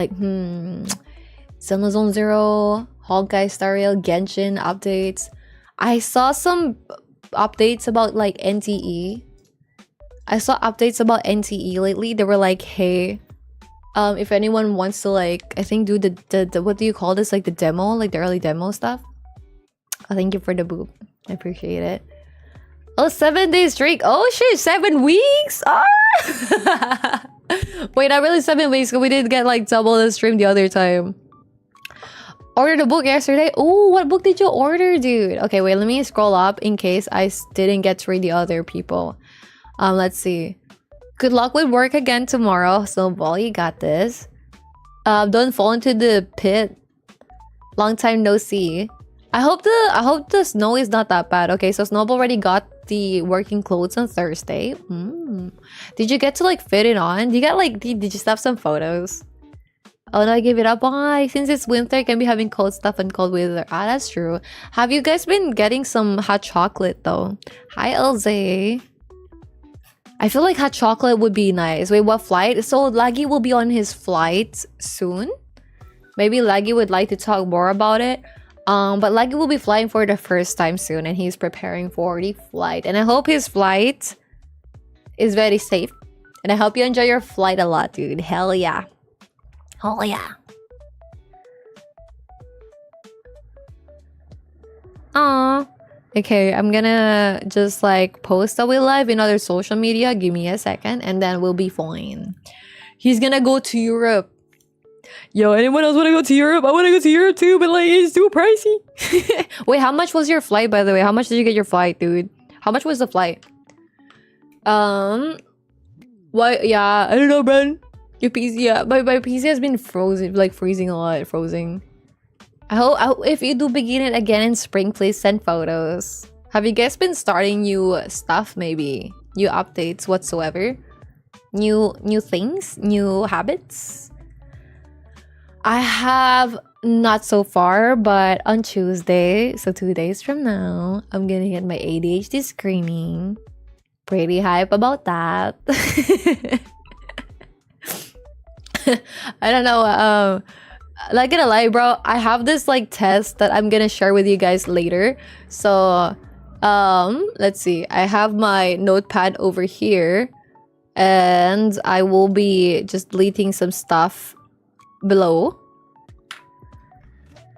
like Zenless Zone Zero, Honkai Star Rail, Genshin updates. I saw some updates about like NTE. I saw updates about NTE lately. They were like, hey, if anyone wants to like, I think do the what do you call this, like the demo, like the early demo stuff. Oh, thank you for the boop. I appreciate it. Oh, 7 days streak. Oh shit, 7 weeks. Ah! Wait, not really 7 weeks, because we did get like double the stream the other time. Ordered a book yesterday. Oh, what book did you order, dude? Okay, wait, let me scroll up in case I didn't get to read the other people. Let's see. Good luck with work again tomorrow. Snowball, you got this. Don't fall into the pit. Long time no see. I hope the snow is not that bad. Okay, so Snowball already got the working clothes on Thursday. Did you get to like fit it on? Did you get like did you snap some photos? Oh no, I gave it up. Why? Since it's winter, I can be having cold stuff and cold weather. Ah, that's true. Have you guys been getting some hot chocolate though? Hi, LZ. I feel like hot chocolate would be nice. Wait, what flight? So Laggy will be on his flight soon. Maybe Laggy would like to talk more about it. But Laggy will be flying for the first time soon, and he's preparing for the flight. And I hope his flight is very safe. And I hope you enjoy your flight a lot, dude. Hell yeah. Oh yeah. Aww. Okay, I'm gonna just like post that we live in other social media. Give me a second and then we'll be fine. He's gonna go to Europe. Yo, anyone else wanna go to Europe? I wanna go to Europe too, but like it's too pricey. Wait, how much was your flight, by the way? How much did you get your flight, dude? How much was the flight? What? Yeah, I don't know, man. Your PC, yeah, my PC has been frozen, like freezing a lot, frozen. I hope if you do begin it again in spring, please send photos. Have you guys been starting new stuff, maybe? New updates whatsoever? New things? New habits? I have not so far, but on Tuesday, so 2 days from now, I'm gonna get my ADHD screening. Pretty hype about that. I don't know, not gonna lie, bro, I have this like test that I'm gonna share with you guys later. So let's see, I have my notepad over here and I will be just deleting some stuff below,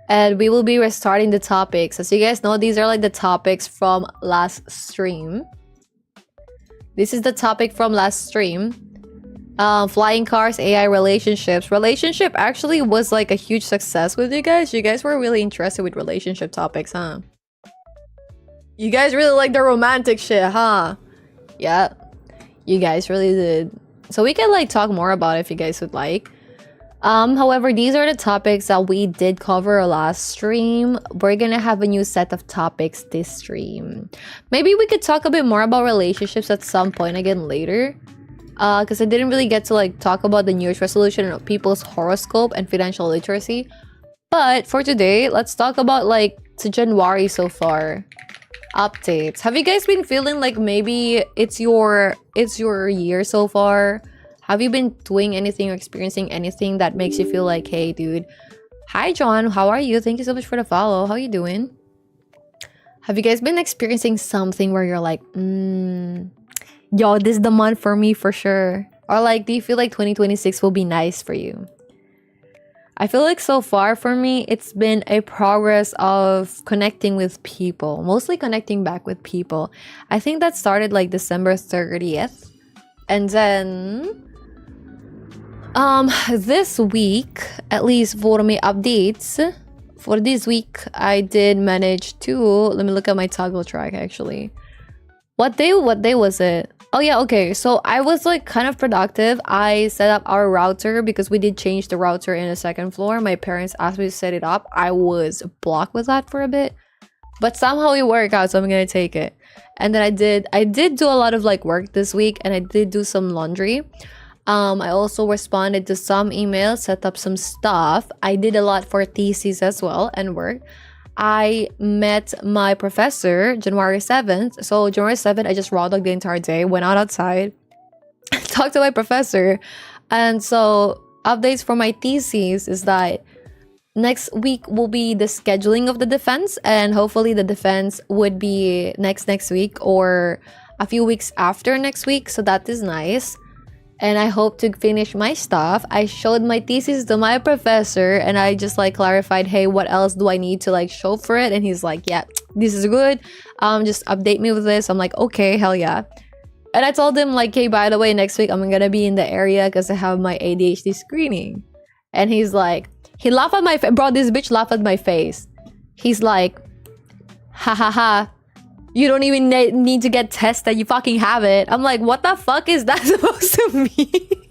and we will be restarting the topics. As you guys know, these are like the topics from last stream. This is the topic from last stream. Flying cars, AI, relationships. Relationship actually was like a huge success with you guys. You guys were really interested with relationship topics, huh? You guys really like the romantic shit, huh? Yeah, you guys really did. So we can like talk more about it if you guys would like. However, these are the topics that we did cover last stream. We're gonna have a new set of topics this stream. Maybe we could talk a bit more about relationships at some point again later. Because I didn't really get to like talk about the New Year's resolution of people's horoscope and financial literacy. But for today, let's talk about like to January so far. Updates. Have you guys been feeling like maybe it's your year so far? Have you been doing anything or experiencing anything that makes you feel like, hey dude, hi John, how are you? Thank you so much for the follow. How you doing? Have you guys been experiencing something where you're like, yo, this is the month for me for sure? Or like, do you feel like 2026 will be nice for you? I feel like so far for me, it's been a progress of connecting with people, mostly connecting back with people. I think that started like December 30th. And then this week, at least for my updates, for this week, I did manage to, let me look at my toggle track actually. What day was it? Oh yeah, okay, so I was like kind of productive. I set up our router because we did change the router in the second floor. My parents asked me to set it up. I was blocked with that for a bit, but somehow it worked out, so I'm gonna take it. And then I did do a lot of like work this week, and I did do some laundry. I also responded to some emails, set up some stuff. I did a lot for thesis as well and work. I met my professor January 7th. So January 7th, I just raw dogged the entire day, went outside, talked to my professor. And so updates for my thesis is that next week will be the scheduling of the defense, and hopefully the defense would be next week or a few weeks after next week, so that is nice. And I hope to finish my stuff. I showed my thesis to my professor and I just like clarified, hey, what else do I need to like show for it? And he's like, yeah, this is good. Just update me with this. I'm like, okay, hell yeah. And I told him like, hey, by the way, next week I'm gonna be in the area because I have my ADHD screening. And he's like, he laughed at my face. Bro, this bitch laughed at my face. He's like, ha ha ha. You don't even need to get tested. You fucking have it. I'm like, what the fuck is that supposed to mean?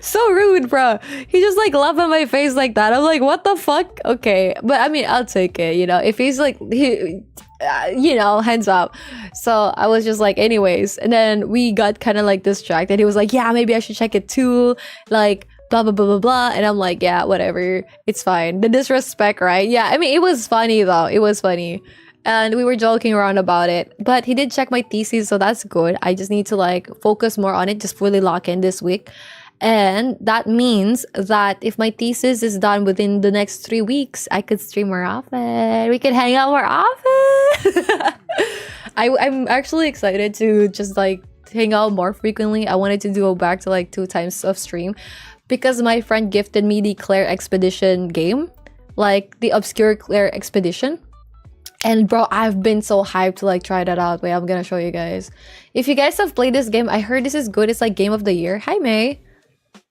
So rude, bro. He just like laughed at my face like that. I'm like, what the fuck? Okay. But I mean, I'll take it, you know. If he's like, you know, hands up. So I was just like, anyways. And then we got kind of like distracted. He was like, yeah, maybe I should check it too. Like, blah, blah, blah, blah, blah. And I'm like, yeah, whatever. It's fine. The disrespect, right? Yeah, I mean, it was funny though. It was funny. And we were joking around about it. But he did check my thesis, so that's good. I just need to like focus more on it, just fully lock in this week. And that means that if my thesis is done within the next 3 weeks, I could stream more often. We could hang out more often. I'm actually excited to just like hang out more frequently. I wanted to go back to like 2 times of stream because my friend gifted me the Claire Expedition game, like the obscure Claire Expedition. And bro, I've been so hyped to like try that out. Wait, I'm gonna show you guys. If you guys have played this game, I heard this is good. It's like Game of the Year. Hi, May.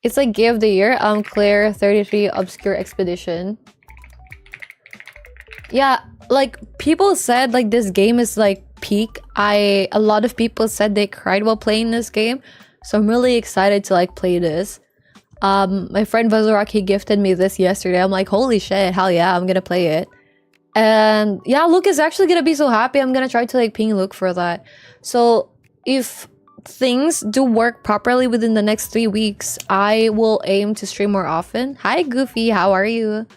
It's like Game of the Year. Claire 33 Obscure Expedition. Yeah, like people said like this game is like peak. A lot of people said they cried while playing this game. So I'm really excited to like play this. My friend Vazorak, he gifted me this yesterday. I'm like, holy shit, hell yeah, I'm gonna play it. And yeah, Luke is actually gonna be so happy. I'm gonna try to like ping Luke for that. So if things do work properly within the next 3 weeks, I will aim to stream more often. Hi Goofy, how are you?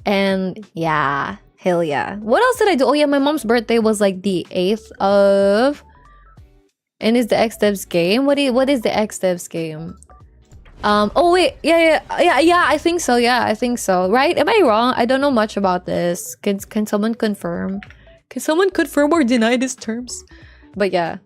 And yeah, hell yeah. What else did I do? Oh yeah, my mom's birthday was like the 8th of... And is the XDevs game? What is the XDevs game? Oh wait, yeah, I think so. Yeah, I think so. Right? Am I wrong? I don't know much about this. Can someone confirm? Can someone confirm or deny these terms? But yeah.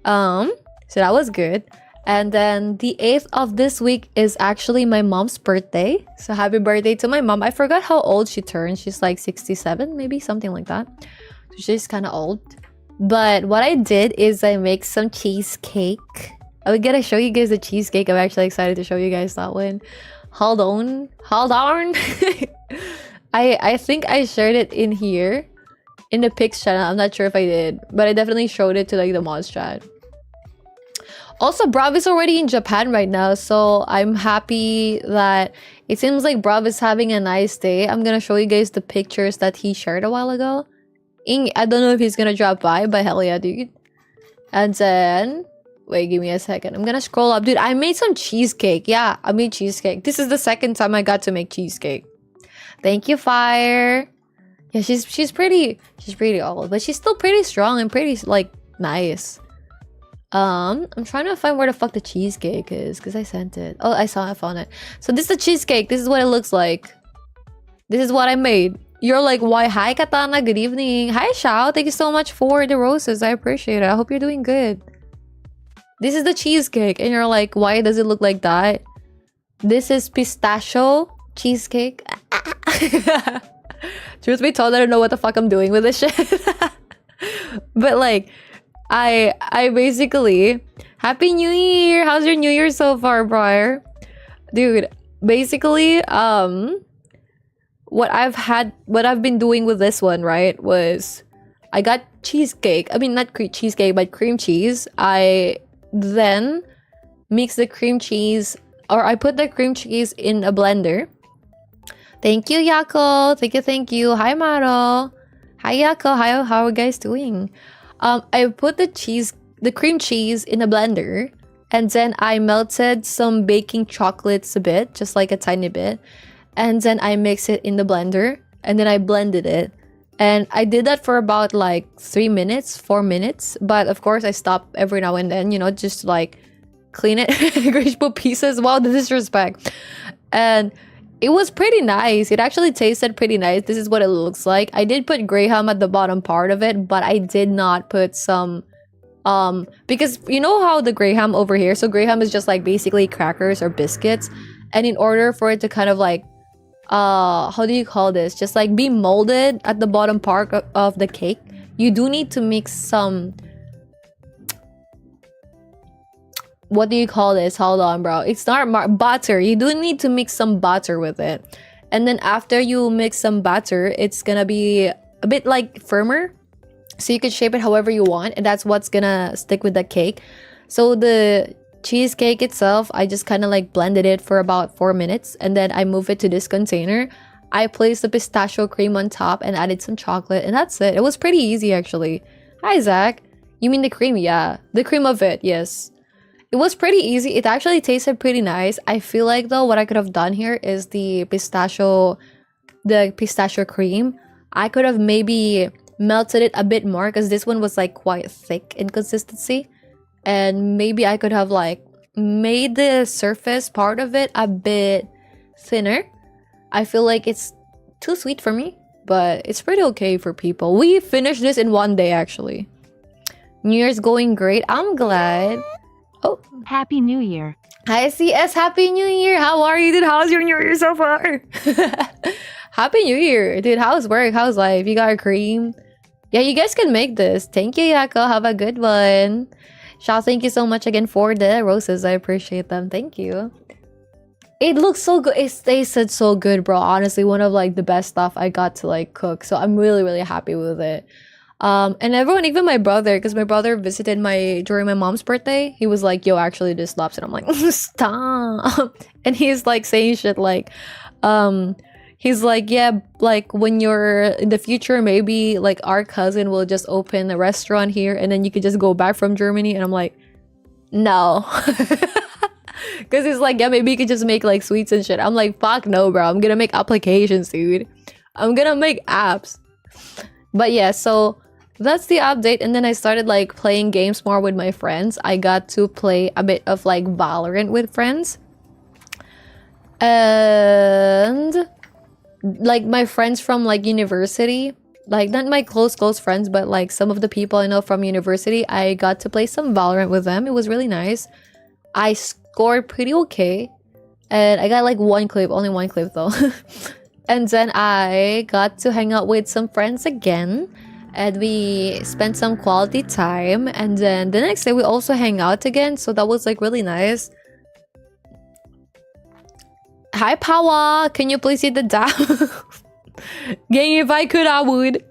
So that was good. And then the 8th of this week is actually my mom's birthday. So happy birthday to my mom. I forgot how old she turned. She's like 67, maybe something like that. So she's kind of old. But what I did is I make some cheesecake. I'm gonna show you guys the cheesecake. I'm actually excited to show you guys that one. Hold on. I think I shared it in here in the pics channel. I'm not sure if I did, but I definitely showed it to like the mods chat. Also, Brav is already in Japan right now, so I'm happy that it seems like Brav is having a nice day. I'm gonna show you guys the pictures that he shared a while ago. I don't know if he's gonna drop by, but hell yeah, dude. And then... Wait, give me a second. I'm gonna scroll up. Dude, I made some cheesecake. Yeah, I made cheesecake. This is the second time I got to make cheesecake. Thank you, Fire. Yeah, she's pretty old, but she's still pretty strong and pretty, like, nice. I'm trying to find where the fuck the cheesecake is, because I sent it. Oh, I found it. So this is the cheesecake. This is what it looks like. This is what I made. You're like, why? Hi, Katana. Good evening. Hi, Shao. Thank you so much for the roses. I appreciate it. I hope you're doing good. This is the cheesecake, and you're like, why does it look like that? This is pistachio cheesecake. Truth be told, I don't know what the fuck I'm doing with this shit. But like, I basically... Happy New Year! How's your New Year so far, Briar? Dude, basically, what I've been doing with this one, right, was... I got cheesecake. I mean, not cheesecake, but cream cheese. I then mix the cream cheese, or I put the cream cheese in a blender. Thank you, Yako. Thank you. Hi, Maro. Hi, Yako. How are you guys doing? I put the cream cheese in a blender, and then I melted some baking chocolates a bit, just like a tiny bit, and then I mix it in the blender, and then I blended it. And I did that for about like 4 minutes, but of course I stopped every now and then, you know, just like clean it. Grace put pieces. Wow, the disrespect. And it was pretty nice. It actually tasted pretty nice. This is what it looks like. I did put graham at the bottom part of it, but I did not put some because you know how the graham over here, so graham is just like basically crackers or biscuits, and in order for it to kind of like how do you call this, just like be molded at the bottom part of the cake, you do need to mix some, what do you call this, hold on bro, it's not butter. You do need to mix some butter with it, and then after you mix some butter, it's gonna be a bit like firmer, so you can shape it however you want, and that's what's gonna stick with the cake. So the cheesecake itself, I just kind of like blended it for about 4 minutes, and then I move it to this container. I placed the pistachio cream on top and added some chocolate, and that's it. It was pretty easy actually. Hi Zach. You mean the cream? Yeah, the cream of it, yes. It was pretty easy. It actually tasted pretty nice. I feel like though what I could have done here is the pistachio cream, I could have maybe melted it a bit more, because this one was like quite thick in consistency, and maybe I could have like made the surface part of it a bit thinner. I feel like it's too sweet for me, but it's pretty okay for people. We finished this in 1 day actually. New Year's going great. I'm glad. Oh, Happy New Year. Hi CS, Happy New Year. How are you, dude? How's your New Year so far? Happy New Year, dude. How's work? How's life? You got a cream? Yeah, you guys can make this. Thank you, Yako. Have a good one. Sha, thank you so much again for the roses. I appreciate them. Thank you. It looks so good. It tasted so good, bro. Honestly, one of like the best stuff I got to like cook. So I'm really, really happy with it. And everyone, even my brother, because my brother visited during my mom's birthday. He was like, yo, actually this slaps. And I'm like, stop. And he's like saying shit like, he's like, yeah, like when you're in the future, maybe like our cousin will just open a restaurant here and then you could just go back from Germany. And I'm like, no. Because he's like, yeah, maybe you could just make like sweets and shit. I'm like, fuck no, bro. I'm gonna make applications, dude. I'm gonna make apps. But yeah, so that's the update. And then I started like playing games more with my friends. I got to play a bit of like Valorant with friends. And like my friends from like university, like not my close friends, but like some of the people I know from university, I got to play some Valorant with them. It was really nice. I scored pretty okay, and I got like only one clip though. And then I got to hang out with some friends again, and we spent some quality time, and then the next day we also hang out again, so that was like really nice. Hi Pawa, can you please hit the down? Gang, if I could, I would.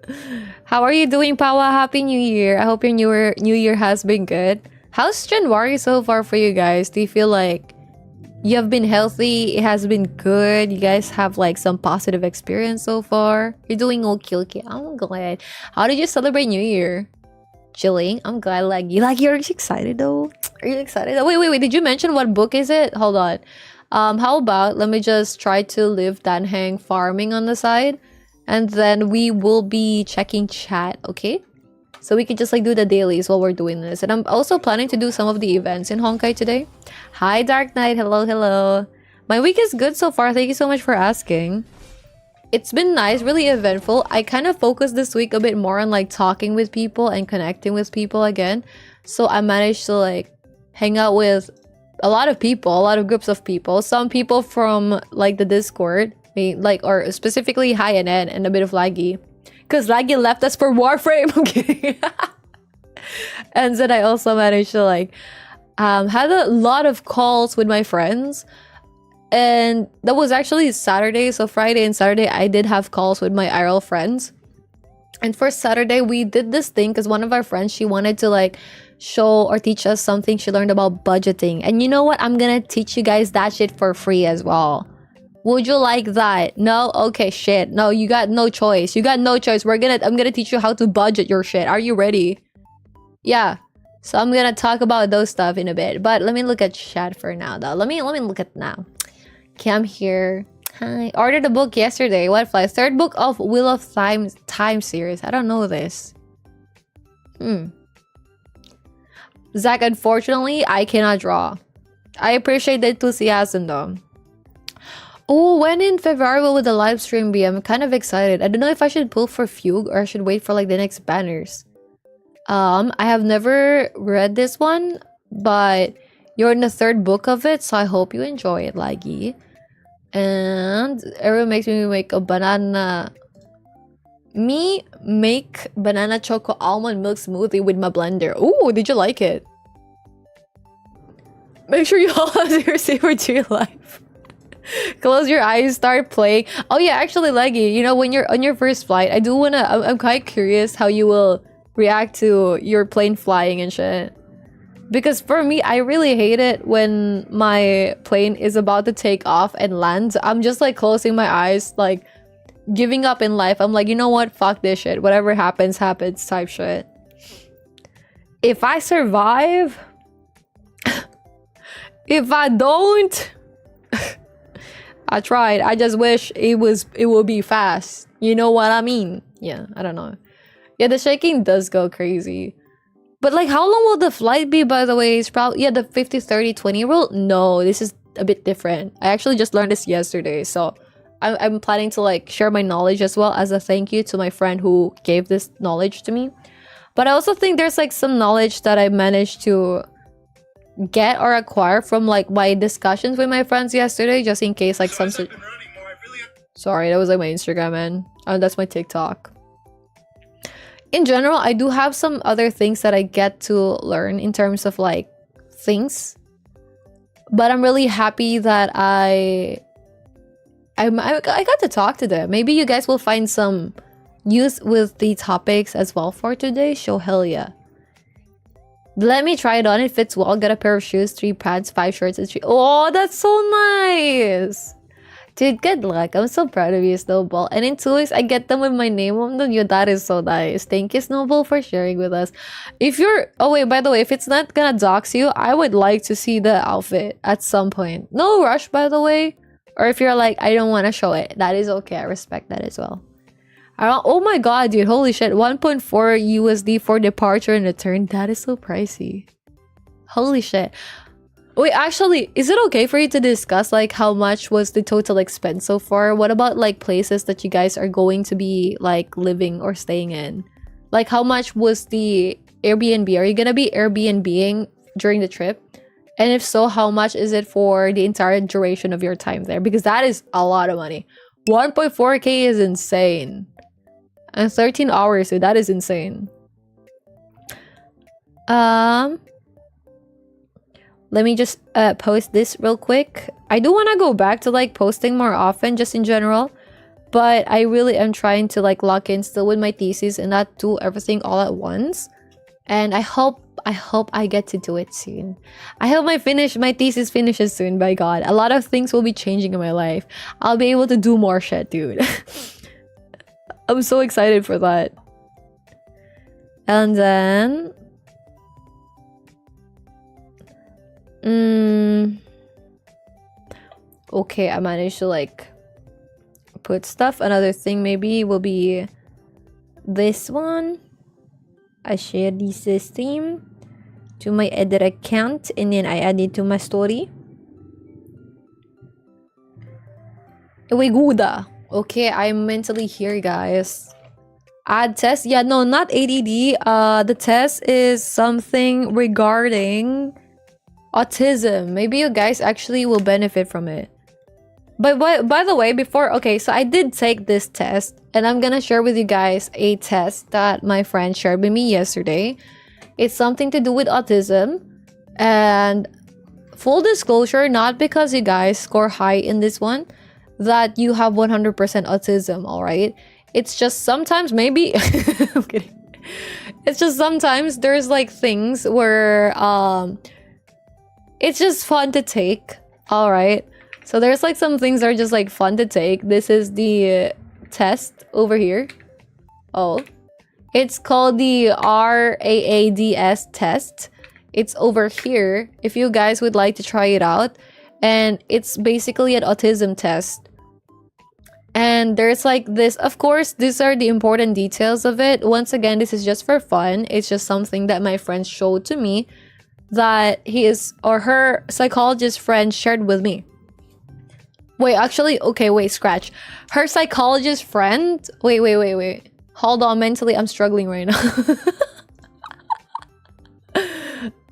How are you doing, Pawa? Happy New Year. I hope your New Year has been good. How's January so far for you guys? Do you feel like you have been healthy? It has been good. You guys have like some positive experience so far? You're doing okay. I'm glad. How did you celebrate New Year? Chilling. I'm glad. You're excited though. Are you excited? Wait. Did you mention what book is it? Hold on. How about let me just try to live Danhang farming on the side, and then we will be checking chat, okay? So we can just like do the dailies while we're doing this. And I'm also planning to do some of the events in Honkai today. Hi Dark Knight, hello. My week is good so far. Thank you so much for asking. It's been nice, really eventful. I kind of focused this week a bit more on like talking with people and connecting with people again. So I managed to like hang out with a lot of people, a lot of groups of people. Some people from like the Discord, or specifically Hi and N, and a bit of Laggy. Because Laggy left us for Warframe. I'm kidding. And then I also managed to like had a lot of calls with my friends. And that was actually Saturday. So Friday and Saturday I did have calls with my IRL friends. And for Saturday we did this thing because one of our friends, she wanted to like show or teach us something she learned about budgeting. And you know what? I'm gonna teach you guys that shit for free as well. Would you like that? No? Okay, shit. No, you got no choice. I'm gonna teach you how to budget your shit. Are you ready? Yeah. So I'm gonna talk about those stuff in a bit. But let me look at chat for now though. Let me look at now. Okay, I'm here. Hi. Ordered a book yesterday. What flies? Third book of Wheel of Time series. I don't know this. Zach, unfortunately, I cannot draw. I appreciate the enthusiasm though. Oh, when in February will the live stream be? I'm kind of excited. I don't know if I should pull for Fugue or I should wait for like the next banners. I have never read this one, but you're in the third book of it, so I hope you enjoy it, Laggy. And everyone makes me make a banana. Me make banana choco almond milk smoothie with my blender. Ooh, did you like it? Make sure you all have your saver to your life. Close your eyes, start playing. Oh yeah, actually, Leggy, you know, when you're on your first flight, I do wanna. I'm quite curious how you will react to your plane flying and shit. Because for me, I really hate it when my plane is about to take off and land. I'm just like closing my eyes, like giving up in life. I'm like, you know what? Fuck this shit. Whatever happens, happens type shit. If I survive, if I don't, I tried. I just wish it will be fast. You know what I mean? Yeah, I don't know. Yeah, the shaking does go crazy. But like, how long will the flight be, by the way? It's probably, yeah, the 50, 30, 20 rule? No, this is a bit different. I actually just learned this yesterday. So I'm planning to like share my knowledge as well as a thank you to my friend who gave this knowledge to me. But I also think there's like some knowledge that I managed to get or acquire from like my discussions with my friends yesterday, just in case like some... Sorry, that was like my Instagram, man. That's my TikTok. In general, I do have some other things that I get to learn in terms of like things, but I'm really happy that I got to talk to them. Maybe you guys will find some use with the topics as well for today. Show hell yeah. Let me try it on. It fits well. Got a pair of shoes, 3 pants, 5 shirts, and 3... Oh, that's so nice. Dude, good luck. I'm so proud of you, Snowball. And in 2 weeks, I get them with my name on them. Yo, that is so nice. Thank you, Snowball, for sharing with us. If you're... Oh, wait, by the way, if it's not gonna dox you, I would like to see the outfit at some point. No rush, by the way. Or if you're like, I don't want to show it. That is okay. I respect that as well. Oh my god, dude. Holy shit. 1.4 USD for departure and return. That is so pricey. Holy shit. Wait, actually, is it okay for you to discuss like how much was the total expense so far? What about like places that you guys are going to be like living or staying in? Like how much was the Airbnb? Are you gonna be Airbnb-ing during the trip? And if so, how much is it for the entire duration of your time there? Because that is a lot of money. 1.4k is insane. And 13 hours, so that is insane. Let me just post this real quick. I do want to go back to like posting more often, just in general. But I really am trying to like lock in still with my thesis and not do everything all at once. And I hope I get to do it soon. I hope my thesis finishes soon, by God. A lot of things will be changing in my life. I'll be able to do more shit, dude. I'm so excited for that. And then... Okay, I managed to like put stuff. Another thing maybe will be this one. I share this stream to my other account and then I add it to my story. Uy, Guda. Okay, I'm mentally here, guys. Add test? Yeah, no, not ADD. The test is something regarding autism. Maybe you guys actually will benefit from it. But by the way, before... Okay, so I did take this test. And I'm gonna share with you guys a test that my friend shared with me yesterday. It's something to do with autism. And full disclosure, not because you guys score high in this one, that you have 100% autism, alright? It's just sometimes, maybe... I'm kidding. It's just sometimes there's like things where... it's just fun to take, alright? So there's like some things that are just like fun to take. This is the test over here. Oh. It's called the RAADS test. It's over here if you guys would like to try it out. And it's basically an autism test. And there's like this, of course, these are the important details of it. Once again, this is just for fun. It's just something that my friends showed to me. that his or her psychologist friend shared with me. Wait, actually, okay, wait, scratch. Her psychologist friend. Wait. Hold on, mentally, I'm struggling right now.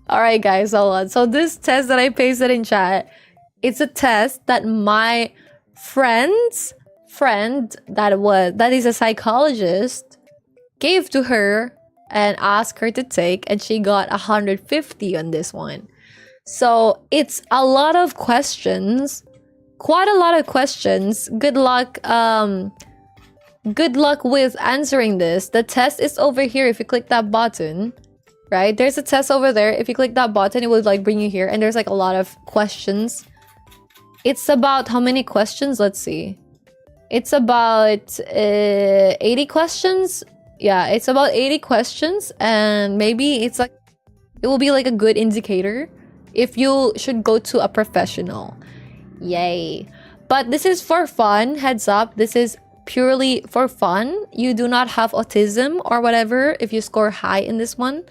Alright, guys, hold on. So this test that I pasted in chat, it's a test that my friend's friend that is a psychologist gave to her and asked her to take, and she got 150 on this one. So it's a lot of questions, quite a lot of questions. Good luck with answering this. The test is over here if you click that button, right? There's a test over there. If you click that button, it will like bring you here, and there's like a lot of questions. It's about how many questions? Let's see. It's about 80 questions. Yeah, it's about 80 questions, and maybe it's like it will be like a good indicator if you should go to a professional. Yay. But this is for fun. Heads up, this is purely for fun. You do not have autism or whatever if you score high in this one.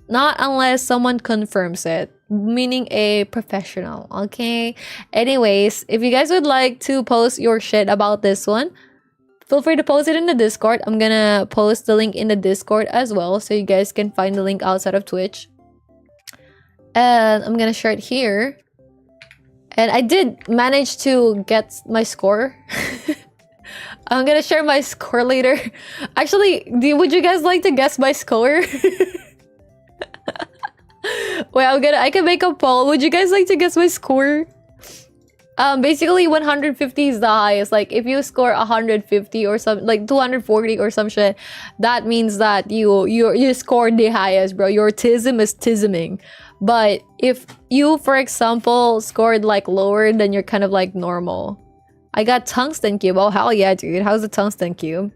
Not unless someone confirms it, meaning a professional, okay? Anyways, if you guys would like to post your shit about this one, feel free to post it in the Discord. I'm gonna post the link in the Discord as well, so you guys can find the link outside of Twitch. And I'm gonna share it here. And I did manage to get my score. I'm gonna share my score later. Actually, would you guys like to guess my score? Wait, I can make a poll. Would you guys like to guess my score? Basically 150 is the highest. Like if you score 150 or some like 240 or some shit, that means that you scored the highest, bro. Your tism is tisming. But if you, for example, scored like lower, then you're kind of like normal. I got tungsten cube. Oh hell yeah, dude. How's the tungsten cube?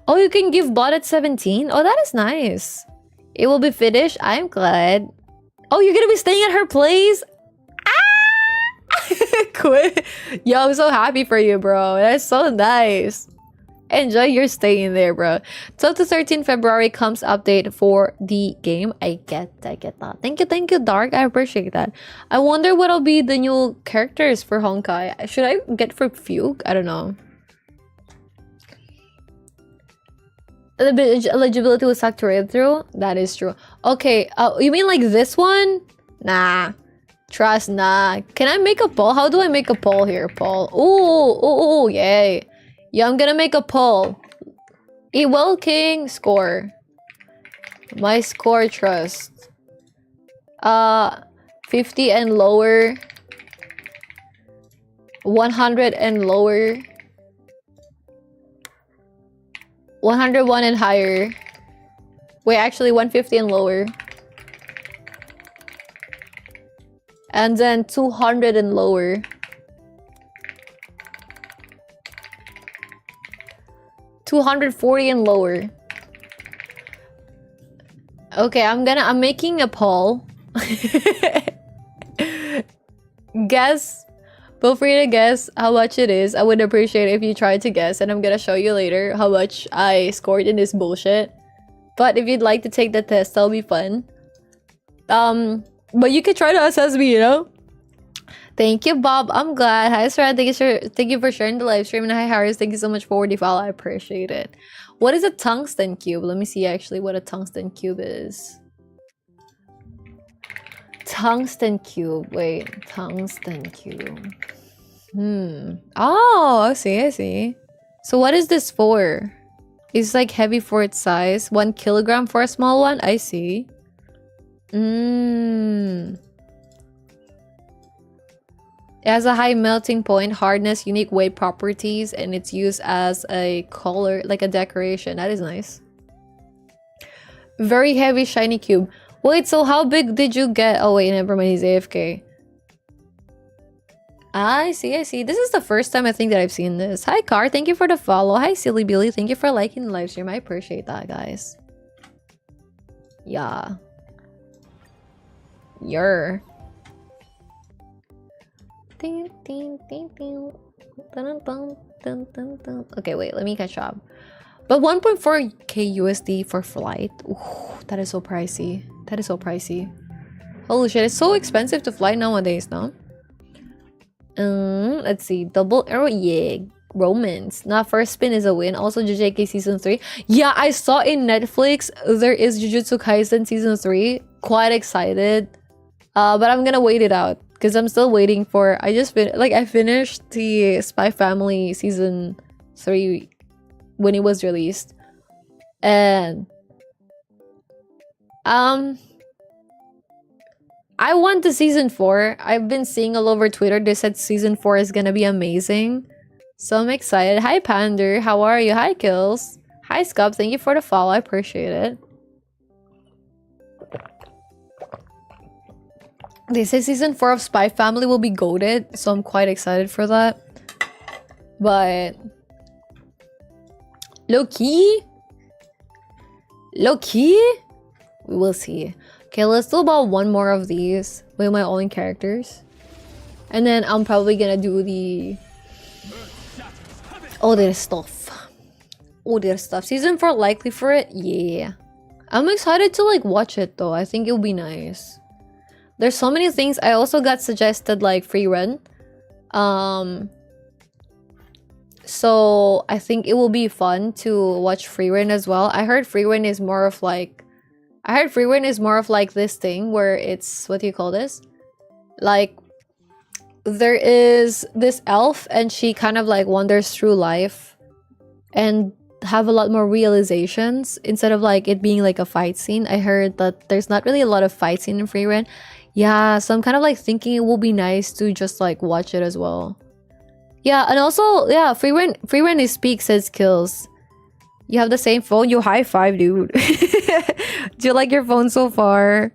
Oh, you can give blood at 17? Oh, that is nice. It will be finished. I'm glad. Oh, you're gonna be staying at her place? Ah! Quit. Yo, I'm so happy for you, bro. That's so nice. Enjoy your stay in there, bro. 12 to 13 February comes update for the game. I get that. Thank you, Dark. I appreciate that. I wonder what'll be the new characters for Honkai. Should I get for Fugue? I don't know. Eligibility was sucked right through. That is true. Okay, you mean like this one? Nah. Trust, nah. Can I make a poll? How do I make a poll here? Poll. Ooh, yay. Yeah, I'm gonna make a poll. Ewell King score. My score trust. 50 and lower. 100 and lower. 101 and higher. Wait, actually 150 and lower. And then 200 and lower. 240 and lower. Okay, I'm making a poll. Guess. Feel free to guess how much it is. I would appreciate it if you try to guess, and I'm gonna show you later how much I scored in this bullshit. But if you'd like to take the test, that'll be fun. But you could try to assess me, you know? Thank you, Bob. I'm glad. Hi, Sarah. Thank you for sharing the live stream. And hi, Harris. Thank you so much for the follow. I appreciate it. What is a tungsten cube? Let me see actually what a tungsten cube is. Tungsten cube. Wait, tungsten cube. Oh, I see. So what is this for? It's like heavy for its size. 1 kilogram for a small one? I see. It has a high melting point, hardness, unique weight properties, and it's used as a color, like a decoration. That is nice. Very heavy, shiny cube. Wait, so how big did you get? Oh wait, never mind, he's AFK. I see. This is the first time I think that I've seen this. Hi, Car. Thank you for the follow. Hi, Silly Billy. Thank you for liking the live stream. I appreciate that, guys. Yeah. Okay, wait, let me catch up. But 1.4k USD for flight. Ooh, that is so pricey. Holy shit, it's so expensive to fly nowadays, no? Let's see. Double arrow, yeah. Romance. Not first spin is a win. Also, JJK season 3. Yeah, I saw in Netflix there is Jujutsu Kaisen season 3. Quite excited. But I'm gonna wait it out because I'm still waiting for. I finished the Spy Family season 3 when it was released, and I want the season 4. I've been seeing all over Twitter. They said season 4 is gonna be amazing. So I'm excited. Hi, Pander. How are you? Hi, Kills. Hi, Scub. Thank you for the follow. I appreciate it. They say season 4 of Spy Family will be goated. So I'm quite excited for that. But... Low-key? Low-key? We will see. Okay, let's do about one more of these with my own characters. And then I'm probably gonna do the... other stuff. Other stuff. Season 4 likely for it? Yeah. I'm excited to like watch it though. I think it'll be nice. There's so many things. I also got suggested like free run. So I think it will be fun to watch free run as well. I heard free run is more of like this thing where it's, what do you call this? Like, there is this elf and she kind of like wanders through life and have a lot more realizations instead of like it being like a fight scene. I heard that there's not really a lot of fight scene in free run. Yeah, so I'm kind of like thinking it will be nice to just like watch it as well. Yeah, and also, yeah, free run is peak, says Kills. You have the same phone? You high five, dude. Do you like your phone so far?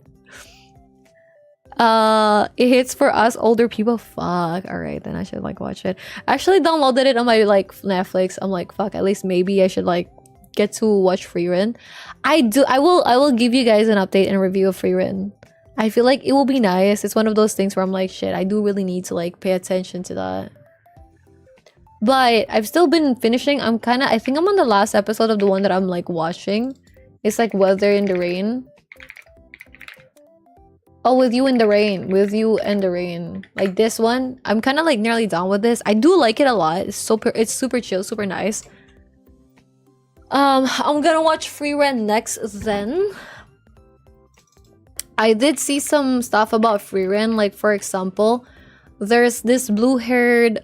It hits for us older people. Fuck. Alright, then I should like watch it. I actually downloaded it on my like Netflix. I'm like, fuck, at least maybe I should like get to watch free run. I will give you guys an update and review of free run. I feel like it will be nice. It's one of those things where I'm like, shit, I do really need to like pay attention to that. But I've still been finishing. I think I'm on the last episode of the one that I'm like watching. It's like Weather in the Rain. Oh, With You in the Rain. With You and the Rain. Like this one. I'm kind of like nearly done with this. I do like it a lot. It's super chill, super nice. I'm gonna watch free run next then. I did see some stuff about free run. Like for example, there's this blue-haired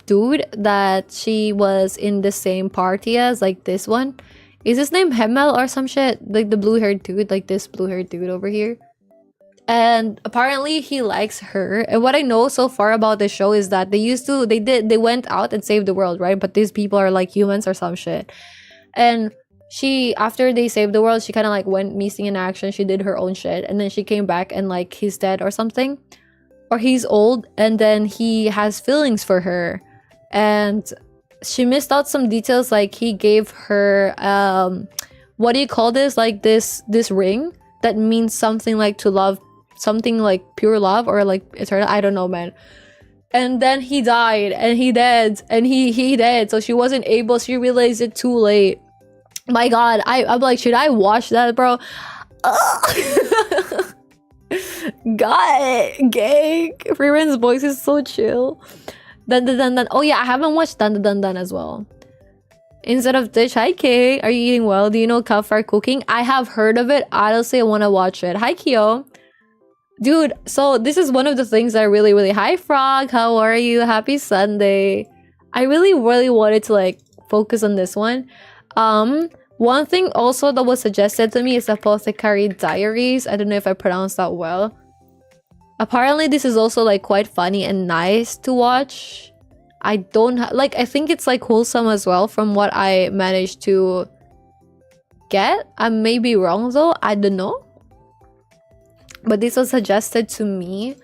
dude that she was in the same party as, like this one. Is his name Hemel or some shit? Like the blue-haired dude, like this blue-haired dude over here. And apparently he likes her. And what I know so far about the show is that they went out and saved the world, right? But these people are like humans or some shit. And after they saved the world, she kind of like went missing in action. She did her own shit. And then she came back and like he's dead or something. Or he's old and then he has feelings for her. And she missed out some details, like he gave her what do you call this? Like this ring that means something like to love, something like pure love or like eternal. I don't know, man. And then he died and he dead and he dead. So she wasn't able, she realized it too late. My god, I'm like, should I watch that, bro? God, gang. Freeman's voice is so chill. Dun dun dun dun. Oh yeah, I haven't watched Dun dun dun dun as well. Instead of Ditch, hi Kay. Are you eating well? Do you know campfire cooking? I have heard of it. Honestly, I want to watch it. Hi Kyo. Dude, so this is one of the things that I really... Hi Frog, how are you? Happy Sunday. I really wanted to like focus on this one. One thing also that was suggested to me is Apothecary Diaries. I don't know if I pronounced that well. Apparently, this is also like quite funny and nice to watch. I think it's like wholesome as well from what I managed to get. I may be wrong though. I don't know. But this was suggested to me.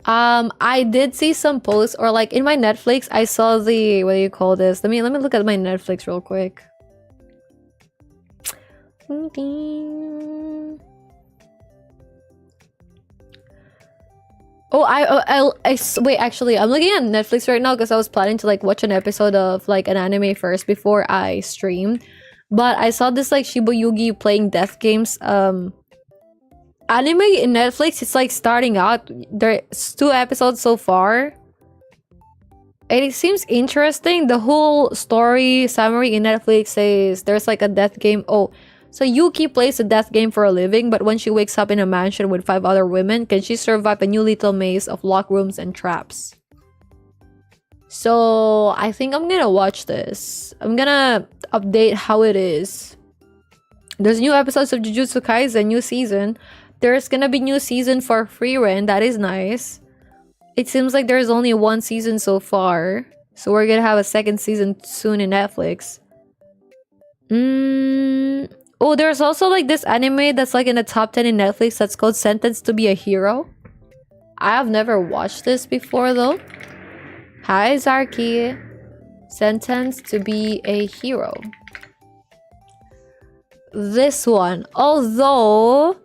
I did see some posts or like in my Netflix, I saw the, what do you call this? Let me look at my Netflix real quick. Oh, wait, actually, I'm looking at Netflix right now because I was planning to like watch an episode of like an anime first before I stream. But I saw this like Shiba Yugi playing death games Anime in Netflix, it's like starting out. There's 2 episodes so far. And it seems interesting. The whole story summary in Netflix says there's like a death game. Oh, so Yuki plays a death game for a living, but when she wakes up in a mansion with 5 other women, can she survive a new little maze of locked rooms and traps? So I think I'm gonna watch this. I'm gonna update how it is. There's new episodes of Jujutsu Kaisen, new season. There's gonna be new season for Frieren. That is nice. It seems like there's only 1 season so far. So we're gonna have a 2nd season soon in Netflix. Oh, there's also like this anime that's like in the top 10 in Netflix that's called Sentenced to be a Hero. I have never watched this before though. Hi Zarki. Sentenced to be a Hero. This one. Although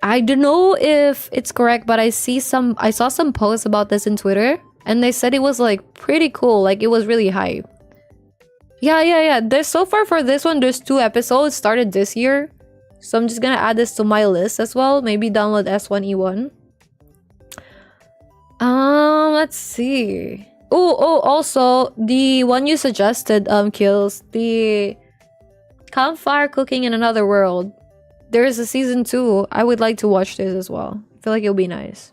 I don't know if it's correct, but I saw some posts about this in Twitter, and they said it was like pretty cool, like it was really hype. Yeah. There's so far for this one, there's 2 episodes started this year. So I'm just gonna add this to my list as well. Maybe download S1E1. Let's see. Oh, also the one you suggested, Kills, the Campfire Cooking in Another World. There is a season 2. I would like to watch this as well. I feel like it'll be nice.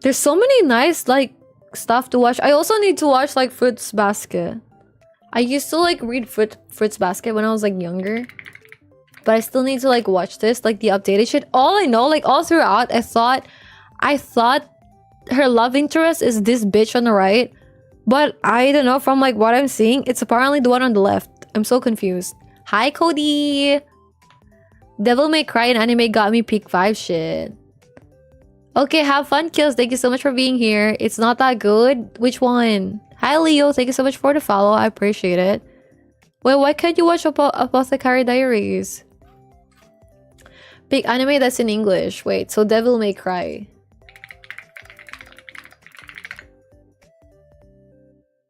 There's so many nice like stuff to watch. I also need to watch like Fruits Basket. I used to like read Fruits Basket when I was like younger. But I still need to like watch this, like the updated shit. All I know, like all throughout, I thought her love interest is this bitch on the right. But I don't know, from like what I'm seeing, it's apparently the one on the left. I'm so confused. Hi, Cody! Devil May Cry in anime got me peak 5 shit. Okay, have fun, Kills. Thank you so much for being here. It's not that good. Which one? Hi, Leo. Thank you so much for the follow. I appreciate it. Wait, why can't you watch Apothecary Diaries? Pick anime that's in English. Wait, so Devil May Cry.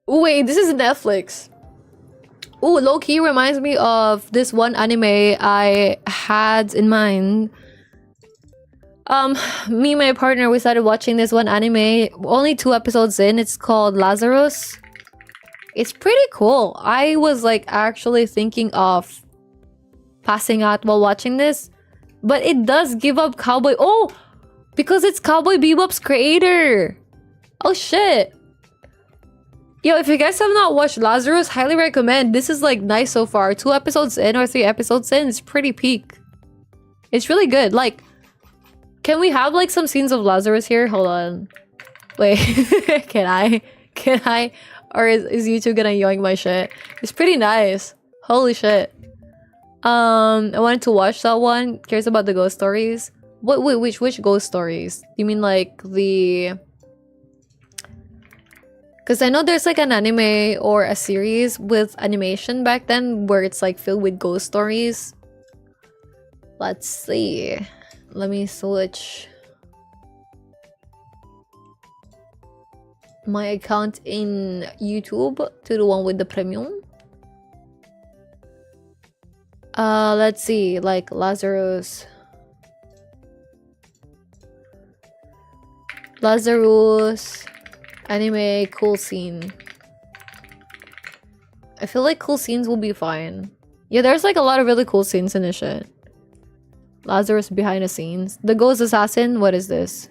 Wait, this is Netflix. Ooh, low-key reminds me of this one anime I had in mind. Me and my partner, we started watching this one anime. Only 2 episodes in. It's called Lazarus. It's pretty cool. I was like actually thinking of passing out while watching this. But it does give up Cowboy... Oh! Because it's Cowboy Bebop's creator! Oh shit! Yo, if you guys have not watched Lazarus, highly recommend. This is like nice so far. 2 episodes in or 3 episodes in, it's pretty peak. It's really good. Like, can we have like some scenes of Lazarus here? Hold on. Wait, can I? Or is YouTube gonna yoink my shit? It's pretty nice. Holy shit. I wanted to watch that one. Cares about the ghost stories. Wait, which ghost stories? You mean like the... Because I know there's like an anime or a series with animation back then where it's like filled with ghost stories. Let's see. Let me switch my account in YouTube to the one with the premium. Let's see, like Lazarus anime cool scene. I feel like cool scenes will be fine. Yeah, there's like a lot of really cool scenes in this shit. Lazarus behind the scenes. The Ghost Assassin, what is this?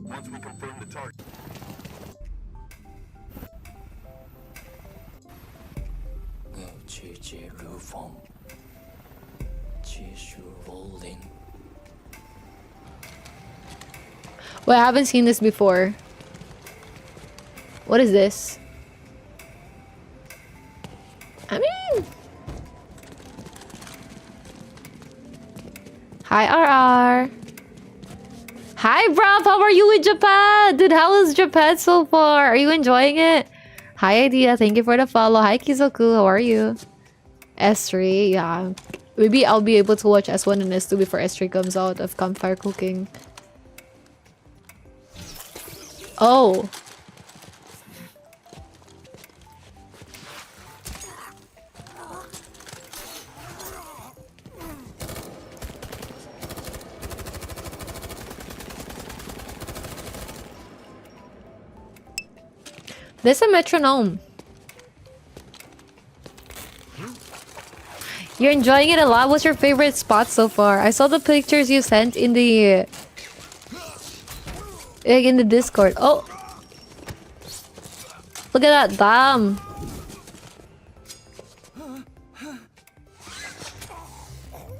Once we confirm the target. Wait, I haven't seen this before. What is this? I mean... Hi, RR. Hi, bruv. How are you in Japan? Dude, how is Japan so far? Are you enjoying it? Hi, Idea. Thank you for the follow. Hi, Kizoku. How are you? S3. Yeah. Maybe I'll be able to watch S1 and S2 before S3 comes out of Campfire Cooking. Oh. There's a metronome. You're enjoying it a lot. What's your favorite spot so far? I saw the pictures you sent in the Discord. Oh, look at that! Damn.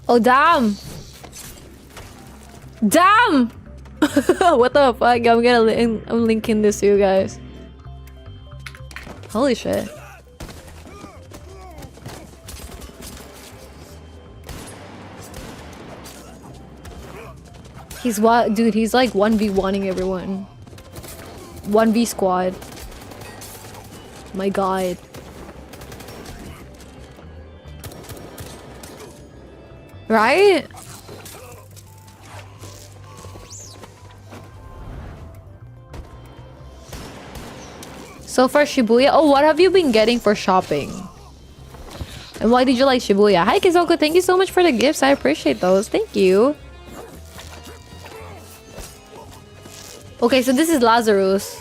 Oh damn! Damn! What the fuck? I'm linking this to you guys. Holy shit. He's what? Dude, he's like 1v1ing everyone. 1v squad. My god. Right? So for Shibuya, oh, what have you been getting for shopping? And why did you like Shibuya? Hi Kizoko, thank you so much for the gifts. I appreciate those. Thank you. Okay, so this is Lazarus.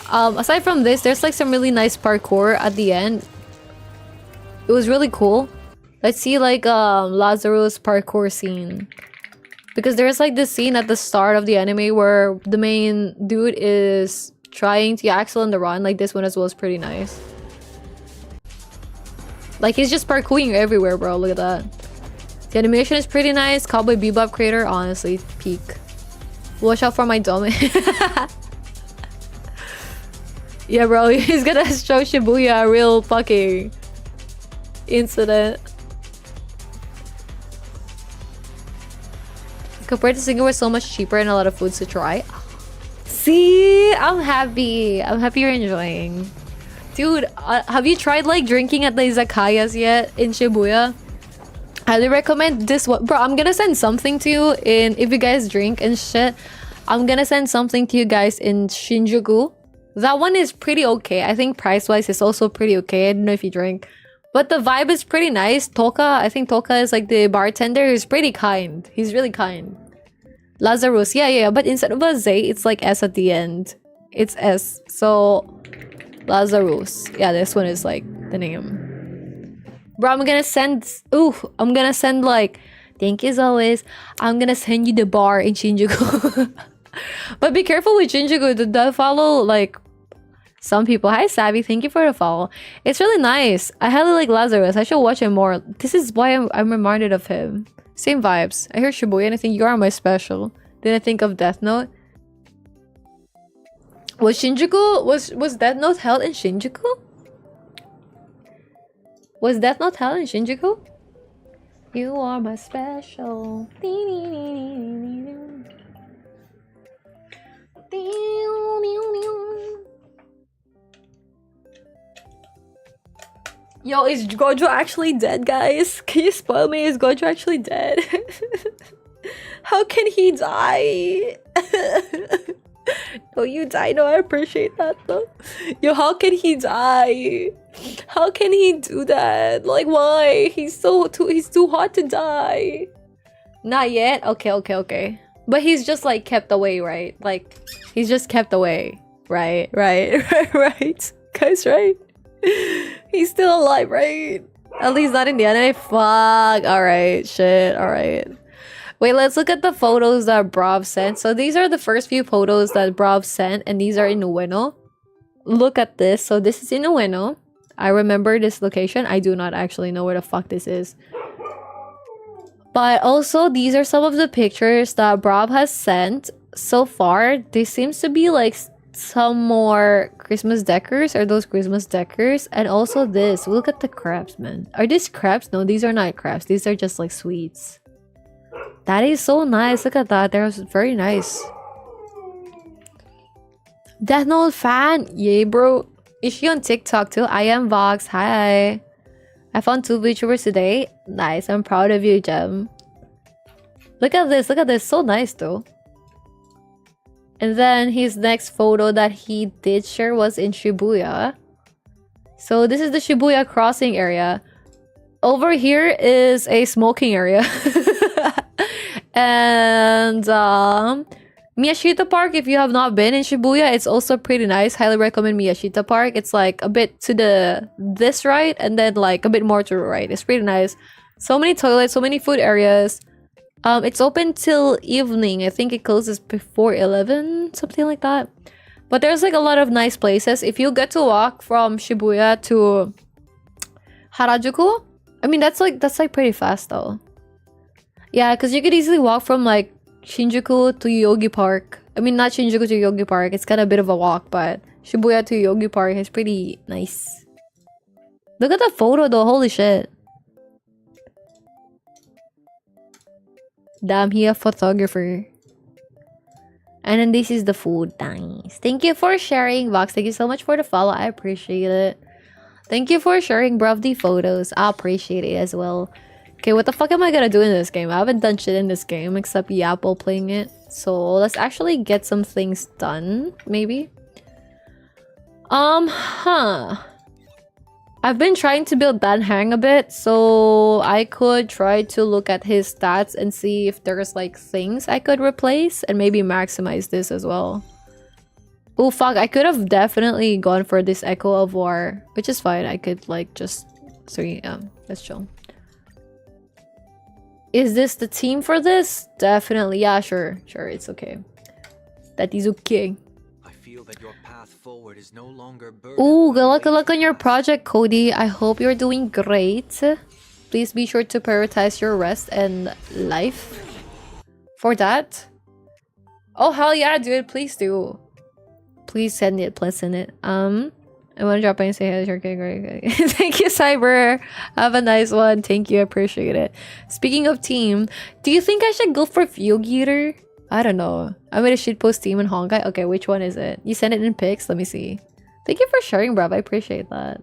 Aside from this, there's like some really nice parkour at the end. It was really cool. Let's see like Lazarus parkour scene. Because there's like this scene at the start of the anime where the main dude is trying to axle on the run. Like this one as well is pretty nice. Like he's just parkouring everywhere, bro. Look at that. The animation is pretty nice. Cowboy Bebop creator, honestly, peak. Watch out for my dome. Yeah, bro, he's gonna show Shibuya a real fucking incident. Compared to Singapore, so much cheaper and a lot of foods to try. See, I'm happy. I'm happy you're enjoying. Dude, have you tried like drinking at the izakayas yet in Shibuya? Highly recommend this one. Bro, I'm gonna send something to you in, if you guys drink and shit, I'm gonna send something to you guys in Shinjuku. That one is pretty okay. I think price-wise it's also pretty okay. I don't know if you drink. But the vibe is pretty nice. Toka, I think Toka is like the bartender. He's pretty kind. He's really kind. Lazarus, yeah. But instead of a Z, it's like S at the end. It's S. So, Lazarus. Yeah, this one is like the name. Bro, I'm gonna send... Ooh, I'm gonna send like... Thank you as always. I'm gonna send you the bar in Shinjuku. But be careful with Shinjuku. Do follow like... some people. Hi Savvy, thank you for the follow. It's really nice. I highly like Lazarus. I should watch him more. This is why I'm reminded of him. Same vibes. I hear Shibuya and I think you are my special. Then I think of Death Note. Was Shinjuku... Was Death Note held in Shinjuku? Was Death Note held in Shinjuku? You are my special. Yo, is Gojo actually dead, guys? Can you spoil me? Is Gojo actually dead? How can he die? Oh, you die? No, I appreciate that though. Yo, how can he die? How can he do that? Like, why? He's too hot to die. Not yet? Okay. But he's just like kept away, right? Like, he's just kept away. Right. Guys, right? He's still alive, right? At least not in the anime. Fuck. Alright, shit. Alright. Wait, let's look at the photos that Brav sent. So these are the first few photos that Brav sent, and these are in Ueno. Look at this. So this is in Ueno. I remember this location. I do not actually know where the fuck this is. But also, these are some of the pictures that Brav has sent so far. This seems to be like some more Christmas decors. Are those Christmas decors? And also this. Look at the crabs, man. Are these crabs? No, these are not crabs. These are just like sweets. That is so nice. Look at that. They're very nice. Death Note fan? Yay, bro. Is she on TikTok too? I am Vox. Hi. I found 2 VTubers today. Nice. I'm proud of you, Gem. Look at this. Look at this. So nice, though. And then his next photo that he did share was in Shibuya. So this is the Shibuya crossing area. Over here is a smoking area. And Miyashita Park, if you have not been in Shibuya, it's also pretty nice. Highly recommend Miyashita Park. It's like a bit to this right and then like a bit more to the right. It's pretty nice. So many toilets, so many food areas. It's open till evening. I think it closes before 11, something like that. But there's like a lot of nice places. If you get to walk from Shibuya to Harajuku, I mean that's like pretty fast though. Yeah, because you could easily walk from like Shinjuku to Yogi Park. I mean, not Shinjuku to Yogi Park. It's kind of a bit of a walk, but Shibuya to Yogi Park is pretty nice. Look at the photo though. Holy shit. Damn, he a photographer. And then this is the food. Nice. Thank you for sharing, Vox. Thank you so much for the follow. I appreciate it. Thank you for sharing, bruv, the photos. I appreciate it as well. Okay, what the fuck am I gonna do in this game? I haven't done shit in this game except Yapple playing it. So let's actually get some things done, maybe. I've been trying to build Dan Hang a bit, so I could try to look at his stats and see if there's like things I could replace and maybe maximize this as well. Oh fuck, I could have definitely gone for this Echo of War, which is fine. I could like just... Sorry, let's chill. Is this the team for this? Definitely, yeah, sure, it's okay. That is okay. I feel that your path forward is no longer Ooh, good luck on your project, Cody. I hope you're doing great. Please be sure to prioritize your rest and life for that. Oh, hell yeah, dude, please do. Please send it, I want to drop by and say hi. Okay, great. Thank you, Cyber. Have a nice one. Thank you, appreciate it. Speaking of team, do you think I should go for Fugue Eater? I don't know. I made a shitpost team in Honkai. Okay, which one is it? You sent it in pics? Let me see. Thank you for sharing, bruv. I appreciate that.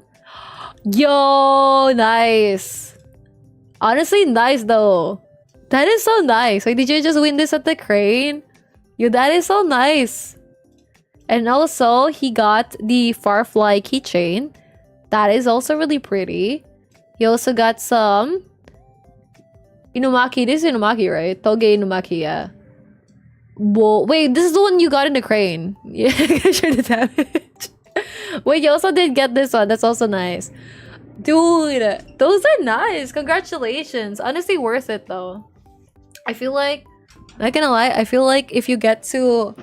Yo, nice. Honestly, nice though. That is so nice. Like, did you just win this at the crane? Yo, that is so nice. And also, he got the Farfly keychain. That is also really pretty. He also got some Inumaki. This is Inumaki, right? Toge Inumaki, yeah. Whoa, wait, this is the one you got in the crane. Yeah, I should have damage. Wait, you also did get this one. That's also nice. Dude, those are nice. Congratulations. Honestly, worth it though. I feel like, not gonna lie, I feel like if you get to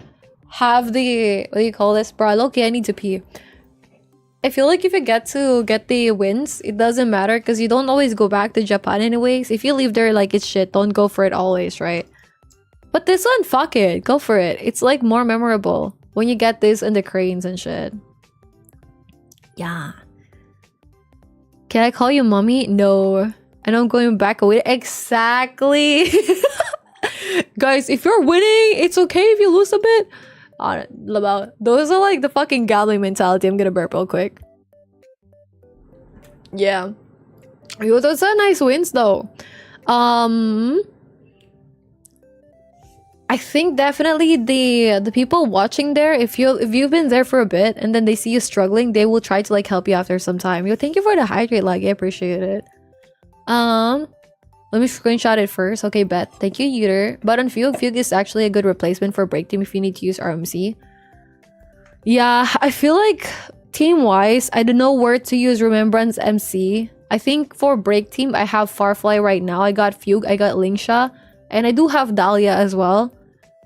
have the, what do you call this, bro? Okay, I need to pee. I feel like if you get to get the wins, it doesn't matter because you don't always go back to Japan anyways. If you leave there like it's shit, don't go for it always, right? But this one, fuck it, go for it. It's like more memorable when you get this in the cranes and shit. Yeah. Can I call you mommy? No. And I'm going back away. Exactly. Guys, if you're winning, it's okay if you lose a bit. Those are like the fucking gambling mentality. I'm gonna burp real quick. Yeah. Yo, those are nice wins though. I think definitely the people watching there, if you've been there for a bit and then they see you struggling, they will try to like help you after some time. Yo, thank you for the hydrate lag. I appreciate it. Let me screenshot it first. Okay, bet. Thank you, Uter. But on Fugue, Fugue is actually a good replacement for Break Team if you need to use RMC. Yeah, I feel like team-wise, I don't know where to use Remembrance MC. I think for Break Team, I have Farfly right now. I got Fugue, I got Lingsha, and I do have Dahlia as well.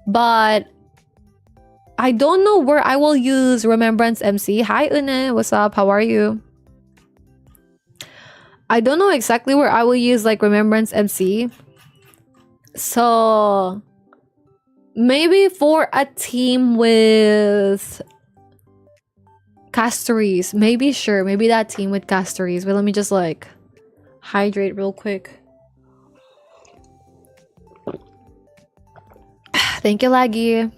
But I don't know where I will use Remembrance MC. Hi, Une. What's up? How are you? I don't know exactly where I will use like Remembrance MC. So maybe for a team with Castories. Maybe sure. Maybe that team with Castories. But let me just like hydrate real quick. Thank you, Laggy.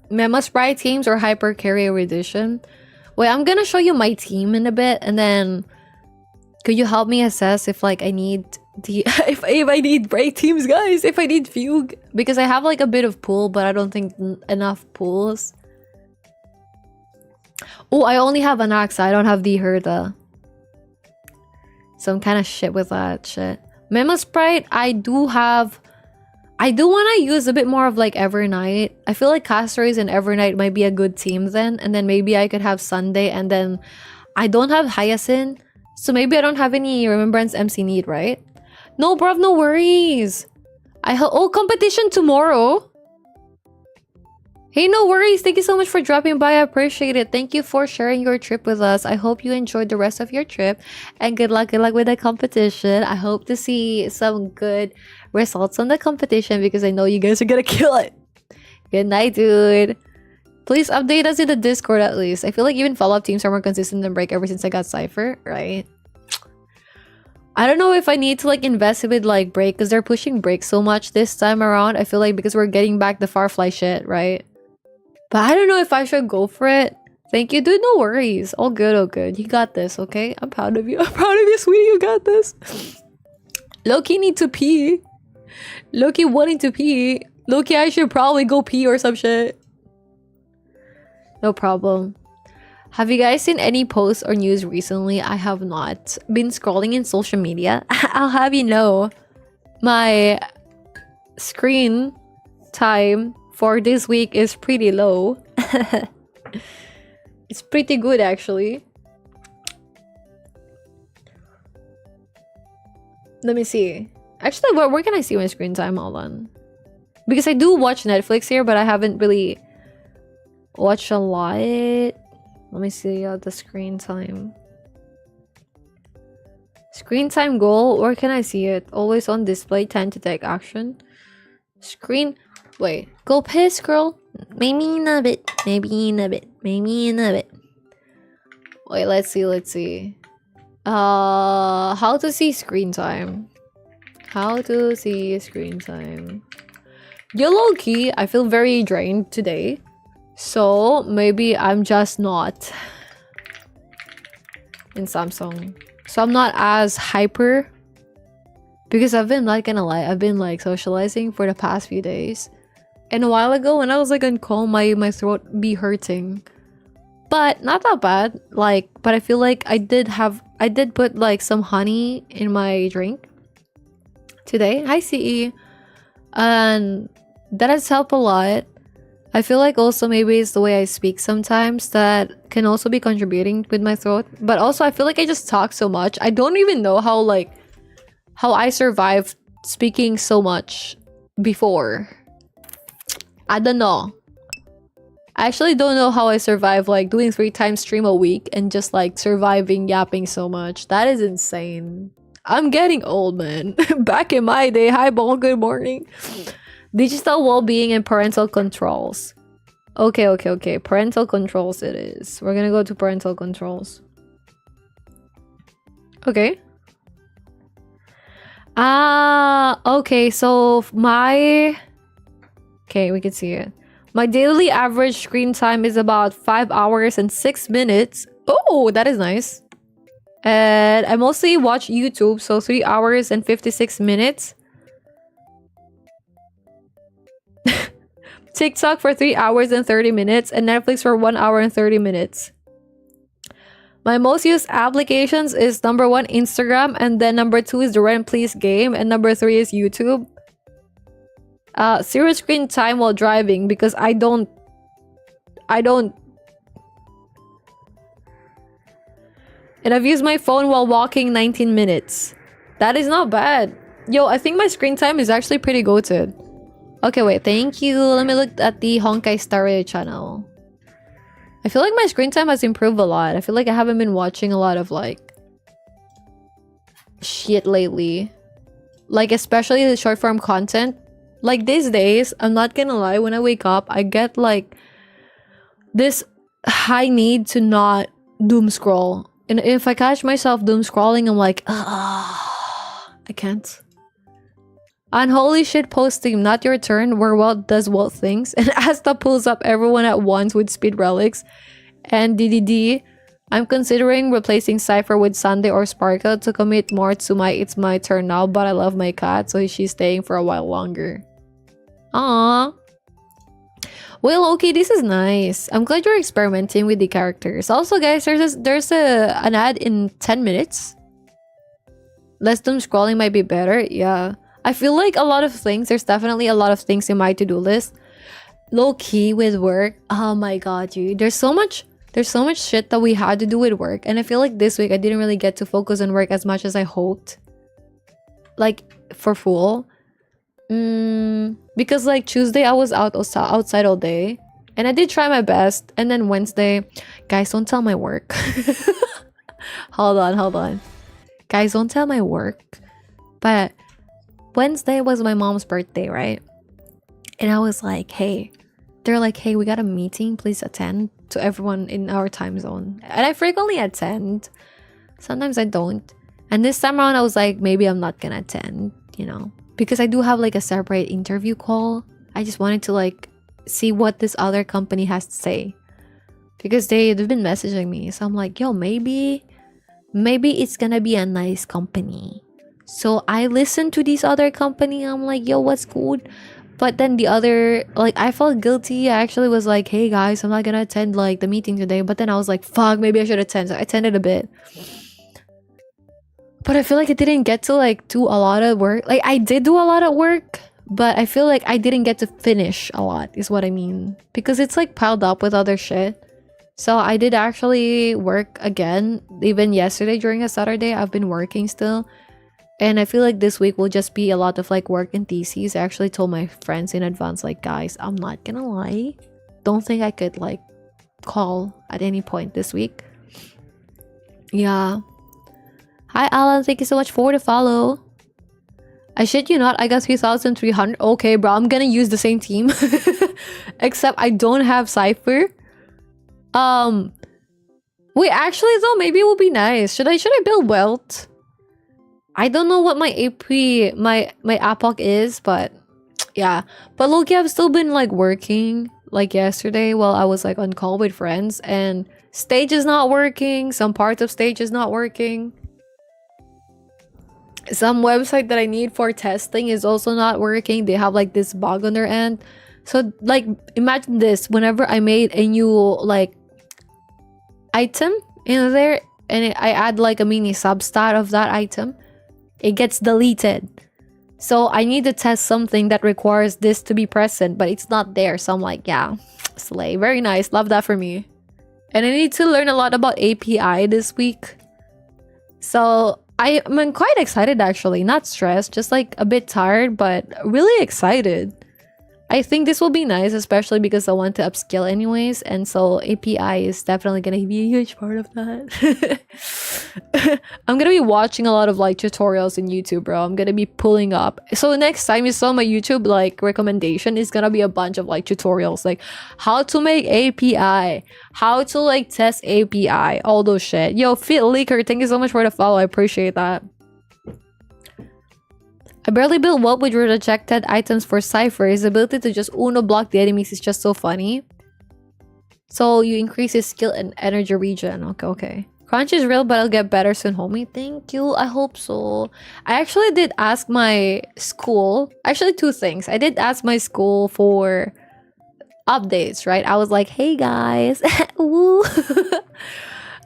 Memo Sprite teams or Hyper Carrier Edition? Wait, I'm gonna show you my team in a bit and then could you help me assess if like I need If I need break teams, guys, if I need fugue, because I have like a bit of pool, but I don't think enough pools. Oh, I only have an axe. I don't have the herda. So I'm kind of shit with that shit. Memo Sprite, I do want to use a bit more of like Evernight. I feel like Castores and Evernight might be a good team then. And then maybe I could have Sunday. And then I don't have Hyacinth. So maybe I don't have any Remembrance MC need, right? No, bruv, no worries. Oh, competition tomorrow. Hey, no worries. Thank you so much for dropping by. I appreciate it. Thank you for sharing your trip with us. I hope you enjoyed the rest of your trip. And good luck with the competition. I hope to see some good results on the competition because I know you guys are gonna kill it. Good night, dude. Please update us in the Discord at least. I feel like even follow-up teams are more consistent than Break ever since I got Cypher, right? I don't know if I need to like invest with like Break because they're pushing Break so much this time around. I feel like because we're getting back the Farfly shit, right? But I don't know if I should go for it. Thank you, dude. No worries. All good, all good. You got this, okay? I'm proud of you. I'm proud of you, sweetie. You got this. Loki need to pee. Loki wanting to pee. Loki, I should probably go pee or some shit. No problem. Have you guys seen any posts or news recently? I have not. Been scrolling in social media. I'll have you know, my screen time for this week is pretty low. It's pretty good actually. Let me see. Actually, where can I see my screen time? Hold on. Because I do watch Netflix here, but I haven't really watched a lot. Let me see the screen time. Screen time goal. Where can I see it? Always on display. Time to take action. Screen. Wait. Go piss, girl. Maybe in a bit. Maybe in a bit. Maybe in a bit. Wait. Let's see. Let's see. How to see screen time. How to see screen time. Low key, I feel very drained today. So maybe I'm just not in Samsung. So I'm not as hyper. Because I've been not gonna lie, I've been like socializing for the past few days. And a while ago when I was like on call, my throat be hurting. But not that bad. Like, but I feel like I did put like some honey in my drink today. Hi CE. And that has helped a lot. I feel like also maybe it's the way I speak sometimes that can also be contributing with my throat. But also I feel like I just talk so much. I don't even know how I survived speaking so much before. I don't know. I actually don't know how I survive like doing 3 times stream a week and just like surviving yapping so much. That is insane. I'm getting old, man. Back in my day. Hi, Ball. Good morning. Digital well-being and parental controls. Okay. Parental controls it is. We're gonna go to parental controls. Okay. Okay, so okay, we can see it. My daily average screen time is about 5 hours and 6 minutes. Oh, that is nice. And I mostly watch YouTube, so 3 hours and 56 minutes. TikTok for 3 hours and 30 minutes and Netflix for 1 hour and 30 minutes. My most used applications is number 1 Instagram, and then number 2 is the Rent Please game, and number 3 is YouTube. Zero screen time while driving because I don't. And I've used my phone while walking 19 minutes. That is not bad. Yo, I think my screen time is actually pretty goated. Okay, wait, thank you. Let me look at the Honkai Star Rail channel. I feel like my screen time has improved a lot. I feel like I haven't been watching a lot of like shit lately. Like especially the short form content. Like these days, I'm not gonna lie, when I wake up, I get like this high need to not doom scroll. And if I catch myself doom scrolling, I'm like, I can't. Unholy shit post team, not your turn, where Walt does Walt things. And Asta pulls up everyone at once with speed relics. And DDD I'm considering replacing Cypher with Sunday or Sparkle to commit more to my it's my turn now, but I love my cat, so she's staying for a while longer. Aww. Well, okay, this is nice. I'm glad you're experimenting with the characters. Also, guys, there's an ad in 10 minutes. Less doom scrolling might be better. Yeah. I feel like a lot of things, there's definitely a lot of things in my to-do list. Low key with work. Oh my god, dude. There's so much shit that we had to do with work, and I feel like this week I didn't really get to focus on work as much as I hoped. Like for full. Because like Tuesday I was outside all day, and I did try my best, and then Wednesday, guys, don't tell my work. hold on. Guys, don't tell my work. But Wednesday was my mom's birthday, right? And I was like, hey, they're like, hey, we got a meeting, please attend, to everyone in our time zone. And I frequently attend. Sometimes I don't. And this time around I was like, maybe I'm not gonna attend, you know, because I do have like a separate interview call. I just wanted to like see what this other company has to say, because they've been messaging me. So I'm like, yo, maybe it's gonna be a nice company. So I listened to this other company. I'm like, yo, what's good? But then the other, like, I felt guilty. I actually was like, hey guys, I'm not gonna attend like the meeting today. But then I was like, fuck, maybe I should attend. So I attended a bit. But I feel like I didn't get to like do a lot of work. Like I did do a lot of work, but I feel like I didn't get to finish a lot is what I mean. Because it's like piled up with other shit. So I did actually work again. Even yesterday during a Saturday, I've been working still. And I feel like this week will just be a lot of like work and theses. I actually told my friends in advance, like, guys, I'm not gonna lie. Don't think I could like call at any point this week. Yeah. Hi, Alan. Thank you so much for the follow. I shit you not, I got 3,300. Okay, bro, I'm gonna use the same team. Except I don't have Cypher. Wait, actually though, maybe it would be nice. Should I build wealth? I don't know what my AP my APOC is, but yeah. But look, I've still been like working like yesterday while I was like on call with friends, and stage is not working. Some parts of stage is not working. Some website that I need for testing is also not working. They have like this bug on their end. So like imagine this, whenever I made a new like item in there and I add like a mini substat of that item, it gets deleted. So I need to test something that requires this to be present, but it's not there. So I'm like, yeah, slay. Very nice. Love that for me. And I need to learn a lot about API this week. So I'm quite excited actually. Not stressed, just like a bit tired, but really excited. I think this will be nice, especially because I want to upskill anyways, and so API is definitely gonna be a huge part of that. I'm gonna be watching a lot of like tutorials in YouTube, bro. I'm gonna be pulling up. So next time you saw my YouTube like recommendation, is gonna be a bunch of like tutorials, like how to make API, how to like test API, all those shit. Yo, Fit Leaker, thank you so much for the follow. I appreciate that. I barely built what with rejected items for Cypher. His ability to just uno block the enemies is just so funny. So you increase his skill and energy regen. Okay. Crunch is real, but I'll get better soon, homie. Thank you. I hope so. I actually did ask my school. Actually, two things. I did ask my school for updates, right? I was like, hey guys. Woo.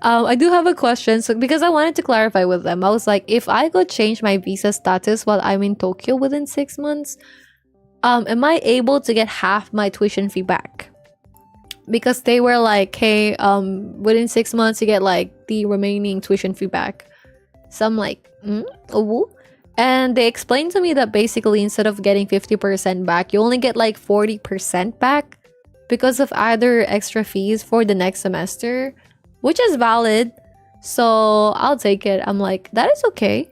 I do have a question, so because I wanted to clarify with them. I was like, if I could change my visa status while I'm in Tokyo within 6 months, am I able to get half my tuition fee back? Because they were like, hey, within 6 months you get like the remaining tuition fee back. So I'm like, oh. And they explained to me that basically instead of getting 50% back, you only get like 40% back because of either extra fees for the next semester, which is valid. So I'll take it. I'm like, that is okay.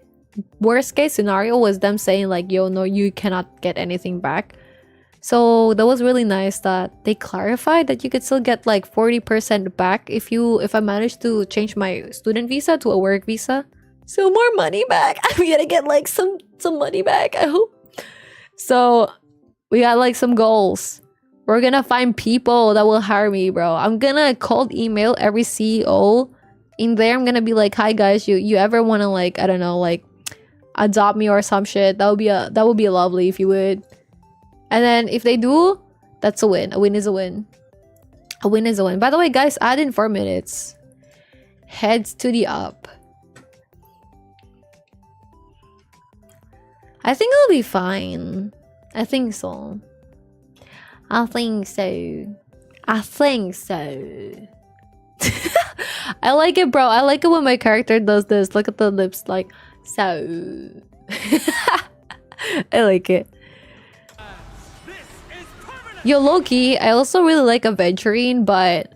Worst case scenario was them saying like, yo, no, you cannot get anything back. So that was really nice that they clarified that you could still get like 40% back if I managed to change my student visa to a work visa. So more money back. I'm gonna get like some money back, I hope. So we got like some goals. We're gonna find people that will hire me, bro. I'm gonna cold email every CEO in there I'm gonna be like, hi guys, you ever wanna like, I don't know, like adopt me or some shit? That would be lovely if you would. And then if they do, that's a win. A win is a win. A win is a win. By the way, guys, add in 4 minutes. Heads to the up. I think it'll be fine. I think so. I think so. I think so. I like it, bro. I like it when my character does this. Look at the lips, like, so. I like it. Yo, Loki, I also really like Aventurine, but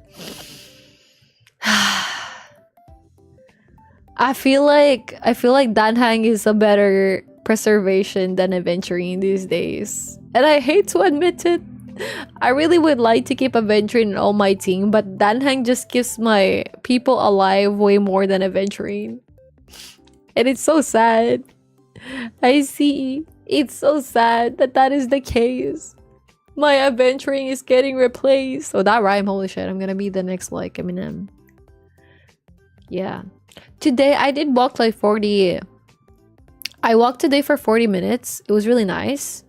I feel like Danhang is a better preservation than Aventurine these days. And I hate to admit it. I really would like to keep Aventurine on my team, but Danhang just keeps my people alive way more than Aventurine. And it's so sad. I see. It's so sad that that is the case. My Aventurine is getting replaced. Oh, that rhyme, holy shit. I'm gonna be the next, like, Eminem. Yeah. Today, I did walk like 40... I walked today for 40 minutes. It was really nice.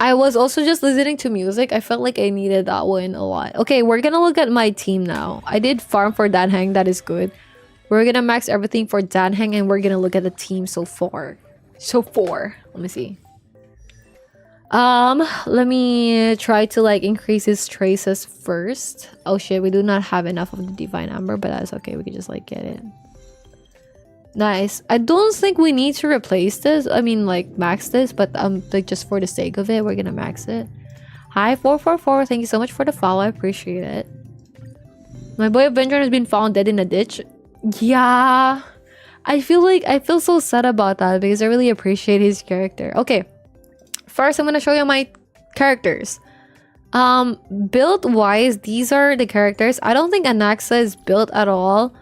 I was also just listening to music. I felt like I needed that one a lot. Okay, we're gonna look at my team now. I did farm for Danhang. That is good. We're gonna max everything for Danhang, and we're gonna look at the team so far. Let me see. Let me try to like increase his traces first. Oh shit, we do not have enough of the divine amber, but that's okay. We can just like get it. Nice. I don't think we need to replace this. I mean, like max this, but like just for the sake of it, we're gonna max it. Hi 444. Thank you so much for the follow. I appreciate it. My boy Avenger has been found dead in a ditch. Yeah. I feel so sad about that because I really appreciate his character. Okay. First, I'm gonna show you my characters. Build wise, these are the characters. I don't think Anaxa is built at all.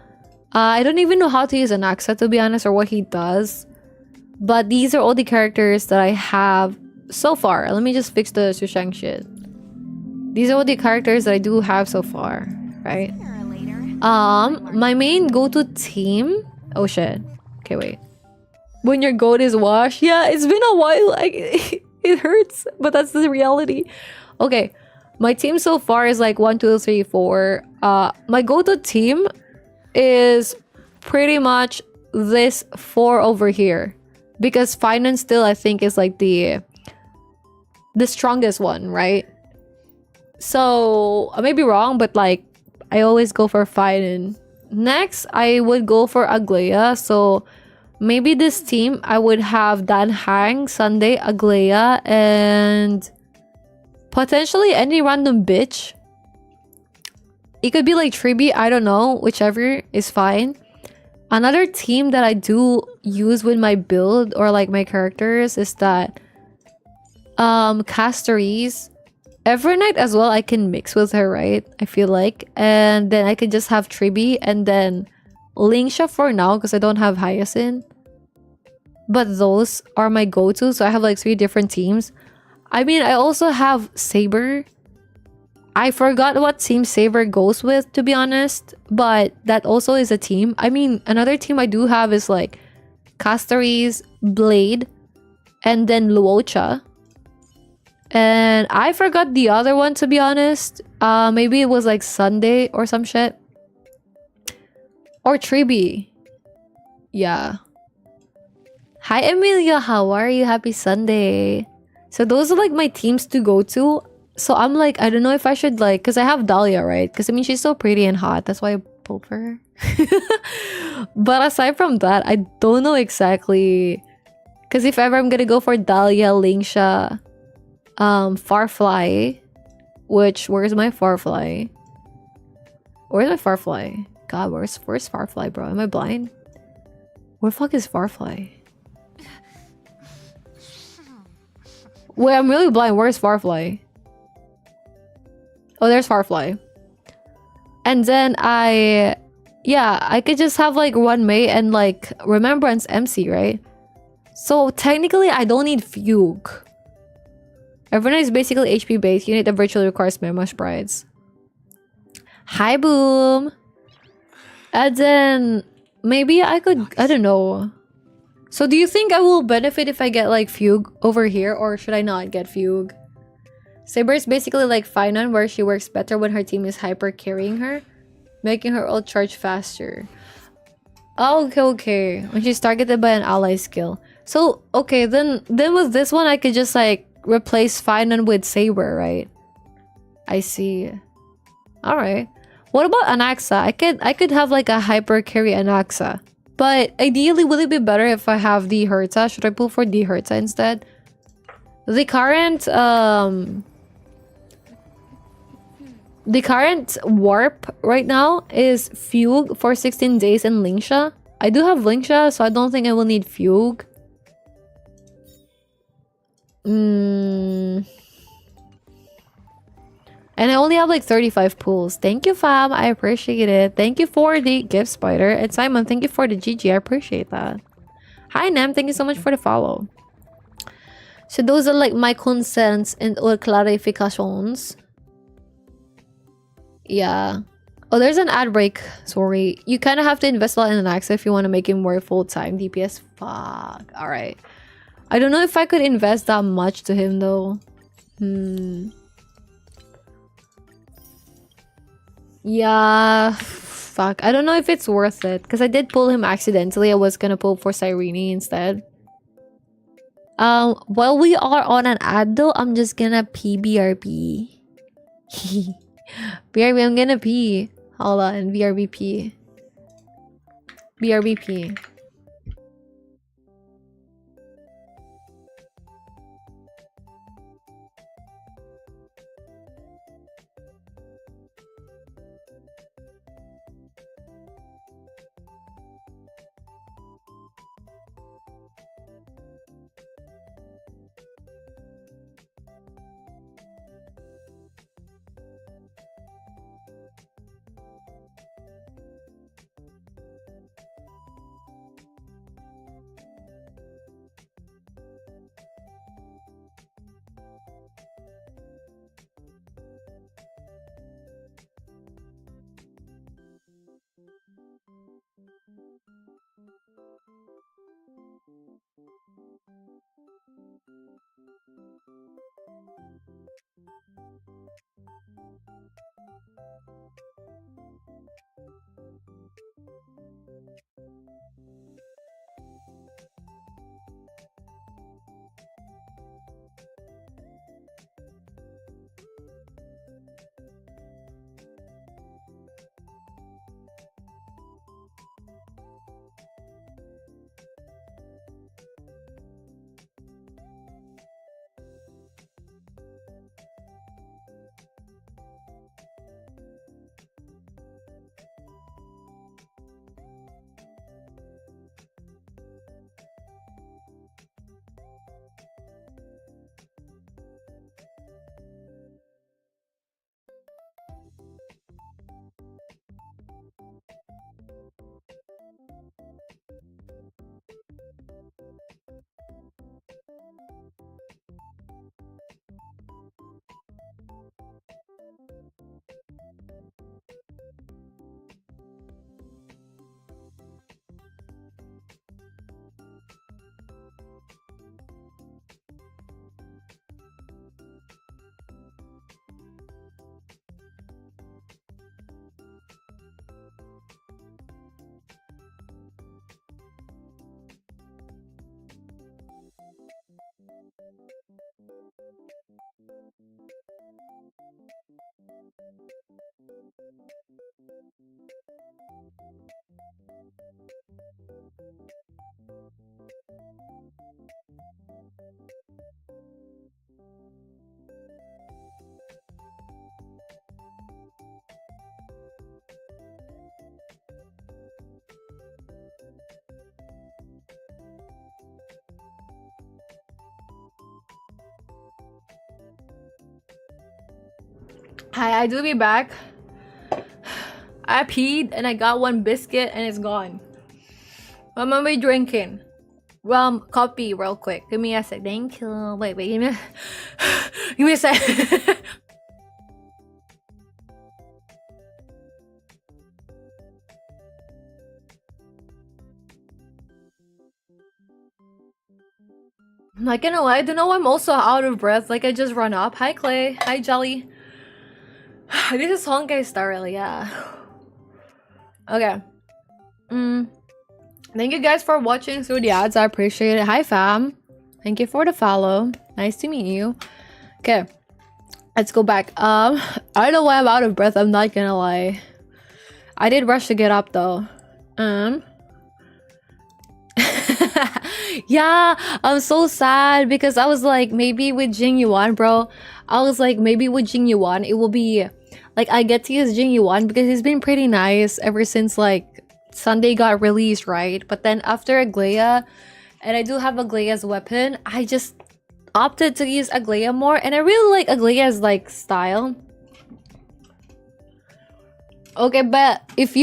I don't even know how to use Anaxa, to be honest, or what he does. But these are all the characters that I have so far. Let me just fix the Sushang shit. These are all the characters that I do have so far, right? My main go-to team. Oh shit. Okay, wait. When your goat is washed, yeah, it's been a while. Like it hurts, but that's the reality. Okay, my team so far is like 1, 2, 3, 4. My go-to team is pretty much this 4 over here, because finance still I think is like the strongest one, right? So I may be wrong, but like I always go for finance. Next, I would go for Aglaya. So maybe this team I would have Danhang, Sunday, Aglaya, and potentially any random bitch. It could be like Tribi, I don't know, whichever is fine. Another team that I do use with my build or like my characters is that Castories. Evernight as well, I can mix with her, right? I feel like. And then I could just have Tribi and then Lingsha for now because I don't have Hyacinth. But those are my go-to. So I have like 3 different teams. I mean, I also have Saber. I forgot what team Saber goes with, to be honest. But that also is a team. I mean, another team I do have is like Castories, Blade, and then Luocha. And I forgot the other one, to be honest. Maybe it was like Sunday or some shit. Or Tribi. Yeah. Hi, Amelia. How are you? Happy Sunday. So those are like my teams to go to. So I'm like, I don't know if I should like... Because I have Dahlia, right? Because I mean, she's so pretty and hot. That's why I pulled for her. But aside from that, I don't know exactly. Because if ever I'm going to go for Dahlia, Lingsha... Farfly, which where's my Farfly? Where's my Farfly? God, where's Farfly, bro? Am I blind? Where the fuck is Farfly? Wait, I'm really blind. Where's Farfly? Oh, there's Farfly. And then I could just have like one mate and like Remembrance MC, right? So technically I don't need Fugue. Evernight is basically HP based. Unit that virtually requires Memo Sprites. Hi, Boom. And then maybe I could, I don't know. So do you think I will benefit if I get like Fugue over here, or should I not get Fugue? Saber is basically like Finon, where she works better when her team is hyper carrying her, making her ult charge faster. Oh, okay. When she's targeted by an ally skill. So okay, then with this one I could just like replace Finon with Saber, right? I see. All right. What about Anaxa? I could have like a hyper carry Anaxa. But ideally, would it be better if I have the Herta? Should I pull for the Herta instead? The current warp right now is Fugue for 16 days and Lingsha. I do have Lingsha, so I don't think I will need Fugue. And I only have like 35 pulls. Thank you, fam. I appreciate it. Thank you for the gift, Spider. And Simon, thank you for the GG. I appreciate that. Hi, Nem. Thank you so much for the follow. So those are like my consents and or clarifications. Yeah. Oh, there's an ad break. Sorry. You kind of have to invest a lot in an Axa if you want to make him work full-time. DPS. Fuck. Alright. I don't know if I could invest that much to him, though. Yeah. Fuck. I don't know if it's worth it. Because I did pull him accidentally. I was gonna pull for Cyrene instead. While we are on an ad, though, I'm just gonna PBRB. BRB, I'm gonna pee. Hold on, BRBP. BRBP. Hi, I do be back. I peed and I got one biscuit and it's gone. What am I drinking? Well, coffee real quick. Give me a sec. Thank you. Wait, give me a... give me a sec. I'm not gonna lie, I don't know, I'm also out of breath. Like, I just run up. Hi, Clay. Hi, Jelly. This is Honkai Star Rail, yeah. Okay. Thank you guys for watching through the ads. I appreciate it. Hi, fam. Thank you for the follow. Nice to meet you. Okay. Let's go back. I don't know why I'm out of breath. I'm not gonna lie. I did rush to get up, though. Yeah, I'm so sad because I was like, maybe with Jing Yuan, bro. I was like, maybe with Jing Yuan, it will be like I get to use Jing Yuan because he's been pretty nice ever since like Sunday got released, right? But then after Aglaya, and I do have Aglaya's weapon, I just opted to use Aglaya more, and I really like Aglaya's like style. Okay, but if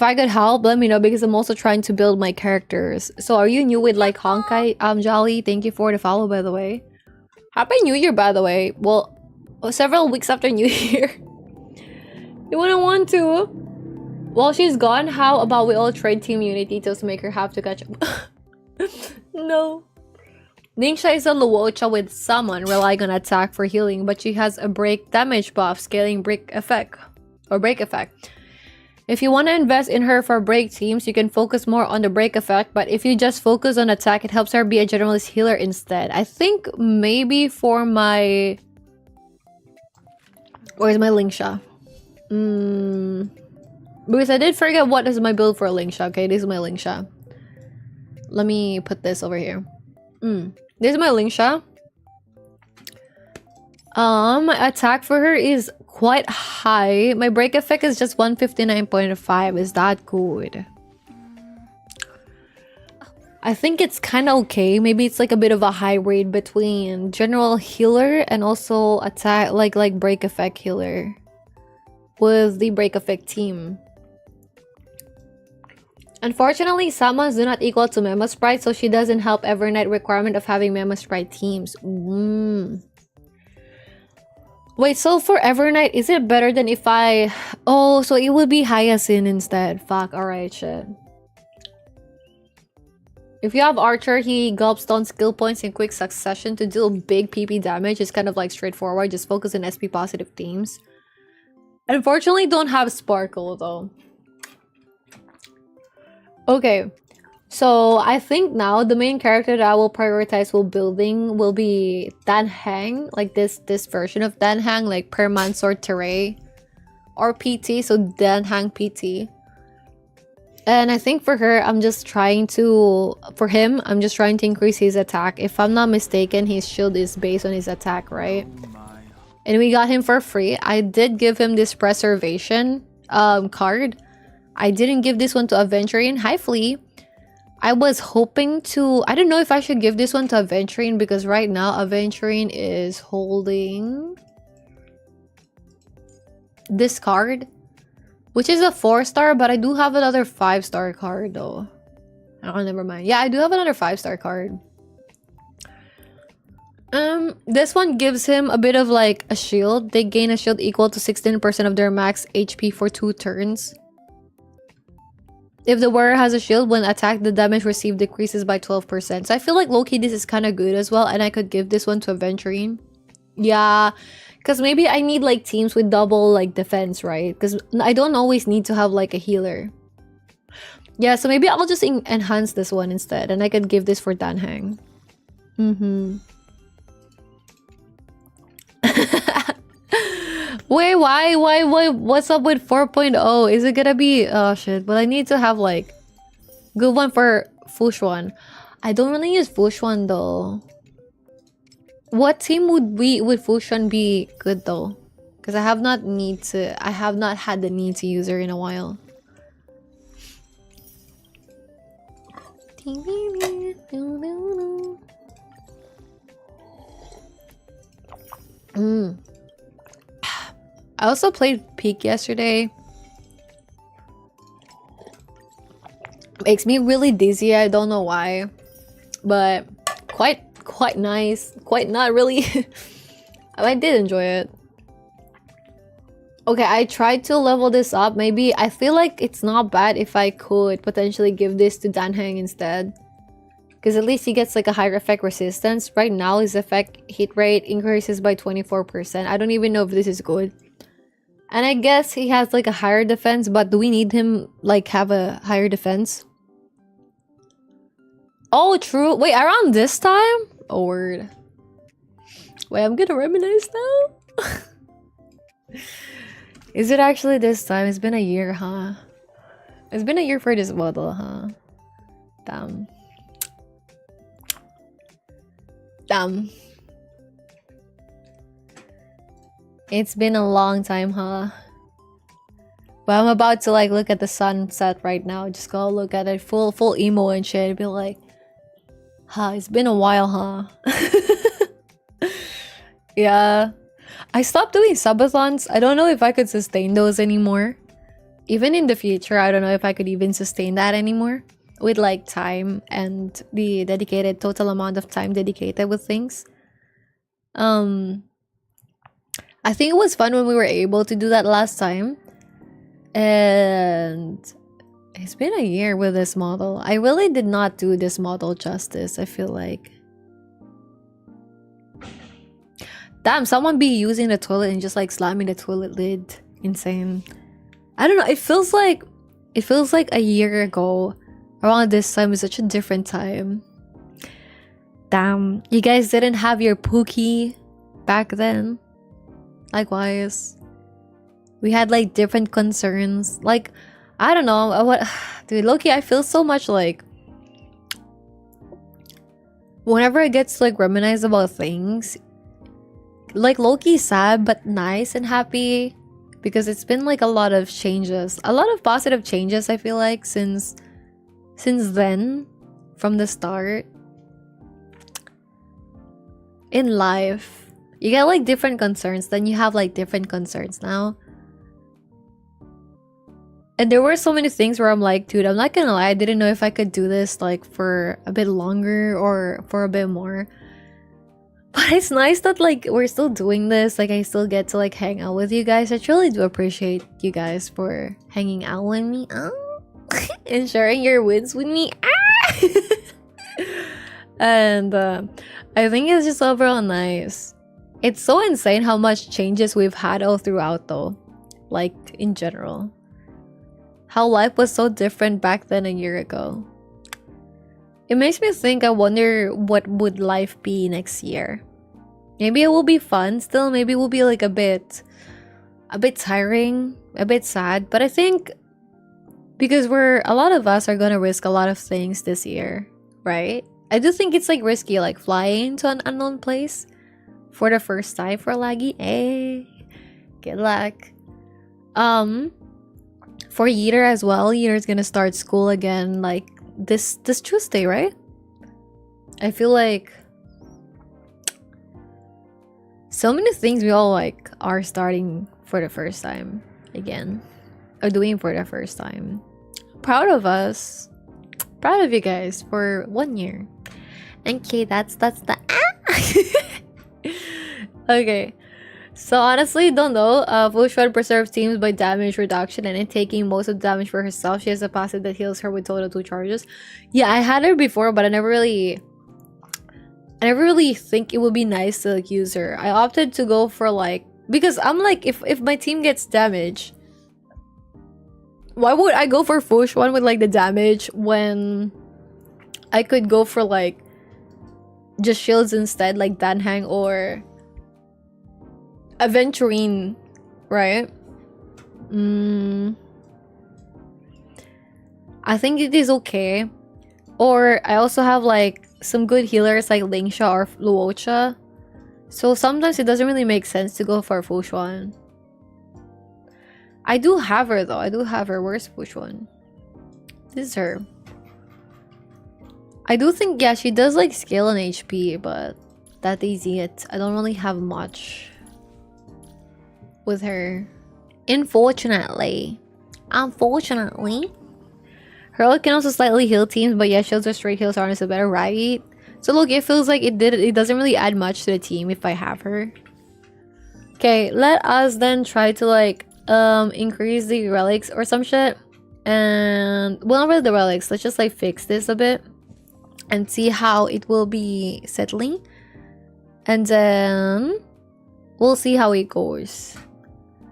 I could help, let me know because I'm also trying to build my characters. So are you new with like Honkai? Jolly, thank you for the follow, by the way. Happy New Year, by the way. Well, several weeks after New Year. You wouldn't want to. While she's gone, how about we all trade Team Unity to make her have to catch up? No. Ningxia is a Luocha with summon, relying on attack for healing, but she has a break damage buff, scaling break effect. If you want to invest in her for break teams, you can focus more on the break effect, but if you just focus on attack, it helps her be a generalist healer instead. I think maybe for my... Where's my Lingsha? Because I did forget what is my build for Lingsha. Okay, this is my Lingsha. Let me put this over here. This is my Lingsha. My attack for her is quite high. My break effect is just 159.5. Is that good? I think it's kind of okay. Maybe it's like a bit of a hybrid between general healer and also attack, like break effect healer with the break effect team. Unfortunately, summons do not equal to Memo Sprite, so she doesn't help Evernight requirement of having Memo Sprite teams. Wait, so for Evernight, is it better than if I... Oh, so it would be Hyacinth instead. Fuck, alright, shit. If you have Archer, he gulps down skill points in quick succession to deal big PP damage. It's kind of like straightforward, just focus on SP positive teams. Unfortunately, don't have Sparkle though. Okay, so I think now the main character that I will prioritize while building will be Dan Hang, like this version of Dan Hang, like Permansor Teray or PT, so Dan Hang PT. And I think for her, I'm just trying to increase his attack. If I'm not mistaken, his shield is based on his attack, right? And we got him for free. I did give him this preservation card. I didn't give this one to Aventurine. Hi, Flea. I was hoping to... I don't know if I should give this one to Aventurine because right now Aventurine is holding this card, which is a 4-star, but I do have another 5-star card though. Oh, never mind. Yeah, I do have another 5-star card. This one gives him a bit of like a shield. They gain a shield equal to 16% of their max HP for 2 turns. If the wearer has a shield, when attacked, the damage received decreases by 12%. So I feel like low-key this is kind of good as well, and I could give this one to Aventurine. Yeah, because maybe I need like teams with double like defense, right? Because I don't always need to have like a healer. Yeah, so maybe I'll just enhance this one instead, and I could give this for Danhang. Wait, why? What's up with 4.0? Is it gonna be... Oh, shit. But I need to have, like... Good one for Fushuan. I don't really use Fushuan, though. What team would Fushuan be good, though? Because I have not had the need to use her in a while. I also played Peak yesterday. Makes me really dizzy. I don't know why, but quite nice. Quite not really. I did enjoy it. Okay, I tried to level this up. Maybe I feel like it's not bad if I could potentially give this to Danhang instead, Because at least he gets like a higher effect resistance. Right now, his effect hit rate increases by 24%. I don't even know if this is good. And I guess he has like a higher defense, but do we need him like have a higher defense? Oh, true. Wait, around this time? Oh, word. Wait, I'm gonna reminisce now. Is it actually this time? It's been a year, huh? It's been a year for this model, huh? Damn. Damn. It's been a long time, huh? But I'm about to like look at the sunset right now. Just go look at it full emo and shit. Be like, huh, it's been a while, huh? Yeah. I stopped doing subathons. I don't know if I could sustain those anymore. Even in the future, I don't know if I could even sustain that anymore. With like time and the dedicated total amount of time dedicated with things. I think it was fun when we were able to do that last time. And it's been a year with this model. I really did not do this model justice, I feel like. Damn, someone be using the toilet and just like slamming the toilet lid. Insane. I don't know, it feels like a year ago. Around this time is such a different time. Damn, you guys didn't have your Pookie back then. Likewise. We had like different concerns. Like, I don't know what, dude. Loki, I feel so much like whenever I get to like reminisce about things, like Loki sad but nice and happy because it's been like a lot of changes, a lot of positive changes. I feel like since then, from the start in life, you get like different concerns. Then you have like different concerns now. And there were so many things where I'm like, dude, I'm not gonna lie, I didn't know if I could do this like for a bit longer or for a bit more. But it's nice that like we're still doing this. Like I still get to like hang out with you guys. I truly do appreciate you guys for hanging out with me. And sharing your wins with me. And I think it's just overall nice. It's so insane how much changes we've had all throughout though. Like in general. How life was so different back then a year ago. It makes me think, I wonder what would life be next year. Maybe it will be fun still, maybe it will be like a bit tiring, a bit sad, but I think because a lot of us are gonna risk a lot of things this year, right? I do think it's like risky, like flying to an unknown place for the first time for Laggy. Hey, good luck. For Yeeter as well, Yeeter's gonna start school again like this Tuesday, right? I feel like so many things we all like are starting for the first time again, or doing for the first time. Proud of us, proud of you guys for 1 year. Okay, that's the okay. So honestly, don't know. Vushwan preserves teams by damage reduction and in taking most of the damage for herself. She has a passive that heals her with total 2 charges. Yeah, I had her before, but I never really think it would be nice to like use her. I opted to go for like, because I'm like, if my team gets damage, why would I go for Vushwan with like the damage when I could go for like just shields instead, like Danhang or Aventurine, right? I think it is okay. Or I also have like some good healers like Lingsha or Luocha. So sometimes it doesn't really make sense to go for Vushwan. I do have her though. I do have her. Where's Vushwan? This is her. I do think, yeah, she does like scale and HP, but that is it. I don't really have much with her, unfortunately. Her ult can also slightly heal teams, but yeah, shields or straight heals aren't so better, right? So look, it feels like it doesn't really add much to the team if I have her. Okay, let us then try to like increase the relics or some shit. And well, not really the relics, let's just like fix this a bit. and see how it will be settling. And then we'll see how it goes.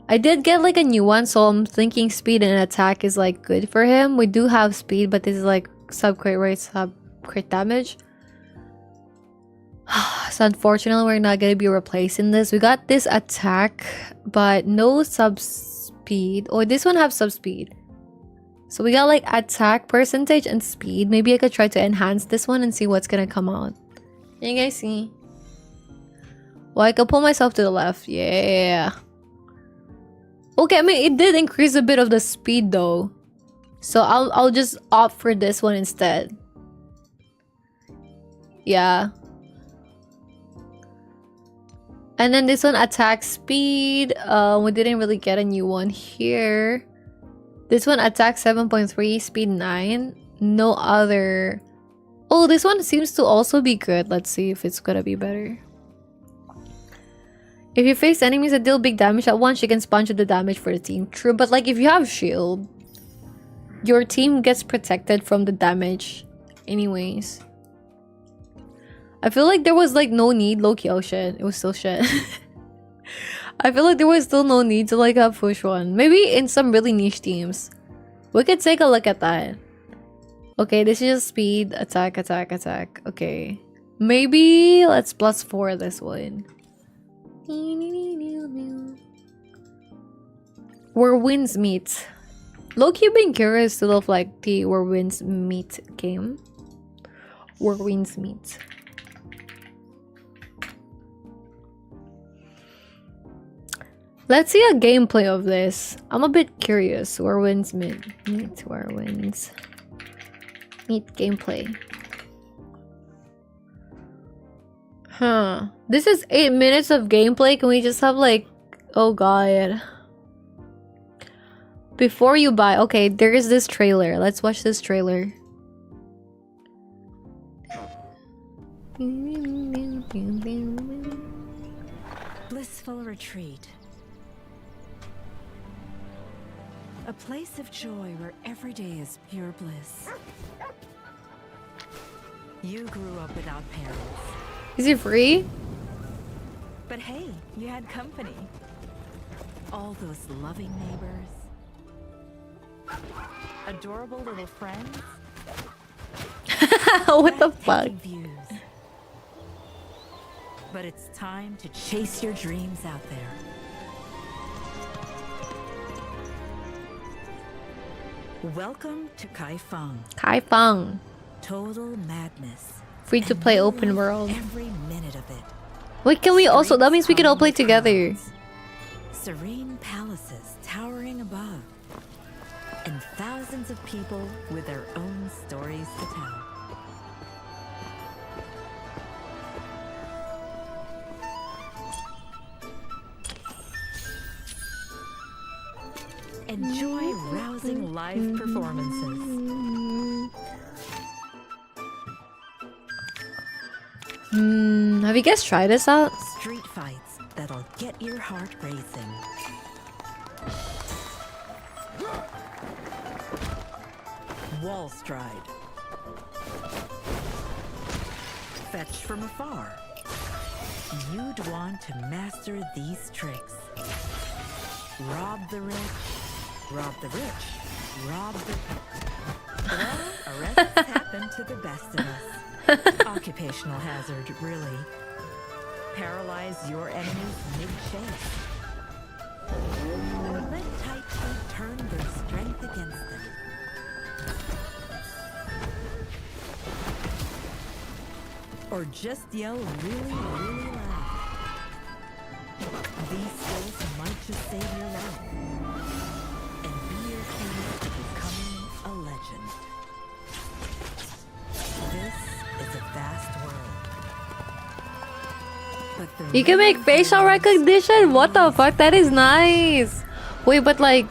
I did get like a new one, so I'm thinking speed and attack is like good for him. We do have speed, but this is like sub-crit rate, sub-crit damage. So unfortunately, we're not gonna be replacing this. We got this attack, but no sub-speed. Oh, this one have sub-speed. So we got like attack percentage and speed. Maybe I could try to enhance this one and see what's gonna come out. Can you guys see? Well, I could pull myself to the left. Yeah. Okay, I mean it did increase a bit of the speed though. So I'll just opt for this one instead. Yeah. And then this one attack speed. We didn't really get a new one here. This one attack 7.3, speed 9. No other. Oh, this one seems to also be good. Let's see if it's gonna be better. If you face enemies that deal big damage at once, you can sponge the damage for the team. True, but like if you have shield, your team gets protected from the damage anyways. I feel like there was like no need, low-key, oh shit, it was still shit. I feel like there was still no need to like have push one. Maybe in some really niche teams. We could take a look at that. Okay, this is just speed, attack, attack, attack. Okay. Maybe let's +4 this one. Where winds meet. Low-key been curious to love like the where winds meet game. Where winds meet. Let's see a gameplay of this. I'm a bit curious. Where winds meet. Where winds meet gameplay. Huh. This is 8 minutes of gameplay. Can we just have like... Oh god. Before you buy... Okay, there is this trailer. Let's watch this trailer. Blissful retreat. A place of joy where every day is pure bliss. You grew up without parents. Is it free? But hey, you had company. All those loving neighbors. Adorable little friends. What the fuck? Views. But it's time to chase your dreams out there. Welcome to Kaifeng. Kaifeng. Total madness. Free to play open world. Every minute of it. Wait, can we also... That means we can all play together. Serene palaces towering above. And thousands of people with their own stories to tell. Enjoy rousing live performances. Have you guys tried this out? Street fights that'll get your heart racing. Wall stride. Fetch from afar. You'd want to master these tricks. Rob the rich. Rob the rich. Rob the... Well, arrests happen to the best of us. Occupational hazard, really. Paralyze your enemies mid-chase. Or let tight feet turn their strength against them. Or just yell really, really loud. These skills might just save your life. And be your key to becoming a legend. This is a vast world. But You can make facial recognition? What the fuck? That is nice. Wait, but like...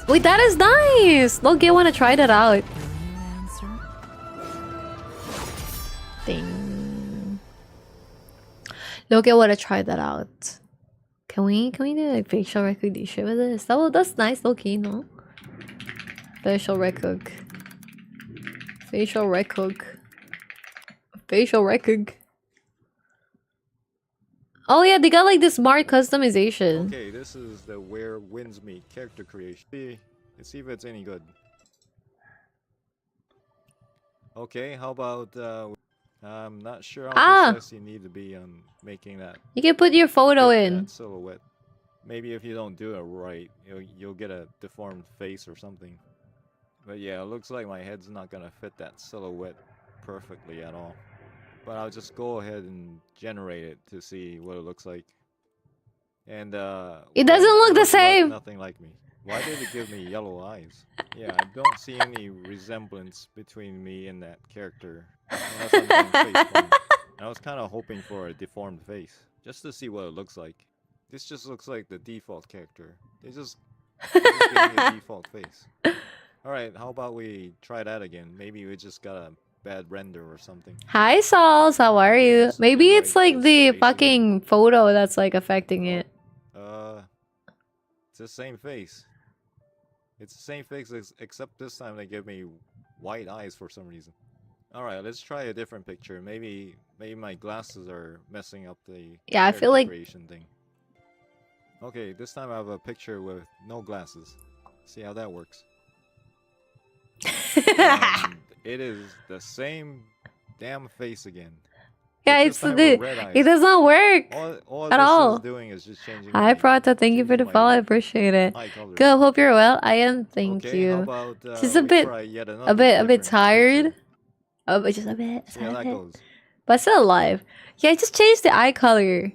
Wait, that is nice. Look, I want to try that out. Ding. Look, I want to try that out. Can we do like facial recognition with this? That's nice, okay, no? Facial recog. Facial recog. Facial recog. Oh yeah, they got like this smart customization. Okay, this is the Where Winds Meet character creation. Let's see if it's any good. Okay, how about I'm not sure how precise you need to be on making that. You can put your photo in. That silhouette. Maybe if you don't do it right, you'll get a deformed face or something. But yeah, it looks like my head's not gonna fit that silhouette perfectly at all. But I'll just go ahead and generate it to see what it looks like. And it doesn't look the same. Nothing like me. Why did it give me yellow eyes? Yeah, I don't see any resemblance between me and that character. Unless I'm doing face form. I was kind of hoping for a deformed face, just to see what it looks like. This just looks like the default character. They just gave me a default face. Alright, how about we try that again? Maybe we just got a bad render or something. Hi Sauls, how are you? Maybe it's like the fucking photo that's like affecting it. It's the same face. It's the same face except this time they give me white eyes for some reason. Alright, let's try a different picture. Maybe my glasses are messing up the I feel like creation thing. Okay, this time I have a picture with no glasses. See how that works. And it is the same damn face again. Yeah, it does not work at all. Doing is just changing. Hi Prata, thank you for the follow. I appreciate it. Good, hope you're well. I am, thank you. How about, just a bit tired. Oh, but just a bit. See how that goes. But still alive. Yeah, I just changed the eye color.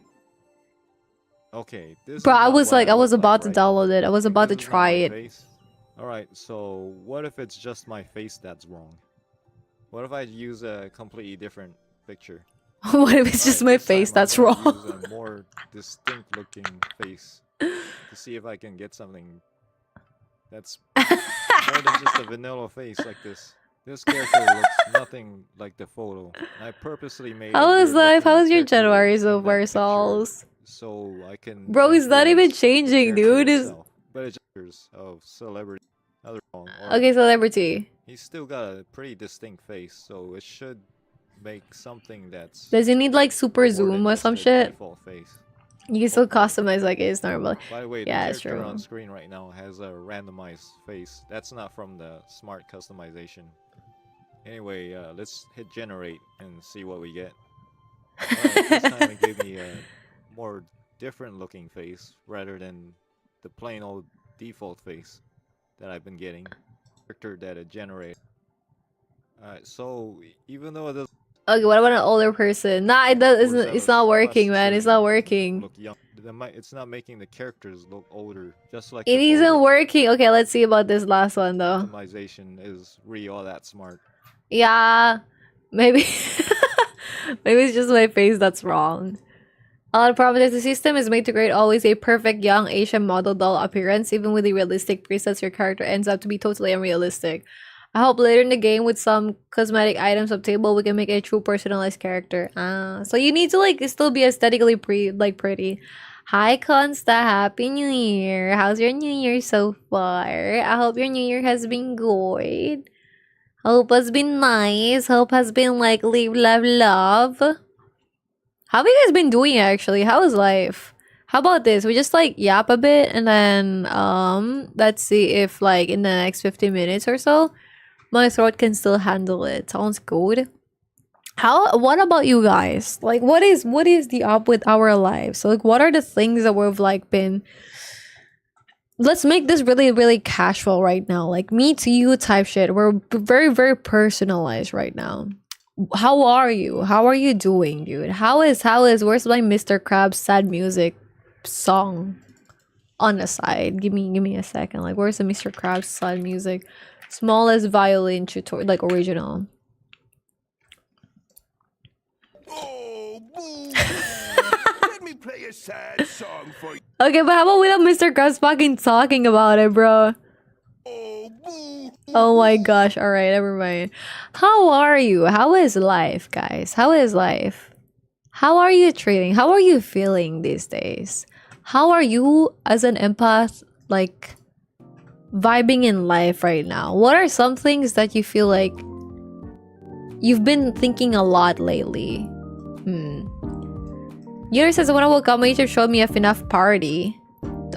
Okay, this bro, I was about to download it. I was about to try it. Alright, so what if it's just my face that's wrong? What if I use a completely different picture? What if it's just my face that's wrong? Use a more distinct looking face to see if I can get something that's more than just a vanilla face like this. This character looks nothing like the photo. I purposely made. How is life? How was your January so far, Sauls? So I can. Bro, he's not even changing, dude. But it's pictures of celebrity. Okay, celebrity. He's still got a pretty distinct face, so it should make something that's. Does he need like super zoom or some shit? Default face. You can still customize like it's normal. By the way, the character on screen right now has a randomized face. That's not from the smart customization. Anyway, let's hit generate and see what we get. Alright, this time it gave me a more different looking face rather than the plain old default face that I've been getting. Character that it generated. Alright, so even though it does. Okay, what about an older person? Nah, it does. It's not working, man. It's not working. Look young. It's not making the characters look older, just like it isn't working. Okay, let's see about this last one though. Customization is really all that smart. Yeah, maybe maybe it's just my face that's wrong. A lot of parameters. The system is made to create always a perfect young Asian model doll appearance. Even with the realistic presets, your character ends up to be totally unrealistic. I hope later in the game with some cosmetic items uptable we can make a true personalized character. So you need to like still be aesthetically pretty. Hi Consta, happy new year. How's your new year so far? I hope your new year has been good. Hope has been nice. Hope has been like live, love. How have you guys been doing actually? How is life? How about this? We just like yap a bit and then let's see if like in the next 50 minutes or so my throat can still handle it. Sounds good. What about you guys? Like what is the up with our lives? So like what are the things that we've like been. Let's make this really, really casual right now. Like me to you type shit. We're very, very personalized right now. How are you? How are you doing, dude? How is where's my Mr. Krabs sad music song on the side? Give me a second. Like where's the Mr. Krabs sad music? Smallest violin tutorial, like original. Oh, boo! Let me play a sad song for you. Okay, but how about without Mr. Krabs fucking talking about it, bro? Oh, boo! Oh my gosh, alright, never mind. How are you? How is life, guys? How is life? How are you treating? How are you feeling these days? How are you as an empath, like, vibing in life right now? What are some things that you feel like you've been thinking a lot lately. Yuri says, when I woke up, my YouTube showed me a FNAF party.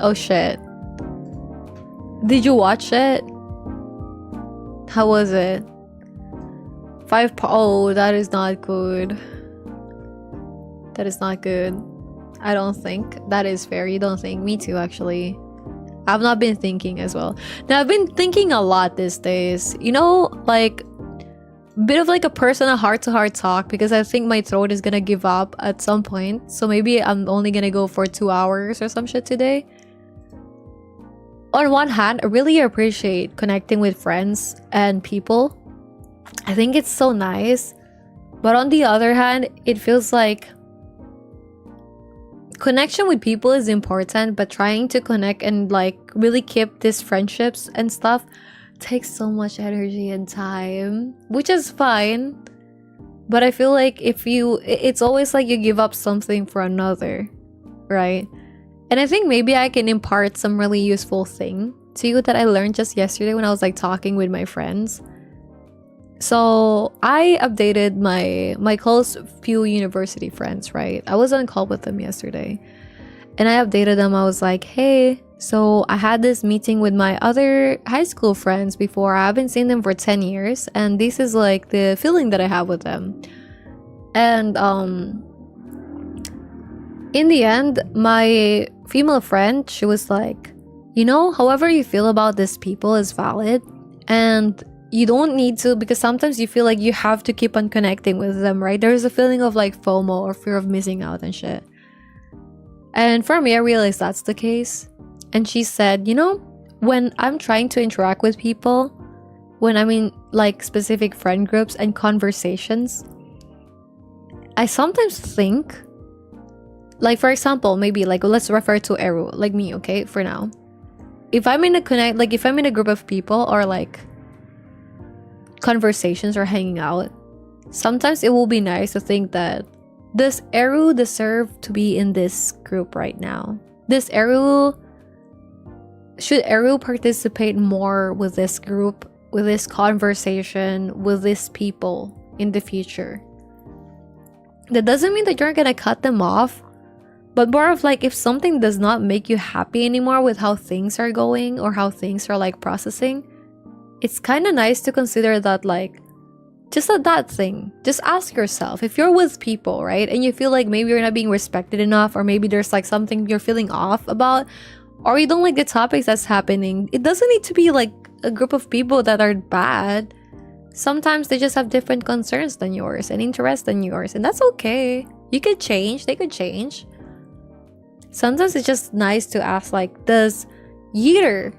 Oh shit. Did you watch it? How was it? Oh, that is not good. That is not good. I don't think. That is fair. You don't think? Me too, actually. I've not been thinking as well. Now, I've been thinking a lot these days. You know, like, bit of like a personal heart-to-heart talk, because I think my throat is gonna give up at some point. So maybe I'm only gonna go for 2 hours or some shit today. On one hand, I really appreciate connecting with friends and people. I think it's so nice. But on the other hand, it feels like connection with people is important, but trying to connect and like really keep these friendships and stuff takes so much energy and time, which is fine. But I feel like it's always like you give up something for another, right? And I think maybe I can impart some really useful thing to you that I learned just yesterday when I was like talking with my friends. So I updated my close few university friends, right? I was on call with them yesterday, and I updated them. I was like, hey, so I had this meeting with my other high school friends before. I haven't seen them for 10 years, and this is like the feeling that I have with them. And in the end, my female friend, she was like, you know, however you feel about these people is valid, and you don't need to, because sometimes you feel like you have to keep on connecting with them, right? There's a feeling of like FOMO or fear of missing out and shit. And for me, I realized that's the case. And she said, you know, when I'm trying to interact with people, when I'm in like specific friend groups and conversations, I sometimes think, like for example, maybe like let's refer to Eru, like me, okay, for now. If I'm in a group of people or like conversations or hanging out, sometimes it will be nice to think that, does Eru deserve to be in this group right now? Should Eru participate more with this group, with this conversation, with these people in the future? That doesn't mean that you're gonna cut them off, but more of like, if something does not make you happy anymore with how things are going or how things are like processing, it's kind of nice to consider that, like, just that thing. Just ask yourself, if you're with people, right, and you feel like maybe you're not being respected enough, or maybe there's like something you're feeling off about, or you don't like the topics that's happening, it doesn't need to be like a group of people that are bad. Sometimes they just have different concerns than yours and interests than yours, and that's okay. You could change, they could change. Sometimes it's just nice to ask, like, does Yeater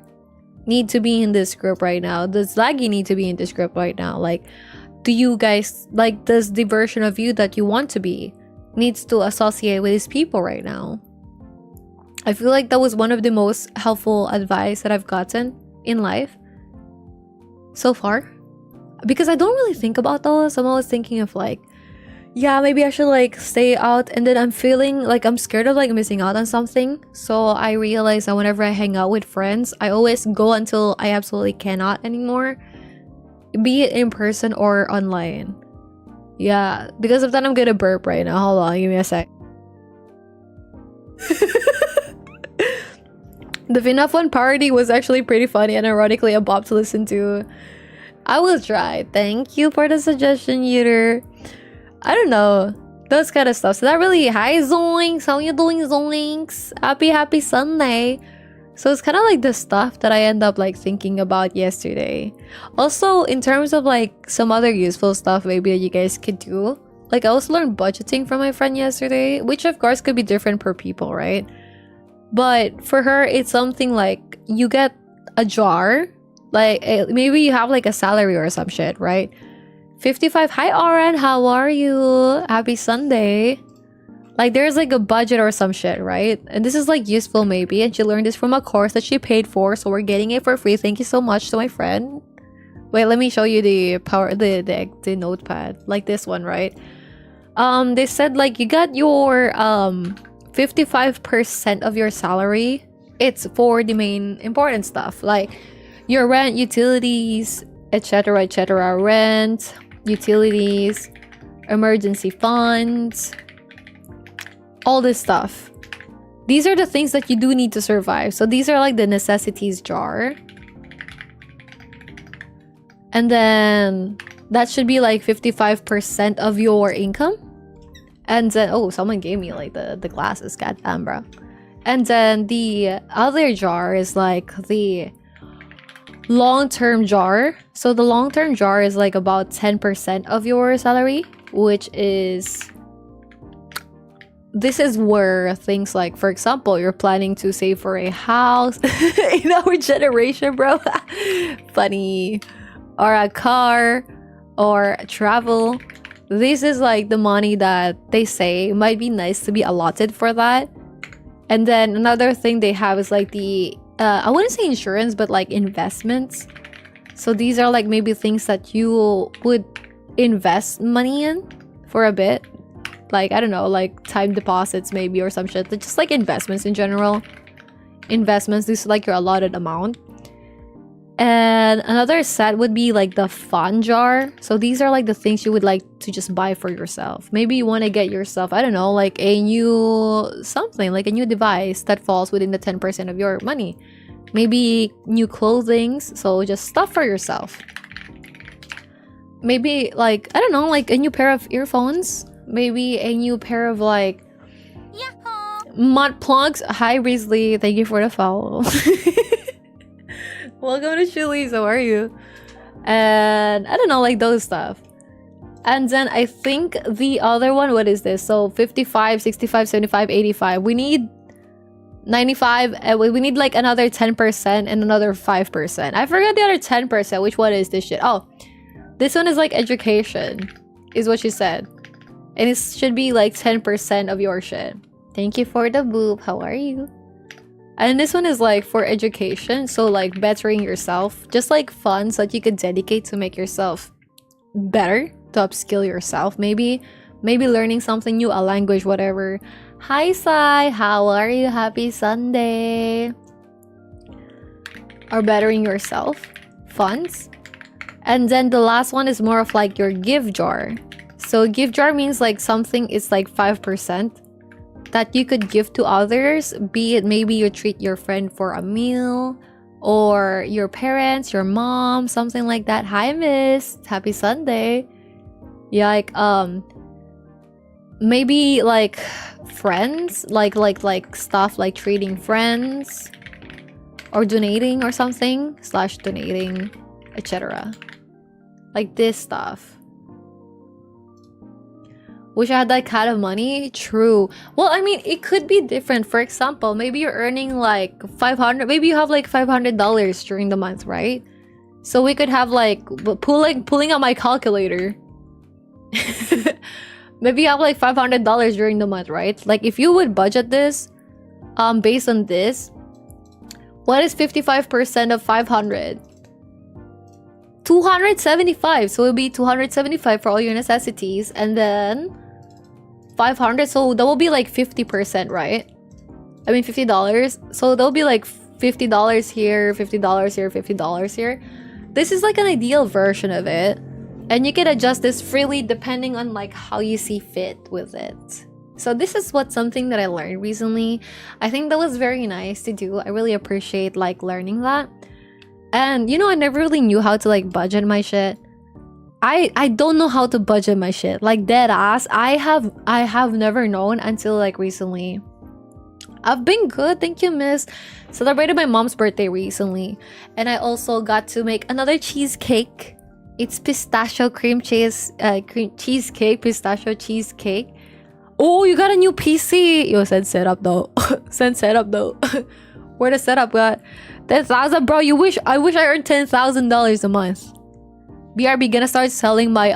need to be in this group right now? Does Laggy need to be in this group right now? Like, do you guys, like, does the version of you that you want to be needs to associate with these people right now? I feel like that was one of the most helpful advice that I've gotten in life so far, because I don't really think about those. I'm always thinking of like, yeah, maybe I should like stay out, and then I'm feeling like I'm scared of like missing out on something. So I realize that whenever I hang out with friends, I always go until I absolutely cannot anymore, be it in person or online. Yeah, because of that, I'm gonna burp right now. Hold on, give me a sec. The FNAF 1 parody was actually pretty funny and ironically a bop to listen to. I will try. Thank you for the suggestion, Yeater. I don't know, those kind of stuff. So that really, hi Zoinks, how you doing, Zoinks? Happy Sunday. So it's kind of like the stuff that I end up like thinking about yesterday. Also, in terms of like some other useful stuff maybe that you guys could do, like I also learned budgeting from my friend yesterday, which of course could be different per people, right? But for her, it's something like you get a jar, like maybe you have like a salary or some shit, right? 55, hi Oren, how are you? Happy Sunday. Like there's like a budget or some shit, right? And this is like useful maybe, and she learned this from a course that she paid for, so we're getting it for free. Thank you so much to my friend. Wait, let me show you the the notepad, like this one, right? They said like you got your 55% of your salary. It's for the main important stuff like your rent, utilities, etc., etc. Rent, utilities, emergency funds, all this stuff. These are the things that you do need to survive. So these are like the necessities jar. And then that should be like 55% of your income. And then, oh, someone gave me like the glasses, goddamn, bro. And then the other jar is like the long-term jar. So the long-term jar is like about 10% of your salary, which is... This is where things like, for example, you're planning to save for a house in our generation, bro. Funny. Or a car, or travel. This is like the money that they say might be nice to be allotted for that. And then another thing they have is like the, I wouldn't say insurance, but like investments. So these are like maybe things that you would invest money in for a bit. Like, I don't know, like time deposits maybe or some shit. Just like investments in general. Investments, this is like your allotted amount. And another set would be like the fun jar. So these are like the things you would like to just buy for yourself. Maybe you want to get yourself, I don't know, like a new something, like a new device that falls within the 10% of your money. Maybe new clothing, so just stuff for yourself. Maybe like, I don't know, like a new pair of earphones. Maybe a new pair of like mud plugs. Hi Risley, thank you for the follow. Welcome to Chili's, how are you? And I don't know, like those stuff. And then I think the other one, what is this? So 55, 65, 75, 85. We need 95, we need like another 10% and another 5%. I forgot the other 10%. Which one is this shit? Oh, this one is like education, is what she said. And it should be like 10% of your shit. Thank you for the boob, how are you? And this one is like for education, so like bettering yourself, just like funds that you could dedicate to make yourself better, to upskill yourself, maybe learning something new, a language, whatever. Hi Sai, how are you? Happy Sunday. Or bettering yourself, funds. And then the last one is more of like your gift jar. So gift jar means like something is like 5% that you could give to others, be it maybe you treat your friend for a meal, or your parents, your mom, something like that. Hi miss, happy Sunday. Yeah, like maybe like friends, like stuff like treating friends or donating or something, slash donating, etc. Like this stuff. Wish I had that kind of money. True. Well, I mean, it could be different. For example, maybe you're earning like 500. Maybe you have like $500 during the month, right? So we could have like pulling out my calculator. Maybe you have like $500 during the month, right? Like if you would budget this, based on this, what is 55% of 500? 275. So it'll be 275 for all your necessities, and then 500. So that will be like 50%, right? I mean $50. So that'll be like $50 here, $50 here, $50 here. This is like an ideal version of it, and you can adjust this freely depending on like how you see fit with it. So this is something that I learned recently. I think that was very nice to do. I really appreciate like learning that. And you know, I never really knew how to like budget my shit. I don't know how to budget my shit. Like dead ass. I have never known until like recently. I've been good, thank you, miss. Celebrated my mom's birthday recently. And I also got to make another cheesecake. It's pistachio cream cheesecake, pistachio cheesecake. Oh, you got a new PC. Yo, send setup though. Send setup though. Where the setup got? 10,000, bro. I wish I earned $10,000 a month. BRB gonna start selling my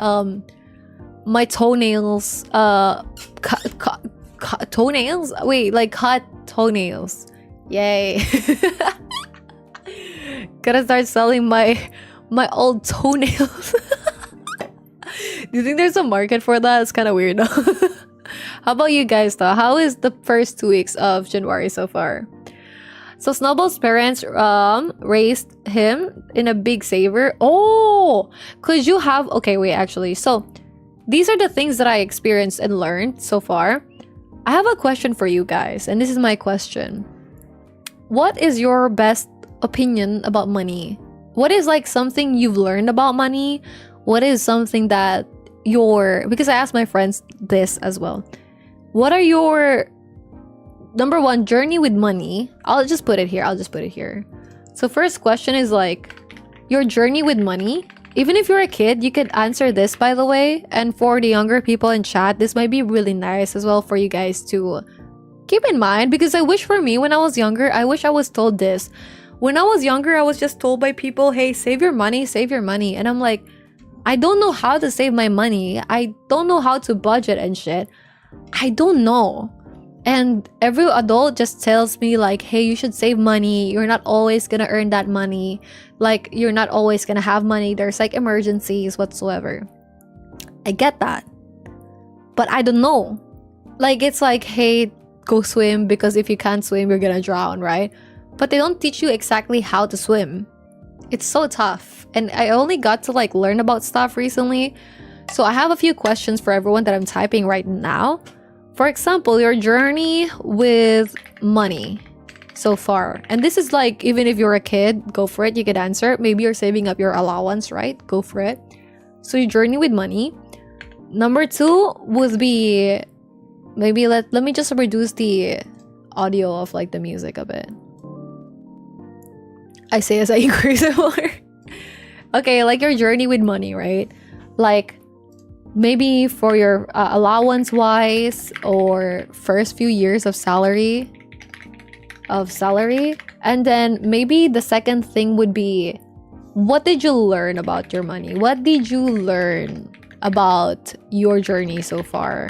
my toenails. Toenails? Wait, like cut toenails. Yay. Gonna start selling my old toenails. Do you think there's a market for that? It's kind of weird. How about you guys though? How is the first 2 weeks of January so far? So Snowball's parents raised him in a big saver. Oh, could you have... Okay, wait, actually. So these are the things that I experienced and learned so far. I have a question for you guys, and this is my question. What is your best opinion about money? What is like something you've learned about money? What is something that because I asked my friends this as well. What are your number one journey with money? I'll just put it here. So first question is like your journey with money. Even if you're a kid, you could answer this, by the way. And for the younger people in chat, this might be really nice as well for you guys to keep in mind, because I wish for me when I was younger, I wish I was told this. When I was younger, I was just told by people, hey, save your money. And I'm like, I don't know how to save my money. I don't know how to budget and shit. I don't know. And every adult just tells me like, hey, you should save money. You're not always gonna earn that money. Like, you're not always gonna have money. There's like emergencies whatsoever. I get that. But I don't know. Like, it's like, hey, go swim, because if you can't swim, you're gonna drown, right? But they don't teach you exactly how to swim. It's so tough. And I only got to like learn about stuff recently. So I have a few questions for everyone that I'm typing right now. For example, your journey with money so far. And this is like, even if you're a kid, go for it. You could answer. Maybe you're saving up your allowance, right? Go for it. So your journey with money. Number 2 would be, maybe let me just reduce the audio of like the music a bit. I say as I increase it more. Okay, like your journey with money, right? Like maybe for your allowance wise, or first few years of salary. And then maybe the second thing would be, what did you learn about your money? What did you learn about your journey so far?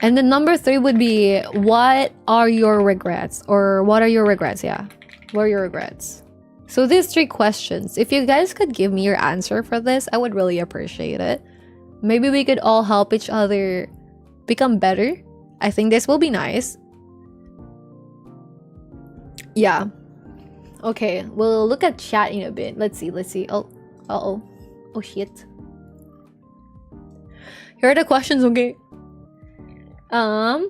And then number 3 would be, what are your regrets? Or what are your regrets? Yeah. What are your regrets? So these 3 questions, if you guys could give me your answer for this, I would really appreciate it. Maybe we could all help each other become better. I think this will be nice. Yeah. Okay, we'll look at chat in a bit. Let's see. Oh, uh-oh. Oh, shit. Here are the questions, okay? Hi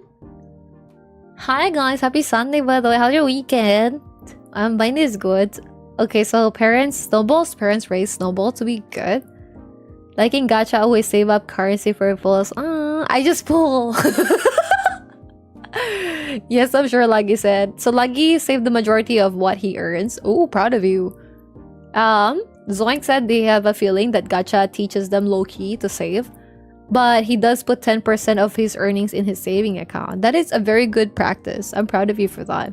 guys, happy Sunday, by the way. How's your weekend? Mine is good. Okay, so Snowball's parents raised Snowball to be good. Like in gacha, always save up currency for pulls. I just pull. Yes, I'm sure Lagi said. So Lagi saved the majority of what he earns. Oh, proud of you. Zoink said they have a feeling that gacha teaches them low-key to save. But he does put 10% of his earnings in his saving account. That is a very good practice. I'm proud of you for that.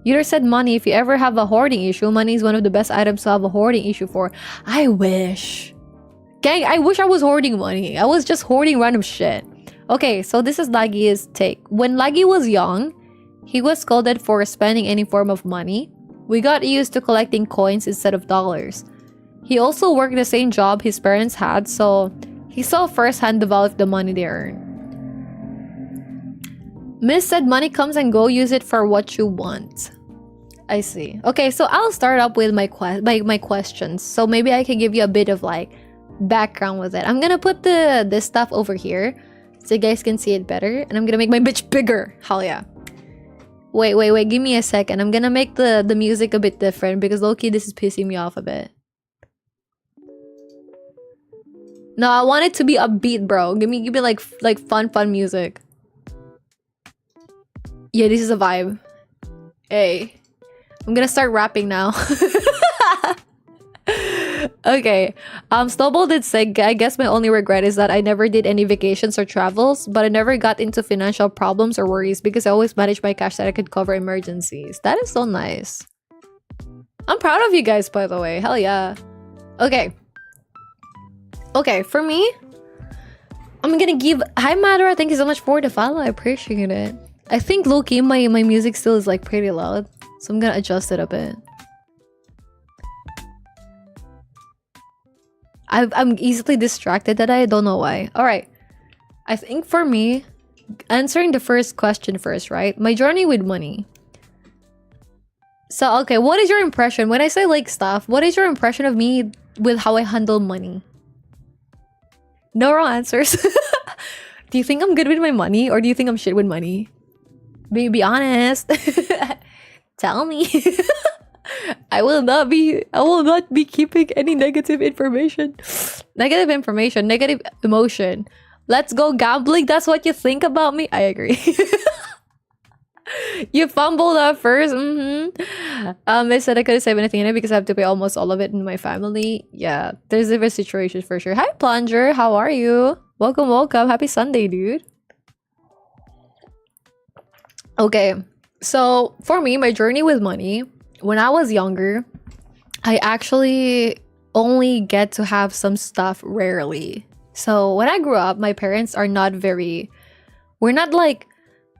Uter said money. If you ever have a hoarding issue, money is one of the best items to have a hoarding issue for. I wish. Gang, I wish I was hoarding money. I was just hoarding random shit. Okay, so this is Lagi's take. When Lagi was young, he was scolded for spending any form of money. We got used to collecting coins instead of dollars. He also worked the same job his parents had, so he saw firsthand the value of the money they earned. Miss said money comes and go, use it for what you want. I see. Okay, so I'll start up with my questions. So maybe I can give you a bit of like background with it. I'm gonna put this stuff over here so you guys can see it better, and I'm gonna make my bitch bigger. Hell yeah. Wait, give me a second. I'm gonna make the music a bit different because low-key this is pissing me off a bit. No, I want it to be upbeat, bro. Give me like fun music. Yeah, this is a vibe. Hey. I'm gonna start rapping now. Okay. Snowball did say, I guess my only regret is that I never did any vacations or travels, but I never got into financial problems or worries because I always managed my cash that I could cover emergencies. That is so nice. I'm proud of you guys, by the way. Hell yeah. Okay. Okay, for me, I'm gonna give... Hi, Madara. Thank you so much for the follow. I appreciate it. I think low-key, my music still is like pretty loud, so I'm gonna adjust it a bit. I'm easily distracted that I don't know why. Alright. I think for me, answering the first question first, right? My journey with money. So, okay, what is your impression? When I say like stuff, what is your impression of me with how I handle money? No wrong answers. Do you think I'm good with my money or do you think I'm shit with money? Be honest. Tell me. I will not be keeping any negative information. Negative information, negative emotion. Let's go gambling. That's what you think about me? I agree. You fumbled at first. They said I couldn't save anything in it because I have to pay almost all of it in my family. Yeah, there's different situations for sure. Hi, Plunger. How are you? Welcome, welcome. Happy Sunday, dude. Okay, so for me, my journey with money, when I was younger, I actually only get to have some stuff rarely. So when I grew up, my parents are not very... We're not like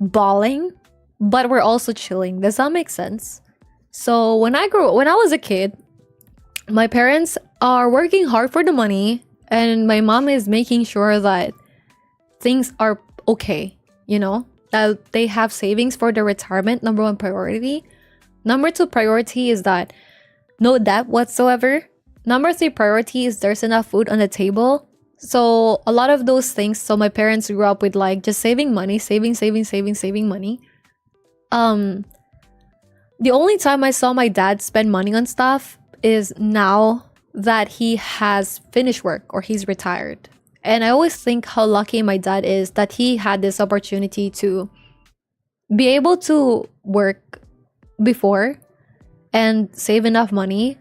balling, but we're also chilling. Does that make sense? So when I was a kid, my parents are working hard for the money and my mom is making sure that things are okay, you know? That they have savings for their retirement, number one priority. Number two priority is that no debt whatsoever. Number three priority is there's enough food on the table. So a lot of those things. So my parents grew up with like just saving money, saving money. The only time I saw my dad spend money on stuff is now that he has finished work or he's retired. And I always think how lucky my dad is that he had this opportunity to be able to work before and save enough money.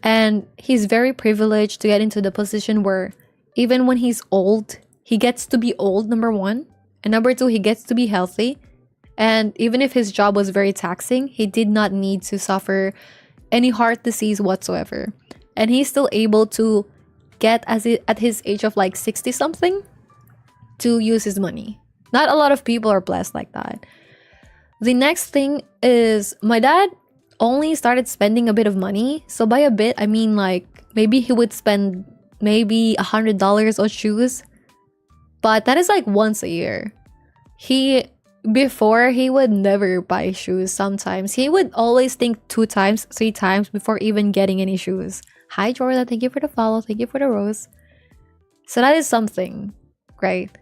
And he's very privileged to get into the position where even when he's old, he gets to be old, number one. And number two, he gets to be healthy. And even if his job was very taxing, he did not need to suffer any heart disease whatsoever. And he's still able to get at his age of like 60 something to use his money. Not a lot of people are blessed like that. The next thing is my dad only started spending a bit of money. So by a bit, I mean like maybe he would spend maybe $100 on shoes. But that is like once a year. Before, he would never buy shoes sometimes. He would always think 2 times, 3 times before even getting any shoes. Hi, Jordan. Thank you for the follow. Thank you for the rose. So that is something, right?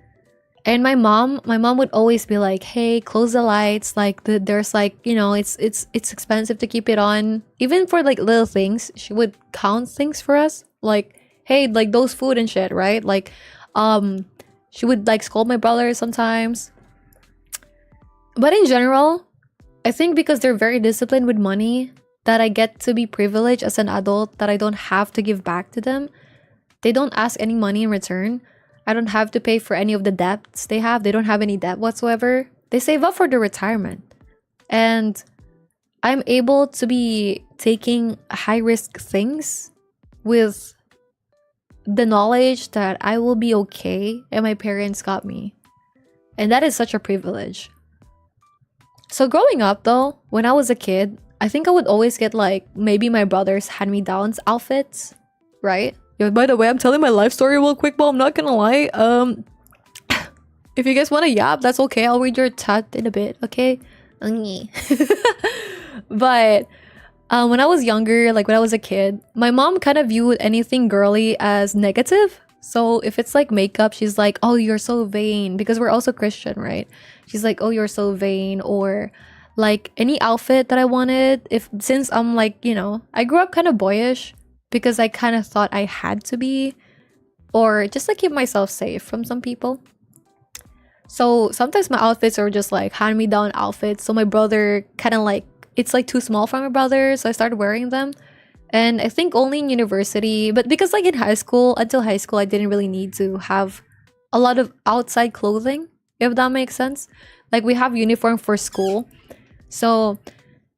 And my mom would always be like, hey, close the lights. Like, there's like, you know, it's expensive to keep it on. Even for like little things, she would count things for us. Like, hey, like those food and shit, right? Like, she would like scold my brother sometimes. But in general, I think because they're very disciplined with money, that I get to be privileged as an adult, that I don't have to give back to them. They don't ask any money in return. I don't have to pay for any of the debts they have. They don't have any debt whatsoever. They save up for their retirement. And I'm able to be taking high-risk things with the knowledge that I will be okay and my parents got me. And that is such a privilege. So growing up though, when I was a kid, I think I would always get like maybe my brother's hand-me-downs outfits, right? Yeah, by the way, I'm telling my life story real quick, but I'm not gonna lie. If you guys want to yap, that's okay. I'll read your chat in a bit, okay? But when I was younger, like when I was a kid, my mom kind of viewed anything girly as negative. So if it's like makeup, she's like, oh, you're so vain, because we're also Christian, right? She's like, oh, you're so vain. Or like any outfit that I wanted, since I'm like, you know, I grew up kind of boyish because I kind of thought I had to be, or just to keep myself safe from some people. So sometimes my outfits are just like hand-me-down outfits. So my brother kind of like, it's like too small for my brother, so I started wearing them. And I think only in university, but because like in high school, until high school, I didn't really need to have a lot of outside clothing, if that makes sense. Like we have uniform for school. So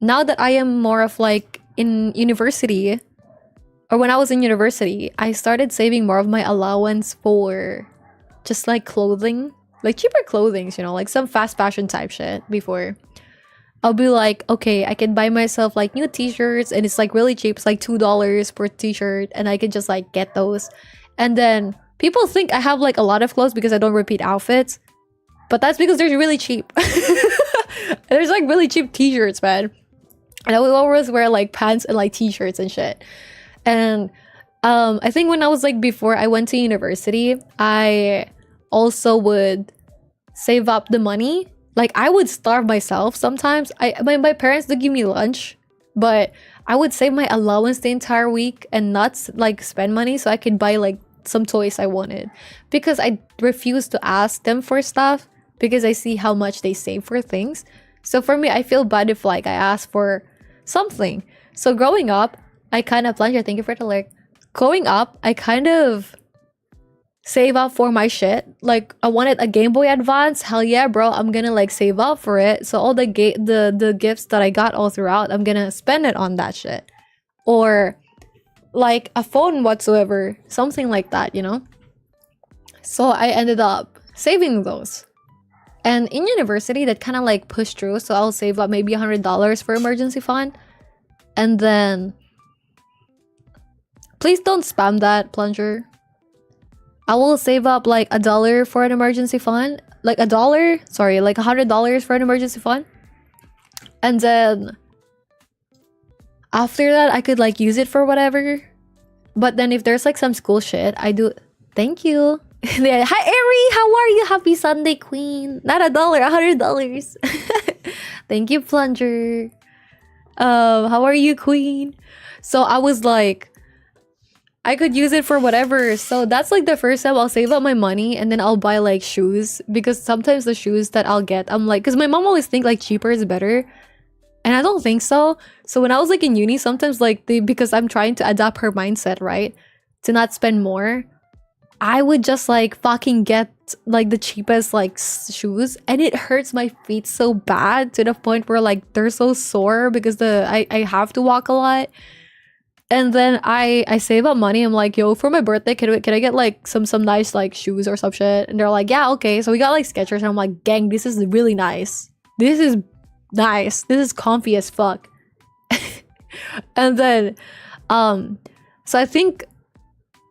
now that I am more of like in university, or when I was in university, I started saving more of my allowance for just like clothing, like cheaper clothing, you know, like some fast fashion type shit before. I'll be like, okay, I can buy myself like new t-shirts and it's like really cheap. It's like $2 per t-shirt and I can just like get those. And then people think I have like a lot of clothes because I don't repeat outfits. But that's because they're really cheap. There's like really cheap t-shirts, man. And I would always wear like pants and like t-shirts and shit. And I think when I was like before I went to university, I also would save up the money. Like I would starve myself sometimes. My parents would give me lunch, but I would save my allowance the entire week and not like spend money so I could buy like some toys I wanted, because I refuse to ask them for stuff because I see how much they save for things. So for me, I feel bad if like I ask for something. So growing up, I kind of plunger. Thank you for the lyric. Growing up, I kind of save up for my shit. Like I wanted a Game Boy Advance. Hell yeah, bro! I'm gonna like save up for it. So all the gifts that I got all throughout, I'm gonna spend it on that shit, or like a phone whatsoever, something like that, you know. So I ended up saving those. And in university, that kind of like pushed through. So I'll save up maybe $100 for emergency fund. And then, please don't spam that, plunger. I will save up like $1 for an emergency fund. Like $1, sorry, like $100 for an emergency fund. And then, after that, I could like use it for whatever. But then if there's like some school shit, I do. Thank you. Yeah, hi Eri, how are you? Happy Sunday, Queen. Not $1, $100. Thank you, plunger. How are you, Queen? So I was like, I could use it for whatever. So that's like the first time I'll save up my money, and then I'll buy like shoes, because sometimes the shoes that I'll get, I'm like, because my mom always think like cheaper is better, and I don't think so. So when I was like in uni, sometimes like because I'm trying to adapt her mindset, right, to not spend more, I would just like fucking get like the cheapest like shoes, and it hurts my feet so bad to the point where like they're so sore because I have to walk a lot. And then I save up money. I'm like, yo, for my birthday, can I get like some nice like shoes or some shit? And they're like, yeah, okay. So we got like Skechers, and I'm like, gang, this is really nice. This is nice. This is comfy as fuck. And then so I think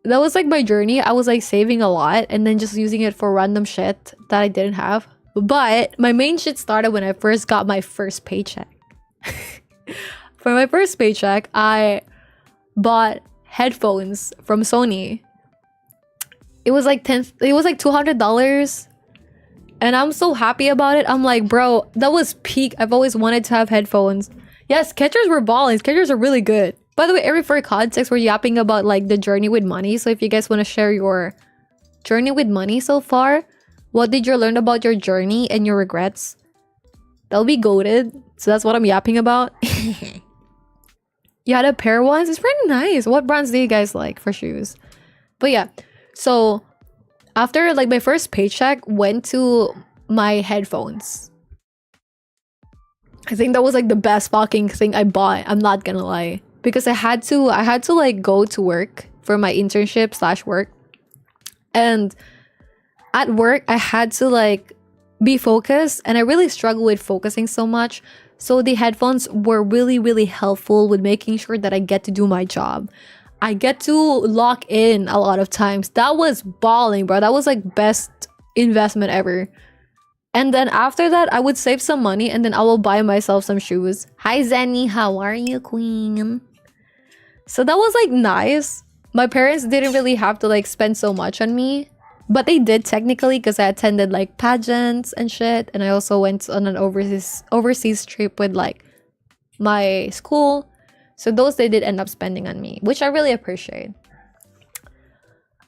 that was like my journey. I was like saving a lot and then just using it for random shit that I didn't have. But my main shit started when I first got my first paycheck. For my first paycheck, I bought headphones from Sony. It was like $200. And I'm so happy about it. I'm like, bro, that was peak. I've always wanted to have headphones. Yes, Skechers were balling. Skechers are really good. By the way, Eri, for context, we're yapping about like the journey with money. So if you guys want to share your journey with money so far, what did you learn about your journey and your regrets? That'll be goated. So that's what I'm yapping about. You had a pair once? It's pretty nice. What brands do you guys like for shoes? But yeah, so after like my first paycheck went to my headphones. I think that was like the best fucking thing I bought. I'm not gonna lie. Because I had to like go to work for my internship / work. And at work, I had to like be focused, and I really struggle with focusing so much. So the headphones were really, really helpful with making sure that I get to do my job. I get to lock in a lot of times. That was balling, bro. That was like best investment ever. And then after that, I would save some money, and then I will buy myself some shoes. Hi, Zenny. How are you, Queen? So that was like nice. My parents didn't really have to like spend so much on me, but they did technically, because I attended like pageants and shit. And I also went on an overseas trip with like my school. So those they did end up spending on me, which I really appreciate.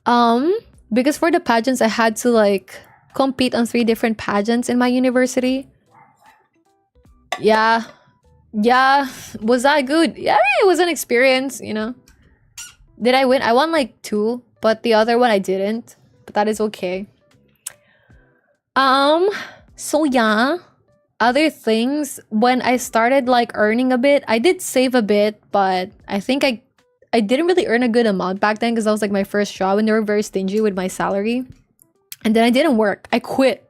Because for the pageants, I had to like compete on 3 different pageants in my university. Yeah, was that good? Yeah, it was an experience, you know. Did I win? I won like 2, but the other one I didn't, but that is okay. So yeah, other things, when I started like earning a bit, I did save a bit, but I think I didn't really earn a good amount back then, because that was like my first job and they were very stingy with my salary. And then I didn't work. I quit.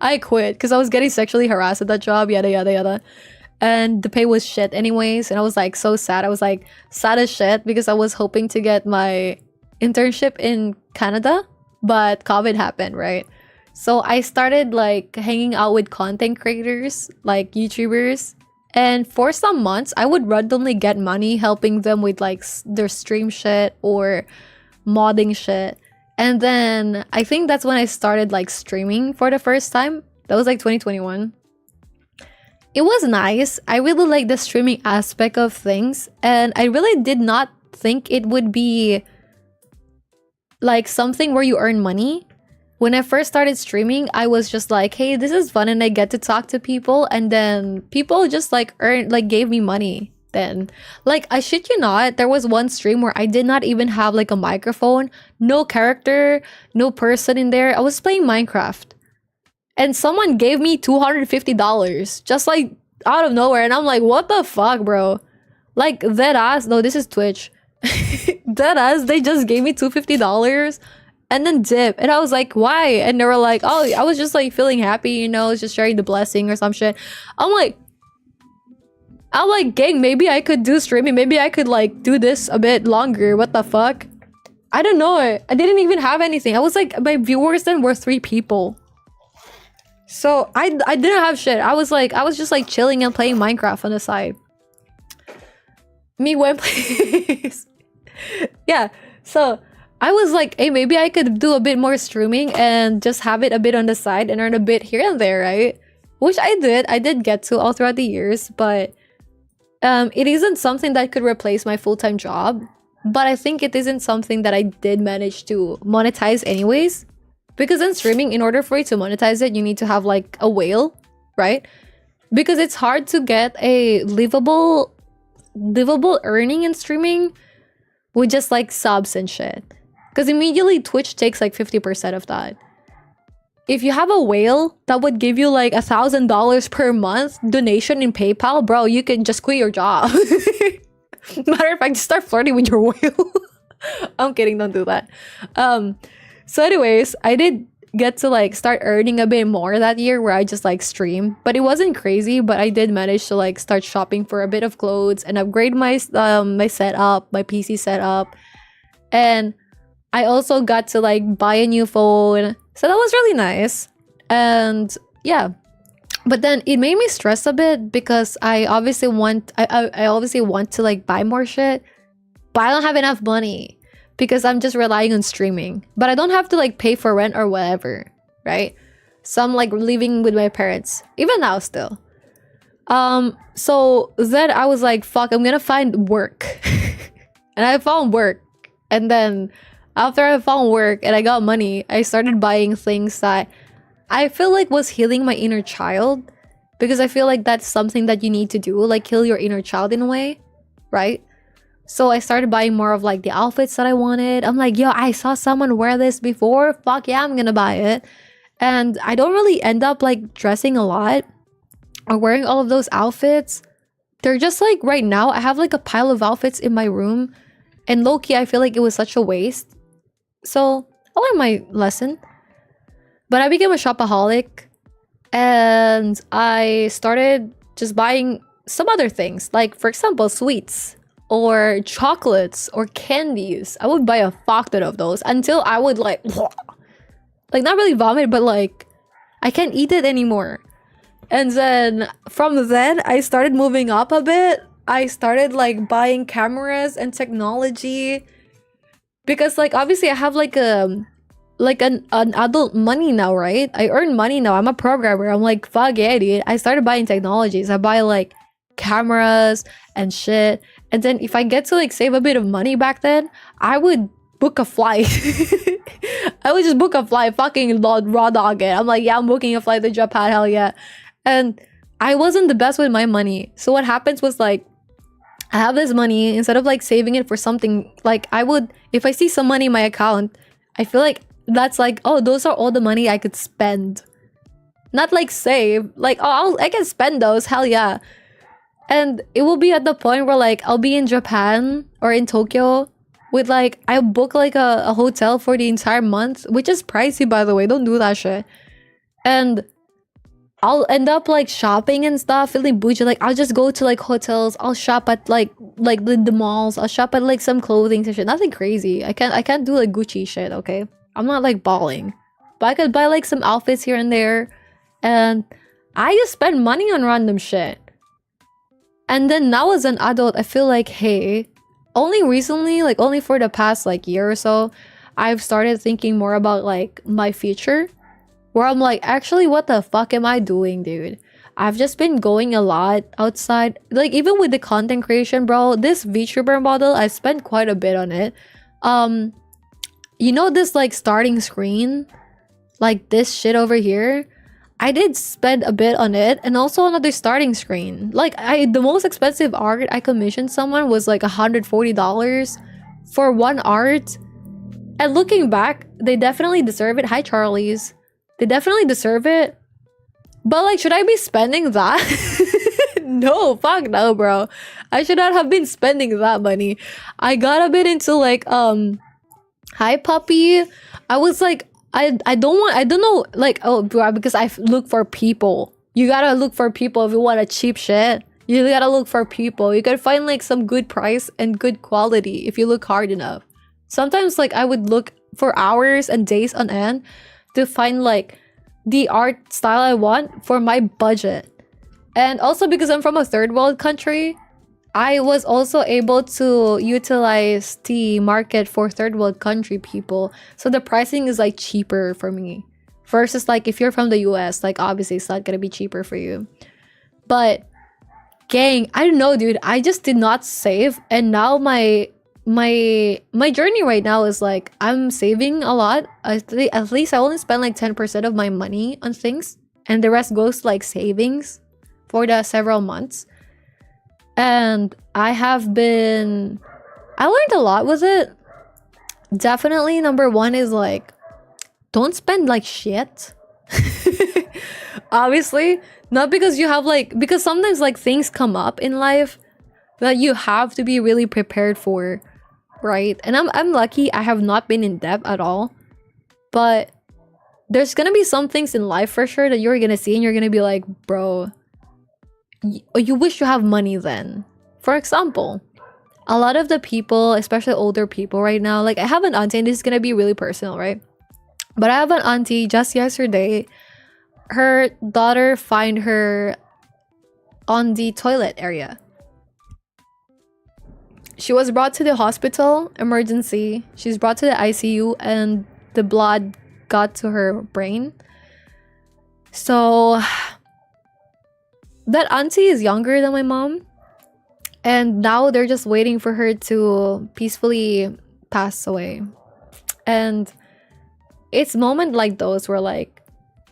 I quit because I was getting sexually harassed at that job, yada yada yada. And the pay was shit anyways, and I was like so sad. I was like sad as shit because I was hoping to get my internship in Canada, but COVID happened, right? So I started like hanging out with content creators, like YouTubers, And for some months, I would randomly get money helping them with like their stream shit or modding shit. And then I think that's when I started like streaming for the first time. That was like 2021. It was nice. I really like the streaming aspect of things. And I really did not think it would be like something where you earn money. When I first started streaming, I was just like, hey, this is fun and I get to talk to people. And then people just like gave me money then. Like, I shit you not, there was one stream where I did not even have like a microphone, no character, no person in there. I was playing Minecraft. And someone gave me $250 just like out of nowhere. And I'm like, what the fuck, bro? Like, dead ass. No, this is Twitch. Dead ass, they just gave me $250 and then dip. And I was like, why? And they were like, oh, I was just like feeling happy, you know, just sharing the blessing or some shit. I'm like, gang, maybe I could do streaming. Maybe I could like do this a bit longer. What the fuck? I don't know. I didn't even have anything. I was like, my viewers then were 3 people. So I didn't have shit. I was just like chilling and playing Minecraft on the side. Me went place. Yeah. So I was like, hey, maybe I could do a bit more streaming and just have it a bit on the side and earn a bit here and there, right? Which I did. I did get to all throughout the years, but it isn't something that could replace my full-time job. But I think it isn't something that I did manage to monetize anyways. Because in streaming, in order for you to monetize it, you need to have like a whale, right? Because it's hard to get a livable earning in streaming with just like subs and shit. Because immediately Twitch takes like 50% of that. If you have a whale that would give you like $1,000 per month donation in PayPal, bro, you can just quit your job. Matter of fact, just start flirting with your whale. I'm kidding, don't do that. So anyways, I did get to like start earning a bit more that year where I just like stream. But it wasn't crazy, but I did manage to like start shopping for a bit of clothes and upgrade my my setup, my PC setup. And I also got to like buy a new phone. So that was really nice. And yeah. But then it made me stress a bit because I obviously want to like buy more shit, but I don't have enough money because I'm just relying on streaming. But I don't have to like pay for rent or whatever, right? So I'm like living with my parents, even now still. So then I was like, fuck, I'm gonna find work. And I found work. And then after I found work and I got money, I started buying things that I feel like was healing my inner child. Because I feel like that's something that you need to do, like heal your inner child in a way, right? So I started buying more of like the outfits that I wanted. I'm like, yo, I saw someone wear this before. Fuck yeah, I'm gonna buy it. And I don't really end up like dressing a lot or wearing all of those outfits. They're just like right now, I have like a pile of outfits in my room. And low-key, I feel like it was such a waste. So I learned my lesson. But I became a shopaholic. And I started just buying some other things. Like, for example, sweets. Or chocolates. Or candies. I would buy a fuck ton of those. Until I would like not really vomit, but like I can't eat it anymore. And then from then I started moving up a bit. I started like buying cameras and technology because like obviously I have like an adult money now, right? I earn money now. I'm a programmer. I'm like, fuck yeah, dude. I started buying technologies. I buy like cameras and shit. And then if I get to like save a bit of money back then, I would book a flight. I would just book a flight, fucking raw dog it. I'm like, yeah, I'm booking a flight to Japan, hell yeah. And I wasn't the best with my money. So what happens was like, I have this money, instead of like saving it for something, like I would, if I see some money in my account, I feel like that's like, oh, those are all the money I could spend. Not like save, like, oh, I can spend those, hell yeah. And it will be at the point where like, I'll be in Japan or in Tokyo with like, I book like a hotel for the entire month, which is pricey by the way, don't do that shit. And I'll end up like shopping and stuff, feeling bougie. Like I'll just go to like hotels. I'll shop at like the malls. I'll shop at like some clothing and shit. Nothing crazy. I can't do like Gucci shit. Okay, I'm not like balling, but I could buy like some outfits here and there, and I just spend money on random shit. And then now as an adult, I feel like, hey, only recently, like only for the past like year or so, I've started thinking more about like my future, where I'm like, actually, what the fuck am I doing, dude? I've just been going a lot outside. Like even with the content creation, bro, this VTuber model, I spent quite a bit on it. You know this like starting screen? Like this shit over here? I did spend a bit on it, and also another starting screen. Like the most expensive art I commissioned someone was like $140 for one art. And looking back, they definitely deserve it. Hi, Charlies. They definitely deserve it. But like, should I be spending that? No, fuck no, bro. I should not have been spending that money. I got a bit into like, hi, puppy. I was like, I don't know, like, oh, bro, because I look for people. You gotta look for people if you want a cheap shit. You gotta look for people. You can find like some good price and good quality if you look hard enough. Sometimes like I would look for hours and days on end to find like the art style I want for my budget. And also because I'm from a third world country, I was also able to utilize the market for third world country people. So the pricing is like cheaper for me. Versus like if you're from the US, like obviously it's not gonna be cheaper for you. But gang, I don't know, dude. I just did not save, and now my journey right now is like I'm saving a lot. At least I only spend like 10% of my money on things, and the rest goes to like savings for the several months. And I learned a lot with it. Definitely number one is like, don't spend like shit. Obviously, not because you have like, because sometimes like things come up in life that you have to be really prepared for, right? And I'm lucky I have not been in debt at all. But there's gonna be some things in life for sure that you're gonna see and you're gonna be like, bro, you wish you have money then. For example, a lot of the people, especially older people right now, like I have an auntie, and this is gonna be really personal, right? But I have an auntie just yesterday, her daughter find her on the toilet area. She was brought to the hospital, emergency. She's brought to the ICU and the blood got to her brain. So that auntie is younger than my mom. And now they're just waiting for her to peacefully pass away. And it's moments like those where like,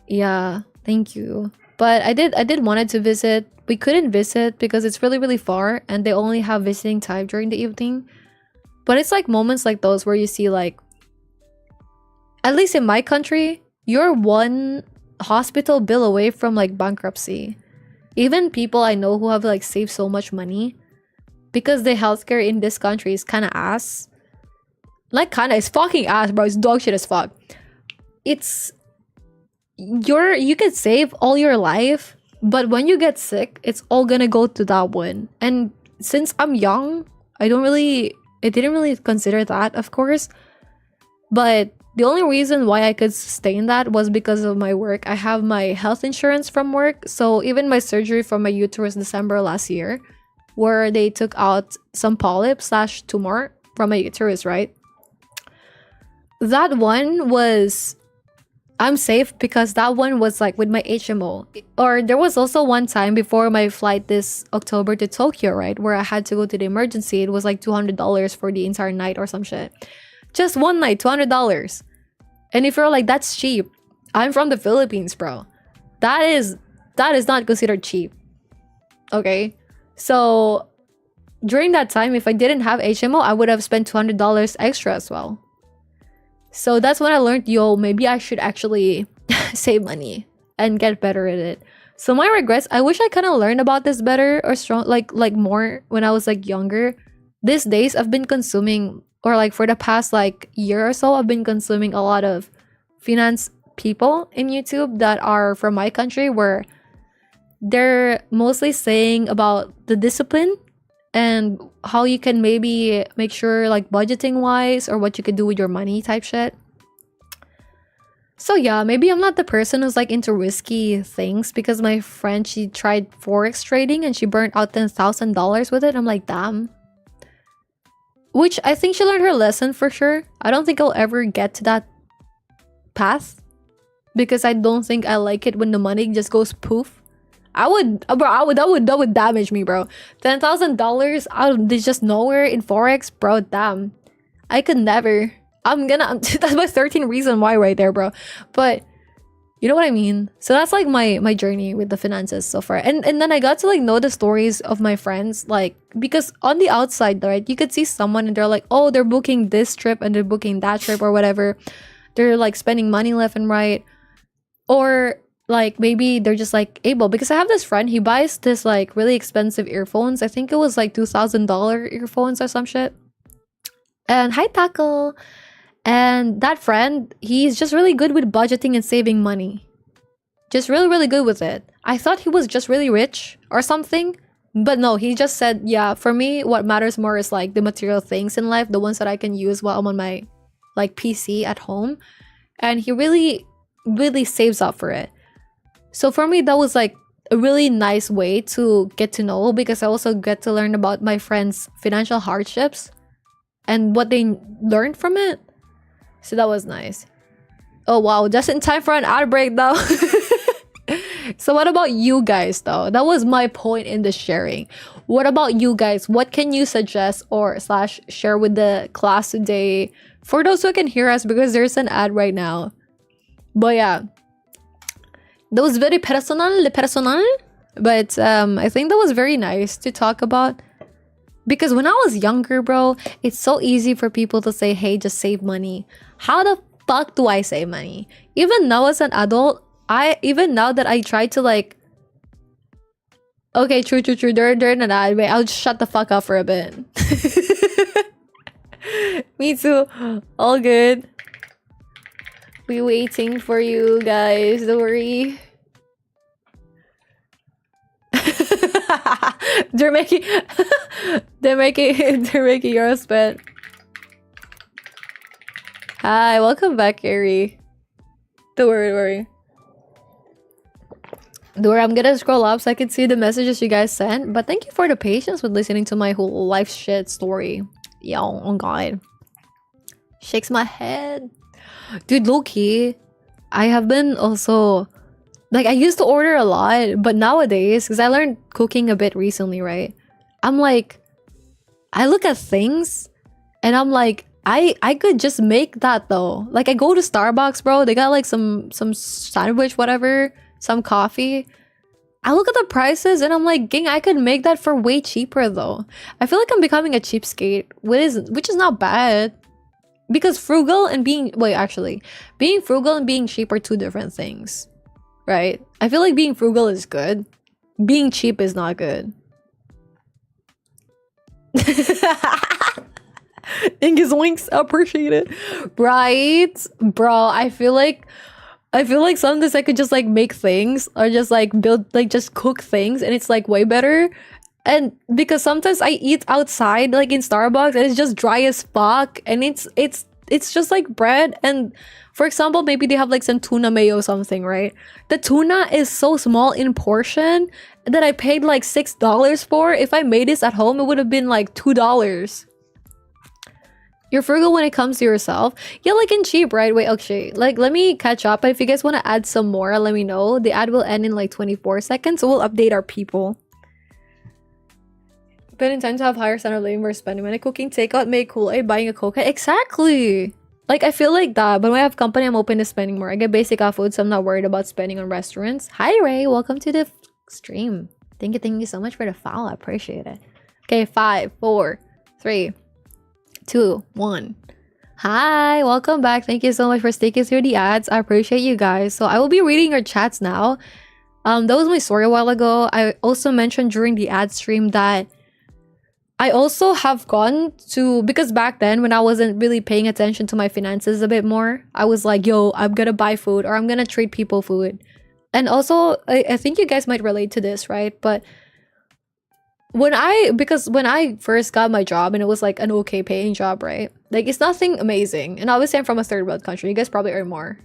yeah, thank you. But I did wanted to visit. We couldn't visit because it's really, really far and they only have visiting time during the evening. But it's like moments like those where you see like, at least in my country, you're one hospital bill away from like bankruptcy. Even people I know who have like saved so much money, because the healthcare in this country is kind of ass. Like kind of, it's fucking ass, bro. It's dog shit as fuck. It's you can save all your life, but when you get sick, it's all gonna go to that one. And since I'm young, I didn't really consider that, of course. But the only reason why I could sustain that was because of my work. I have my health insurance from work. So even my surgery for my uterus December last year, where they took out some polyp/tumor from my uterus, right? That one was, I'm safe because that one was like with my HMO. Or there was also one time before my flight this October to Tokyo, right? Where I had to go to the emergency. It was like $200 for the entire night or some shit. Just one night, $200. And if you're like, that's cheap. I'm from the Philippines, bro. That is not considered cheap. Okay? So during that time, if I didn't have HMO, I would have spent $200 extra as well. So that's when I learned, yo, maybe I should actually save money and get better at it. So my regrets, I wish I kind of learned about this better or strong, like more when I was like younger. These days I've been consuming, or like for the past like year or so, I've been consuming a lot of finance people in YouTube that are from my country, where they're mostly saying about the discipline and how you can maybe make sure like budgeting wise or what you could do with your money type shit. So yeah, maybe I'm not the person who's like into risky things, because my friend, she tried forex trading and she burnt out $10,000 with it. I'm like, damn. Which I think she learned her lesson for sure. I don't think I'll ever get to that path, because I don't think I like it when the money just goes poof. That would damage me, bro. $10,000 out of just nowhere in forex, bro. Damn, I could never. That's my 13th reason why right there, bro. But you know what I mean. So that's like my journey with the finances so far, and then I got to like know the stories of my friends, like, because on the outside, right, you could see someone and they're like, oh, they're booking this trip and they're booking that trip or whatever. They're like spending money left and right, or like maybe they're just like able, because I have this friend, he buys this like really expensive earphones. I think it was like $2,000 earphones or some shit. And hi, Taco. And that friend, he's just really good with budgeting and saving money. Just really, really good with it. I thought he was just really rich or something. But no, he just said, yeah, for me, what matters more is like the material things in life, the ones that I can use while I'm on my like PC at home. And he really, really saves up for it. So for me, that was like a really nice way to get to know, because I also get to learn about my friends' financial hardships and what they learned from it. So that was nice. Oh wow, just in time for an ad break though. So what about you guys though? That was my point in the sharing. What about you guys? What can you suggest or slash share with the class today for those who can hear us, because there's an ad right now. But yeah, that was very personal, but I think that was very nice to talk about. Because when I was younger, bro, it's so easy for people to say, hey, just save money. How the fuck do I save money? Even now as an adult, even now that I try to like... Okay, true. During an ad, wait, I'll just shut the fuck up for a bit. Me too. All good. We waiting for you guys, don't worry. they're making your spit. Hi, welcome back, Ari. Don't worry. I'm gonna scroll up so I can see the messages you guys sent. But thank you for the patience with listening to my whole life shit story. Yo, oh god. Shakes my head. Dude, low-key, I have been also... Like, I used to order a lot, but nowadays, because I learned cooking a bit recently, right? I'm like, I look at things, and I'm like, I could just make that though. Like, I go to Starbucks, bro. They got like some sandwich, whatever, some coffee. I look at the prices, and I'm like, gang, I could make that for way cheaper though. I feel like I'm becoming a cheapskate, which is not bad. Because frugal and being... Wait, actually, being frugal and being cheap are two different things. Right? I feel like being frugal is good. Being cheap is not good. Ingus winks, appreciate it. Right? Bro, I feel like sometimes I could just like make things, or just like build, like just cook things, and it's like way better. And because sometimes I eat outside, like in Starbucks, and it's just dry as fuck, and it's just like bread. And for example, maybe they have like some tuna mayo or something, right? The tuna is so small in portion that I paid like $6 for. If I made this at home, it would have been like $2. You're frugal when it comes to yourself. Yeah, like in cheap, right? Wait, okay. Like, let me catch up. If you guys want to add some more, let me know. The ad will end in like 24 seconds, so we'll update our people. But in time to have higher standard of living versus spending money, cooking takeout, make Kool-Aid, buying a Coca. Exactly. Like, I feel like that. But when I have company, I'm open to spending more. I get basic food, so I'm not worried about spending on restaurants. Hi, Ray. Welcome to the stream. Thank you so much for the follow. I appreciate it. Okay, 5, 4, 3, 2, 1. Hi, welcome back. Thank you so much for sticking through the ads. I appreciate you guys. So I will be reading your chats now. That was my story a while ago. I also mentioned during the ad stream that I also have gone to, because back then when I wasn't really paying attention to my finances a bit more, I was like, yo, I'm gonna buy food, or I'm gonna treat people food. And also, I think you guys might relate to this, right? But because when I first got my job, and it was like an okay paying job, right? Like, it's nothing amazing. And obviously I'm from a third world country. You guys probably earn more.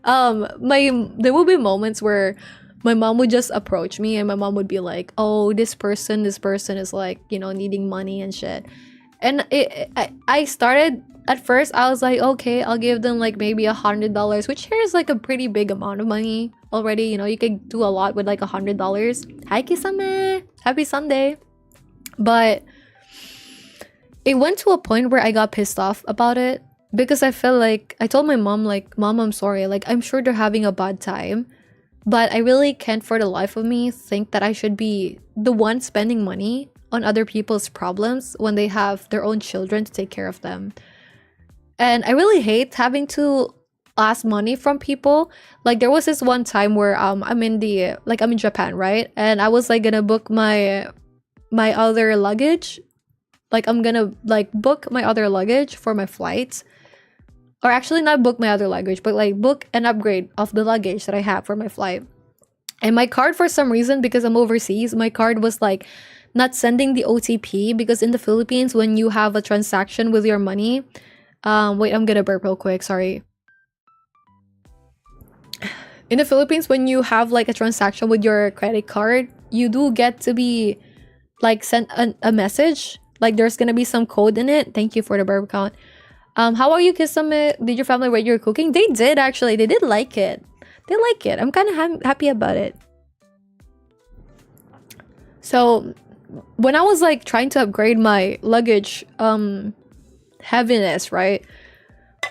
There will be moments where my mom would just approach me and my mom would be like, oh, this person is like, you know, needing money and shit. And I started, at first I was like, okay, I'll give them like maybe $100, which here is like a pretty big amount of money already. You know, you could do a lot with like $100. Hi Kisame, happy Sunday. But it went to a point where I got pissed off about it because I felt like I told my mom, like, Mom, I'm sorry, like, I'm sure they're having a bad time, but I really can't for the life of me think that I should be the one spending money on other people's problems when they have their own children to take care of them. And I really hate having to ask money from people. Like, there was this one time where I'm in Japan, right? And I was like gonna book my other luggage. Like, I'm gonna like book my other luggage for my flights, or actually not book my other luggage, but like book an upgrade of the luggage that I have for my flight. And my card, for some reason, because I'm overseas, my card was like not sending the OTP, because in the Philippines, when you have a transaction with your money, wait, I'm gonna burp real quick, sorry. In the Philippines, when you have like a transaction with your credit card, you do get to be like sent a message. Like, there's gonna be some code in it. Thank you for the burp count. How are you, Kisame? Did your family rate your cooking? They did, actually. They did like it. They like it. I'm kind of happy about it. So when I was like trying to upgrade my luggage heaviness, right?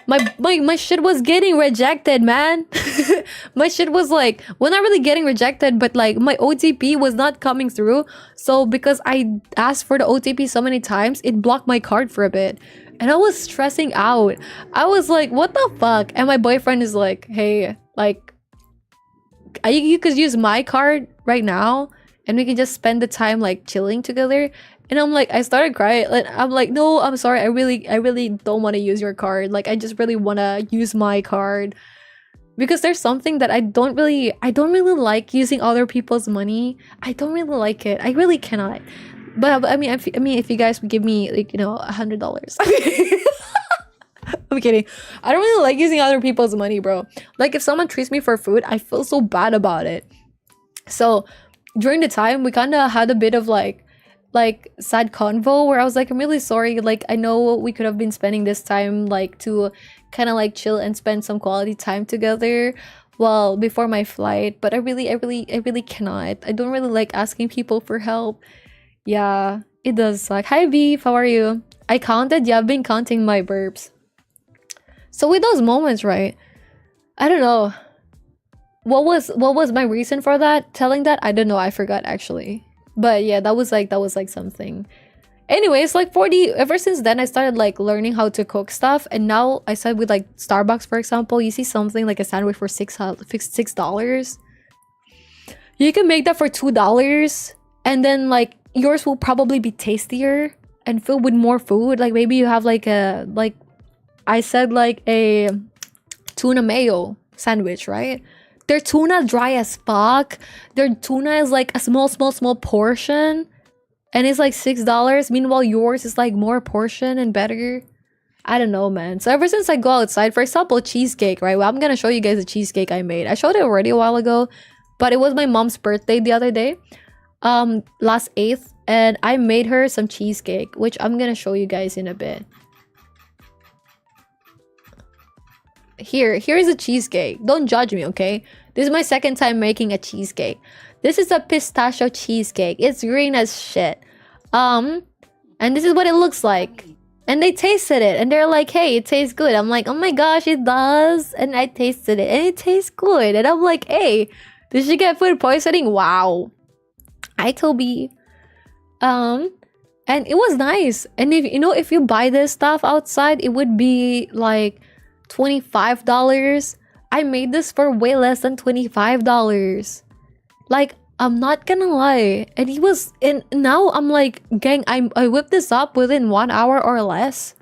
My shit was getting rejected, man. My shit was like, well, not really getting rejected, but like my OTP was not coming through. So because I asked for the OTP so many times, it blocked my card for a bit. And I was stressing out. I was like, what the fuck? And my boyfriend is like, hey, like, you could use my card right now and we can just spend the time like chilling together. And I'm like, I started crying. Like, I'm like, no, I'm sorry. I really don't want to use your card. Like, I just really want to use my card. Because there's something that I don't really like using other people's money. I don't really like it. I really cannot. But I mean, if you guys would give me like, you know, $100. I'm kidding. I don't really like using other people's money, bro. Like, if someone treats me for food, I feel so bad about it. So during the time, we kind of had a bit of like sad convo where I was like, I'm really sorry. Like, I know we could have been spending this time like to kind of like chill and spend some quality time together well before my flight, but I really cannot. I don't really like asking people for help. Yeah, it does suck. Hi Beef, how are you? I counted. Yeah, I've been counting my burps. So with those moments, right, I don't know what was my reason for that, telling that. I don't know, I forgot actually. But yeah, that was like something. Anyways, like ever since then I started like learning how to cook stuff. And now I said with like Starbucks, for example, you see something like a sandwich for $6, you can make that for $2, and then like yours will probably be tastier and filled with more food. Like, maybe you have like a, like I said, like a tuna mayo sandwich, right? Their tuna dry as fuck. Their tuna is like a small portion, and it's like $6. Meanwhile, yours is like more portion and better. I don't know, man. So ever since I go outside, for example, cheesecake, right? Well, I'm gonna show you guys the cheesecake I made. I showed it already a while ago, but it was my mom's birthday the other day, last 8th, and I made her some cheesecake, which I'm gonna show you guys in a bit. Here is a cheesecake. Don't judge me, okay? This is my second time making a cheesecake. This is a pistachio cheesecake. It's green as shit. And this is what it looks like. And they tasted it and they're like, hey, it tastes good. I'm like, oh my gosh, it does. And I tasted it and it tastes good. And I'm like, hey, did she get food poisoning? Wow. Hi, Toby. And it was nice. And if you buy this stuff outside, it would be like $25. I made this for way less than $25. Like, I'm not gonna lie. And now I'm like, gang, I whipped this up within 1 hour or less.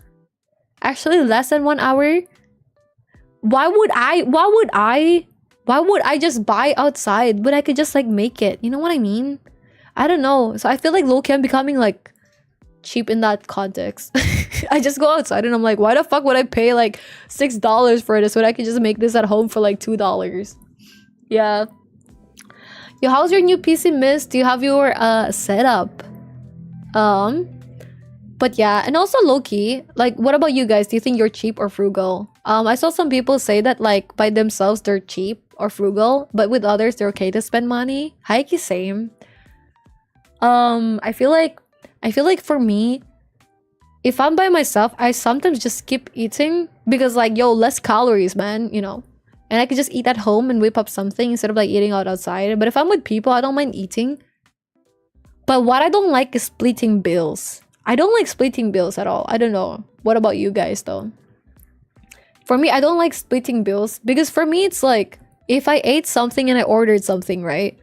Actually, less than 1 hour. Why would I just buy outside when I could just like make it? You know what I mean? I don't know. So I feel like low-key I'm becoming like cheap in that context. I just go outside and I'm like, why the fuck would I pay like $6 for this when I could just make this at home for like $2? Yeah. Yo, how's your new PC, miss? Do you have your setup? But yeah, and also low-key, like, what about you guys? Do you think you're cheap or frugal? I saw some people say that like by themselves they're cheap or frugal, but with others they're okay to spend money. Hikey, same. I feel like for me, if I'm by myself, I sometimes just skip eating because like, yo, less calories, man, you know. And I could just eat at home and whip up something instead of like eating out outside. But if I'm with people, I don't mind eating. But what I don't like is splitting bills. I don't like splitting bills at all. I don't know. What about you guys though? For me, I don't like splitting bills because for me, it's like if I ate something and I ordered something, right?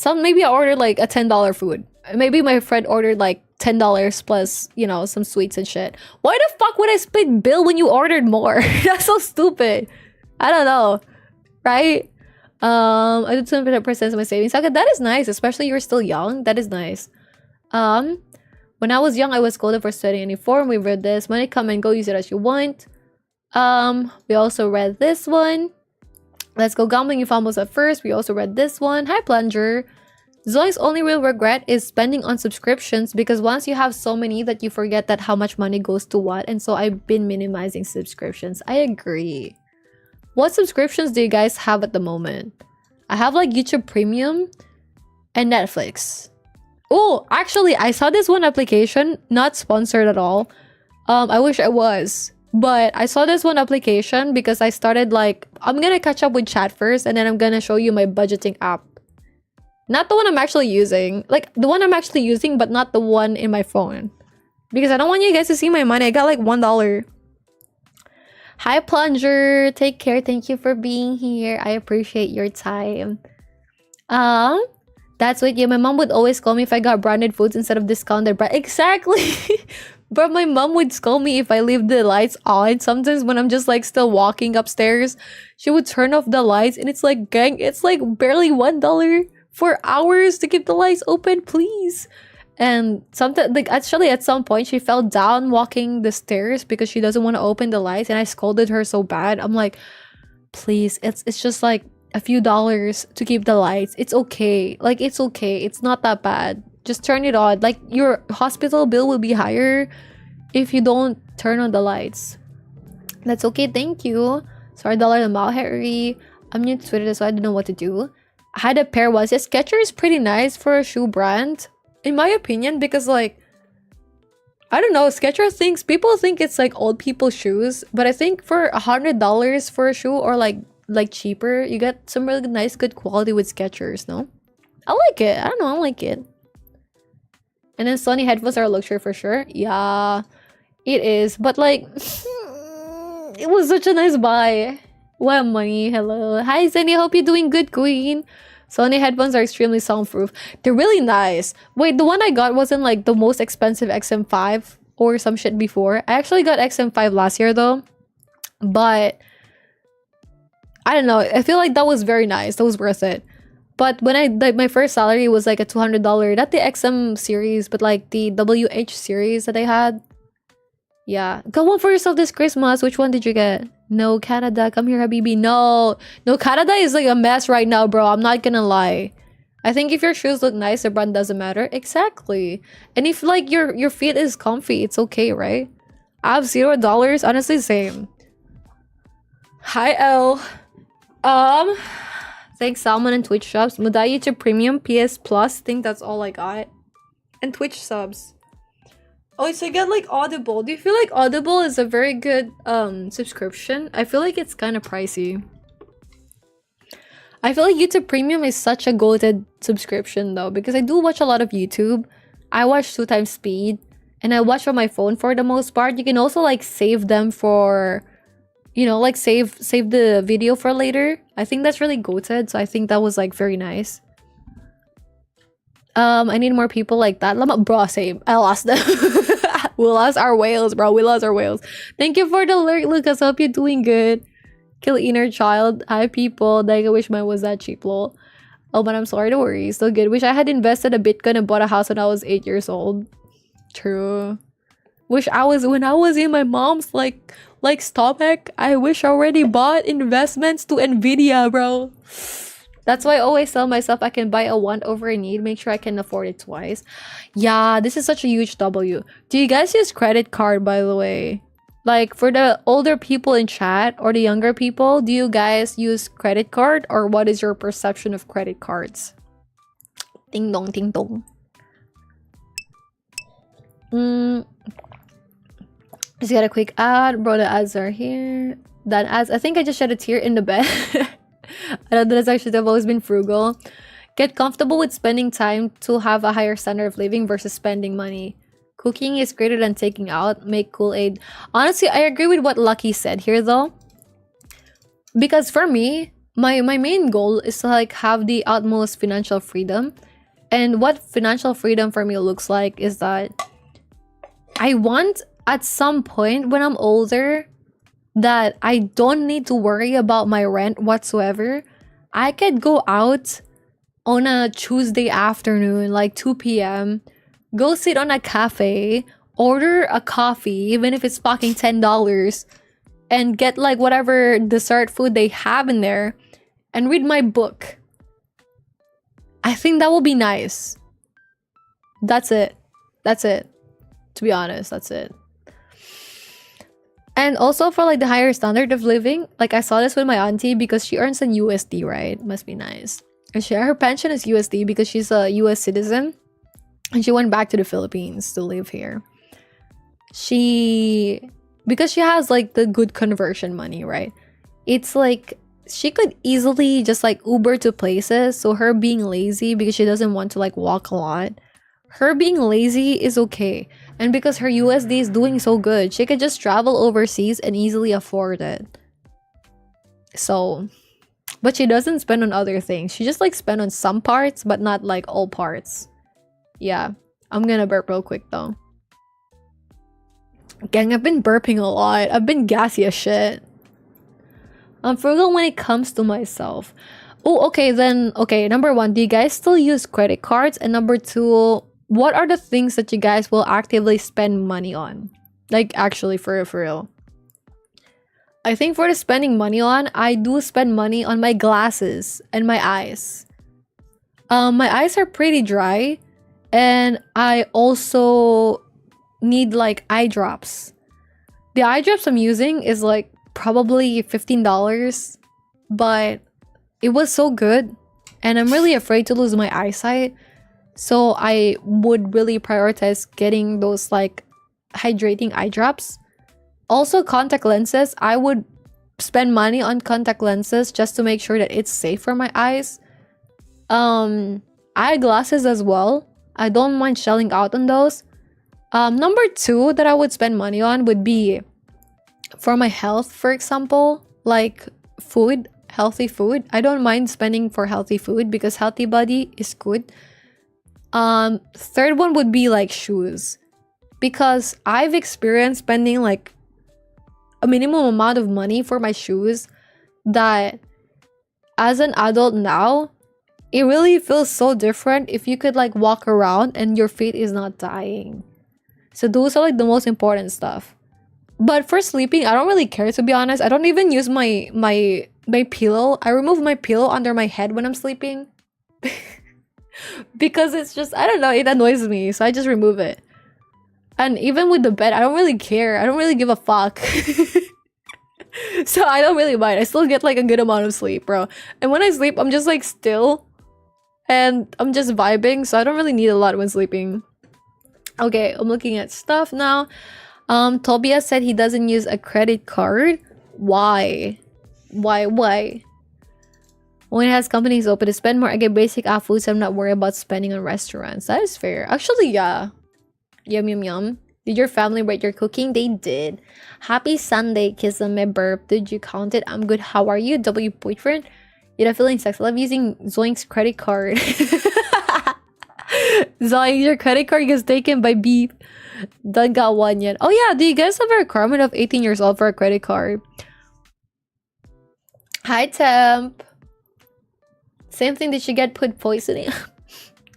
Maybe I ordered like a $10 food. Maybe my friend ordered like $10 plus, you know, some sweets and shit. Why the fuck would I split bill when you ordered more? That's so stupid. I don't know, right? I did 200% of my savings. Okay, that is nice, especially you're still young. That is nice. When I was young, I was scolded for studying uniform. We read this. Money come and go, use it as you want. We also read this one. Let's go gambling you fumbles at first. We also read this one. Hi, Plunger. Zoe's only real regret is spending on subscriptions because once you have so many that you forget that how much money goes to what, and so I've been minimizing subscriptions. I agree. What subscriptions do you guys have at the moment? I have like YouTube Premium and Netflix. Oh, actually, I saw this one application, not sponsored at all. I wish I was. But I saw this one application because I started like, I'm gonna catch up with chat first and then I'm gonna show you my budgeting app. Not the one I'm actually using. Like, the one I'm actually using, but not the one in my phone. Because I don't want you guys to see my money. I got like $1. Hi, Plunger. Take care. Thank you for being here. I appreciate your time. That's what, yeah, my mom would always call me if I got branded foods instead of discounted brand. Exactly. But my mom would scold me if I leave the lights on. Sometimes when I'm just like still walking upstairs, she would turn off the lights and it's like, gang, it's like barely $1 for hours to keep the lights open, please. And something like actually at some point she fell down walking the stairs because she doesn't want to open the lights and I scolded her so bad. I'm like, please, it's just like a few dollars to keep the lights. It's okay. Like, it's okay. It's not that bad. Just turn it on. Like, your hospital bill will be higher if you don't turn on the lights. That's okay. Thank you. Sorry, dollar the mile, Harry. I'm new to Twitter, so I don't know what to do. I had a pair once. Yeah, Skechers is pretty nice for a shoe brand, in my opinion, because like, I don't know, Skechers thinks, people think it's like old people shoes, but I think for $100 for a shoe or like cheaper, you get some really nice good quality with Skechers. No, I like it. I don't know, I like it. And then Sony headphones are a luxury for sure. Yeah, it is, but like it was such a nice buy. What money. Hello, hi Zenny, hope you're doing good, queen. Sony headphones are extremely soundproof. They're really nice. Wait, the one I got wasn't like the most expensive XM5 or some shit before. I actually got XM5 last year though, but I don't know. I feel like that was very nice. That was worth it. But when my first salary was like a $200, not the XM series, but like the WH series that I had. Yeah, got one for yourself this Christmas. Which one did you get? No, Canada, come here, Habibi. No, Canada is like a mess right now, bro. I'm not gonna lie. I think if your shoes look nice, the brand doesn't matter. Exactly. And if like your feet is comfy, it's okay, right? I have $0. Honestly, same. Hi, L. Thanks, Salmon and Twitch subs. Muda YouTube Premium, PS Plus. Think that's all I got. And Twitch subs. Oh, so you get like Audible. Do you feel like Audible is a very good subscription? I feel like it's kind of pricey. I feel like YouTube Premium is such a goated subscription though, because I do watch a lot of YouTube. I watch 2x speed and I watch on my phone for the most part. You can also like save them for, you know, like save the video for later. I think that's really goated, so I think that was like very nice. I need more people like that. Bro, same. I lost them. We lost our whales, bro. We lost our whales. Thank you for the alert, Lucas. Hope you're doing good. Kill inner child. Hi, people. Like, I wish mine was that cheap, lol. Oh, but I'm sorry. Don't worry. Still good. Wish I had invested a Bitcoin and bought a house when I was 8 years old. True. Wish I was when I was in my mom's like stomach. I wish I already bought investments to Nvidia, bro. That's why I always tell myself I can buy a want over a need. Make sure I can afford it twice. Yeah, this is such a huge W. Do you guys use credit card, by the way? Like, for the older people in chat or the younger people, do you guys use credit card, or what is your perception of credit cards? Ding dong, ding dong. Just got a quick ad. Bro, the ads are here. That ads. I think I just shed a tear in the bed. I know that's actually, I've always been frugal. Get comfortable with spending time to have a higher standard of living versus spending money. Cooking is greater than taking out. Make Kool-Aid. Honestly, I agree with what Lucky said here though. Because for me, my main goal is to like have the utmost financial freedom. And what financial freedom for me looks like is that I want at some point when I'm older that I don't need to worry about my rent whatsoever. I could go out on a Tuesday afternoon, like 2 p.m., go sit on a cafe, order a coffee, even if it's fucking $10, and get like whatever dessert food they have in there, and read my book. I think that will be nice. That's it. That's it. To be honest, that's it. And also for like the higher standard of living, like I saw this with my auntie because she earns in USD, right? Must be nice. And her pension is USD because she's a US citizen. And she went back to the Philippines to live here. Because she has like the good conversion money, right? It's like she could easily just like Uber to places. So her being lazy because she doesn't want to like walk a lot, her being lazy is okay. And because her USD is doing so good, she could just travel overseas and easily afford it. So, but she doesn't spend on other things. She just like spend on some parts, but not like all parts. Yeah, I'm gonna burp real quick though. Gang, I've been burping a lot. I've been gassy as shit. I'm frugal when it comes to myself. Oh, okay, then, okay, number one, do you guys still use credit cards? And number two, what are the things that you guys will actively spend money on? Like, actually, for real. I think for the spending money on, I do spend money on my glasses and my eyes. My eyes are pretty dry. And I also need like eye drops. The eye drops I'm using is like probably $15, but it was so good. And I'm really afraid to lose my eyesight. So I would really prioritize getting those like hydrating eye drops. Also contact lenses. I would spend money on contact lenses just to make sure that it's safe for my eyes. Eyeglasses as well. I don't mind shelling out on those. Number two that I would spend money on would be for my health, for example, like food, healthy food. I don't mind spending for healthy food because healthy body is good. Third one would be like shoes, because I've experienced spending like a minimum amount of money for my shoes that as an adult now, it really feels so different if you could like walk around and your feet is not dying. So those are like the most important stuff. But for sleeping, I don't really care, to be honest. I don't even use my pillow. I remove my pillow under my head when I'm sleeping. Because it's just, I don't know, it annoys me. So I just remove it. And even with the bed, I don't really care. I don't really give a fuck. So I don't really mind. I still get like a good amount of sleep, bro. And when I sleep, I'm just like still. And I'm just vibing. So I don't really need a lot when sleeping. Okay, I'm looking at stuff now. Tobias said he doesn't use a credit card. Why? Why? When it has companies open to spend more, I get basic food, so I'm not worried about spending on restaurants. That is fair. Actually, yeah. Yum, yum, yum. Did your family rate your cooking? They did. Happy Sunday, kiss on my burp. Did you count it? I'm good. How are you? W boyfriend? You're not feeling sex. I love using Zoink's credit card. Zoink, your credit card gets taken by beef. Don't got one yet. Oh yeah, do you guys have a requirement of 18 years old for a credit card? Hi, Temp. Same thing, did you get food poisoning?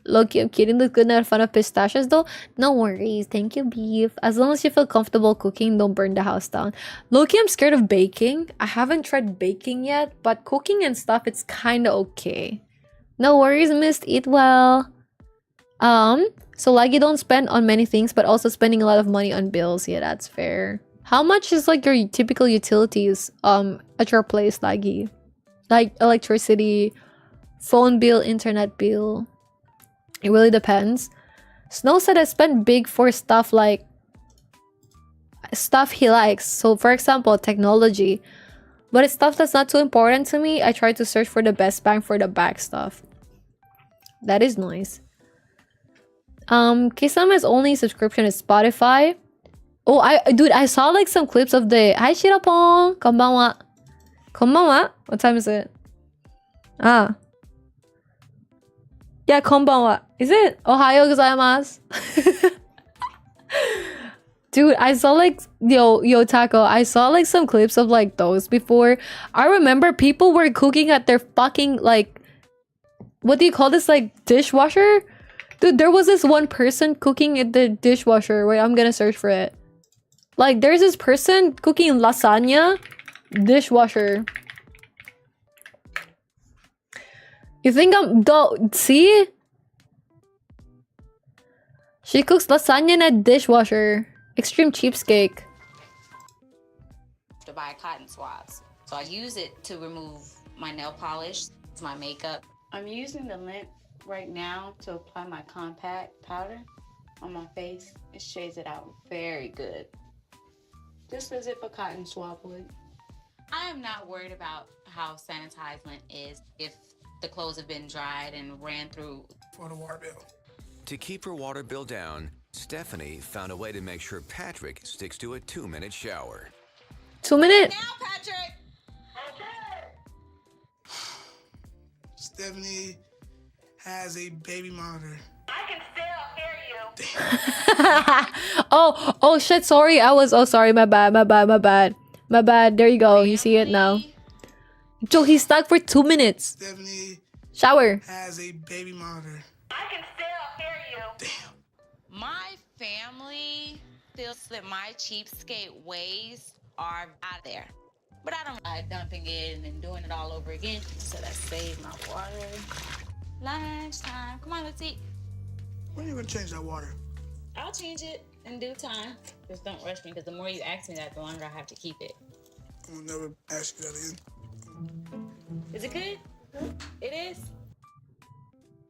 Loki, I'm kidding. Look good, not a fan of pistachios though. No worries. Thank you, beef. As long as you feel comfortable cooking, don't burn the house down. Loki, I'm scared of baking. I haven't tried baking yet, but cooking and stuff, it's kind of okay. No worries, missed. Eat well. So like you don't spend on many things, but also spending a lot of money on bills. Yeah, that's fair. How much is like your typical utilities at your place, Laggy? Like electricity, phone bill, internet bill. It really depends. Snow said I spent big for stuff like stuff he likes. So for example, technology. But it's stuff that's not too important to me. I try to search for the best bang for the buck stuff. That is nice. Kisama's only subscription is Spotify. Oh, I saw like some clips of the Hi Shirapon, konbanwa. Konbanwa? What time is it? Ah. Yeah, konbanwa. Is it? Ohayo gozaimasu. Dude, I saw like yo taco. I saw like some clips of like those before. I remember people were cooking at their fucking like, what do you call this, like dishwasher? Dude, there was this one person cooking at the dishwasher. Wait, I'm gonna search for it. Like, there's this person cooking lasagna, dishwasher. You think I'm see? She cooks lasagna in a dishwasher. Extreme cheapskate. To buy cotton swabs. So I use it to remove my nail polish, my makeup. I'm using the lint right now to apply my compact powder on my face. It shades it out very good. Just as if a cotton swab would. I am not worried about how sanitized lint is if the clothes have been dried and ran through. For the water bill. To keep her water bill down, Stephanie found a way to make sure Patrick sticks to a 2-minute shower. 2 minutes? Now, Patrick! Stephanie has a baby monitor. Oh shit, sorry. Sorry, my bad. There you go. You see it now. Joe, he's stuck for 2 minutes. Stephanie Shower. has a baby monitor. My family feels that my cheapskate ways are out there. But I don't like dumping it and then doing it all over again. So that saved my water. Lunchtime. Come on, let's eat. When are you gonna change that water? I'll change it in due time. Just don't rush me, because the more you ask me that, the longer I have to keep it. I will never ask you that again. Is it good? It is?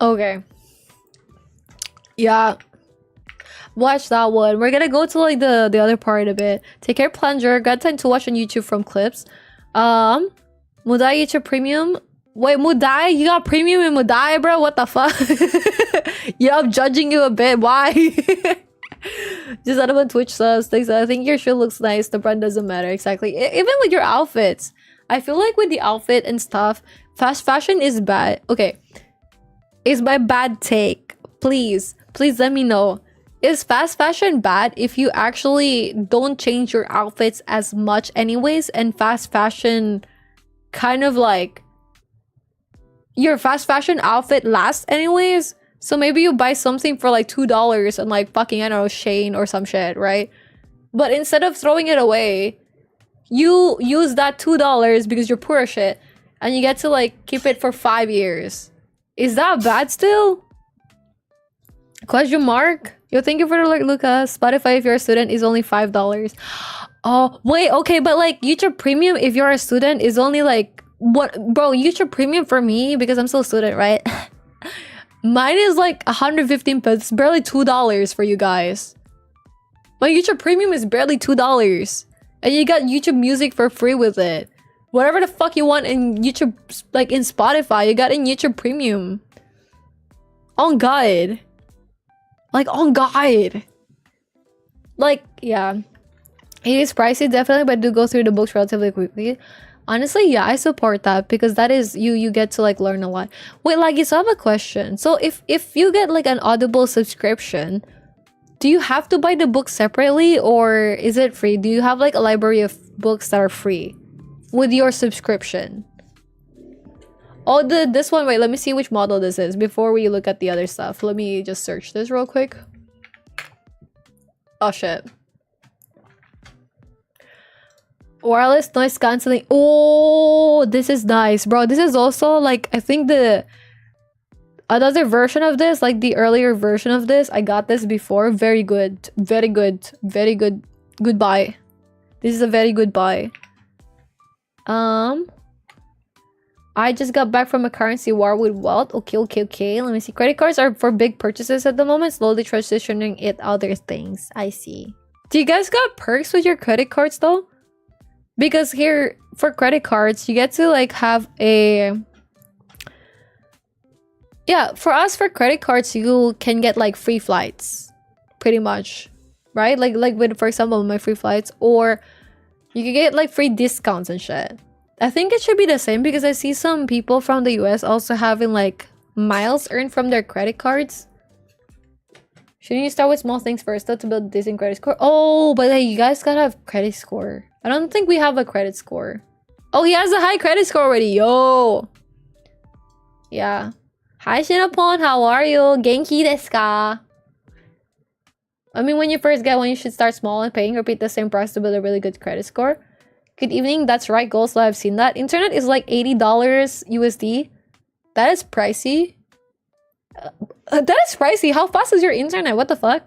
Okay. Yeah. Watch that one. We're gonna go to like the other part a bit. Take care, Plunger. Got time to watch on YouTube from clips. Mudai YouTube Premium. Wait, Mudai? You got premium in Mudai, bro? What the fuck? Yeah, I'm judging you a bit. Why? Just out of a Twitch subs. Thanks. I think your shirt looks nice. The brand doesn't matter. Exactly. Even with your outfits. I feel like with the outfit and stuff, fast fashion is bad. Okay. Is my bad take. Please let me know. Is fast fashion bad if you actually don't change your outfits as much anyways, and fast fashion kind of like your fast fashion outfit lasts anyways? So maybe you buy something for like $2 and like fucking, I don't know, Shane or some shit, right? But instead of throwing it away, you use that $2 because you're poor as shit and you get to like keep it for 5 years. Is that bad still? Question mark? Yo, thank you for the like, Lucas. Spotify if you're a student is only $5. Oh, wait, okay, but like YouTube Premium if you're a student is only like, what, bro, YouTube Premium for me, because I'm still a student, right? Mine is like 115 pesos. It's barely $2 for you guys. My YouTube Premium is barely $2. And you got YouTube Music for free with it. Whatever the fuck you want in YouTube, like in Spotify, you got in YouTube Premium. On God. Like, on God. Like, yeah. It is pricey, definitely, but do go through the books relatively quickly. Honestly, yeah, I support that because that is you get to like learn a lot. Wait, like, so I have a question. So if you get like an Audible subscription, do you have to buy the book separately or is it free? Do you have like a library of books that are free with your subscription? Oh, this one. Wait, let me see which model this is before we look at the other stuff. Let me just search this real quick. Oh shit. Wireless noise cancelling. Oh, this is nice, bro. This is also like, I think the another version of this, like the earlier version of this. I got this before. Very good. Very good. Very good. Goodbye. This is a very good buy. I just got back from a currency war with wealth. Okay. Let me see. Credit cards are for big purchases at the moment. Slowly transitioning it other things. I see. Do you guys got perks with your credit cards though? Because here, for credit cards, you get to like have a... Yeah, for us, for credit cards, you can get like free flights. Pretty much. Right? Like with, for example, my free flights. Or you can get like free discounts and shit. I think it should be the same because I see some people from the US also having like miles earned from their credit cards. Shouldn't you start with small things first though to build a decent credit score? Oh, but hey, you guys gotta have credit score. I don't think we have a credit score. Oh, he has a high credit score already. Yo. Yeah. Hi, Shinapon. How are you? Genki desu ka? I mean, when you first get one, you should start small and paying. Repeat the same price to build a really good credit score. Good evening. That's right, Ghost. I've seen that. Internet is like $80 USD. That is pricey. That is pricey. How fast is your internet? What the fuck?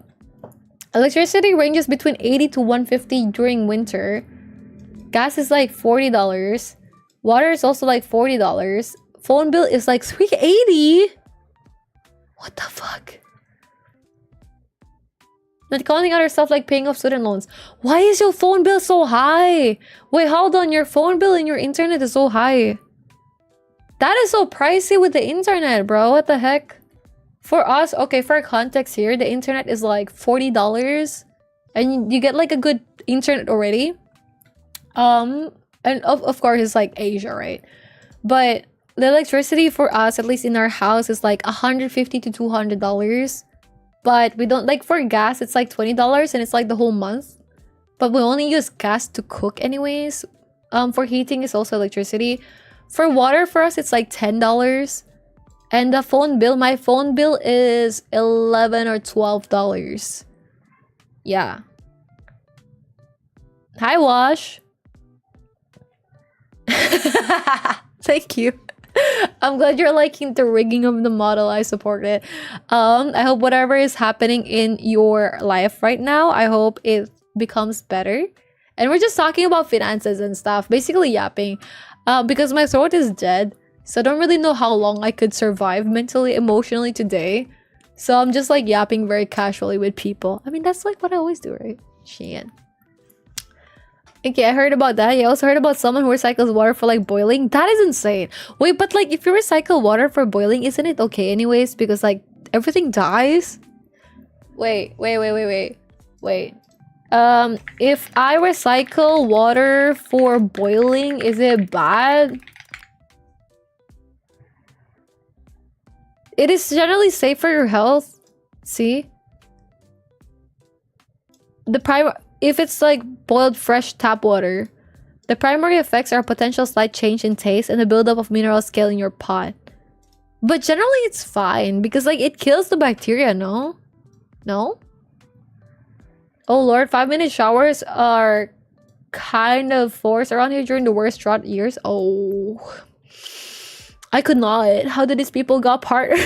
Electricity ranges between 80 to 150 during winter. Gas is like $40. Water is also like $40. Phone bill is like $380. What the fuck? Not counting other stuff like paying off student loans. Why is your phone bill so high? Wait, hold on. Your phone bill and your internet is so high. That is so pricey with the internet, bro. What the heck? For us, okay, for context here, the internet is like $40. And you get like a good internet already. And of course, it's like Asia, right? But the electricity for us, at least in our house, is like $150 to $200. But we don't, like for gas, it's like $20 and it's like the whole month. But we only use gas to cook anyways. For heating, it's also electricity. For water, for us, it's like $10. And the phone bill, my phone bill is $11 or $12. Yeah. Hi, Wash. Thank you. I'm glad you're liking the rigging of the model. I support it. I hope whatever is happening in your life right now, I hope it becomes better. And we're just talking about finances and stuff, basically yapping. Because my throat is dead, so I don't really know how long I could survive mentally, emotionally today. So I'm just like yapping very casually with people. I mean, that's like what I always do, right? Shit. Okay, I heard about that. I also heard about someone who recycles water for like boiling. That is insane. Wait, but like if you recycle water for boiling, isn't it okay anyways? Because like everything dies? Wait. If I recycle water for boiling, is it bad? It is generally safe for your health. See? If it's like boiled fresh tap water, the primary effects are a potential slight change in taste and the buildup of mineral scale in your pot. But generally it's fine because like it kills the bacteria, no? No? Oh lord, 5-minute showers are kind of forced around here during the worst drought years. Oh. I could not. How did these people got part?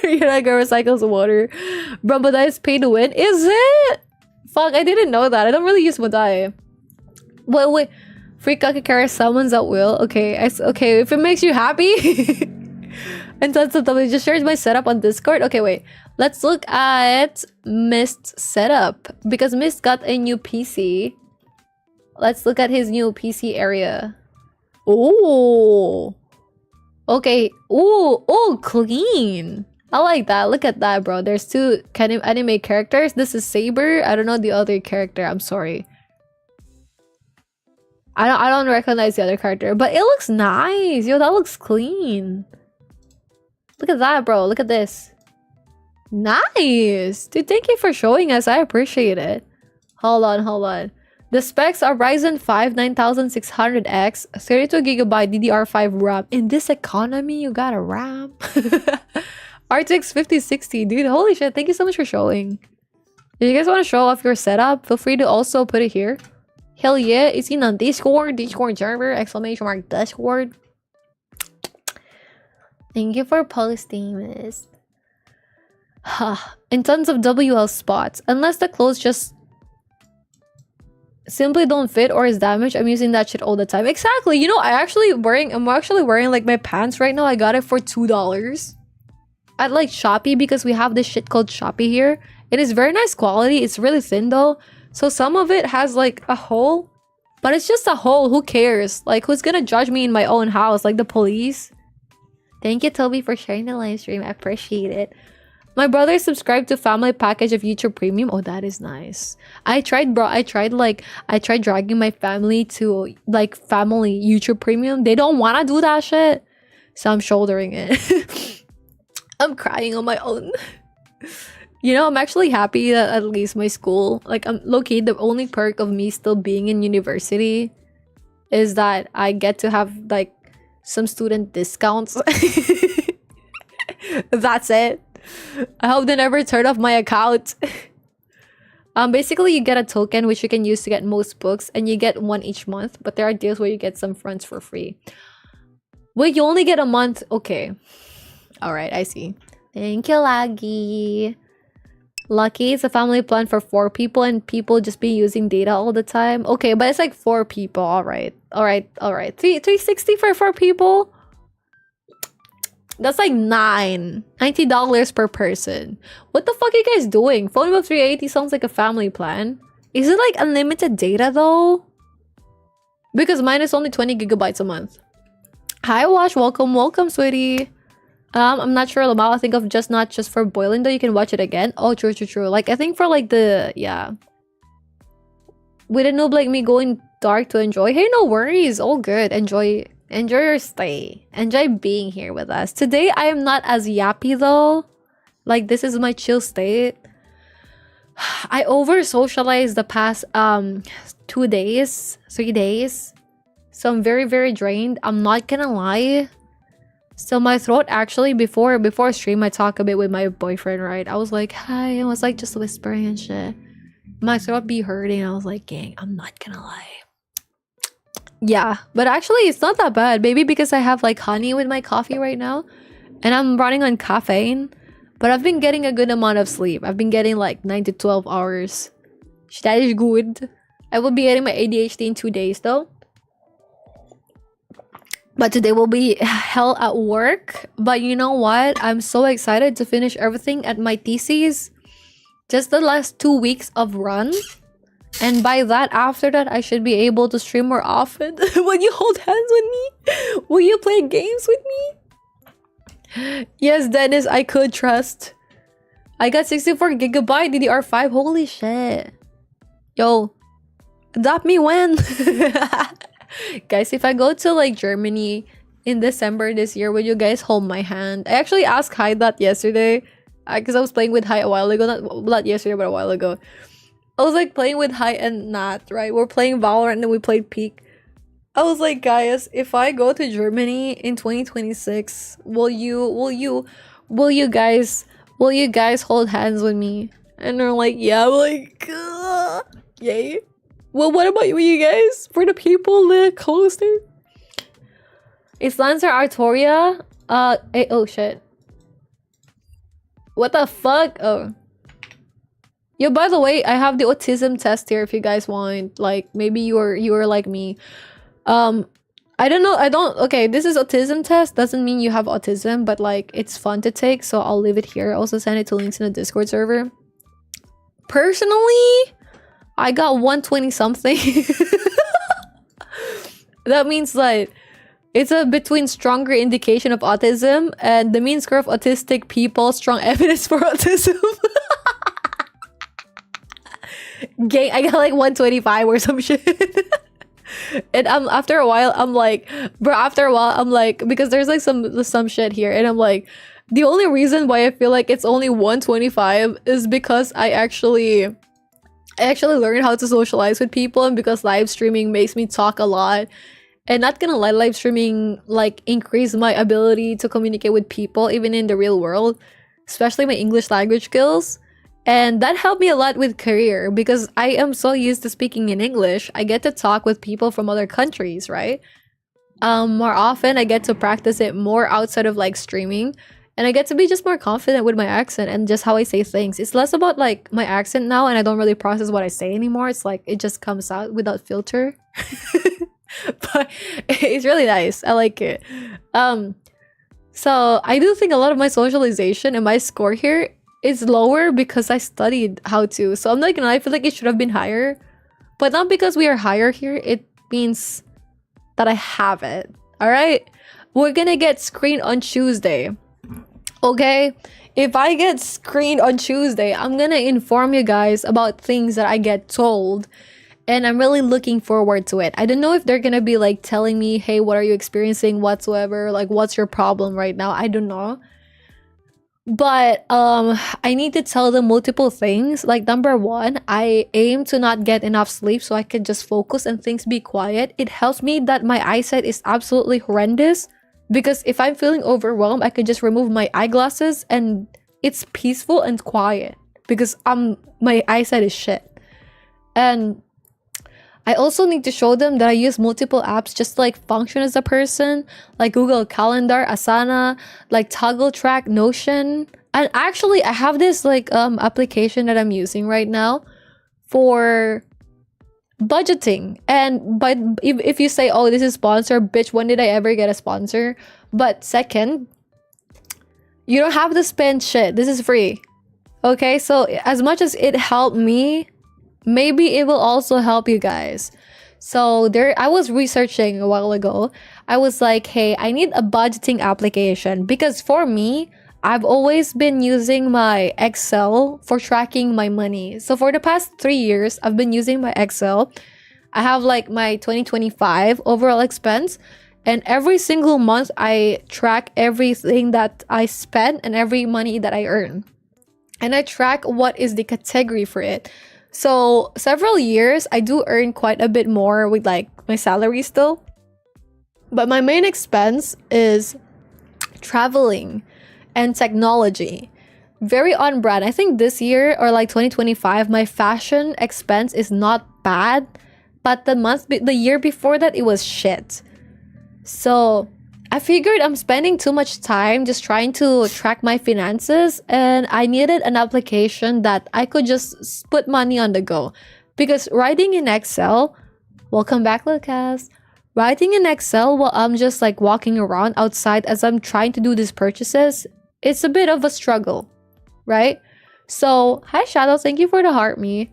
You're like a recycles water. Bro, but that is pay to win. Is it? Fuck, I didn't know that. I don't really use Modai. Wait. Free Kakakara summons at will. Okay, okay, if it makes you happy. And that's the W. Just shared my setup on Discord. Okay, wait. Let's look at Mist's setup. Because Mist got a new PC. Let's look at his new PC area. Oh. Okay. Oh, clean. I like that. Look at that, bro. There's two kind of anime characters. This is Saber. I don't know the other character. I'm sorry. I don't recognize the other character, but it looks nice. Yo, that looks clean. Look at that, bro. Look at this. Nice. Dude, thank you for showing us. I appreciate it. Hold on. The specs are Ryzen 5 9600X, 32GB DDR5 RAM. In this economy, you got a RAM. RTX 5060, dude. Holy shit! Thank you so much for showing. If you guys want to show off your setup, feel free to also put it here. Hell yeah! It's in on Discord server! Exclamation mark Discord. Thank you for posting this. In tons of WL spots, unless the clothes just simply don't fit or is damaged, I'm using that shit all the time. Exactly. You know, I'm actually wearing like my pants right now. I got it for $2 at like Shopee because we have this shit called Shopee here. It is very nice quality. It's really thin though, so some of it has like a hole, but it's just a hole. Who cares? Like, who's gonna judge me in my own house? Like the police? Thank you, Toby, for sharing the live stream. I appreciate it. My brother subscribed to family package of YouTube Premium. Oh, that is nice. I tried dragging my family to like family YouTube Premium. They don't want to do that shit, so I'm shouldering it. I'm crying on my own. You know, I'm actually happy that at least my school, like, I'm low-key, the only perk of me still being in university is that I get to have like some student discounts. That's it. I hope they never turn off my account. Basically you get a token which you can use to get most books, and you get one each month, but there are deals where you get some fronts for free. Wait, you only get a month? Okay. Alright, I see. Thank you, Laggy. Lucky it's a family plan for 4 people and people just be using data all the time. Okay, but it's like 4 people. Alright. 360 for 4 people? That's like $90 per person. What the fuck are you guys doing? Phone bill 380 sounds like a family plan. Is it like unlimited data though? Because mine is only 20 gigabytes a month. Hi Wash, welcome, sweetie. I'm not sure, Lamau. I think of not just for boiling though. You can watch it again. Oh, true. Like, I think for like the, yeah. With a noob like me going dark to enjoy. Hey, no worries. All good. Enjoy your stay. Enjoy being here with us. Today, I am not as yappy though. Like, this is my chill state. I over-socialized the past 3 days. So I'm very, very drained. I'm not gonna lie. So my throat actually, before stream, I talk a bit with my boyfriend, right? I was like, hi. I was like just whispering and shit. My throat be hurting. I was like, gang, I'm not gonna lie. Yeah, but actually it's not that bad. Maybe because I have like honey with my coffee right now. And I'm running on caffeine. But I've been getting a good amount of sleep. I've been getting like 9 to 12 hours. That is good. I will be getting my ADHD in 2 days though. But today will be hell at work. But you know what? I'm so excited to finish everything at my thesis. Just the last 2 weeks of run. And by that, after that, I should be able to stream more often. Will you hold hands with me? Will you play games with me? Yes, Dennis, I could trust. I got 64 gigabyte DDR5. Holy shit. Yo, adopt me when? Guys, if I go to like Germany in December this year, would you guys hold my hand? I actually asked Hai that yesterday because I was playing with Hai a while ago. Not yesterday, but a while ago. I was like playing with Hai and Nat, right? We're playing Valorant and then we played Peak. I was like, guys, if I go to Germany in 2026, will you guys hold hands with me? And they're like, yeah. I'm like, yay. Well, what about you guys? For the people that closer? It's Lancer Artoria. Oh shit. What the fuck? Oh. Yo, by the way, I have the autism test here if you guys want. Like, maybe you are like me. I don't know. Okay, this is autism test. Doesn't mean you have autism, but like, it's fun to take. So I'll leave it here. I'll also send it to links in the Discord server. Personally, I got 120 something. That means like it's a between stronger indication of autism and the mean score of autistic people, strong evidence for autism. Gang, I got like 125 or some shit. And after a while I'm like, because there's like some shit here, and I'm like, the only reason why I feel like it's only 125 is because I actually I actually learned how to socialize with people, and because live streaming makes me talk a lot. And not gonna lie, live streaming like increased my ability to communicate with people even in the real world, especially my English language skills. And that helped me a lot with career because I am so used to speaking in English. I get to talk with people from other countries, right? More often I get to practice it more outside of like streaming, and I get to be just more confident with my accent and just how I say things. It's less about like my accent now, and I don't really process what I say anymore. It's like it just comes out without filter. But it's really nice. I like it. So I do think a lot of my socialization and my score here is lower because I studied how to. So I'm not gonna lie, I feel like it should have been higher. But not because we are higher here, it means that I have it. Alright? We're gonna get screened on Tuesday. Okay? If I get screened on Tuesday, I'm gonna inform you guys about things that I get told. And I'm really looking forward to it. I don't know if they're gonna be like telling me, hey, what are you experiencing whatsoever? Like, what's your problem right now? I don't know. But I need to tell them multiple things. Like, number one, I aim to not get enough sleep so I can just focus and things be quiet. It helps me that my eyesight is absolutely horrendous, because if I'm feeling overwhelmed, I could just remove my eyeglasses and it's peaceful and quiet because my eyesight is shit. And I also need to show them that I use multiple apps just to like function as a person, like Google Calendar, Asana, like Toggle Track, Notion. And actually I have this like application that I'm using right now for budgeting. And but if you say, oh, this is sponsor, bitch, when did I ever get a sponsor? But second, you don't have to spend shit. This is free. Okay, so as much as it helped me, maybe it will also help you guys. So I was researching a while ago. I was like, hey, I need a budgeting application, because for me, I've always been using my Excel for tracking my money. So for the past 3 years, I've been using my Excel. I have like my 2025 overall expense, and every single month I track everything that I spend and every money that I earn. And I track what is the category for it. So several years, I do earn quite a bit more with like my salary still. But my main expense is traveling and technology. Very on brand. I think this year or like 2025, my fashion expense is not bad. But the year before that, it was shit. So I figured I'm spending too much time just trying to track my finances, and I needed an application that I could just put money on the go. Because writing in Excel, welcome back, Lucas. Writing in Excel while I'm just like walking around outside as I'm trying to do these purchases, it's a bit of a struggle, right? So, hi Shadow, thank you for the heart me.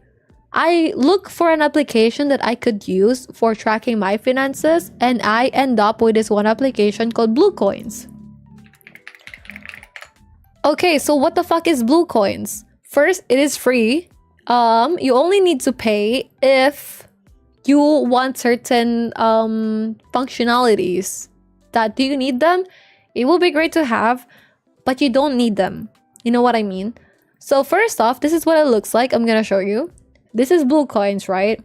I look for an application that I could use for tracking my finances, and I end up with this one application called Blue Coins. Okay, so what the fuck is Blue Coins? First, it is free. You only need to pay if you want certain functionalities. Do you need them? It will be great to have, but you don't need them. You know what I mean? So first off, this is what it looks like. I'm gonna show you. This is Blue Coins, right?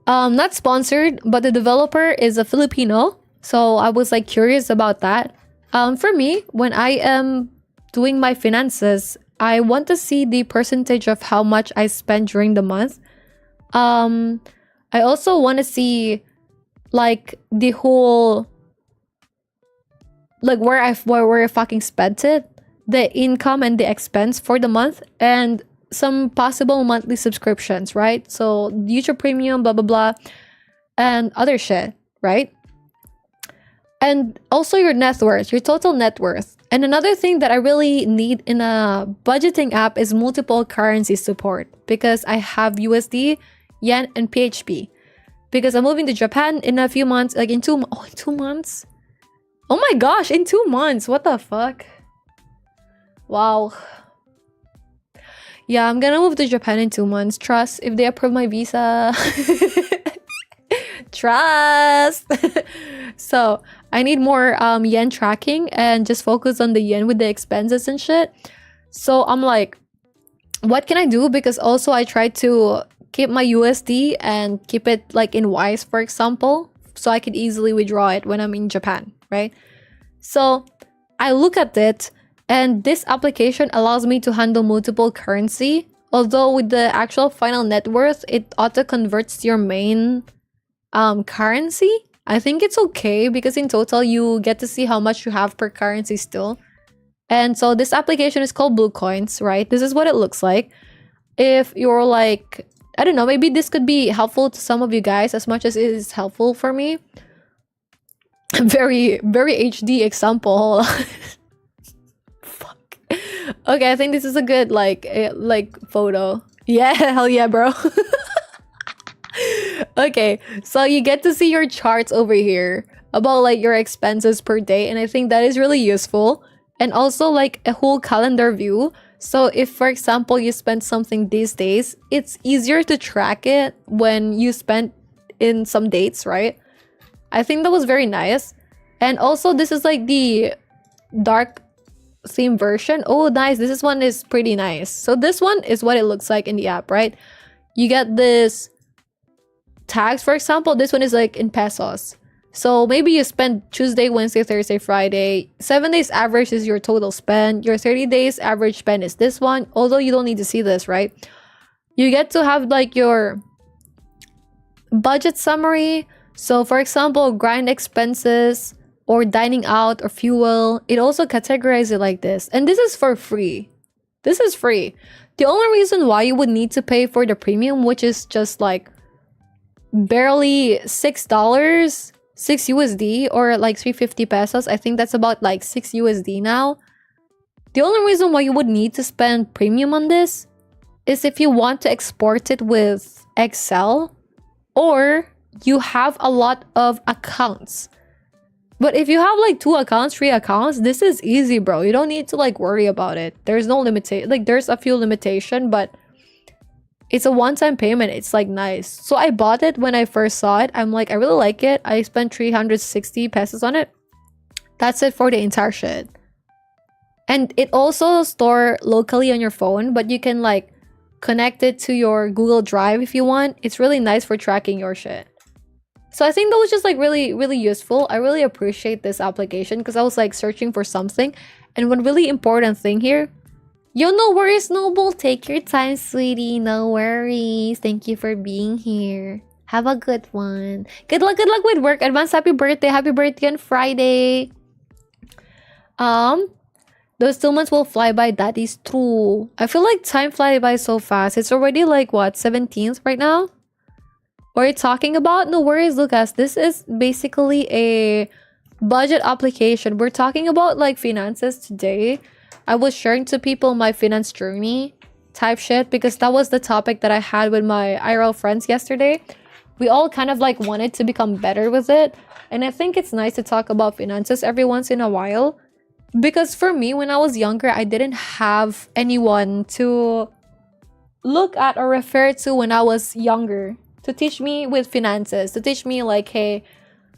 Not sponsored, but the developer is a Filipino. So I was like curious about that. For me, when I am doing my finances, I want to see the percentage of how much I spend during the month. I also want to see like the whole, like where I fucking spent it, the income and the expense for the month, and some possible monthly subscriptions, right? So YouTube Premium, blah blah blah, and other shit, right? And also your net worth, your total net worth. And another thing that I really need in a budgeting app is multiple currency support, because I have USD, yen, and PHP. Because I'm moving to Japan in a few months, like in 2 months. Oh my gosh, in 2 months. What the fuck? Wow. Yeah, I'm gonna move to Japan in 2 months. Trust, if they approve my visa. Trust. So I need more yen tracking and just focus on the yen with the expenses and shit. So I'm like, what can I do? Because also I try to keep my USD and keep it like in Wise, for example, so I could easily withdraw it when I'm in Japan, right? So I look at it, and this application allows me to handle multiple currency. Although with the actual final net worth, it auto converts your main currency. I think it's okay because in total you get to see how much you have per currency still. And so this application is called Blue Coins, right? This is what it looks like. If you're like, I don't know, maybe this could be helpful to some of you guys as much as it is helpful for me. Very, very HD example. Fuck. Okay, I think this is a good like photo. Yeah, hell yeah, bro. Okay, so you get to see your charts over here about like your expenses per day, and I think that is really useful. And also like a whole calendar view. So if, for example, you spend something these days, it's easier to track it when you spend in some dates, right? I think that was very nice. And also this is like the dark theme version. Oh, nice. This one is pretty nice. So this one is what it looks like in the app, right? You get this tags, for example. This one is like in pesos. So maybe you spend Tuesday, Wednesday, Thursday, Friday. 7 days average is your total spend. Your 30 days average spend is this one. Although you don't need to see this, right? You get to have like your budget summary. So for example, grind expenses or dining out or fuel. It also categorizes it like this. And this is for free. This is free. The only reason why you would need to pay for the premium, which is just like barely $6, 6 USD, or like 350 pesos. I think that's about like 6 USD now. The only reason why you would need to spend premium on this is if you want to export it with Excel or you have a lot of accounts. But if you have like 2 accounts, 3 accounts, this is easy, bro. You don't need to like worry about it. There's no limitation. Like there's a few limitation, but it's a one-time payment. It's like nice. So I bought it when I first saw it. I'm like, I really like it. I spent 360 pesos on it. That's it for the entire shit. And it also store locally on your phone, but you can like connect it to your Google Drive if you want. It's really nice for tracking your shit. So I think that was just like really, really useful. I really appreciate this application because I was like searching for something. And one really important thing here, yo, no worries, Noble. Take your time, sweetie. No worries. Thank you for being here. Have a good one. Good luck with work. Advance happy birthday. Happy birthday on Friday. Those 2 months will fly by. That is true. I feel like time flies by so fast. It's already like what, 17th right now? What are you talking about? No worries, Lucas. This is basically a budget application. We're talking about like finances today. I was sharing to people my finance journey type shit because that was the topic that I had with my IRL friends yesterday. We all kind of like wanted to become better with it. And I think it's nice to talk about finances every once in a while. Because for me, when I was younger, I didn't have anyone to look at or refer to when I was younger. To teach me with finances. To teach me like, hey,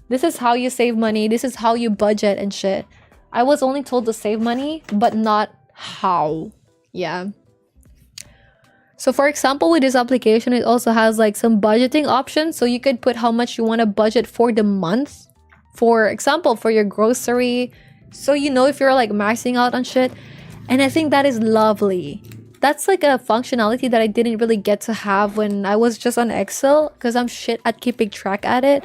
this is how you save money. This is how you budget and shit. I was only told to save money, but not how. Yeah. So for example, with this application, it also has like some budgeting options. So you could put how much you want to budget for the month. For example, for your grocery. So you know if you're like maxing out on shit. And I think that is lovely. That's like a functionality that I didn't really get to have when I was just on Excel. Because I'm shit at keeping track at it.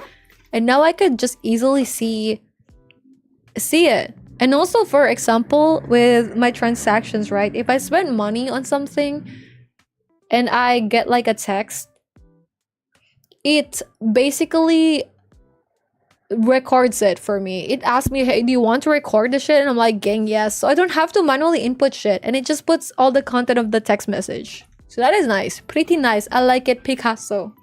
And now I could just easily see it. And also, for example, with my transactions, right? If I spend money on something and I get like a text, it basically records it for me. It asks me, hey, do you want to record the shit? And I'm like, gang, yes. So I don't have to manually input shit. And it just puts all the content of the text message. So that is nice. Pretty nice. I like it, Picasso.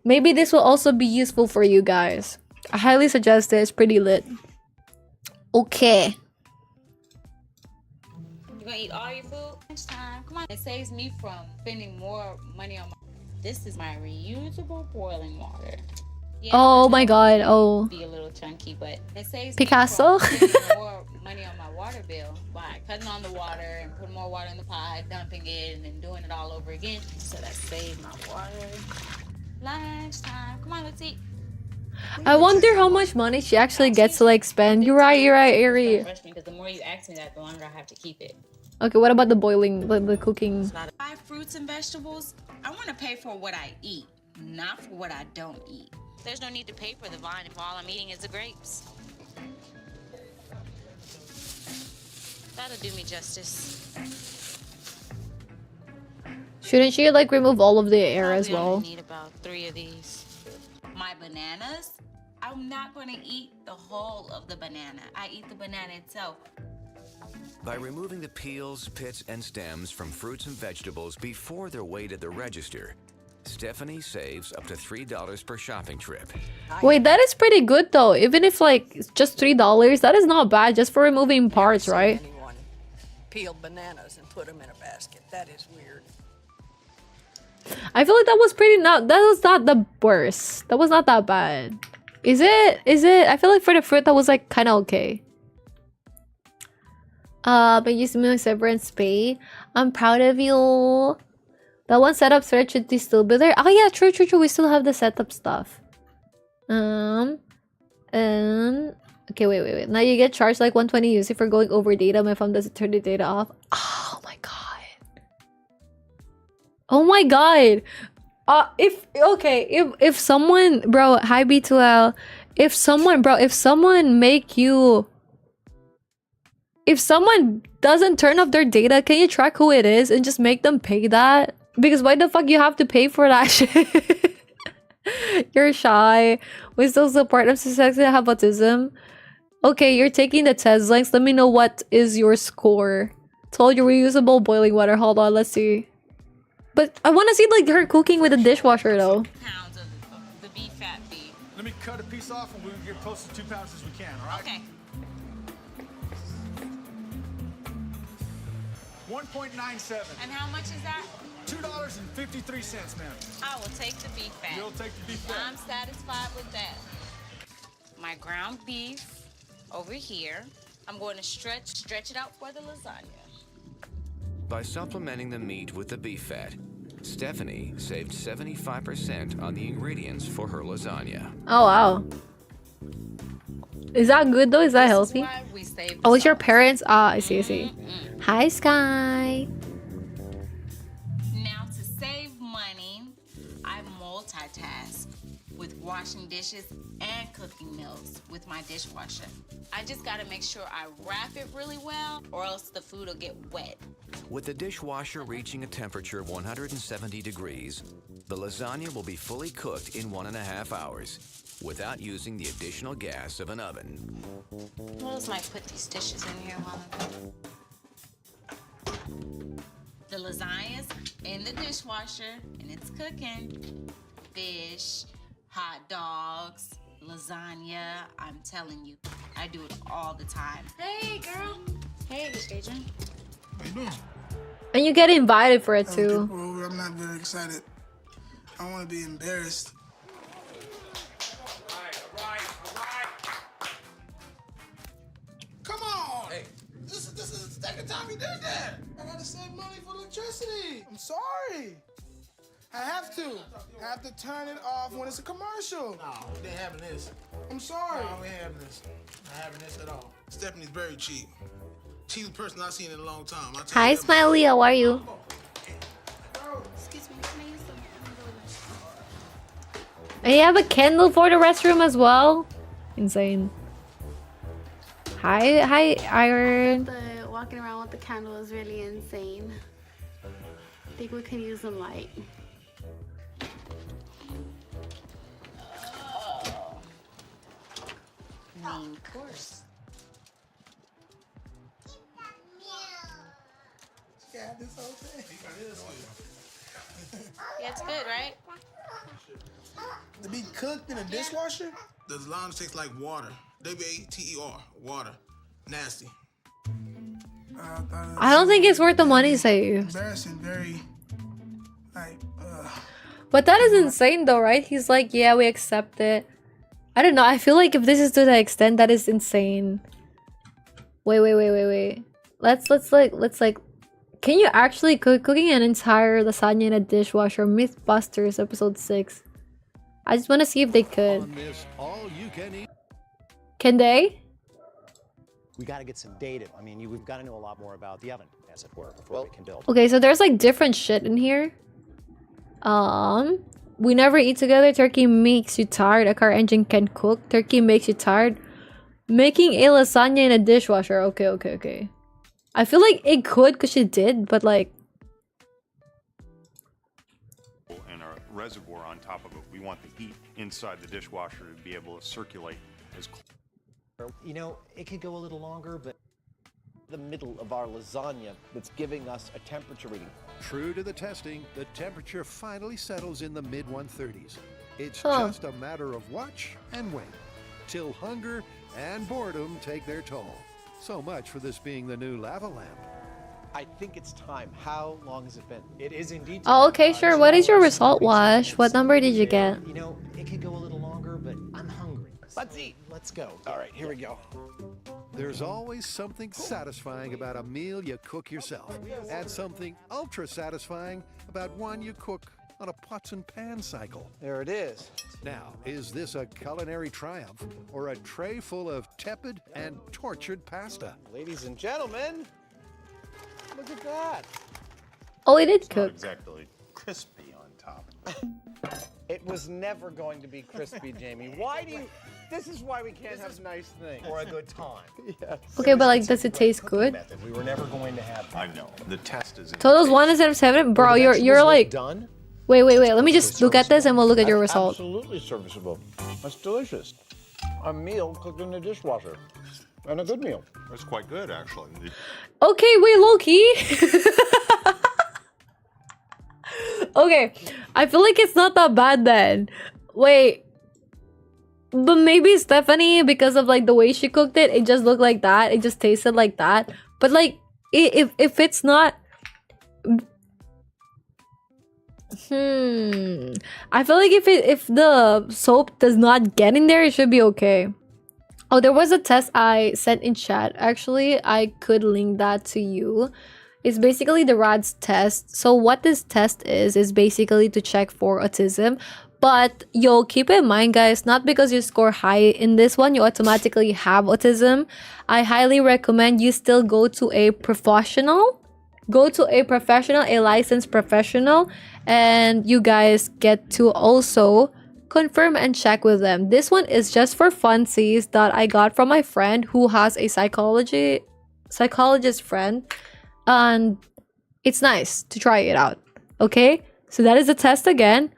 Maybe this will also be useful for you guys. I highly suggest it. It's pretty lit. Okay. You're gonna eat all your food next time. Come on. It saves me from spending more money on my... This is my reusable boiling water. Yeah, Oh I my know god. it Oh. be a little chunky, but it saves Picasso? me from spending more money on my water bill by cutting on the water and putting more water in the pot, dumping it, and then doing it all over again. So that saved my water. Lunchtime. Come on, let's eat. I wonder how much money she actually gets to like spend. You're right, Ari. Because the more you ask me that, the longer I have to keep it. Okay, what about the boiling, the cooking? Buy fruits and vegetables. I want to pay for what I eat, not for what I don't eat. There's no need to pay for the vine if all I'm eating is the grapes. That'll do me justice. Shouldn't she like remove all of the air as Probably well? only need about 3 of these. My bananas, I'm not going to eat the whole of the banana. I eat the banana itself. By removing the peels, pits, and stems from fruits and vegetables before they're weighed at the register, Stephanie saves up to $3 per shopping trip. Wait, that is pretty good though. Even if like it's just $3, that is not bad just for removing parts, right? Anyone peeled bananas and put them in a basket. That is weird. I feel like that was pretty not. That was not the worst. That was not that bad. Is it? Is it? I feel like for the fruit that was like kind of okay. But you see me like Severance Pay. I'm proud of you. That one setup thread should still be there. Oh yeah, true. We still have the setup stuff. Okay, wait. Now you get charged like 120 UC for going over data. My phone doesn't turn the data off. Oh my god. Oh my god. If someone, bro, hi B2L. If someone doesn't turn off their data, can you track who it is and just make them pay that? Because why the fuck you have to pay for that shit? You're shy. We still support them sexy have autism. Okay, you're taking the test links. Let me know what is your score. Told you reusable boiling water. Hold on, let's see. But I want to see like her cooking with a dishwasher though. Pounds of the beef fat beef. Let me cut a piece off and we'll get close to 2 pounds as we can, all right? Okay. 1.97. And how much is that? $2.53, ma'am. I will take the beef fat. You'll take the beef fat. I'm satisfied with that. My ground beef over here. I'm going to stretch it out for the lasagna. By supplementing the meat with the beef fat, Stephanie saved 75% on the ingredients for her lasagna. Oh wow. Is that good though? Is that healthy? Why we save Oh, it's your sauce. parents? Ah, I see. Hi, Sky. Now to save money, I multitask with washing dishes and cooking meals with my dishwasher. I just gotta make sure I wrap it really well or else the food will get wet. With the dishwasher reaching a temperature of 170 degrees, the lasagna will be fully cooked in 1.5 hours without using the additional gas of an oven. What else might put these dishes in here while I'm The lasagna's in the dishwasher and it's cooking. Fish, hot dogs, lasagna. I'm telling you, I do it all the time. Hey, girl. Hey, Adrian. How you doing? And you get invited for it too. I'm not very excited. I don't want to be embarrassed. All right. Come on! Hey, this is the second time you did that. I gotta save money for electricity. I'm sorry. I have to turn it off when it's a commercial. No, we ain't having this. I'm sorry. No, we ain't having this. Not having this at all. Stephanie's very cheap. Cheapest person I've seen in a long time. Hi, Smiley. How are you? Excuse me, can I use some? And you have a candle for the restroom as well? Insane. Hi, Iron. The walking around with the candle is really insane. I think we can use some light. Main course. Yeah, this whole thing. Yeah, it's good, right? To be cooked in a dishwasher? The lasagna tastes like water. W-A-T-E-R. Water. Nasty. I don't think it's worth the money, save. Embarrassing, very, like, But that is insane though, right? He's like, yeah, we accept it. I don't know. I feel like if this is to the extent, that is insane. Wait. Let's like. Can you actually cooking an entire lasagna in a dishwasher? Mythbusters episode 6. I just want to see if they could. Can they? We got to get some data. I mean, we've got to know a lot more about the oven, as it were, before we can build. Okay, so there's like different shit in here. We never eat together. Turkey makes you tired. A car engine can cook. Turkey makes you tired. Making a lasagna in a dishwasher. Okay. I feel like it could because she did, but like... And a reservoir on top of it. We want the heat inside the dishwasher to be able to circulate as... You know, it could go a little longer, but... The middle of our lasagna that's giving us a temperature reading. True to the testing, the temperature finally settles in the mid-130s. It's just a matter of watch and wait, till hunger and boredom take their toll. So much for this being the new lava lamp. I think it's time. How long has it been? It is indeed. Oh, okay, sure. What is your result, Wash? What number did you get? You know, it could go a little longer, but I'm hungry. Let's eat. Let's go. All right, here we go. There's always something satisfying about a meal you cook yourself, and something ultra satisfying about one you cook on a pots and pan cycle. There it is. Now, is this a culinary triumph or a tray full of tepid and tortured pasta? Ladies and gentlemen, look at that. Oh, it did Not cook. exactly crispy on top. It was never going to be crispy, Jamie. Why do you... This is why we can't have nice things. For a good time. Yes. Okay, but like, does it taste good? We were never going to have... I know. The test is... Totals 1 instead of 7? Bro, you're like... Done? Wait. Let me just look at this and we'll look at your result. Absolutely serviceable. That's delicious. A meal cooked in the dishwasher. And a good meal. It's quite good, actually. Okay, wait, low-key. Okay, I feel like it's not that bad then. Wait. But maybe Stephanie, because of like the way she cooked it, it just looked like that. It just tasted like that. But like, if it's not... I feel like if the soap does not get in there, it should be okay. Oh, there was a test I sent in chat. Actually, I could link that to you. It's basically the RADS test. So what this test is basically to check for autism. But yo, keep in mind, guys, not because you score high in this one, you automatically have autism. I highly recommend you still go to a professional. Go to a professional, a licensed professional, and you guys get to also confirm and check with them. This one is just for funsies that I got from my friend who has a psychologist friend, and it's nice to try it out. Okay, so that is the test again.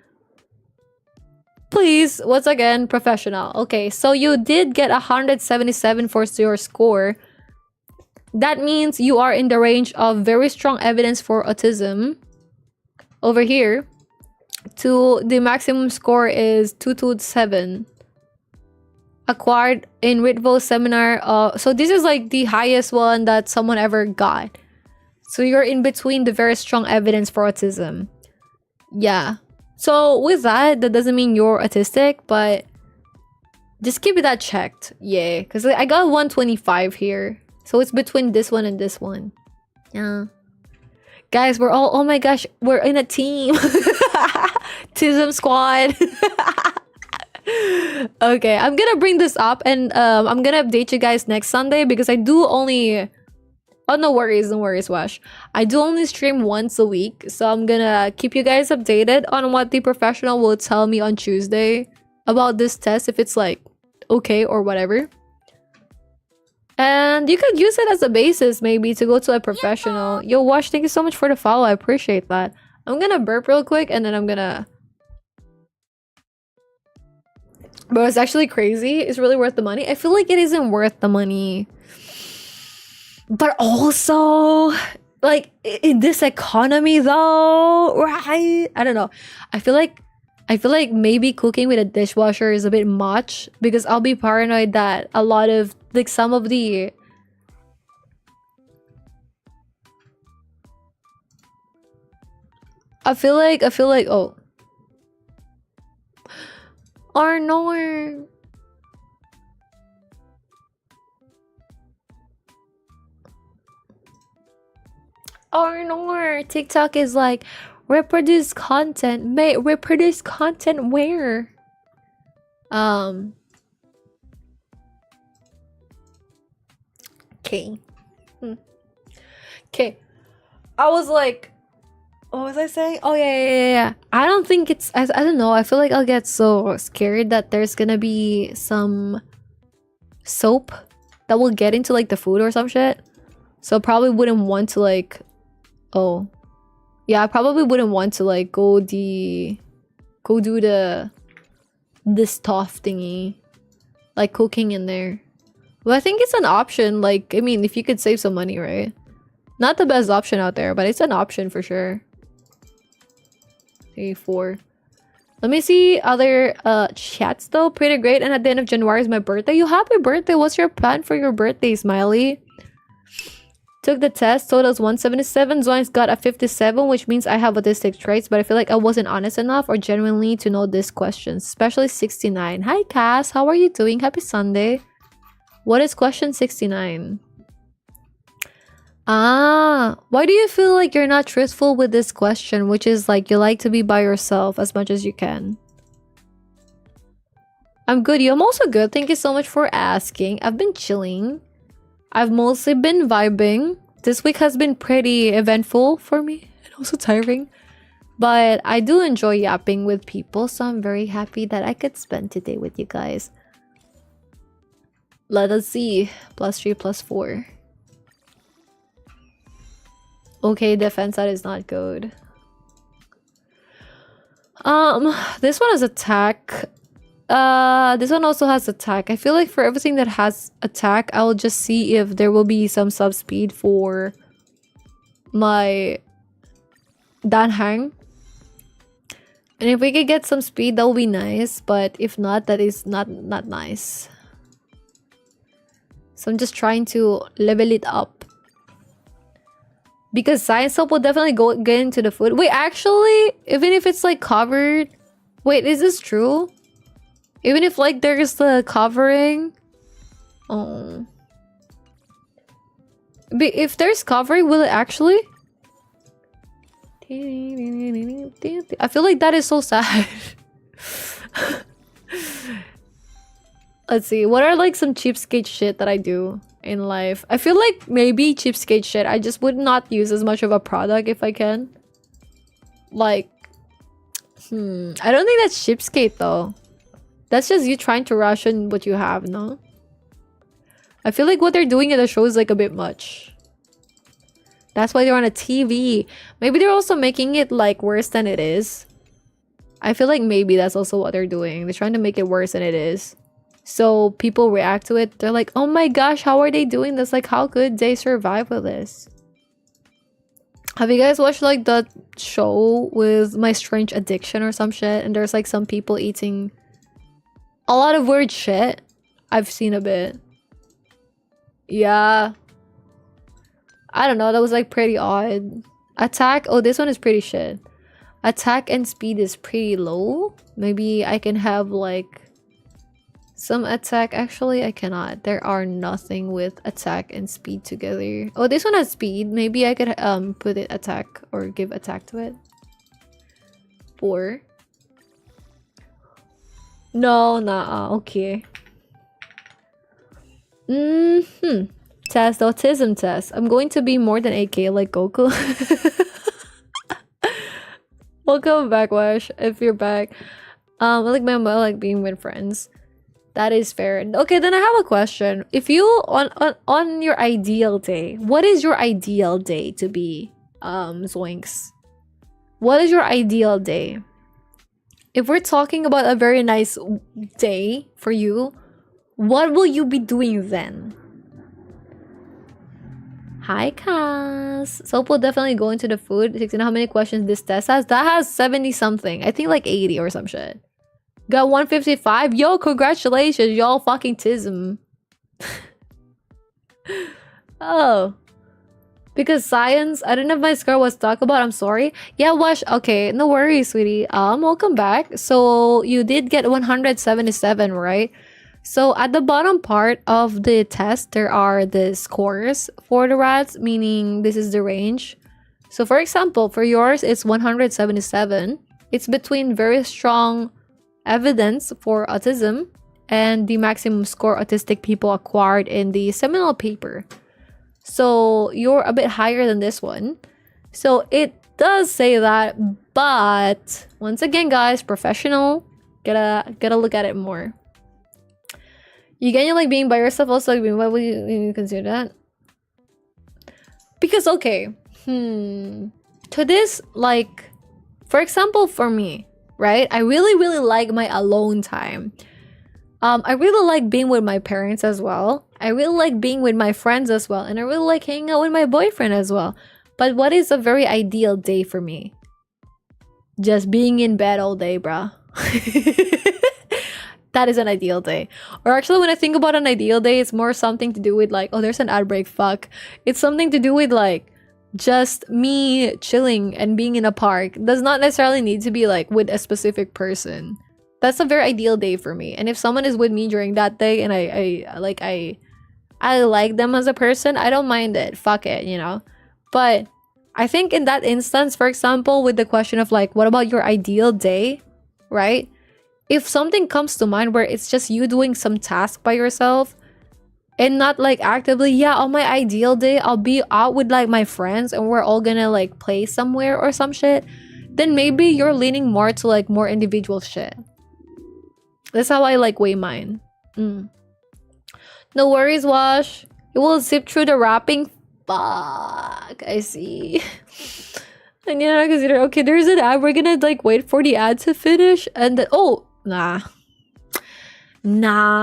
Please, once again, professional. Okay, so you did get 177 for your score. That means you are in the range of very strong evidence for autism. Over here, to the maximum score is 227. Acquired in Ritvo's seminar. So this is like the highest one that someone ever got. So you're in between the very strong evidence for autism. Yeah. So with that doesn't mean you're autistic, but just keep that checked. Yeah, because I got 125 here. So it's between this one and this one. Yeah. Guys, we're all... Oh my gosh, we're in a team. Tism squad. Okay, I'm gonna bring this up and I'm gonna update you guys next Sunday because I do only... Oh, no worries, Wash. I do only stream once a week, so I'm gonna keep you guys updated on what the professional will tell me on Tuesday about this test, if it's like okay or whatever. And you could use it as a basis maybe to go to a professional. Yo, Wash, thank you so much for the follow. I appreciate that. I'm gonna burp real quick and then I'm gonna... Bro, it's actually crazy. It's really worth the money. I feel like it isn't worth the money. But also, like, in this economy though, right? I don't know. I feel like maybe cooking with a dishwasher is a bit much because I'll be paranoid that a lot of, like, some of the... I feel like, oh. Arnor. Arnor. TikTok is like, reproduce content. May reproduce content where? Okay. Okay. I was like, what was I saying? Oh yeah. I don't think it's, I don't know. I feel like I'll get so scared that there's gonna be some soap that will get into like the food or some shit. So I probably wouldn't want to like, oh yeah, I probably wouldn't want to like go do the stuff thingy, like cooking in there. But I think it's an option. Like, I mean, if you could save some money, right? Not the best option out there, but it's an option for sure. 3, 4. Let me see other chats though. Pretty great. And at the end of January is my birthday. You happy birthday. What's your plan for your birthday, Smiley? Took the test. Totals 177. Zoin's got a 57, which means I have autistic traits, but I feel like I wasn't honest enough or genuinely to know these questions. Especially 69. Hi Cass, how are you doing? Happy Sunday. What is question 69? Why do you feel like you're not truthful with this question, which is like you like to be by yourself as much as you can? I'm good. I'm also good. Thank you so much for asking. I've been chilling. I've mostly been vibing. This week has been pretty eventful for me and also tiring. But I do enjoy yapping with people, so I'm very happy that I could spend today with you guys. Let us see. +3, +4. Okay, defense, that is not good. This one is attack. This one also has attack. I feel like for everything that has attack, I'll just see if there will be some sub speed for my Danhang. And if we could get some speed, that will be nice. But if not, that is not nice. So I'm just trying to level it up. Because science soap will definitely get into the food. Wait, actually, even if it's like covered... Wait, is this true? Even if like there's the covering... Oh. But if there's covering, will it actually? I feel like that is so sad. Let's see. What are like some cheapskate shit that I do in life? I feel like maybe cheapskate shit. I just would not use as much of a product if I can. Like, I don't think that's cheapskate though. That's just you trying to ration what you have, no? I feel like what they're doing in the show is like a bit much. That's why they're on a TV. Maybe they're also making it like worse than it is. I feel like maybe that's also what they're doing. They're trying to make it worse than it is. So people react to it. They're like, oh my gosh, how are they doing this? Like, how could they survive with this? Have you guys watched like the show with My Strange Addiction or some shit? And there's like some people eating a lot of weird shit. I've seen a bit. Yeah. I don't know. That was like pretty odd. Attack. Oh, this one is pretty shit. Attack and speed is pretty low. Maybe I can have like some attack. Actually, I cannot. There are nothing with attack and speed together. Oh, this one has speed. Maybe I could put it attack or give attack to it. 4. No, nah. Okay. Test, autism test. I'm going to be more than 8K like Goku. Welcome back, Wash. If you're back. I like being with friends. That is fair. Okay, then I have a question. If you on your ideal day, what is your ideal day to be? Zoinks. What is your ideal day? If we're talking about a very nice day for you, what will you be doing then? Hi, Cass. Soap will definitely go into the food. 16. How many questions this test has? That has 70 something. I think like 80 or some shit. Got 155. Yo, congratulations. Y'all fucking tism. Oh. Because science, I don't know if my score was talked about. I'm sorry. Yeah, Wash. Okay, no worries, sweetie. Welcome back. So you did get 177, right? So at the bottom part of the test, there are the scores for the rats, meaning this is the range. So for example, for yours, it's 177. It's between very strong evidence for autism and the maximum score autistic people acquired in the seminal paper. So you're a bit higher than this one. So it does say that, but once again, guys, professional, gotta look at it more. You get like being by yourself also, like, why would you consider that? Because okay, to this, like, for example, for me, right? I really like my alone time. I really like being with my parents as well. I really like being with my friends as well. And I really like hanging out with my boyfriend as well. But what is a very ideal day for me? Just being in bed all day, bruh. That is an ideal day. Or actually, when I think about an ideal day, it's more something to do with like, oh, there's an ad break, fuck. It's something to do with like, just me chilling and being in a park. Does not necessarily need to be like with a specific person. That's a very ideal day for me. And if someone is with me during that day and I like them as a person, I don't mind it. Fuck it, you know? But I think in that instance, for example, with the question of like, what about your ideal day, right? If something comes to mind where it's just you doing some task by yourself and not like actively, yeah, on my ideal day, I'll be out with like my friends and we're all gonna like play somewhere or some shit, then maybe you're leaning more to like more individual shit. That's how I like weigh mine. No worries, Wash. It will zip through the wrapping. Fuck, I see. And yeah, consider, okay, there's an ad. We're gonna like wait for the ad to finish and then, oh, nah,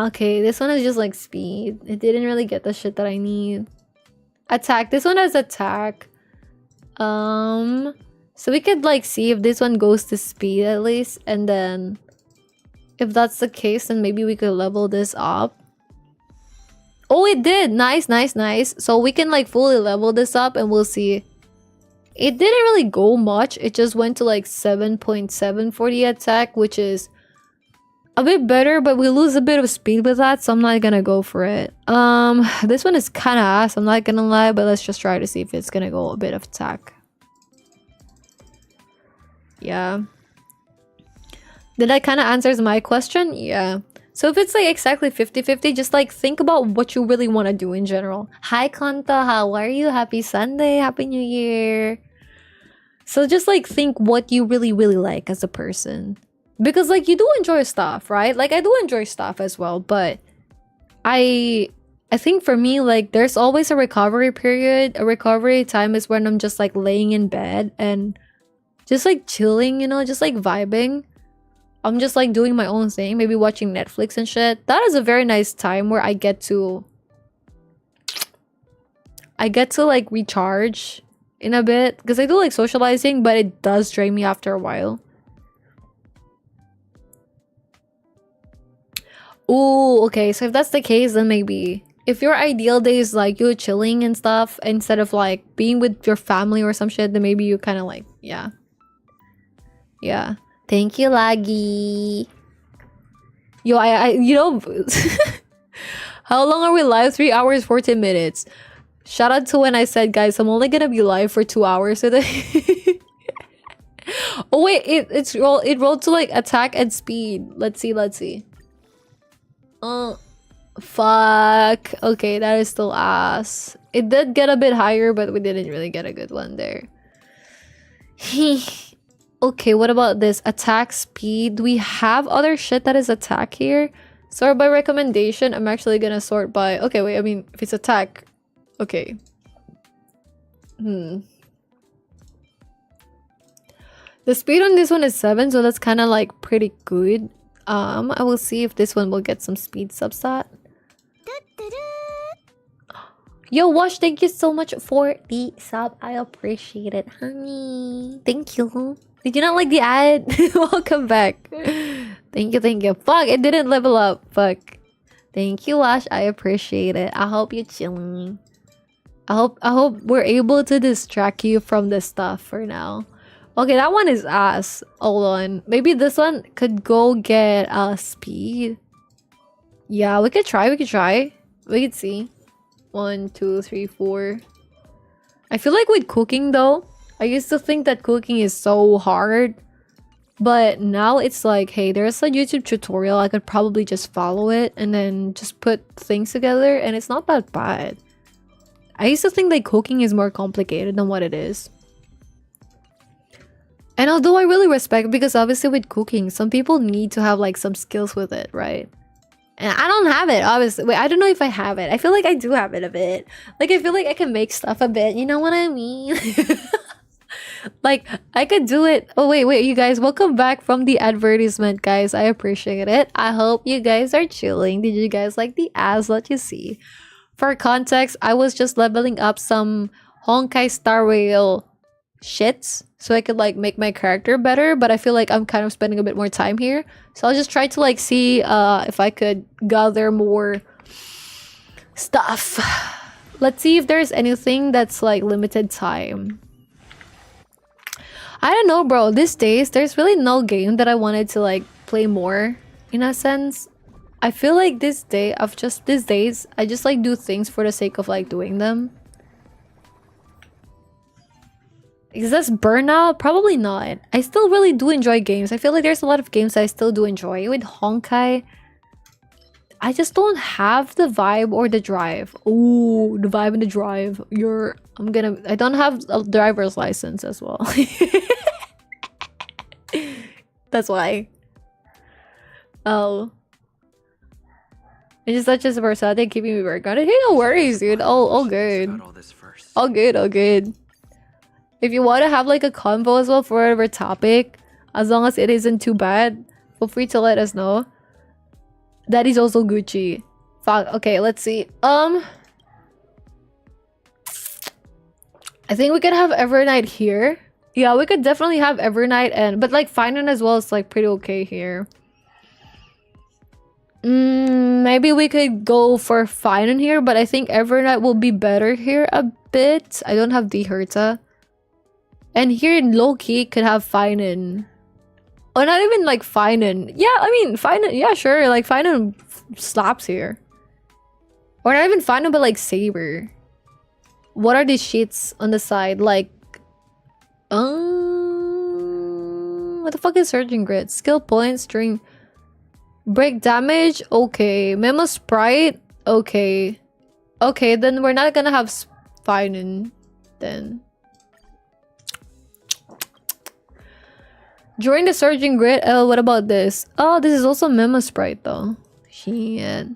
okay, this one is just like speed. It didn't really get the shit that I need. Attack, this one has attack. So we could like see if this one goes to speed at least, and then if that's the case, then maybe we could level this up. Oh, it did. Nice. So we can like fully level this up and we'll see. It didn't really go much. It just went to like 7.7 for the attack, which is a bit better, but we lose a bit of speed with that, so I'm not gonna go for it. This one is kind of ass, I'm not gonna lie, but let's just try to see if it's gonna go a bit of attack. Yeah. Did that kind of answers my question? Yeah. So if it's like exactly 50-50, just like think about what you really want to do in general. Hi Kanta, how are you? Happy Sunday, Happy New Year. So just like think what you really like as a person. Because like you do enjoy stuff, right? Like I do enjoy stuff as well, but I think for me, like there's always a recovery period. A recovery time is when I'm just like laying in bed and just like chilling, you know, just like vibing. I'm just like doing my own thing, maybe watching Netflix and shit. That is a very nice time where I get to like recharge in a bit, because I do like socializing, but it does drain me after a while. Ooh, okay, so if that's the case, then maybe if your ideal day is like you chilling and stuff instead of like being with your family or some shit, then maybe you kind of like, yeah. Thank you, Laggy. Yo, I you know, how long are we live? 3 hours 14 minutes. Shout out to when I said, guys, I'm only gonna be live for 2 hours today. Oh wait, it rolled to like attack and speed. Let's see. Fuck. Okay, that is still ass. It did get a bit higher, but we didn't really get a good one there. Okay, what about this? Attack speed. Do we have other shit that is attack here? Sort by recommendation. I'm actually gonna sort by... Okay, wait, I mean, if it's attack... Okay. The speed on this one is 7, so that's kind of like pretty good. I will see if this one will get some speed substat. Yo, Wash, thank you so much for the sub. I appreciate it, honey. Thank you. Did you not like the ad? Welcome back. Thank you. Fuck, it didn't level up. Fuck. Thank you, Wash. I appreciate it. I hope you're chilling. I hope we're able to distract you from this stuff for now. Okay, that one is ass. Hold on. Maybe this one could go get speed. Yeah, we could try. We could see. 1, 2, 3, 4. I feel like with cooking though, I used to think that cooking is so hard. But now it's like, hey, there's a YouTube tutorial. I could probably just follow it and then just put things together, and it's not that bad. I used to think that cooking is more complicated than what it is. And although I really respect, because obviously with cooking, some people need to have like some skills with it, right? And I don't have it, obviously. Wait, I don't know if I have it. I feel like I do have it a bit. Like, I feel like I can make stuff a bit. You know what I mean? Like, I could do it. Oh, wait, you guys. Welcome back from the advertisement, guys. I appreciate it. I hope you guys are chilling. Did you guys like the ads that you see? For context, I was just leveling up some Honkai Star Rail shits so I could like make my character better, but I feel like I'm kind of spending a bit more time here, so I'll just try to like see if I could gather more stuff. Let's see if there's anything that's like limited time. I don't know, bro. These days there's really no game that I wanted to like play more, in a sense. I feel like these days I just like do things for the sake of like doing them. Is this burnout? Probably not. I still really do enjoy games. I feel like there's a lot of games I still do enjoy. With Honkai, I just don't have the vibe or the drive. Ooh, the vibe and the drive. I don't have a driver's license as well. That's why. Oh. It's just such a personality keeping me work on it. Hey, no worries, dude. All good. All good. If you want to have like a convo as well for whatever topic, as long as it isn't too bad, feel free to let us know. That is also Gucci. Fuck. Okay, let's see. I think we could have Evernight here. Yeah, we could definitely have Evernight, but like Finan as well is like pretty okay here. Maybe we could go for Finan here, but I think Evernight will be better here a bit. I don't have the Herta. And here in low-key could have Finan. Or not even like Finan. Yeah, I mean Finan, yeah, sure. Like Finan slaps here. Or not even Finan, but like Saber. What are these sheets on the side? Like what the fuck is Surging Grit? Skill points during break damage? Okay. Memo Sprite? Okay. Okay, then we're not gonna have Finan then. During the Surging Grit, what about this? Oh, this is also Memo Sprite though. Shit.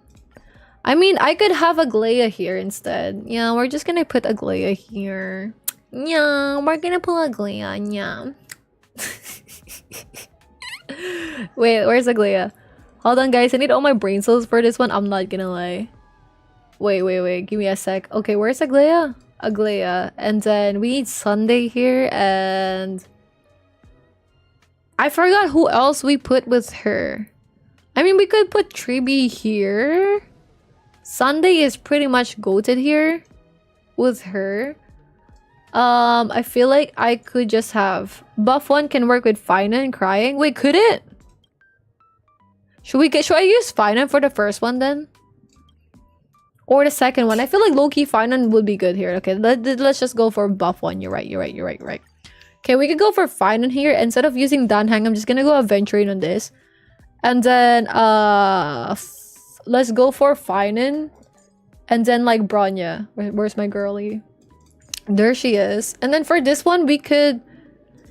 I mean, I could have Aglaya here instead. Yeah, we're just gonna put Aglaya here. Yeah, we're gonna put Aglaya. Yeah. Wait, where's Aglaya? Hold on, guys. I need all my brain cells for this one. I'm not gonna lie. Wait. Give me a sec. Okay, where's Aglaya? Aglaya. And then we need Sunday here and... I forgot who else we put with her. I mean, we could put Tribi here. Sunday is pretty much goated here with her. I feel like I could just have buff 1 can work with Finan and Crying. Wait, could it? Should I use Finan for the first one then? Or the second one? I feel like low-key Finan would be good here. Okay, let's just go for buff 1. You're right. Okay, we could go for Finan here. Instead of using Danhang, I'm just gonna go Aventurine on this. And then, let's go for Finan. And then, like, Bronya. Where's my girlie? There she is. And then for this one, we could...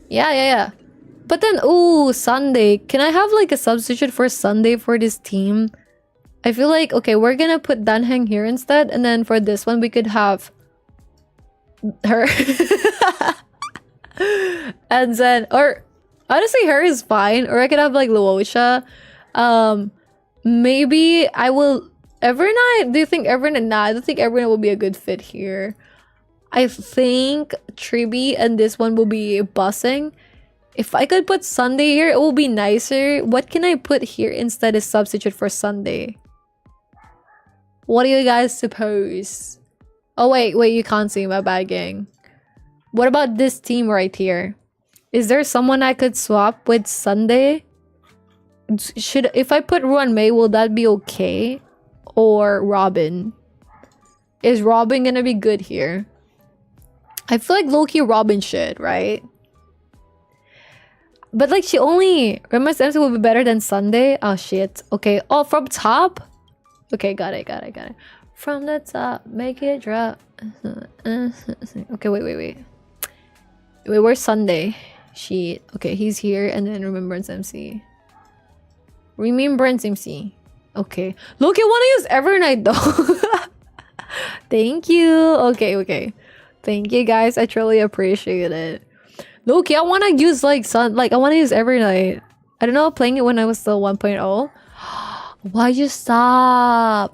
Yeah. But then, ooh, Sunday. Can I have, like, a substitute for Sunday for this team? I feel like, okay, we're gonna put Danhang here instead. And then for this one, we could have... her. And then, or honestly, her is fine. Or I could have like Luosha. Maybe I will Evernight. Do you think Evernight? Nah, I don't think Evernight will be a good fit here. I think Tribi and this one will be bussing. If I could put Sunday here, it will be nicer. What can I put here instead as substitute for Sunday? What do you guys suppose? Oh wait, you can't see my bad, gang. What about this team right here? Is there someone I could swap with Sunday? If I put Ruan Mei, will that be okay? Or Robin? Is Robin gonna be good here? I feel like low-key Robin should, right? But like she only... Remus MC will be better than Sunday? Oh shit. Okay. Oh, from top? Okay, got it. From the top, make it drop. Okay, wait. Wait, where's Sunday? Shit. Okay, he's here and then Remembrance MC. Remembrance MC. Okay. Look, I want to use Evernight though. Thank you. Okay. Thank you guys. I truly appreciate it. Loki, I want to use like I want to use Evernight. I don't know, playing it when I was still 1.0. Why'd you stop?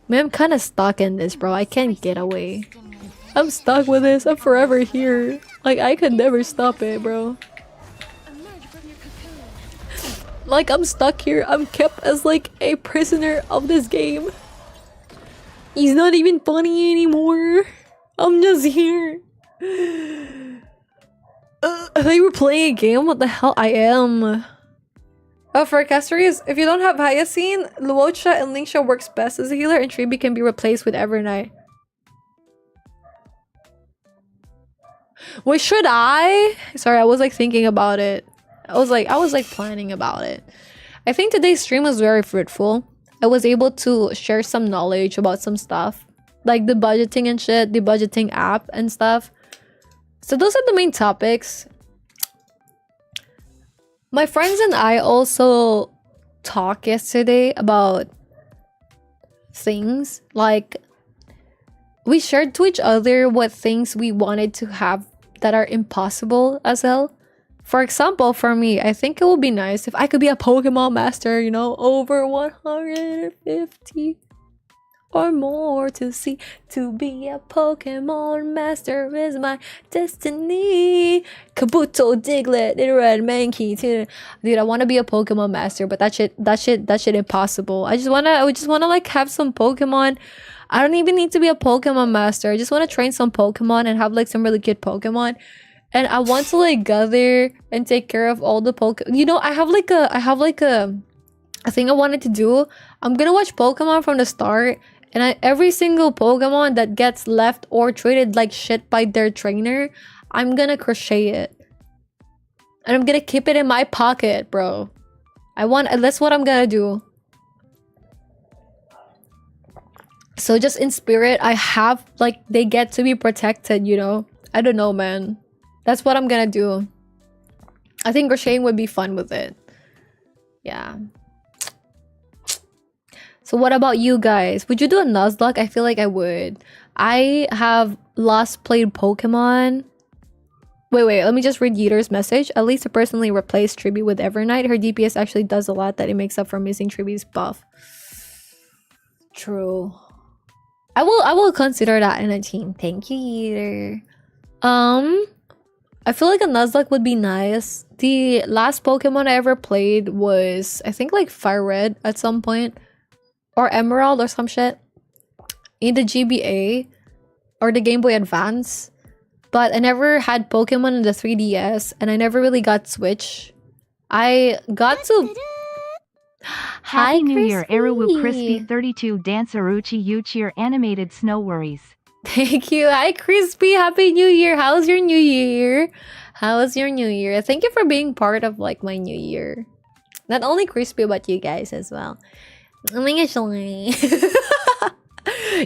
Man, I'm kind of stuck in this, bro. I can't get away. I'm stuck with this. I'm forever here. Like, I could never stop it, bro. Like, I'm stuck here. I'm kept as like a prisoner of this game. He's not even funny anymore. I'm just here. I thought you were playing a game? What the hell? I am. Oh, for Castories, if you don't have Hyacinth, Luocha and Lingsha works best as a healer, and Tribi can be replaced with Evernight. Wait, should I? Sorry, I was like thinking about it. I was like planning about it. I think today's stream was very fruitful. I was able to share some knowledge about some stuff. Like the budgeting and shit, the budgeting app and stuff. So those are the main topics. My friends and I also talked yesterday about things. Like, we shared to each other what things we wanted to have that are impossible as hell. For example, for me, I think it would be nice if I could be a Pokemon master, you know, over 150 or more to see. To be a Pokemon master is my destiny. Kabuto, Diglett, and Red Mankey too. Dude, I want to be a Pokemon master, but that shit impossible. I just wanna like have some Pokemon. I don't even need to be a Pokemon master. I just want to train some Pokemon and have like some really good Pokemon. And I want to like gather and take care of all the Pokemon. You know, I have like a thing I wanted to do. I'm gonna watch Pokemon from the start, and every single Pokemon that gets left or treated like shit by their trainer, I'm gonna crochet it. And I'm gonna keep it in my pocket, bro. That's what I'm gonna do. So just in spirit, I have like, they get to be protected, you know? I don't know, man. That's what I'm gonna do. I think crocheting would be fun with it. Yeah. So what about you guys? Would you do a Nuzlocke? I feel like I would. I have last played Pokemon. Wait, let me just read Yeeter's message. At least I personally replaced Tribi with Evernight. Her DPS actually does a lot that it makes up for missing Tribi's buff. True. I will consider that in a team. Thank you, Yeeter. I feel like a Nuzlocke would be nice. The last Pokemon I ever played was, I think, like Fire Red at some point. Or Emerald or some shit. In the GBA. Or the Game Boy Advance. But I never had Pokemon in the 3DS. And I never really got Switch. I got to... Happy New Year, Eruwu Crispy 32 Dance eruchiu.inq animated snow worries. Thank you. Hi, Crispy. Happy New Year. How's your New Year? How was your New Year? Thank you for being part of like my New Year. Not only Crispy, but you guys as well. Oh my gosh.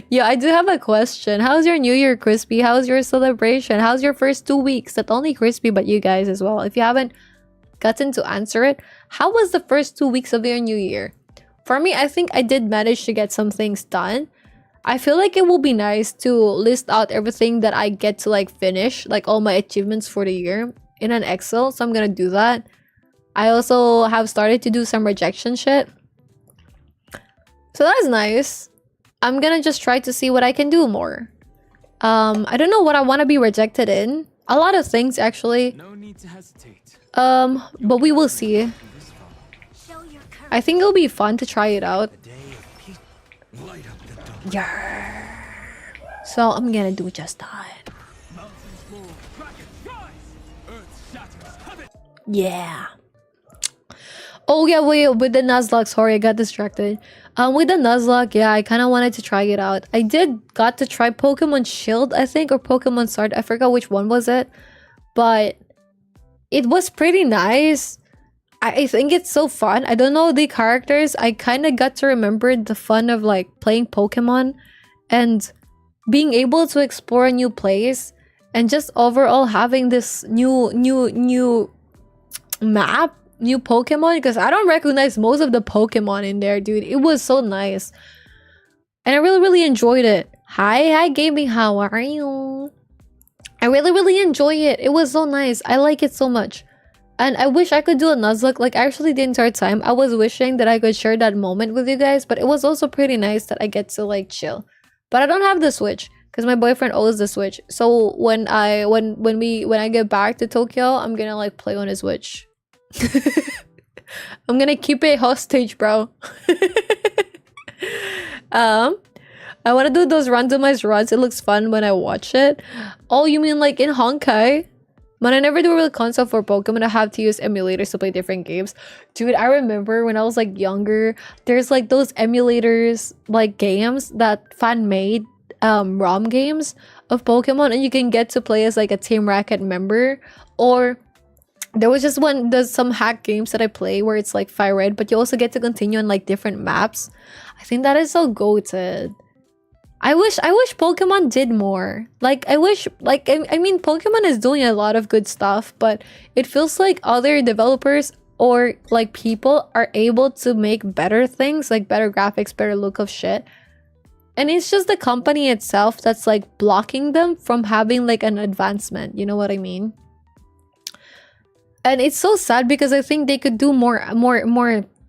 Yeah, I do have a question. How's your New Year, Crispy? How's your celebration? How's your first 2 weeks? Not only Crispy, but you guys as well. If you haven't gotten to answer it, how was the first 2 weeks of your New Year? For me, I think I did manage to get some things done. I feel like it will be nice to list out everything that I get to like finish, like all my achievements for the year in an Excel. So I'm gonna do that. I also have started to do some rejection shit. So that's nice. I'm gonna just try to see what I can do more. I don't know what I want to be rejected in. A lot of things actually. No need to hesitate. But we will see. I think it'll be fun to try it out. Yeah. So I'm gonna do just that. Yeah. Oh yeah, wait, with the Nuzlocke, sorry, I got distracted. With the Nuzlocke, yeah, I kind of wanted to try it out. I got to try Pokemon Shield, I think, or Pokemon Sword. I forgot which one was it. But it was pretty nice. I think it's so fun. I don't know the characters. I kind of got to remember the fun of like playing Pokemon and being able to explore a new place and just overall having this new map, new Pokemon, because I don't recognize most of the Pokemon in there, dude. It was so nice. And I really enjoyed it. Hi gaming, how are you? I really enjoy it. It was so nice. I like it so much. And I wish I could do a Nuzlocke. Like, actually, the entire time, I was wishing that I could share that moment with you guys. But it was also pretty nice that I get to, like, chill. But I don't have the Switch. Because my boyfriend owns the Switch. So, when I get back to Tokyo, I'm gonna, like, play on his Switch. I'm gonna keep it hostage, bro. I want to do those randomized runs. It looks fun when I watch it. Oh, you mean like in Honkai? But I never do a real console for Pokemon. I have to use emulators to play different games. Dude, I remember when I was like younger, there's like those emulators, like games that fan made ROM games of Pokemon, and you can get to play as like a Team Rocket member. Or there was just there's some hack games that I play where it's like Fire Red, but you also get to continue on like different maps. I think that is so goated. I wish Pokemon did more. Like, I wish, like, I mean, Pokemon is doing a lot of good stuff, but it feels like other developers or, like, people are able to make better things, like, better graphics, better look of shit. And it's just the company itself that's, like, blocking them from having, like, an advancement. You know what I mean? And it's so sad because I think they could do more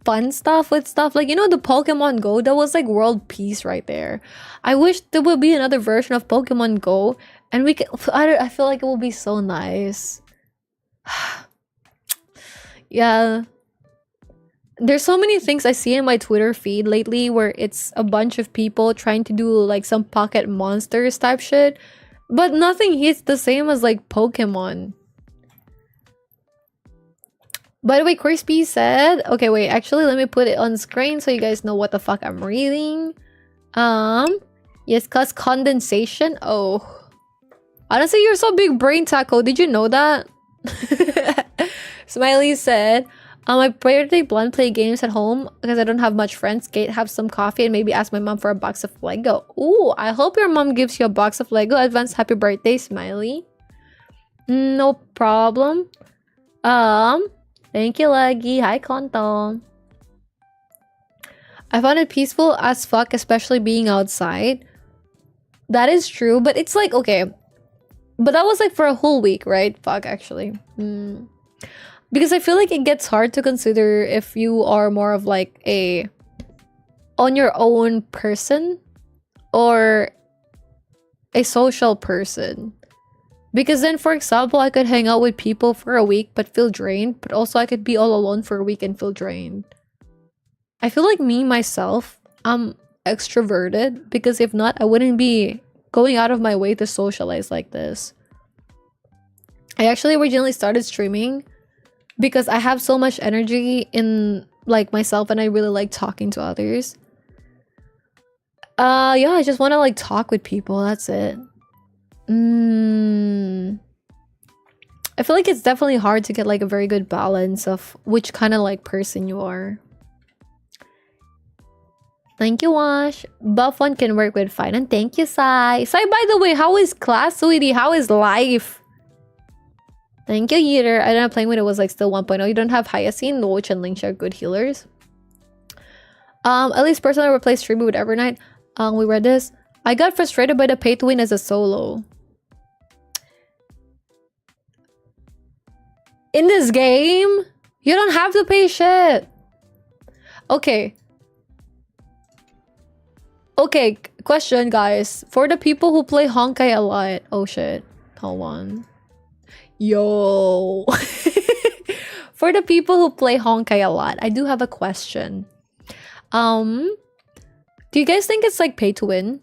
fun stuff with stuff like, you know, the Pokemon Go, that was like world peace right there. I wish there would be another version of Pokemon Go, and we can, I feel like it will be so nice. Yeah, there's so many things I see in my Twitter feed lately where it's a bunch of people trying to do like some pocket monsters type shit, but nothing hits the same as like Pokemon. By the way, Crispy said... Okay, wait. Actually, let me put it on screen so you guys know what the fuck I'm reading. Yes, cause condensation. Oh. Honestly, you're so big brain, Taco. Did you know that? Smiley said... I priority blunt play games at home because I don't have much friends. Gate, have some coffee, and maybe ask my mom for a box of Lego. Ooh, I hope your mom gives you a box of Lego. Advance happy birthday, Smiley. No problem. Thank you, Leggy. Hi, Konto. I found it peaceful as fuck, especially being outside. That is true, but it's like, okay. But that was like for a whole week, right? Fuck, actually. Because I feel like it gets hard to consider if you are more of like a on your own person or a social person. Because then, for example, I could hang out with people for a week but feel drained, but also I could be all alone for a week and feel drained. I feel like me, myself, I'm extroverted, because if not, I wouldn't be going out of my way to socialize like this. I actually originally started streaming because I have so much energy in like myself and I really like talking to others. Yeah, I just want to like talk with people, that's it. I feel like it's definitely hard to get like a very good balance of which kind of like person you are. Thank you, Wash. Buff one can work with fine, and thank you, Sai. Sai, by the way, how is class, sweetie? How is life? Thank you, Yeater. I don't know, playing with it was like still 1.0. You don't have Hyacinth, Loach, and Lynch are good healers. At least personally I replaced Streamy with Evernight. We read this. I got frustrated by the pay to win as a solo. In this game, you don't have to pay shit. Okay. Okay, question, guys. For the people who play Honkai a lot. Oh shit. Hold on. Yo. For the people who play Honkai a lot, I do have a question. Do you guys think it's like pay to win?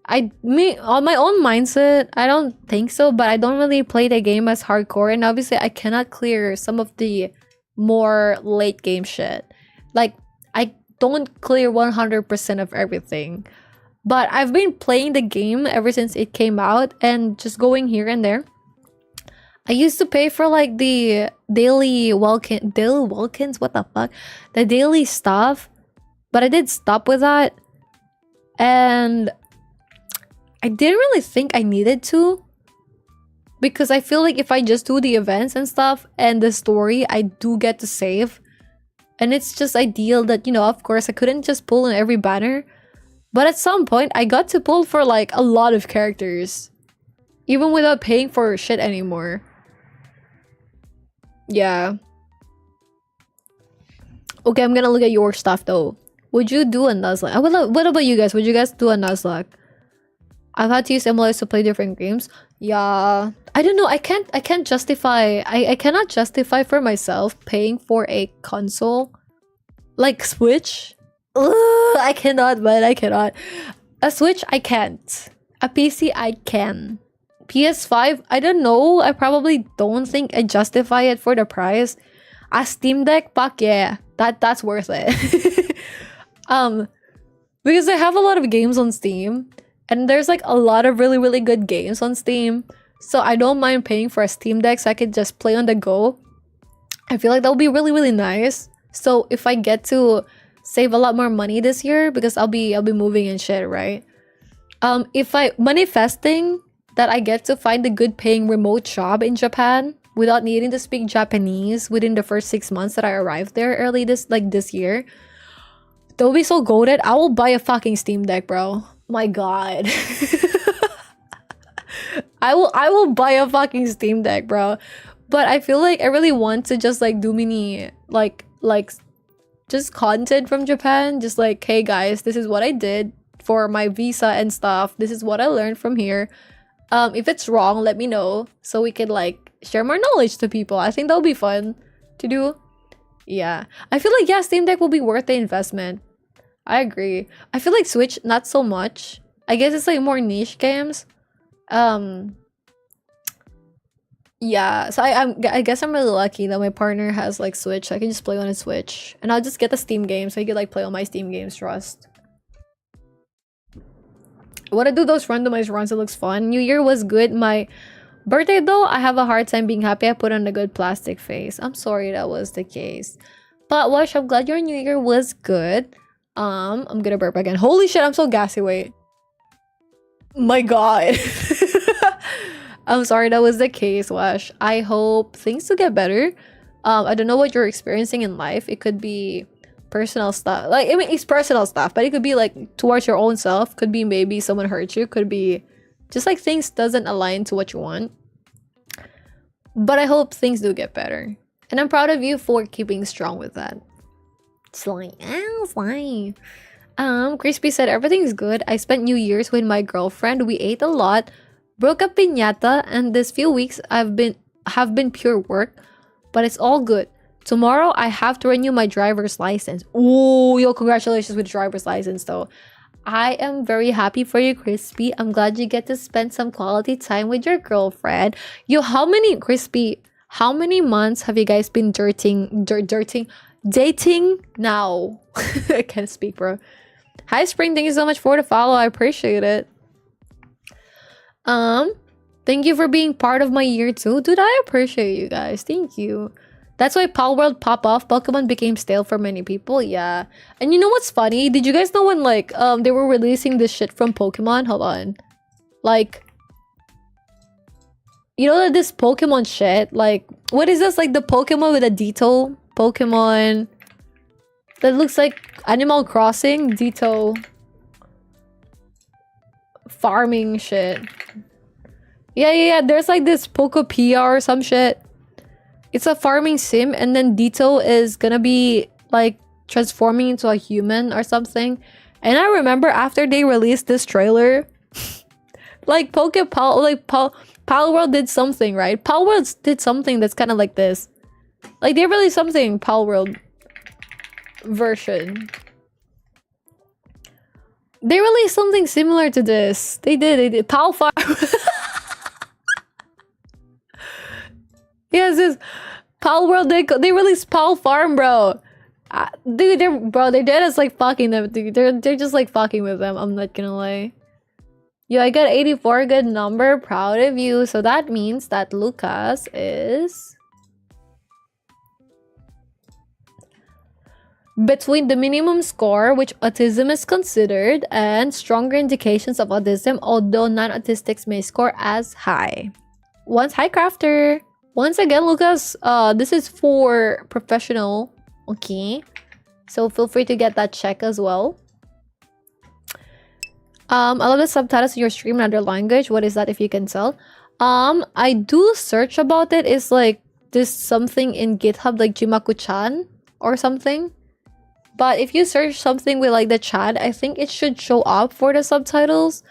on my own mindset, I don't think so, but I don't really play the game as hardcore, and obviously I cannot clear some of the more late game shit. Like, I don't clear 100% of everything. But I've been playing the game ever since it came out and just going here and there. I used to pay for like the daily Welkins, what the fuck? The daily stuff. But I did stop with that. And I didn't really think I needed to. Because I feel like if I just do the events and stuff and the story, I do get to save. And it's just ideal that, you know, of course, I couldn't just pull in every banner. But at some point, I got to pull for like a lot of characters. Even without paying for shit anymore. Yeah. Okay, I'm gonna look at your stuff though. Would you do a Nuzlocke? What about you guys? Would you guys do a Nuzlocke? I've had to use emulators to play different games. Yeah. I don't know. I can't justify. I cannot justify for myself paying for a console. Like Switch. Ugh, I cannot, man. I cannot. A Switch, I can't. A PC, I can. PS5, I don't know. I probably don't think I justify it for the price. A Steam Deck, fuck yeah. That's worth it. Because I have a lot of games on Steam. And there's like a lot of really, really good games on Steam. So I don't mind paying for a Steam Deck so I could just play on the go. I feel like that would be really, really nice. So if I get to save a lot more money this year, because I'll be moving and shit, right? If I manifesting that I get to find a good paying remote job in Japan without needing to speak Japanese within the first 6 months that I arrived there early this year, that would be so goated. I will buy a fucking Steam Deck, bro. My god. I will buy a fucking Steam Deck, bro. But I feel like I really want to just like do mini like just content from Japan. Just like, hey guys, this is what I did for my visa and stuff. This is what I learned from here. If it's wrong, let me know so we could like share more knowledge to people. I think that'll be fun to do. Yeah. I feel like, yeah, Steam Deck will be worth the investment. I agree. I feel like Switch, not so much. I guess it's like more niche games. Yeah, so I guess I'm really lucky that my partner has like Switch. So I can just play on his Switch. And I'll just get the Steam game so he could like play on my Steam games, trust. I want to do those randomized runs. It looks fun. New Year was good. My birthday though, I have a hard time being happy. I put on a good plastic face. I'm sorry that was the case. But Wash, I'm glad your New Year was good. I'm gonna burp again. Holy shit, I'm so gassy. Wait. My god. I'm sorry that was the case, Wash. I hope things will get better. I don't know what you're experiencing in life. It could be personal stuff. Like, I mean, it's personal stuff, but it could be like towards your own self. Could be maybe someone hurt you. Could be just like things doesn't align to what you want. But I hope things do get better. And I'm proud of you for keeping strong with that. Slime. Crispy said everything's good. I spent New Year's with my girlfriend. We ate a lot, broke up piñata, and this few weeks have been pure work, but it's all good. Tomorrow I have to renew my driver's license. Oh, yo, congratulations with driver's license though. I am very happy for you, Crispy. I'm glad you get to spend some quality time with your girlfriend. Yo, how many months have you guys been dating now? I can't speak, bro. Hi Spring, thank you so much for the follow. I appreciate it. Thank you for being part of my year too. Dude, I appreciate you guys. Thank you. That's why Pal World pop off. Pokemon became stale for many people. Yeah. And you know what's funny? Did you guys know when like they were releasing this shit from Pokemon? Hold on. Like, you know that this Pokemon shit, like, what is this? Like the Pokemon with a Ditto Pokemon that looks like Animal Crossing Ditto farming shit. Yeah. There's like this Pokopia or some shit. It's a farming sim, and then Ditto is gonna be like transforming into a human or something. And I remember after they released this trailer, like Pal World did something, right? Pal World did something that's kind of like this. Like they released something Pal World version. They released something similar to this. They did. Pal Farm. Yes, this Pal World. They released Pal Farm, bro. Dude, they're dead as like fucking them, dude. They're just like fucking with them. I'm not gonna lie. Yo, I got 84, good number. Proud of you. So that means that Lucas is between the minimum score, which autism is considered, and stronger indications of autism, although non-autistics may score as high. Hi, Crafter. Once again, Lucas, this is for professional. Okay, so feel free to get that check as well. I love the subtitles in your stream in other language. What is that, if you can tell? I do search about it. It's like this something in GitHub, like Jimaku-chan or something. But if you search something with like the chat, I think it should show up for the subtitles.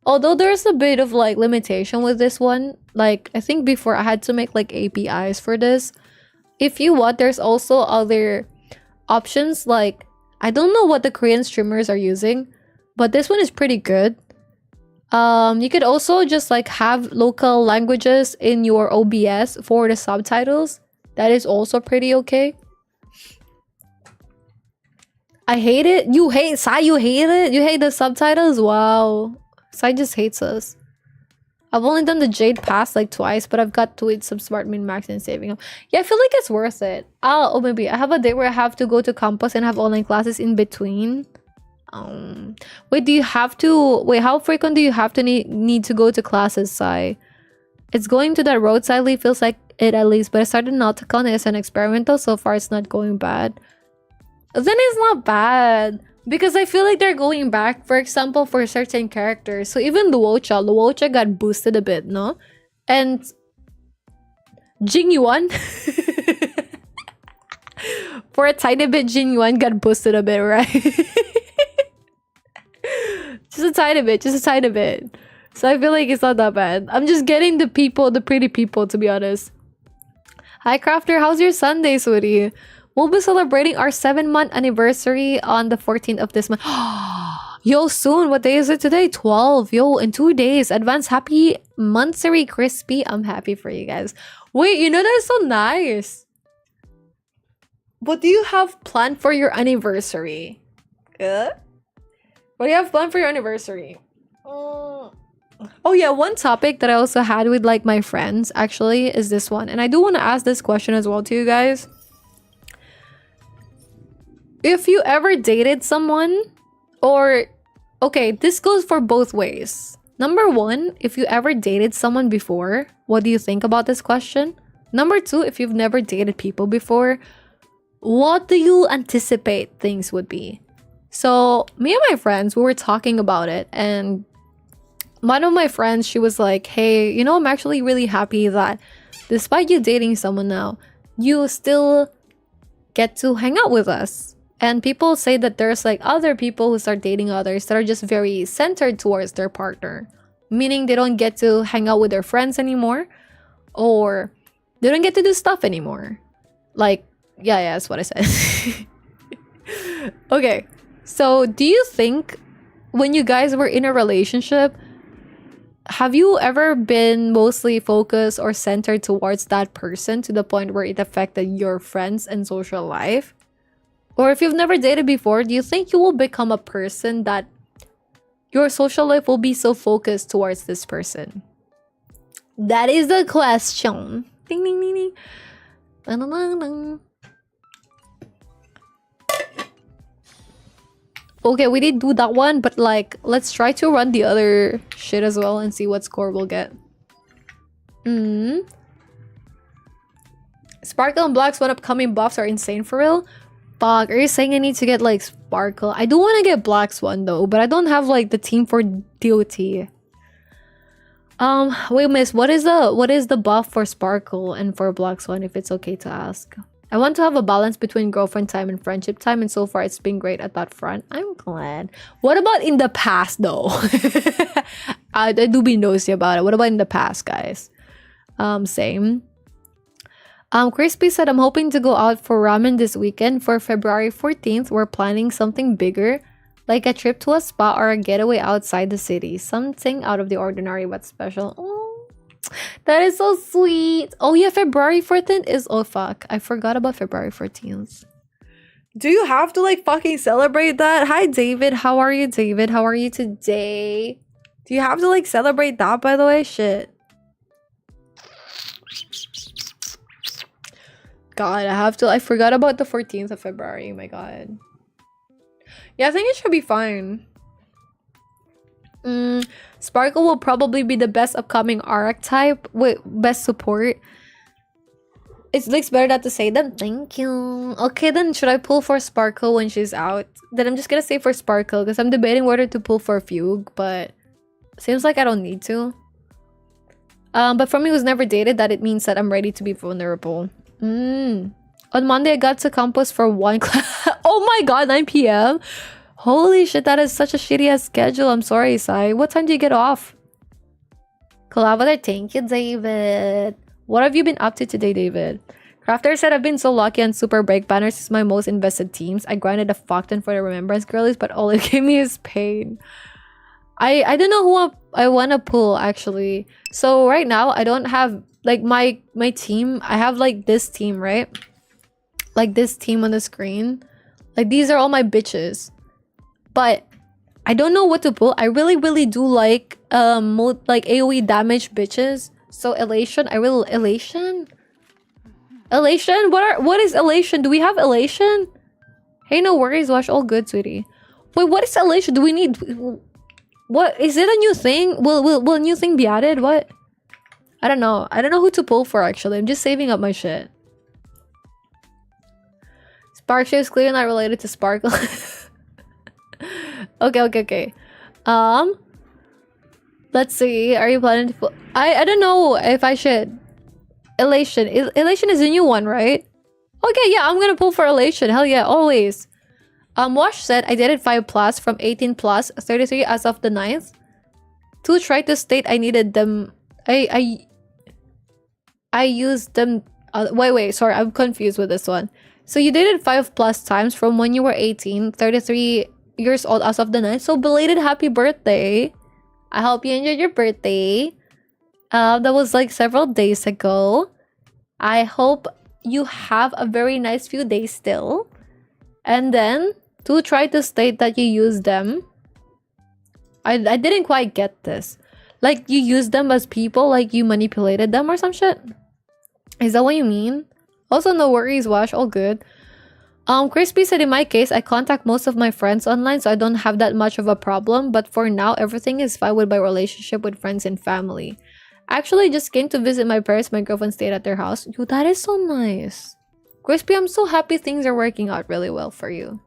Although there's a bit of like limitation with this one. Like I think before I had to make like APIs for this. If you want, there's also other options. Like I don't know what the Korean streamers are using, but this one is pretty good. You could also just like have local languages in your OBS for the subtitles. That is also pretty okay. I hate it. You hate Sai, you hate it? You hate the subtitles? Wow. Sai just hates us. I've only done the Jade Pass like twice, but I've got to eat some smart min max and saving up. Yeah, I feel like it's worth it. Oh, maybe I have a day where I have to go to campus and have online classes in between. Wait, do you have to how frequent do you have to need to go to classes, Sai? It's going to that road sadly feels like it at least, but I started nautical and it's an experimental. So far it's not going bad. Then it's not bad. Because I feel like they're going back, for example, for certain characters. So even Luocha got boosted a bit, no? And Jing Yuan for a tiny bit, Jing Yuan got boosted a bit, right? Just a tiny bit. So I feel like it's not that bad. I'm just getting the pretty people, to be honest. Hi, Crafter. How's your Sunday, sweetie? We'll be celebrating our 7-month anniversary on the 14th of this month. Yo, soon. What day is it today? 12. Yo, in 2 days. Advance happy monthsary crispy. I'm happy for you guys. Wait, you know, that's so nice. What do you have planned for your anniversary? What do you have planned for your anniversary? Oh yeah, one topic that I also had with like my friends actually is this one. And I do want to ask this question as well to you guys. If you ever dated someone, or okay, this goes for both ways. Number one, if you ever dated someone before, what do you think about this question? Number two, if you've never dated people before, what do you anticipate things would be? So me and my friends, we were talking about it, and one of my friends, she was like, hey, you know, I'm actually really happy that despite you dating someone now, you still get to hang out with us. And people say that there's like other people who start dating others that are just very centered towards their partner. Meaning they don't get to hang out with their friends anymore. Or they don't get to do stuff anymore. Like, yeah, that's what I said. Okay. So do you think when you guys were in a relationship, have you ever been mostly focused or centered towards that person to the point where it affected your friends and social life? Or if you've never dated before, do you think you will become a person that your social life will be so focused towards this person? That is the question. Ding, ding, ding, ding. Dun, dun, dun, dun. Okay, we did do that one, but like, let's try to run the other shit as well and see what score we'll get. Sparkle and Black's one upcoming buffs are insane for real. Fuck, are you saying I need to get like Sparkle? I do want to get Black's one though, but I don't have like the team for DOT. Wait, miss, what is the buff for Sparkle and for Black's one, if it's okay to ask? I want to have a balance between girlfriend time and friendship time, and so far it's been great at that front. I'm glad. What about in the past though? I do be nosy about it. What about in the past, guys? Same. Crispy said, I'm hoping to go out for ramen this weekend for February 14th. We're planning something bigger. Like a trip to a spa or a getaway outside the city. Something out of the ordinary but special. Oh, that is so sweet. Oh yeah, February 14th is... Oh fuck, I forgot about February 14th. Do you have to like fucking celebrate that? Hi David, how are you David? How are you today? Do you have to like celebrate that by the way? Shit. God, I have to... I forgot about the 14th of February. Oh my god. Yeah, I think it should be fine. Sparkle will probably be the best upcoming archetype. Wait, best support. It looks better not to say them. Thank you. Okay, then should I pull for Sparkle when she's out? Then I'm just gonna say for Sparkle because I'm debating whether to pull for Fugue, but seems like I don't need to. But for me who's never dated, that it means that I'm ready to be vulnerable. On Monday, I got to campus for one class. Oh my god, 9 p.m. Holy shit, that is such a shitty ass schedule. I'm sorry, Sai. What time do you get off? Collaborator, thank you, David. What have you been up to today, David? Crafter said, I've been so lucky on Super Break Banners is my most invested teams. I grinded a fuck ton for the Remembrance Girlies, but all it gave me is pain. I don't know who I want to pull, actually. So right now, I don't have, like, my team. I have, like, this team, right? Like, this team on the screen. Like, these are all my bitches. But I don't know what to pull. I really do like, like, AoE damage bitches. So, Elation. Elation? Elation? What is Elation? Do we have Elation? Hey, no worries, Wash. All good, sweetie. Wait, what is Elation? Do we need... What? Is it a new thing? Will a new thing be added? What? I don't know. I don't know who to pull for, actually. I'm just saving up my shit. Spark is clearly not related to Sparkle. Okay. Let's see. Are you planning to pull? I don't know if I should. Elation. Elation is a new one, right? Okay, yeah, I'm gonna pull for Elation. Hell yeah, always. Wash said I dated 5 plus from 18 plus 33 as of the 9th. 2 tried to state I needed them. I used them. Wait, sorry, I'm confused with this one. So you dated 5 plus times from when you were 18, 33 years old as of the 9th. So belated happy birthday. I hope you enjoyed your birthday. That was like several days ago. I hope you have a very nice few days still. And then 2 try to state that you used them. I didn't quite get this. Like you used them as people, like you manipulated them or some shit? Is that what you mean? Also, no worries, Wash. All good. Crispy said in my case, I contact most of my friends online, so I don't have that much of a problem. But for now, everything is fine with my relationship with friends and family. Actually, just came to visit my parents. My girlfriend stayed at their house. Yo, that is so nice. Crispy, I'm so happy things are working out really well for you.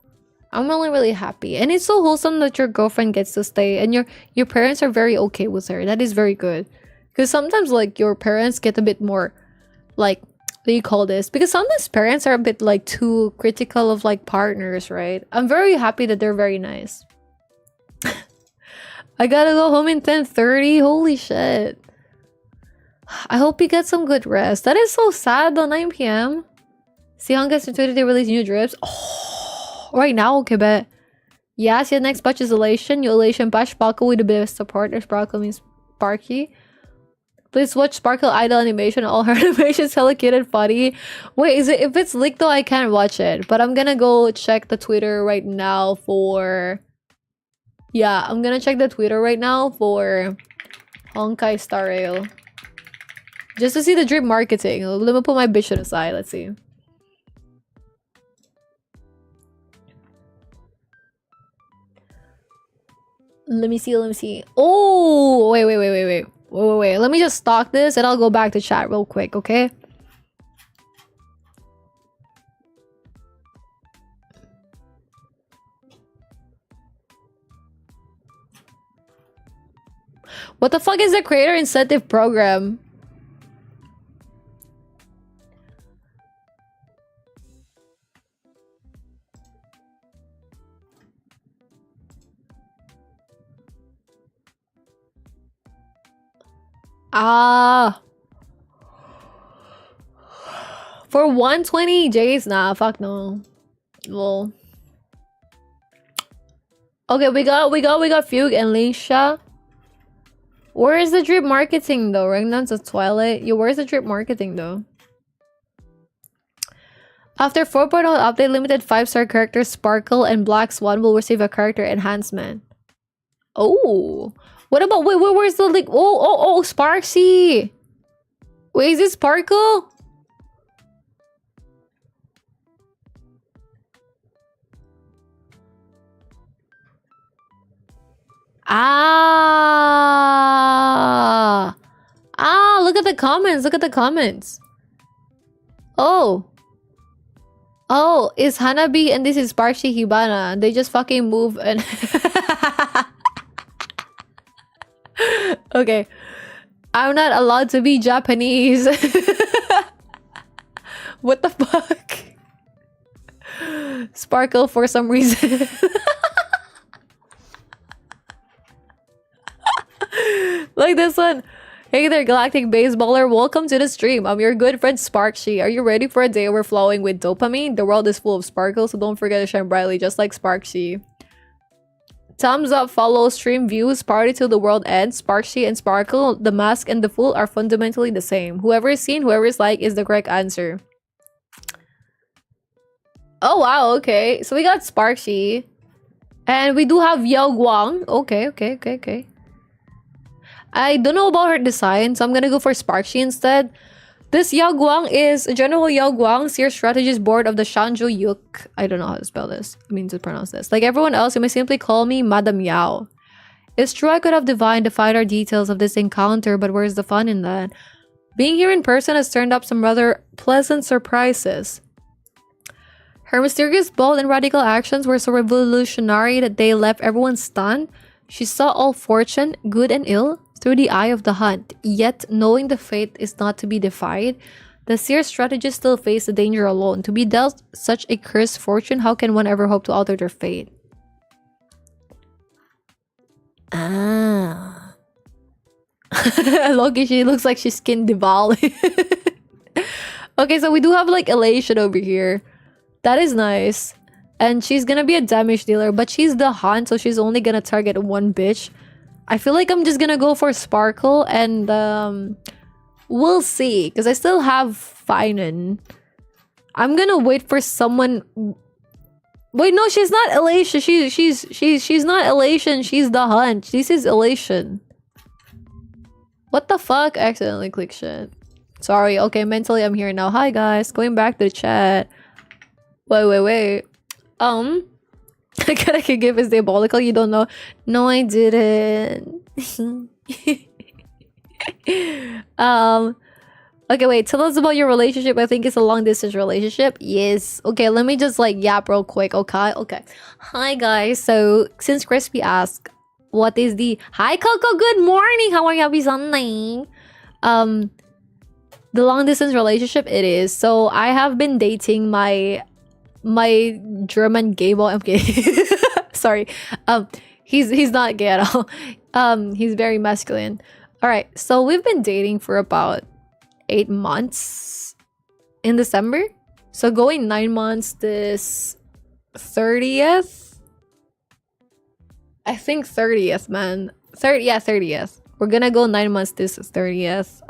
I'm really happy. And it's so wholesome that your girlfriend gets to stay and your parents are very okay with her. That is very good. Because sometimes, like, your parents get a bit more, like... What do you call this? Because sometimes parents are a bit like too critical of like partners, right? I'm very happy that they're very nice. I gotta go home in 10:30. Holy shit. I hope you get some good rest. That is so sad though, 9 p.m. See how gets tweeted they release new drips. Oh, right now, okay, bet. Yes, your next batch is Elation. Your Elation batch Sparkle with the best support. Or Sparkle means Sparky. Please watch Sparkle Idol animation. All her animations hella cute and funny. Wait, is it if it's leaked though? I can't watch it. But I'm gonna go check the Twitter right now for. Yeah, I'm gonna check the Twitter right now for Honkai Star Rail. Just to see the drip marketing. Let me put my bitch to the side. Let's see. Let me see. Oh, wait. Wait. Let me just stock this and I'll go back to chat real quick, okay? What the fuck is the creator incentive program? For 120 J's? Nah, fuck no. Well, Okay, we got Fugue and Lingsha. Where is the drip marketing though? Regnance of Twilight. Yo, where's the drip marketing though? After 4.0 update, limited 5-star characters Sparkle and Black Swan will receive a character enhancement. Oh, what about where's the like? Oh, Sparksy. Wait, is it Sparkle? Look at the comments. Look at the comments. Oh, it's Hanabi and this is Sparksy Hibana. They just fucking move and okay. I'm not allowed to be Japanese. What the fuck? Sparkle for some reason. Like this one. Hey there, Galactic Baseballer. Welcome to the stream. I'm your good friend Sparksy. Are you ready for a day overflowing with dopamine? The world is full of sparkles, so don't forget to shine brightly, just like Sparksy. Thumbs up, follow, stream views, party till the world ends. Sparksy and Sparkle, the mask and the fool are fundamentally the same. Whoever is seen, whoever is like is the correct answer. Oh wow, okay. So we got Sparksy. And we do have Yao Guang. Okay. I don't know about her design, so I'm gonna go for Sparksy instead. This Yao Guang is General Yao Guang, Seer Strategist Board of the Shanzhou Yuk. I don't know how to spell this. I mean to pronounce this. Like everyone else, you may simply call me Madam Yao. It's true I could have divined the finer details of this encounter, but where's the fun in that? Being here in person has turned up some rather pleasant surprises. Her mysterious, bold, and radical actions were so revolutionary that they left everyone stunned. She saw all fortune, good and ill, through the eye of the hunt. Yet, knowing the fate is not to be defied, the seer strategist still faced the danger alone. To be dealt such a cursed fortune, how can one ever hope to alter their fate? Loki, she looks like she's skinned Diwali. Okay, so we do have like elation over here. That is nice. And she's gonna be a damage dealer, but she's the hunt, so she's only gonna target one bitch. I feel like I'm just gonna go for Sparkle and we'll see, because I still have Finan. I'm gonna wait for someone. Wait, no, she's not elation. She's not elation. She's the hunt. This is elation. What the fuck? I accidentally clicked shit. Sorry. Okay, mentally I'm here now. Hi guys, going back to the chat. Wait. I could give is diabolical. You don't know? No, I didn't. Okay, wait. Tell us about your relationship. I think it's a long distance relationship. Yes. Okay, let me just like yap real quick. Okay. Hi guys. So since Crispy asked, what is the hi Coco? Good morning. How are you? Happy Sunday. The long distance relationship it is. So I have been dating my German gay boy. I'm kidding. Sorry. He's not gay at all. He's very masculine. All right. So we've been dating for about 8 months in December. So going 9 months this 30th. I think 30th, man. 30th. We're gonna go 9 months this 30th.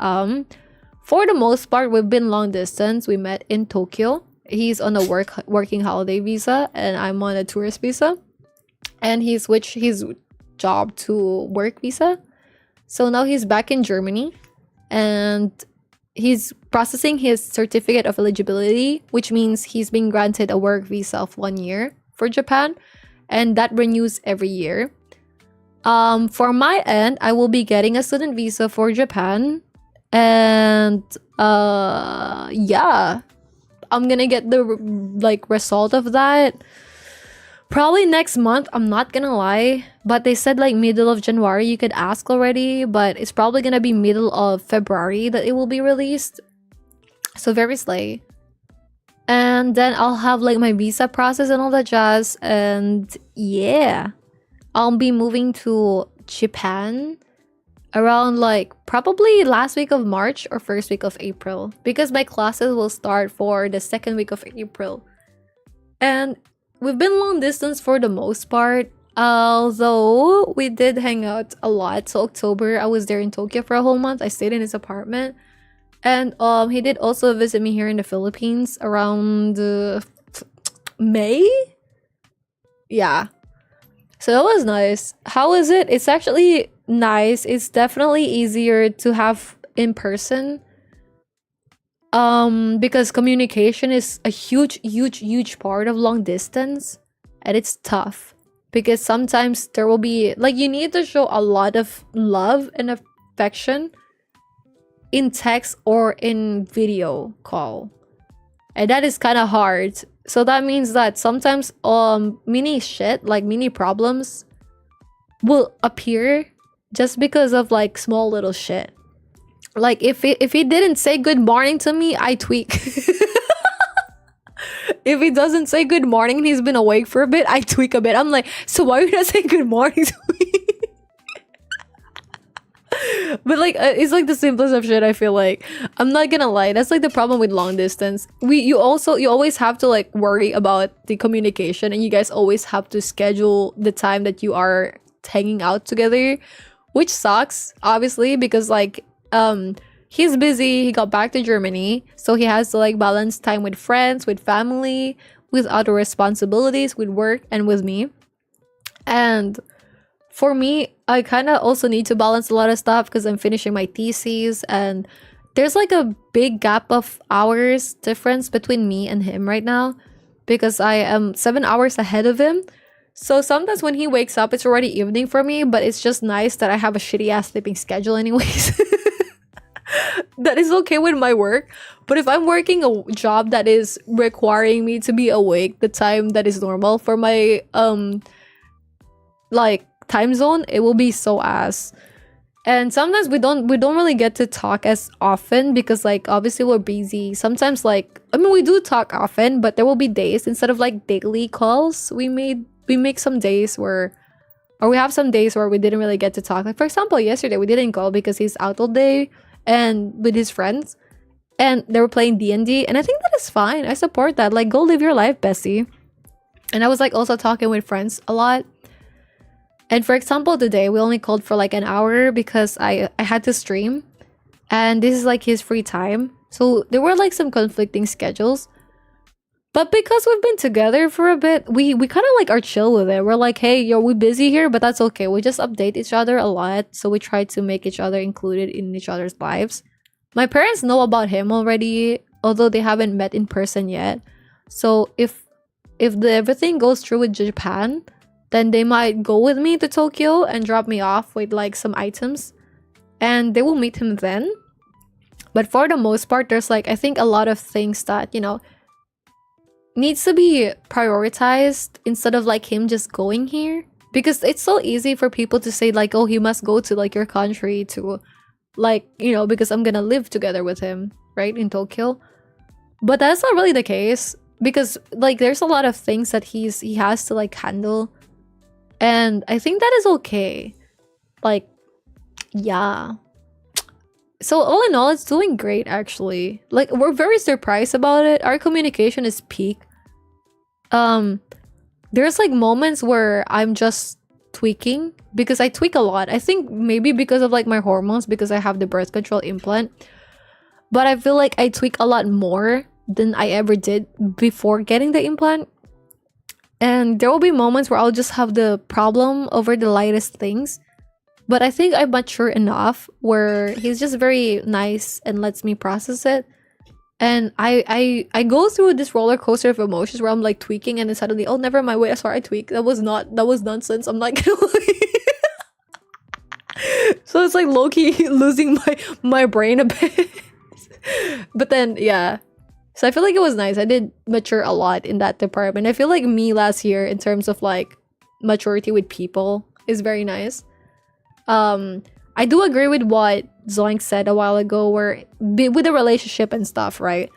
For the most part, we've been long distance. We met in Tokyo. He's on a working holiday visa and I'm on a tourist visa. And he switched his job to work visa. So now he's back in Germany and he's processing his certificate of eligibility, which means he's been granted a work visa of 1 year for Japan, and that renews every year. For my end, I will be getting a student visa for Japan, and yeah, I'm gonna get the like result of that probably next month. I'm not gonna lie, but they said like middle of January. You could ask already, but it's probably gonna be middle of February that it will be released. So very slay. And then I'll have like my visa process and all that jazz. And yeah, I'll be moving to Japan around like probably last week of March or first week of April, because my classes will start for the second week of April. And we've been long distance for the most part. Although we did hang out a lot. So October, I was there in Tokyo for a whole month. I stayed in his apartment. And he did also visit me here in the Philippines around May? Yeah. So that was nice. How is it? It's actually nice. It's definitely easier to have in person. Because communication is a huge part of long distance. And it's tough. Because sometimes there will be, like, you need to show a lot of love and affection in text or in video call. And that is kind of hard. So that means that sometimes mini shit, like mini problems, will appear just because of like small little shit. Like if he didn't say good morning to me, I tweak. If he doesn't say good morning and he's been awake for a bit, I tweak a bit. I'm like, so why are you not saying good morning to me? But like it's like the simplest of shit. I feel like, I'm not gonna lie, that's like the problem with long distance. You always have to like worry about the communication, and you guys always have to schedule the time that you are hanging out together, which sucks obviously, because like he's busy, he got back to Germany, so he has to like balance time with friends, with family, with other responsibilities, with work, and with me. And for me, I kind of also need to balance a lot of stuff because I'm finishing my thesis, and there's like a big gap of hours difference between me and him right now, because I am 7 hours ahead of him. So sometimes when he wakes up, it's already evening for me, but it's just nice that I have a shitty ass sleeping schedule anyways. That is okay with my work. But if I'm working a job that is requiring me to be awake the time that is normal for my like time zone, it will be so ass. And sometimes we don't really get to talk as often because like obviously we're busy. Sometimes like, I mean, we do talk often, but there will be days instead of like daily calls, we make some days where, or we have some days where we didn't really get to talk. Like for example, yesterday we didn't call because he's out all day and with his friends, and they were playing D&D, and I think that is fine. I support that. Like, go live your life, Bessie. And I was like also talking with friends a lot. And for example, today we only called for like an hour because I had to stream, and this is like his free time. So there were like some conflicting schedules. But because we've been together for a bit, we kind of like are chill with it. We're like, hey, yo, we're busy here, but that's okay. We just update each other a lot. So we try to make each other included in each other's lives. My parents know about him already, although they haven't met in person yet. So if everything goes through with Japan, then they might go with me to Tokyo and drop me off with like some items, and they will meet him then. But for the most part, there's like, I think a lot of things that, you know, needs to be prioritized instead of like him just going here, because it's so easy for people to say like, oh, he must go to like your country to like, you know, because I'm gonna live together with him, right, in Tokyo. But that's not really the case, because like there's a lot of things that he has to like handle, and I think that is okay. Like, yeah. So all in all, it's doing great actually. Like, we're very surprised about it. Our communication is peak. There's like moments where I'm just tweaking, because I tweak a lot. I think maybe because of like my hormones, because I have the birth control implant. But I feel like I tweak a lot more than I ever did before getting the implant. And there will be moments where I'll just have the problem over the lightest things. But I think I'm mature enough where he's just very nice and lets me process it. And I go through this roller coaster of emotions where I'm like tweaking, and then suddenly, oh, never mind, wait, sorry, I tweaked. That was nonsense. I'm not gonna lie. So it's like low-key losing my brain a bit. But then, yeah. So I feel like it was nice. I did mature a lot in that department. I feel like me last year in terms of like maturity with people is very nice. I do agree with what Zoink said a while ago, where with the relationship and stuff, right?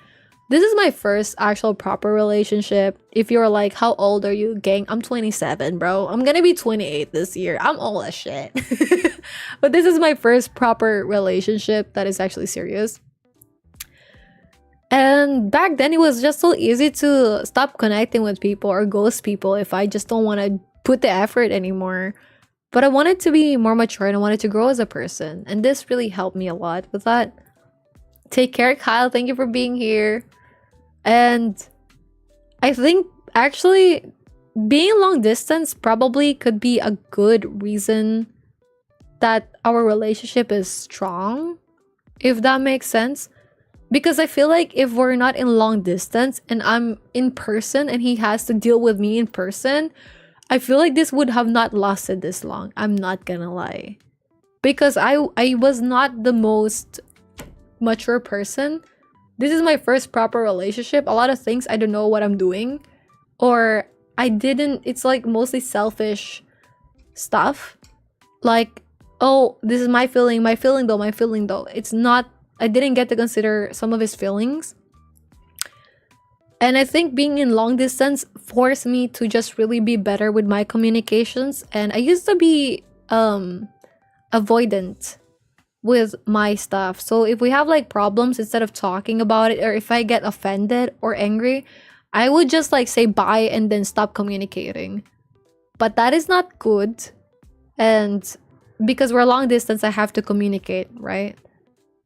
This is my first actual proper relationship. If you're like, how old are you, gang? I'm 27, bro. I'm gonna be 28 this year. I'm old as shit. But this is my first proper relationship that is actually serious. And back then, it was just so easy to stop connecting with people or ghost people if I just don't want to put the effort anymore. But I wanted to be more mature and I wanted to grow as a person. And this really helped me a lot with that. Take care, Kyle. Thank you for being here. And I think actually being long distance probably could be a good reason that our relationship is strong, if that makes sense. Because I feel like if we're not in long distance and I'm in person and he has to deal with me in person, I feel like this would have not lasted this long. I'm not gonna lie. Because I was not the most mature person. This is my first proper relationship. A lot of things I don't know what I'm doing. Or I didn't, it's like mostly selfish stuff. Like, oh, this is my feeling though. It's not, I didn't get to consider some of his feelings. And I think being in long distance forced me to just really be better with my communications. And I used to be avoidant with my stuff. So if we have like problems, instead of talking about it, or if I get offended or angry, I would just like say bye and then stop communicating. But that is not good. And because we're long distance, I have to communicate, right?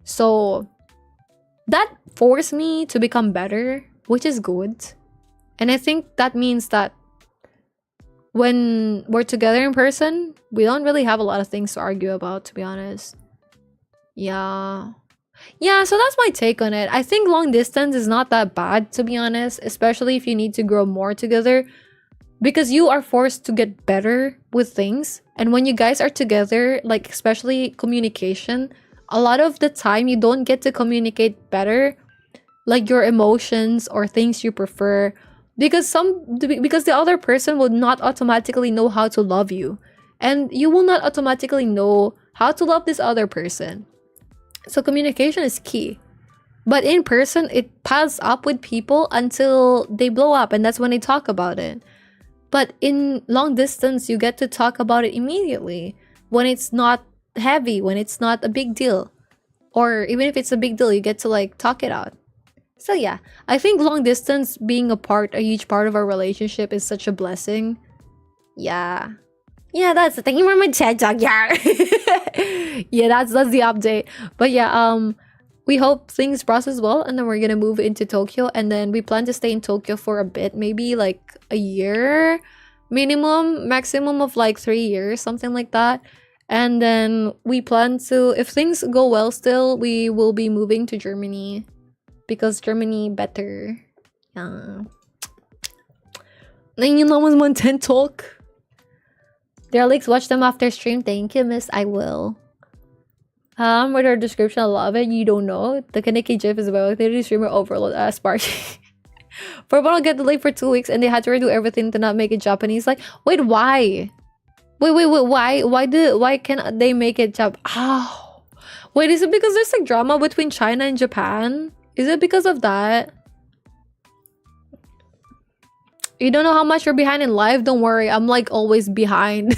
So that forced me to become better, which is good. And I think that means that when we're together in person, we don't really have a lot of things to argue about, to be honest. Yeah, so that's my take on it. I think long distance is not that bad, to be honest, especially if you need to grow more together, because you are forced to get better with things. And when you guys are together, like especially communication, a lot of the time you don't get to communicate better, like your emotions or things you prefer, because the other person will not automatically know how to love you, and you will not automatically know how to love this other person. So communication is key. But in person, it piles up with people until they blow up, and that's when they talk about it. But in long distance, you get to talk about it immediately when it's not heavy, when it's not a big deal. Or even if it's a big deal, you get to like talk it out. So yeah, I think long distance being a huge part of our relationship is such a blessing. Yeah, that's the thank you for my TED Talk. Yeah. Yeah, that's the update. But yeah, we hope things process well, and then we're gonna move into Tokyo, and then we plan to stay in Tokyo for a bit, maybe like a year maximum of like 3 years, something like that. And then we plan to, if things go well still, we will be moving to Germany, because Germany better. Yeah. Then you know was 110 talk. Derelics, watch them after stream. Thank you, miss. I will. With our description, I love it. You don't know. The Kaneki GIF is about the streamer overload Sparky. For one, I'll get delayed for 2 weeks and they had to redo everything to not make it Japanese. Like, wait, why? Wait, why can't they make it Ow. Wait, is it because there's like drama between China and Japan? Is it because of that? You don't know how much you're behind in life? Don't worry, I'm like always behind.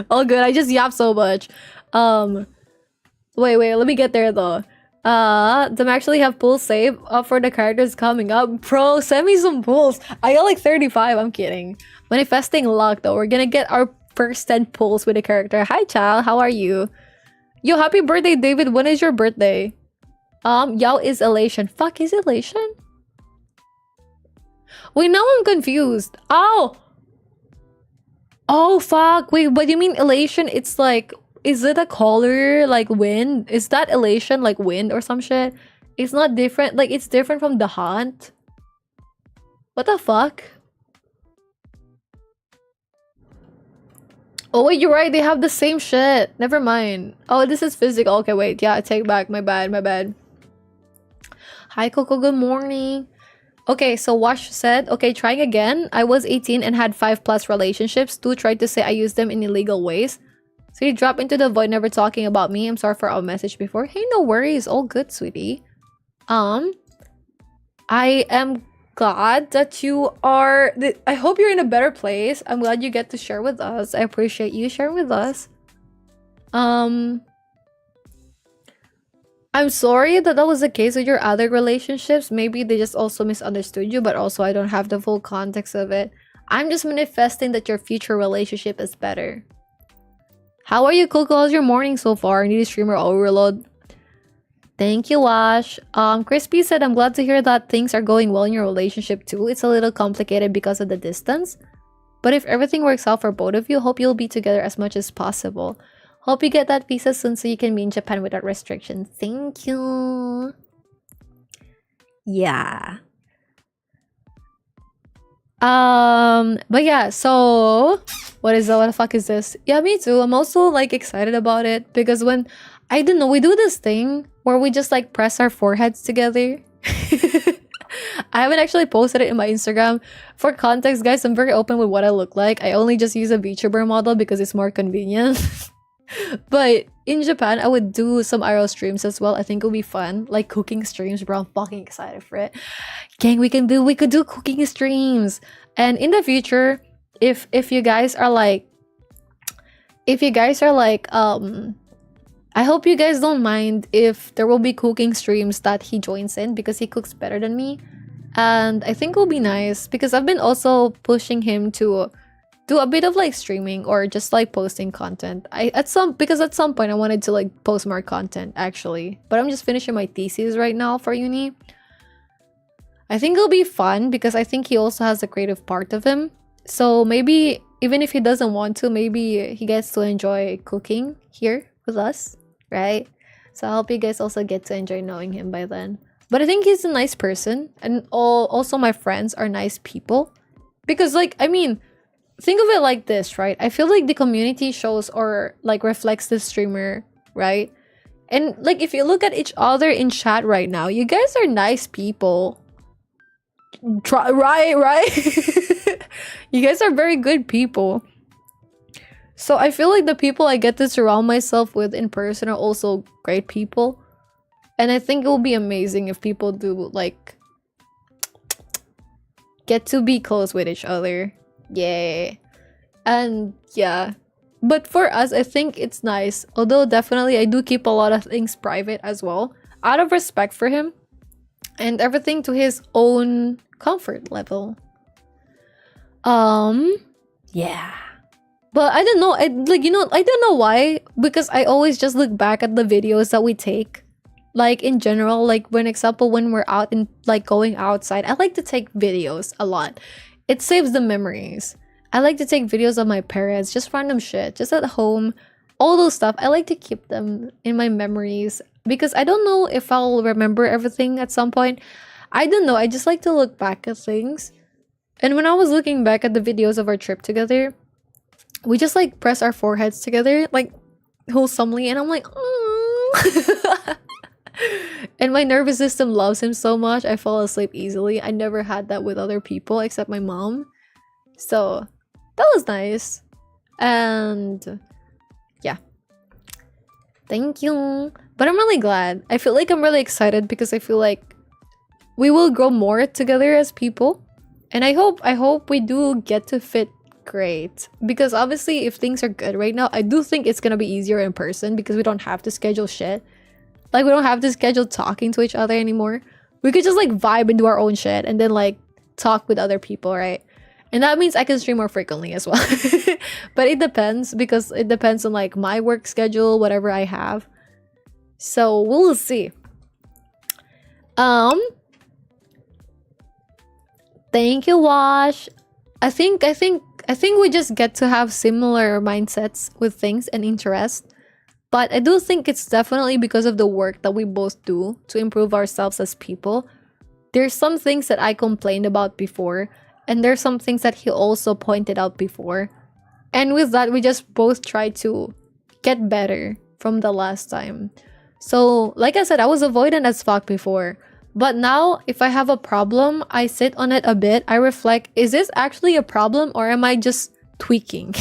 All good, I just yap so much. Wait, let me get there though. Them actually have pulls saved up for the characters coming up. Bro, send me some pulls. I got like 35, I'm kidding. Manifesting luck though, we're gonna get our first 10 pulls with a character. Hi child, how are you? Yo, happy birthday David, when is your birthday? Yao is elation. Fuck, is elation? Wait, now I'm confused. Oh, fuck. Wait, what do you mean elation? It's like, is it a color like wind? Is that elation like wind or some shit? It's not different. Like, it's different from the hunt. What the fuck? Oh, wait, you're right. They have the same shit. Never mind. Oh, this is physical. Okay, wait. Yeah, I take back. My bad. Hi, Coco. Good morning. Okay, so Wash said, okay, trying again. I was 18 and had 5+ relationships. 2 tried to say I used them in illegal ways. So you drop into the void, never talking about me. I'm sorry for our message before. Hey, no worries. All good, sweetie. I am glad that you are... I hope you're in a better place. I'm glad you get to share with us. I appreciate you sharing with us. I'm sorry that was the case with your other relationships. Maybe they just also misunderstood you, but also I don't have the full context of it. I'm just manifesting that your future relationship is better. How are you, Coco? How's your morning so far? Need a streamer overload. Thank you, Wash. Crispy said, I'm glad to hear that things are going well in your relationship too. It's a little complicated because of the distance. But if everything works out for both of you, hope you'll be together as much as possible. Hope you get that visa soon so you can be in Japan without restrictions. Thank you. Yeah. But yeah, so what the fuck is this? Yeah, me too. I'm also like excited about it because when I don't know, we do this thing where we just like press our foreheads together. I haven't actually posted it in my Instagram. For context, guys, I'm very open with what I look like. I only just use a VTuber model because it's more convenient. But in Japan, I would do some IRL streams as well. I think it would be fun. Like cooking streams, bro. I'm fucking excited for it. Gang, we could do cooking streams. And in the future, if you guys are like I hope you guys don't mind if there will be cooking streams that he joins in because he cooks better than me. And I think it will be nice because I've been also pushing him to do a bit of like streaming or just like posting content. Because at some point I wanted to like post more content actually. But I'm just finishing my thesis right now for uni. I think it'll be fun because I think he also has the creative part of him. So maybe even if he doesn't want to, maybe he gets to enjoy cooking here with us, right? So I hope you guys also get to enjoy knowing him by then. But I think he's a nice person, and also my friends are nice people. Because like, I mean, think of it like this, right? I feel like the community shows or like reflects the streamer, right? And like if you look at each other in chat right now, you guys are nice people. Right? You guys are very good people. So I feel like the people I get to surround myself with in person are also great people. And I think it will be amazing if people do like get to be close with each other. Yay. And yeah. But for us, I think it's nice. Although definitely I do keep a lot of things private as well. Out of respect for him. And everything to his own comfort level. Yeah. But I don't know, I don't know why, because I always just look back at the videos that we take. Like in general, like when we're out and like going outside, I like to take videos a lot. It saves the memories. I like to take videos of my parents, just random shit, just at home, all those stuff. I like to keep them in my memories because I don't know if I'll remember everything at some point. I don't know, I just like to look back at things. And when I was looking back at the videos of our trip together, we just like press our foreheads together like wholesomely, and I'm like, and my nervous system loves him so much. I fall asleep easily. I never had that with other people except my mom. So that was nice. And yeah. Thank you. But I'm really glad. I feel like I'm really excited because I feel like we will grow more together as people. And I hope we do get to fit great, because obviously if things are good right now, I do think it's gonna be easier in person because we don't have to schedule shit. Like we don't have to schedule talking to each other anymore. We could just like vibe and do our own shit and then like talk with other people, right? And that means I can stream more frequently as well. But it depends, because it depends on like my work schedule, whatever I have. So we'll see. Thank you, Wash. I think we just get to have similar mindsets with things and interests. But I do think it's definitely because of the work that we both do to improve ourselves as people. There's some things that I complained about before, and there's some things that he also pointed out before. And with that, we just both try to get better from the last time. So, like I said, I was avoidant as fuck before. But now, if I have a problem, I sit on it a bit. I reflect, is this actually a problem or am I just tweaking?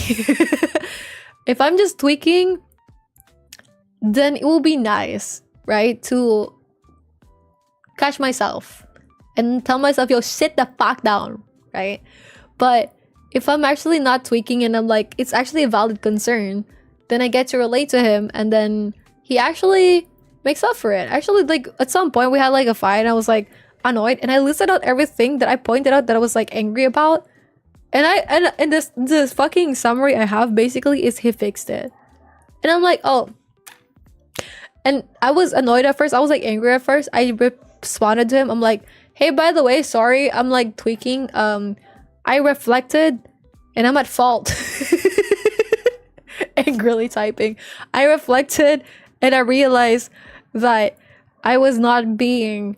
If I'm just tweaking, then it will be nice, right? To catch myself and tell myself, yo, sit the fuck down, right? But if I'm actually not tweaking and I'm like, it's actually a valid concern, then I get to relate to him, and then he actually makes up for it. Actually, like at some point we had like a fight and I was like annoyed, and I listed out everything that I pointed out that I was like angry about, And this fucking summary I have basically is he fixed it. And I'm like, oh. And I was annoyed at first. I was like angry at first. I responded to him. I'm like, hey, by the way, sorry. I'm like tweaking. I reflected and I'm at fault. Angrily typing. I reflected and I realized that I was not being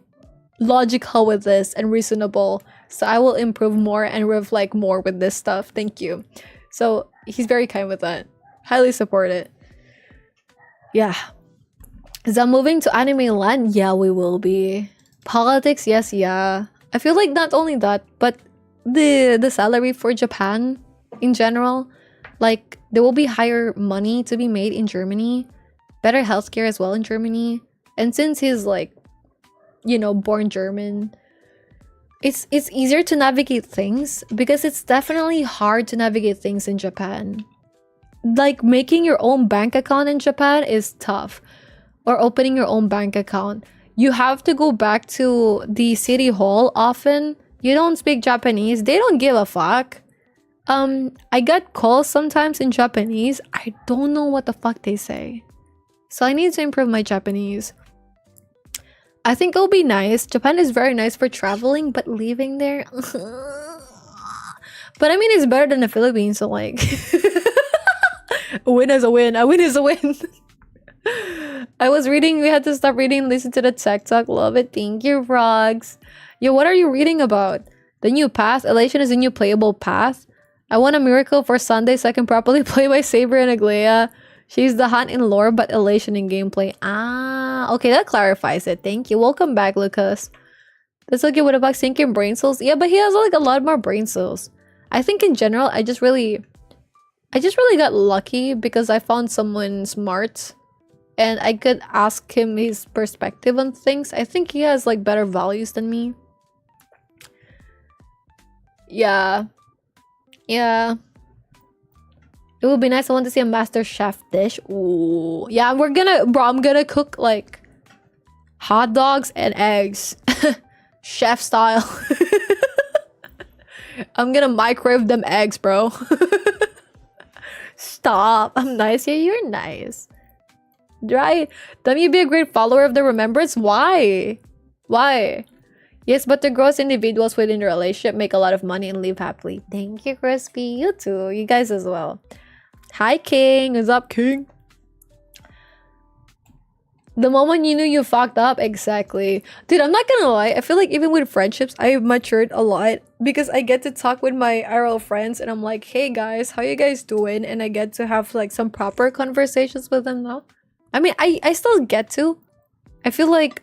logical with this and reasonable. So I will improve more and reflect more with this stuff. Thank you. So he's very kind with that. Highly support it. Yeah. Is that moving to anime land? Yeah, we will be. Politics, yes, yeah. I feel like not only that, but the salary for Japan in general, like there will be higher money to be made in Germany, better healthcare as well in Germany. And since he's like, you know, born German, it's easier to navigate things because it's definitely hard to navigate things in Japan. Like making your own bank account in Japan is tough, or opening your own bank account. You have to go back to the city hall often. You don't speak Japanese. They don't give a fuck. I get calls sometimes in Japanese. I don't know what the fuck they say. So I need to improve my Japanese. I think it'll be nice. Japan is very nice for traveling, but leaving there... But I mean, it's better than the Philippines, so like... A win is a win. A win is a win. I was reading, we had to stop reading, listen to the tech talk. Love it. Thank you, Rogs. Yo, what are you reading about? The new path? Elation is a new playable path? I want a miracle for Sunday so I can properly play by Saber and Aglea. She's the hunt in lore, but elation in gameplay. Ah, okay, that clarifies it. Thank you. Welcome back, Lucas. That's okay with about sinking brain cells. Yeah, but he has like a lot more brain cells. I think in general, I just really got lucky because I found someone smart and I could ask him his perspective on things. I think he has like better values than me. Yeah. Yeah. It would be nice. I want to see a Master Chef dish. Ooh. Yeah, I'm gonna cook like hot dogs and eggs. Chef style. I'm gonna microwave them eggs, bro. Stop. I'm nice. Yeah, you're nice. Right? Don't you be a great follower of the remembrance? Why? Why? Yes, but the gross individuals within the relationship make a lot of money and live happily. Thank you, Crispy. You too. You guys as well. Hi, King. What's up, King? The moment you knew you fucked up. Exactly. Dude, I'm not gonna lie. I feel like even with friendships, I've matured a lot because I get to talk with my IRL friends and I'm like, hey guys, how you guys doing? And I get to have like some proper conversations with them now. I mean, I still get to. I feel like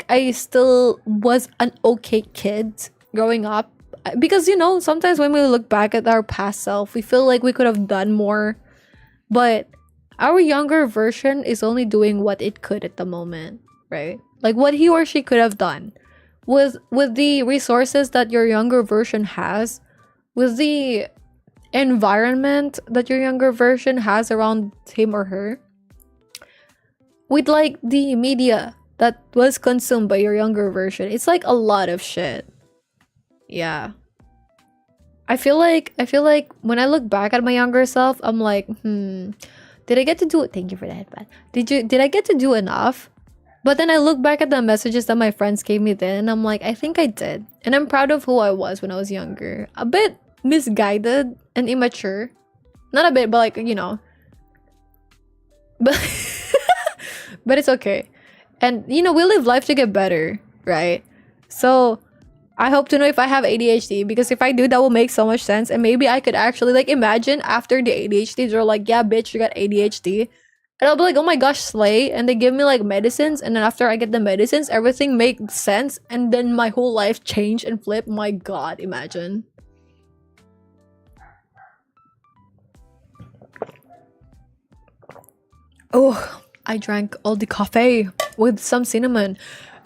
I still was an okay kid growing up. Because, you know, sometimes when we look back at our past self, we feel like we could have done more. But our younger version is only doing what it could at the moment, right? Like what he or she could have done. With the resources that your younger version has, with the environment that your younger version has around him or her, with like the media that was consumed by your younger version. It's like a lot of shit. Yeah. I feel like when I look back at my younger self, I'm like, did I get to do it? Thank you for the headband. Did I get to do enough? But then I look back at the messages that my friends gave me then, and I'm like, I think I did. And I'm proud of who I was when I was younger. A bit misguided and immature. Not a bit, but like, you know. But but it's okay. And, you know, we live life to get better, right? So, I hope to know if I have ADHD, because if I do, that will make so much sense. And maybe I could actually, like, imagine after the ADHD, they're like, yeah, bitch, you got ADHD. And I'll be like, oh my gosh, slay. And they give me, like, medicines. And then after I get the medicines, everything makes sense. And then my whole life changed and flipped. My God, imagine. Oh, I drank all the coffee with some cinnamon.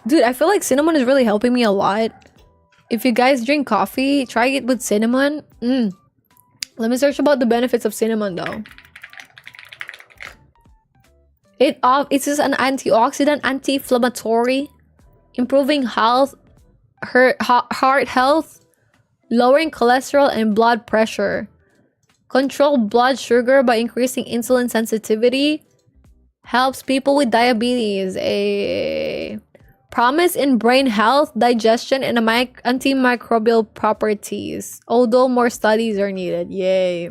Dude, I feel like cinnamon is really helping me a lot. If you guys drink coffee, try it with cinnamon. Let me search about the benefits of cinnamon though. It's just an antioxidant, anti-inflammatory, improving heart health, lowering cholesterol and blood pressure, control blood sugar by increasing insulin sensitivity, helps people with diabetes, a promise in brain health, digestion, and antimicrobial properties, although more studies are needed. Yay.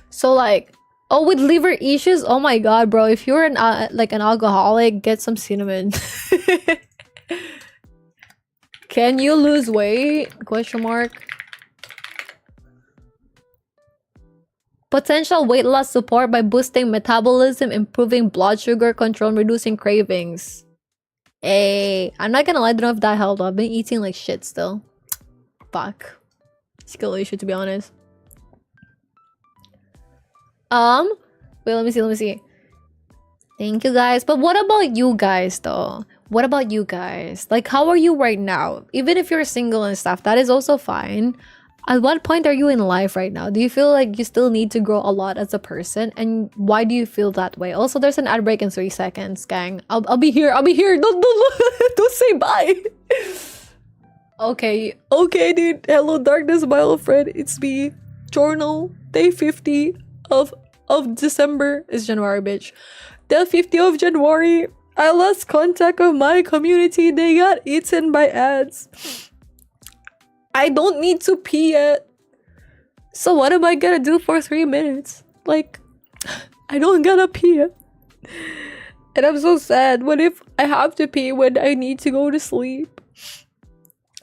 So like, oh, with liver issues, oh my god, bro, if you're an like an alcoholic, get some cinnamon. Can you lose weight? Question mark. Potential weight loss support by boosting metabolism, improving blood sugar control, and reducing cravings. Hey, I'm not gonna lie, I don't know if that helped. I've been eating like shit still. Fuck. Skill issue, to be honest. Wait, let me see. Thank you guys. But what about you guys though? What about you guys? Like, how are you right now? Even if you're single and stuff, that is also fine. At what point are you in life right now? Do you feel like you still need to grow a lot as a person? And why do you feel that way? Also, there's an ad break in 3 seconds, gang. I'll be here. Don't say bye. Okay, dude. Hello, darkness, my old friend. It's me. Journal. Day 50 of December. It's January, bitch. Day 50 of January. I lost contact of my community. They got eaten by ads. I don't need to pee yet. So what am I gonna do for 3 minutes? Like, I don't gotta pee yet. And I'm so sad. What if I have to pee when I need to go to sleep?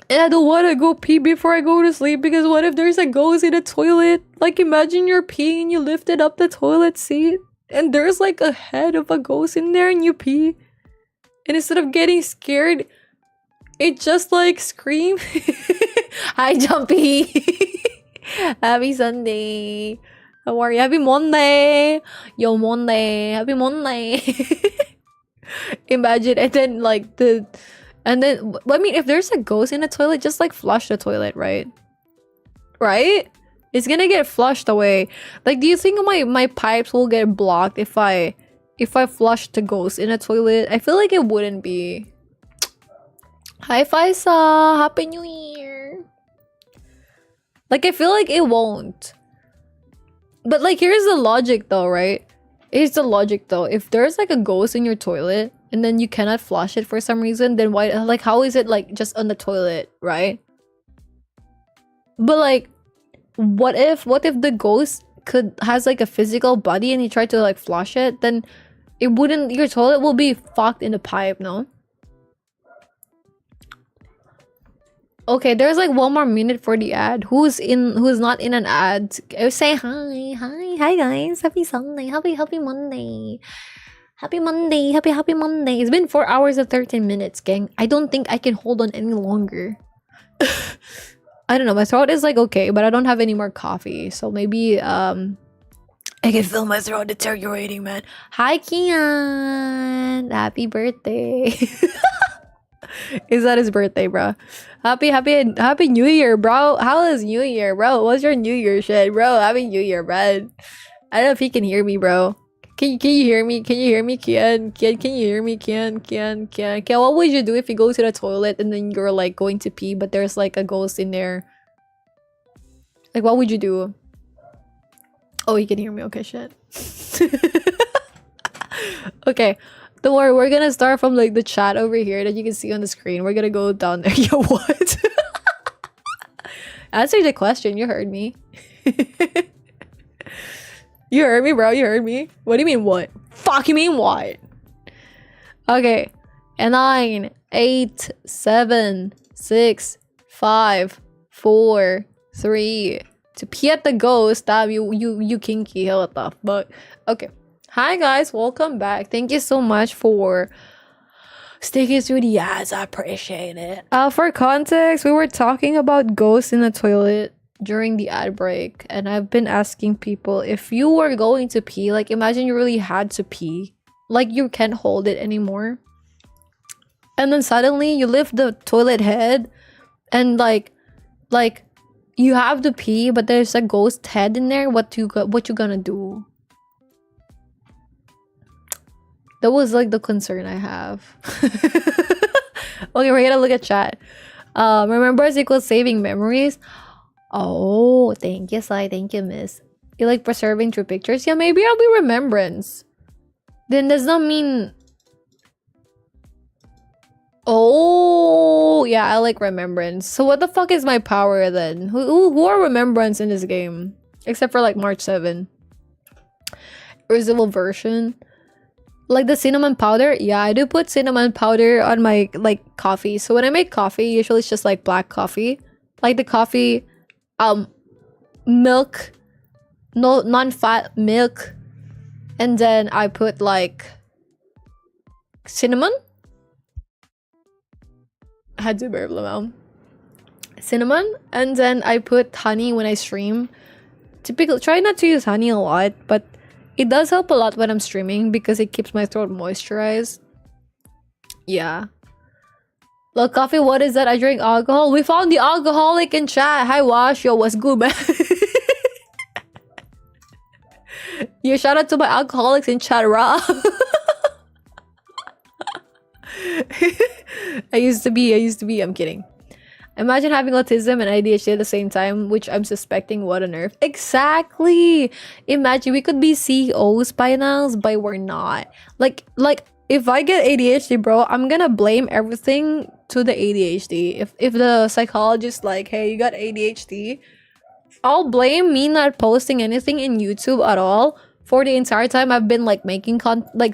And I don't want to go pee before I go to sleep because what if there's a ghost in the toilet? Like, imagine you're peeing and you lifted up the toilet seat and there's like a head of a ghost in there and you pee. And instead of getting scared, it just like scream. Hi, Jumpy. Happy Sunday. How are you? Happy Monday. Yo, Monday. Happy Monday. Imagine, and then like I mean, if there's a ghost in the toilet, just like flush the toilet, right? Right? It's gonna get flushed away. Like, do you think my pipes will get blocked if I flush the ghost in a toilet? I feel like it wouldn't be. Hi, Faisa. Happy New Year. Like, I feel like it won't. But like, here's the logic though, right? Here's the logic though. If there's like a ghost in your toilet and then you cannot flush it for some reason, then why, like, how is it like just on the toilet, right? But like, what if the ghost has like a physical body and you try to like flush it, then it wouldn't, your toilet will be fucked in the pipe, no? Okay, there's like 1 more minute for the ad. Who's not in an ad? Say hi guys. Happy Sunday. Happy Monday. Happy Monday. Happy Monday. It's been 4 hours and 13 minutes, gang. I don't think I can hold on any longer. I don't know, my throat is like okay, but I don't have any more coffee. So maybe I can feel my throat deteriorating, man. Hi Kian. Happy birthday. Is that his birthday, bro? Happy New Year, bro. How is New Year, bro? What's your New Year shit, bro? Happy New Year, bro. I don't know if he can hear me, bro. Can you hear me? Can you hear me, Kian? Can you hear me, Kian? What would you do if you go to the toilet and then you're like going to pee, but there's like a ghost in there? Like, what would you do? Oh, you can hear me. Okay, shit. Okay. Don't worry, we're gonna start from like the chat over here that you can see on the screen. We're gonna go down there. Yo, what? Answer the question. You heard me. You heard me, bro. You heard me. What do you mean what? Fuck, you mean what? Okay. And 9, 8, 7, 6, 5, 4, 3. To pee at the ghost. Damn, you kinky. Hell, what the fuck? Okay. Hi guys, welcome back. Thank you so much for sticking through the ads. I appreciate it. For context, we were talking about ghosts in the toilet during the ad break, and I've been asking people, if you were going to pee, like imagine you really had to pee, like you can't hold it anymore, and then suddenly you lift the toilet head and like you have to pee, but there's a ghost head in there. What you gonna do? That was like the concern I have. Okay, we're gonna look at chat. Remembrance equals saving memories. Oh, thank you, Sai. Thank you, Miss. You like preserving through pictures? Yeah, maybe I'll be remembrance. Then does not mean... Oh, yeah, I like remembrance. So what the fuck is my power then? Who are remembrance in this game? Except for like March 7. Residual version. Like the cinnamon powder? Yeah, I do put cinnamon powder on my like coffee. So when I make coffee, usually it's just like black coffee. Like the coffee, milk, no non-fat milk, and then I put like cinnamon. I had to burp them cinnamon, and then I put honey when I stream. Typically, try not to use honey a lot, but it does help a lot when I'm streaming because it keeps my throat moisturized. Yeah. Look, coffee, what is that? I drink alcohol. We found the alcoholic in chat. Hi, Wash. Yo, what's good, man? Yo, shout out to my alcoholics in chat, raw. I used to be. I'm kidding. Imagine having autism and ADHD at the same time, which I'm suspecting. What on earth? Exactly. Imagine we could be CEOs by now, but we're not. Like if I get ADHD, bro, I'm gonna blame everything to the ADHD. If the psychologist like, hey, you got ADHD, I'll blame me not posting anything in YouTube at all for the entire time I've been like making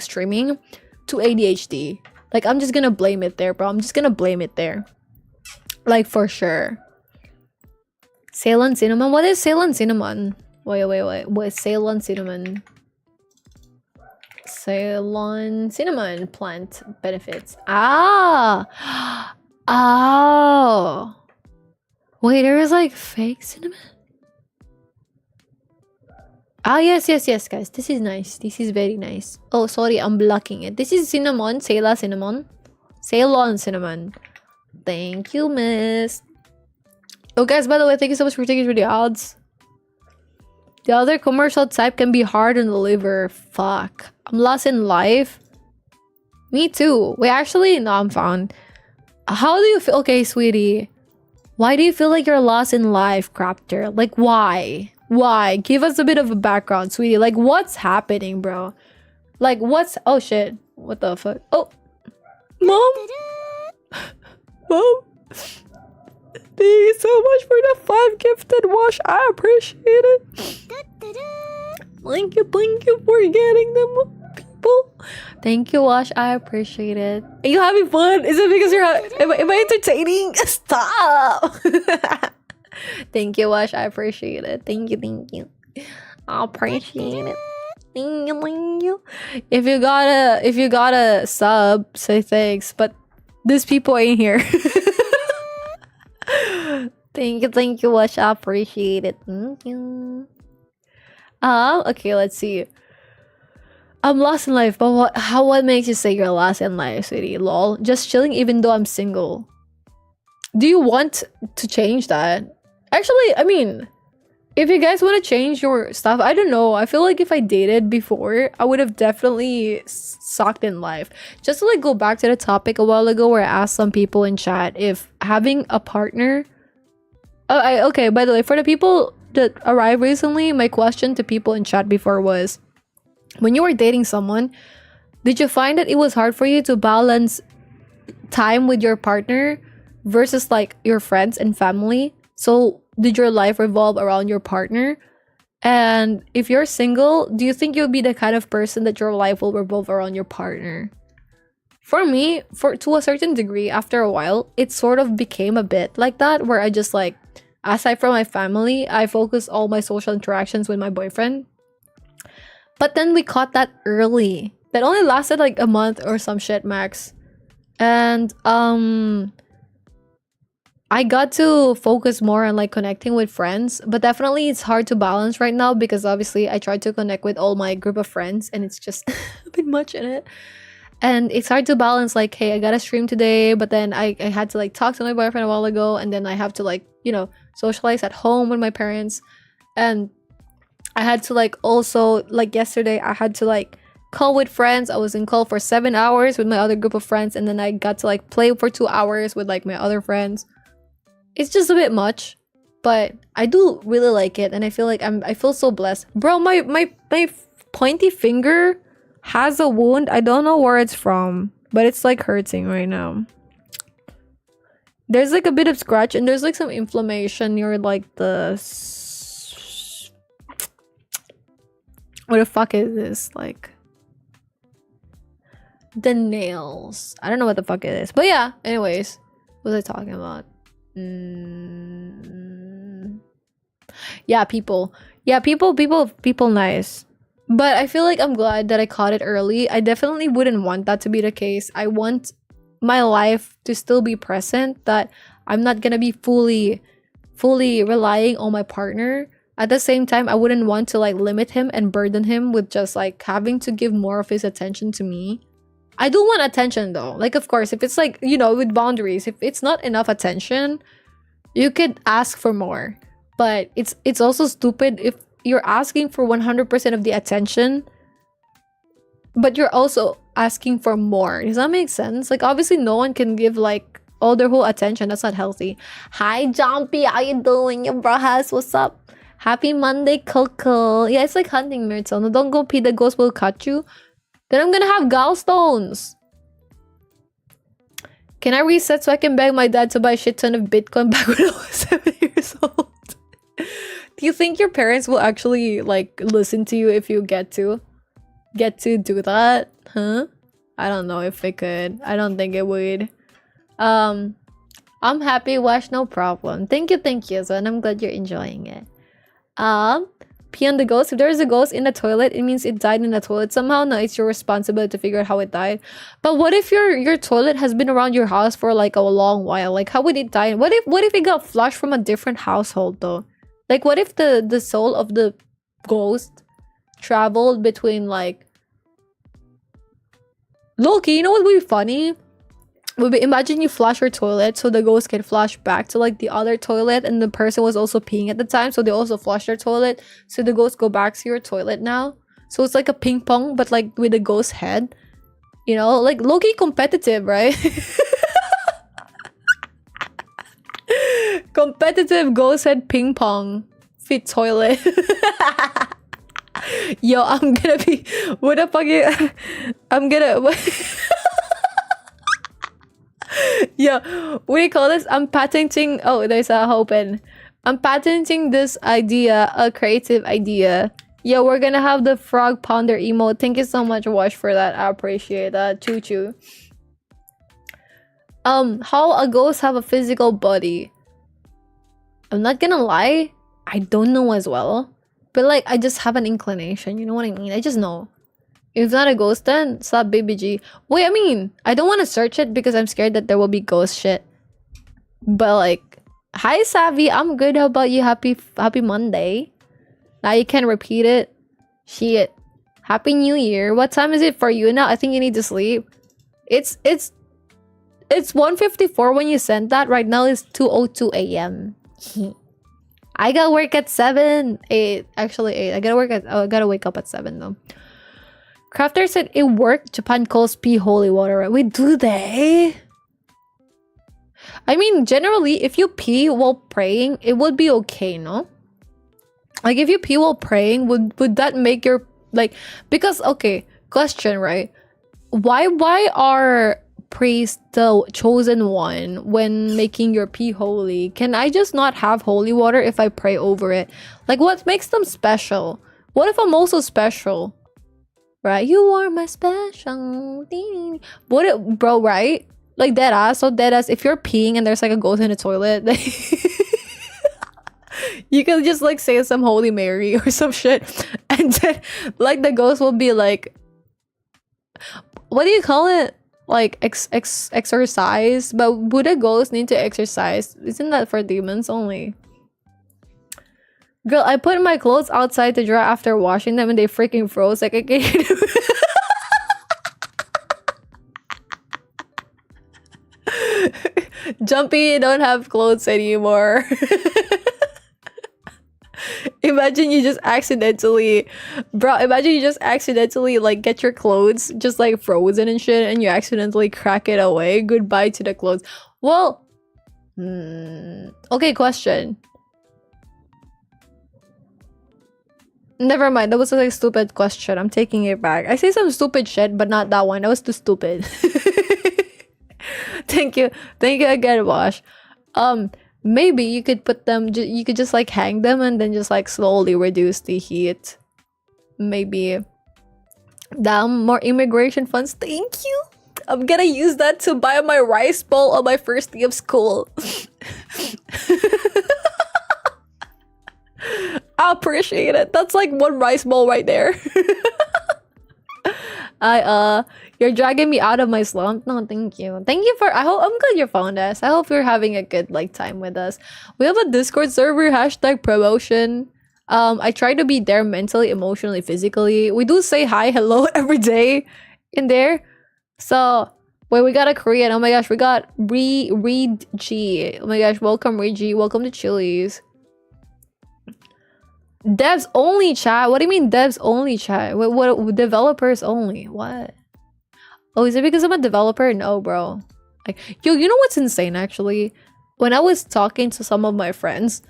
streaming to ADHD. Like I'm just gonna blame it there, bro. I'm just gonna blame it there. Like for sure. Ceylon cinnamon? What is Ceylon cinnamon? Wait. What is Ceylon cinnamon? Ceylon cinnamon plant benefits. Ah! Oh! Wait, there is like fake cinnamon? Ah, yes, guys. This is nice. This is very nice. Oh, sorry, I'm blocking it. This is cinnamon. Ceylon cinnamon. Ceylon cinnamon. Thank you, miss. Oh, guys, by the way, thank you so much for taking the odds. The other commercial type can be hard on the liver. Fuck. I'm lost in life. Me too. Wait, actually, no, I'm fine. How do you feel? Okay, sweetie. Why do you feel like you're lost in life, Crafter? Like, why? Why? Give us a bit of a background, sweetie. Like, what's happening, bro? Like, what's... Oh, shit. What the fuck? Oh. Mom? Mom? Thank you so much for the 5 gifted wash. I appreciate it. Thank you for getting them, people. Thank you, Wash. I appreciate it. Are you having fun? Is it because you're... Am I entertaining? Stop! Thank you, Wash. I appreciate it. Thank you. I appreciate it. Thank you. If you got a sub, say thanks. But these people ain't here. Thank you, Wash. I appreciate it. Thank you. Okay, let's see. I'm lost in life, but what makes you say you're lost in life, sweetie? Lol. Just chilling even though I'm single. Do you want to change that? Actually, I mean, if you guys want to change your stuff, I don't know. I feel like if I dated before, I would have definitely sucked in life. Just to like go back to the topic a while ago where I asked some people in chat if having a partner... okay, by the way, for the people that arrived recently, my question to people in chat before was, when you were dating someone, did you find that it was hard for you to balance time with your partner versus like your friends and family? So did your life revolve around your partner? And if you're single, do you think you'll be the kind of person that your life will revolve around your partner? For me, to a certain degree, after a while, it sort of became a bit like that, where I just like, aside from my family, I focus all my social interactions with my boyfriend. But then we caught that early. That only lasted like a month or some shit max. And I got to focus more on like connecting with friends, but definitely it's hard to balance right now because obviously I tried to connect with all my group of friends and it's just a bit much in it. And it's hard to balance like, hey, I gotta stream today, but then I had to like talk to my boyfriend a while ago, and then I have to like, you know, socialize at home with my parents. And I had to like also like yesterday I had to like call with friends. I was in call for 7 hours with my other group of friends, and then I got to like play for 2 hours with like my other friends. It's just a bit much, but I do really like it, and I feel like I feel so blessed. Bro, my pointy finger has a wound. I don't know where it's from, but it's like hurting right now. There's like a bit of scratch and there's like some inflammation near like the... What the fuck is this? Like... the nails. I don't know what the fuck it is. But yeah, anyways. What was I talking about? Yeah, people. Yeah, people nice. But I feel like I'm glad that I caught it early. I definitely wouldn't want that to be the case. I want my life to still be present, that I'm not gonna be fully relying on my partner. At the same time, I wouldn't want to like limit him and burden him with just like having to give more of his attention to me. I do want attention though. Like, of course, if it's like, you know, with boundaries, if it's not enough attention, you could ask for more. But it's also stupid if you're asking for 100% of the attention, but you're also asking for more. Does that make sense? Like, obviously no one can give like all their whole attention. That's not healthy. Hi Jumpy, how you doing? Your brahas, what's up? Happy Monday, Coco. Yeah, it's like hunting, Mirzo. No, don't go pee, the ghost will cut you. Then I'm gonna have gallstones. Can I reset so I can beg my dad to buy a shit ton of Bitcoin back when I was 7 years old? Do you think your parents will actually like listen to you if you get to do that? Huh? I don't know if it could. I don't think it would. I'm happy, Wash, no problem. Thank you, so, and I'm glad you're enjoying it. Pee on the ghost. If there's a ghost in the toilet, it means it died in the toilet somehow. No, it's your responsibility to figure out how it died. But what if your toilet has been around your house for like a long while? Like, how would it die? What if it got flushed from a different household though? Like, what if the soul of the ghost traveled between like... Loki, you know what would be funny? Would be, imagine you flush your toilet so the ghost can flush back to like the other toilet, and the person was also peeing at the time, so they also flush their toilet, so the ghost go back to your toilet now. So it's like a ping pong, but like with a ghost head. You know, like low-key competitive, right? Competitive ghost head ping pong fit toilet. Yo, I'm gonna be... What the fuck? I'm gonna... Yo, what do you call this? I'm patenting... Oh, there's a open. I'm patenting this idea, a creative idea. Yo, we're gonna have the frog ponder emote. Thank you so much, Wash, for that. I appreciate that. Choo choo. How a ghost have a physical body? I'm not gonna lie, I don't know as well. But like, I just have an inclination. You know what I mean? I just know. If it's not a ghost, then stop, baby G. Wait, I mean, I don't want to search it because I'm scared that there will be ghost shit. But like, hi Savvy, I'm good. How about you? Happy Monday. Now you can repeat it. Shit. Happy New Year. What time is it for you now? I think you need to sleep. It's 1:54 when you sent that. Right now it's 2:02 a.m. I gotta work at 7. 8. Actually 8. I gotta wake up at 7 though. Crafter said it worked. Japan calls pee holy water, right? Wait, do they? I mean, generally, if you pee while praying, it would be okay, no? Like, if you pee while praying, would that make your... Like, because, okay, question, right? Why are priests the chosen one when making your pee holy? Can I just not have holy water if I pray over it? Like, what makes them special? What if I'm also special? Right? You are my special thing. What it, bro, right? Like dead ass, so dead ass. If you're peeing and there's like a ghost in the toilet, you can just like say some Holy Mary or some shit, and then like the ghost will be like, what do you call it? Like exercise? But would a ghost need to exercise? Isn't that for demons only? Girl, I put my clothes outside to dry after washing them and they freaking froze. Like, I can't... Jumpy, you don't have clothes anymore. Imagine you just accidentally... Bro, imagine you just accidentally, like, get your clothes just, like, frozen and shit and you accidentally crack it away. Goodbye to the clothes. Well... Okay, question. Never mind. That was a stupid question. I'm taking it back. I say some stupid shit, but not that one. That was too stupid. Thank you. Thank you again, Wash. Maybe you could put them. You could just like hang them and then just like slowly reduce the heat. Maybe. Damn, more immigration funds. Thank you. I'm gonna use that to buy my rice bowl on my first day of school. I appreciate it. That's like one rice bowl right there. You're dragging me out of my slump. No, thank you. Thank you for. I'm glad you found us. I hope you're having a good like time with us. We have a Discord server #promotion. I try to be there mentally, emotionally, physically. We do say hi, hello every day in there. So wait, we got a Korean. Oh my gosh, we got Reed G. Oh my gosh, welcome Reed G. Welcome to Chili's. Devs only, chat. What do you mean devs only, chat? What developers only? What? Oh, is it because I'm a developer? No, bro. Like, yo, you know what's insane actually? When I was talking to some of my friends,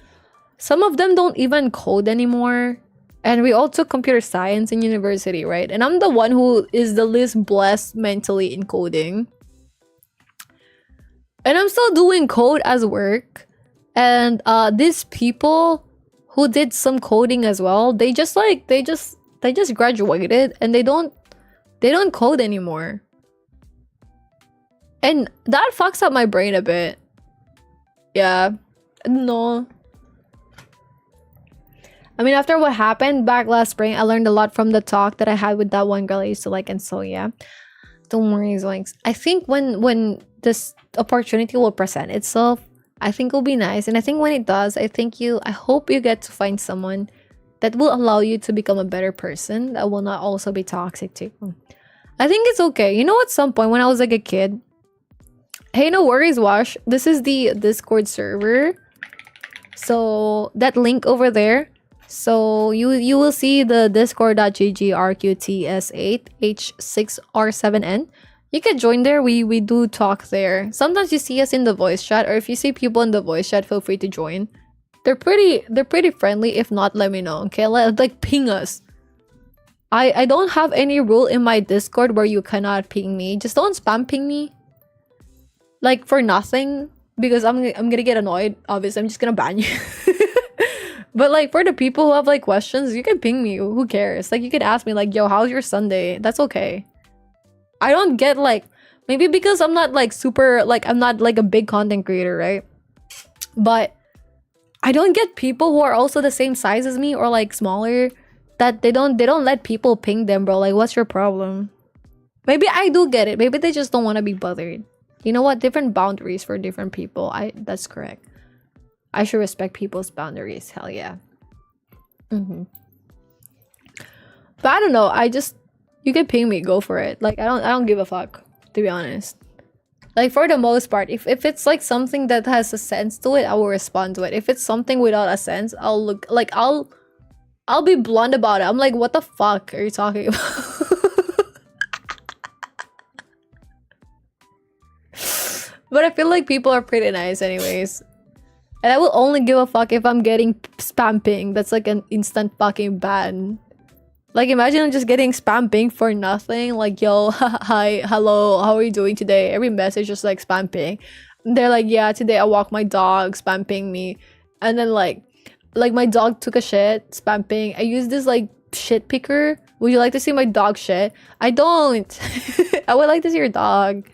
some of them don't even code anymore. And we all took computer science in university, right? And I'm the one who is the least blessed mentally in coding. And I'm still doing code as work. And these people who did some coding as well, they just graduated and they don't code anymore. And that fucks up my brain a bit. Yeah. No. I mean, after what happened back last spring, I learned a lot from the talk that I had with that one girl I used to like, and so yeah. Don't worry, Zoinks. I think when this opportunity will present itself, I think it'll be nice. And I think when it does, I hope you get to find someone that will allow you to become a better person, that will not also be toxic to you. I think it's okay. You know, at some point when I was like a kid, hey, no worries, Wash. This is the Discord server. So that link over there. So you will see the discord.gg rqts8h6r7n. You can join there. We do talk there. Sometimes you see us in the voice chat, or if you see people in the voice chat, feel free to join. They're pretty friendly. If not, let me know. Okay, like ping us. I don't have any rule in my Discord where you cannot ping me. Just don't spam ping me. Like for nothing, because I'm gonna get annoyed. Obviously, I'm just gonna ban you. But like for the people who have like questions, you can ping me. Who cares? Like you could ask me like, yo, how's your Sunday? That's okay. I don't get like, maybe because I'm not like super, like I'm not like a big content creator, right? But I don't get people who are also the same size as me or like smaller, that they don't let people ping them, bro. Like, what's your problem? Maybe I do get it. Maybe they just don't want to be bothered. You know what? Different boundaries for different people. That's correct. I should respect people's boundaries. Hell yeah. But I don't know. You can ping me. Go for it. Like I don't give a fuck, to be honest. Like for the most part, if it's like something that has a sense to it, I will respond to it. If it's something without a sense, I'll be blunt about it. I'm like, what the fuck are you talking about? But I feel like people are pretty nice anyways. And I will only give a fuck if I'm getting spam ping. That's like an instant fucking ban. Like imagine I'm just getting spam ping for nothing. Like, yo, hi, hello, how are you doing today? Every message just like spam ping. They're like, yeah, today I walk my dog, spam ping me. And then like my dog took a shit, spam ping. I use this like shit picker. Would you like to see my dog shit? I don't. I would like to see your dog.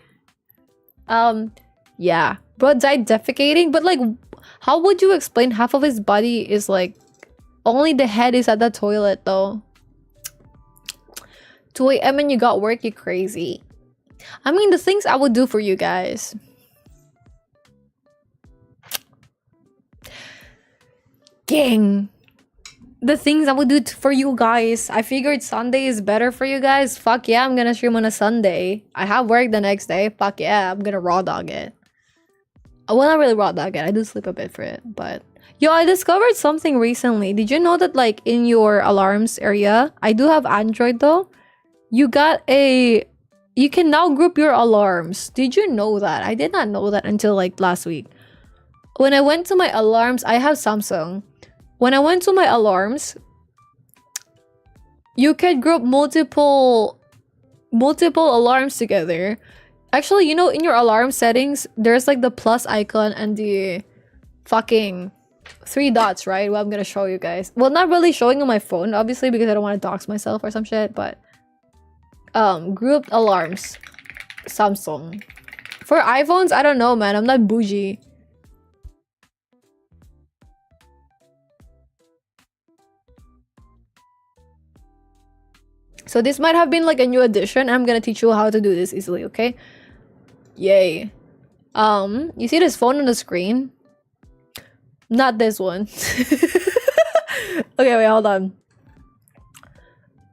Yeah. Bro died defecating, but like, how would you explain half of his body is like, only the head is at the toilet though? 2 a.m. and you got work, you crazy. I mean, the things I would do for you guys. Gang. The things I would do for you guys. I figured Sunday is better for you guys. Fuck yeah, I'm gonna stream on a Sunday. I have work the next day. Fuck yeah, I'm gonna raw dog it. Well, not really raw dog it. I do sleep a bit for it, but... Yo, I discovered something recently. Did you know that like in your alarms area, I do have Android though, you can now group your alarms. Did you know that? I did not know that until like last week. when I went to my alarms, I have Samsung. When I went to my alarms, you can group multiple alarms together. Actually, you know, in your alarm settings, there's like the plus icon and the fucking 3 dots, right? Well, I'm gonna show you guys. Well, not really showing on my phone, obviously, because I don't want to dox myself or some shit, but grouped alarms, Samsung. For iPhones, I don't know, man. I'm not bougie. So this might have been like a new addition. I'm gonna teach you how to do this easily, okay? Yay. You see this phone on the screen? Not this one. Okay, wait, hold on.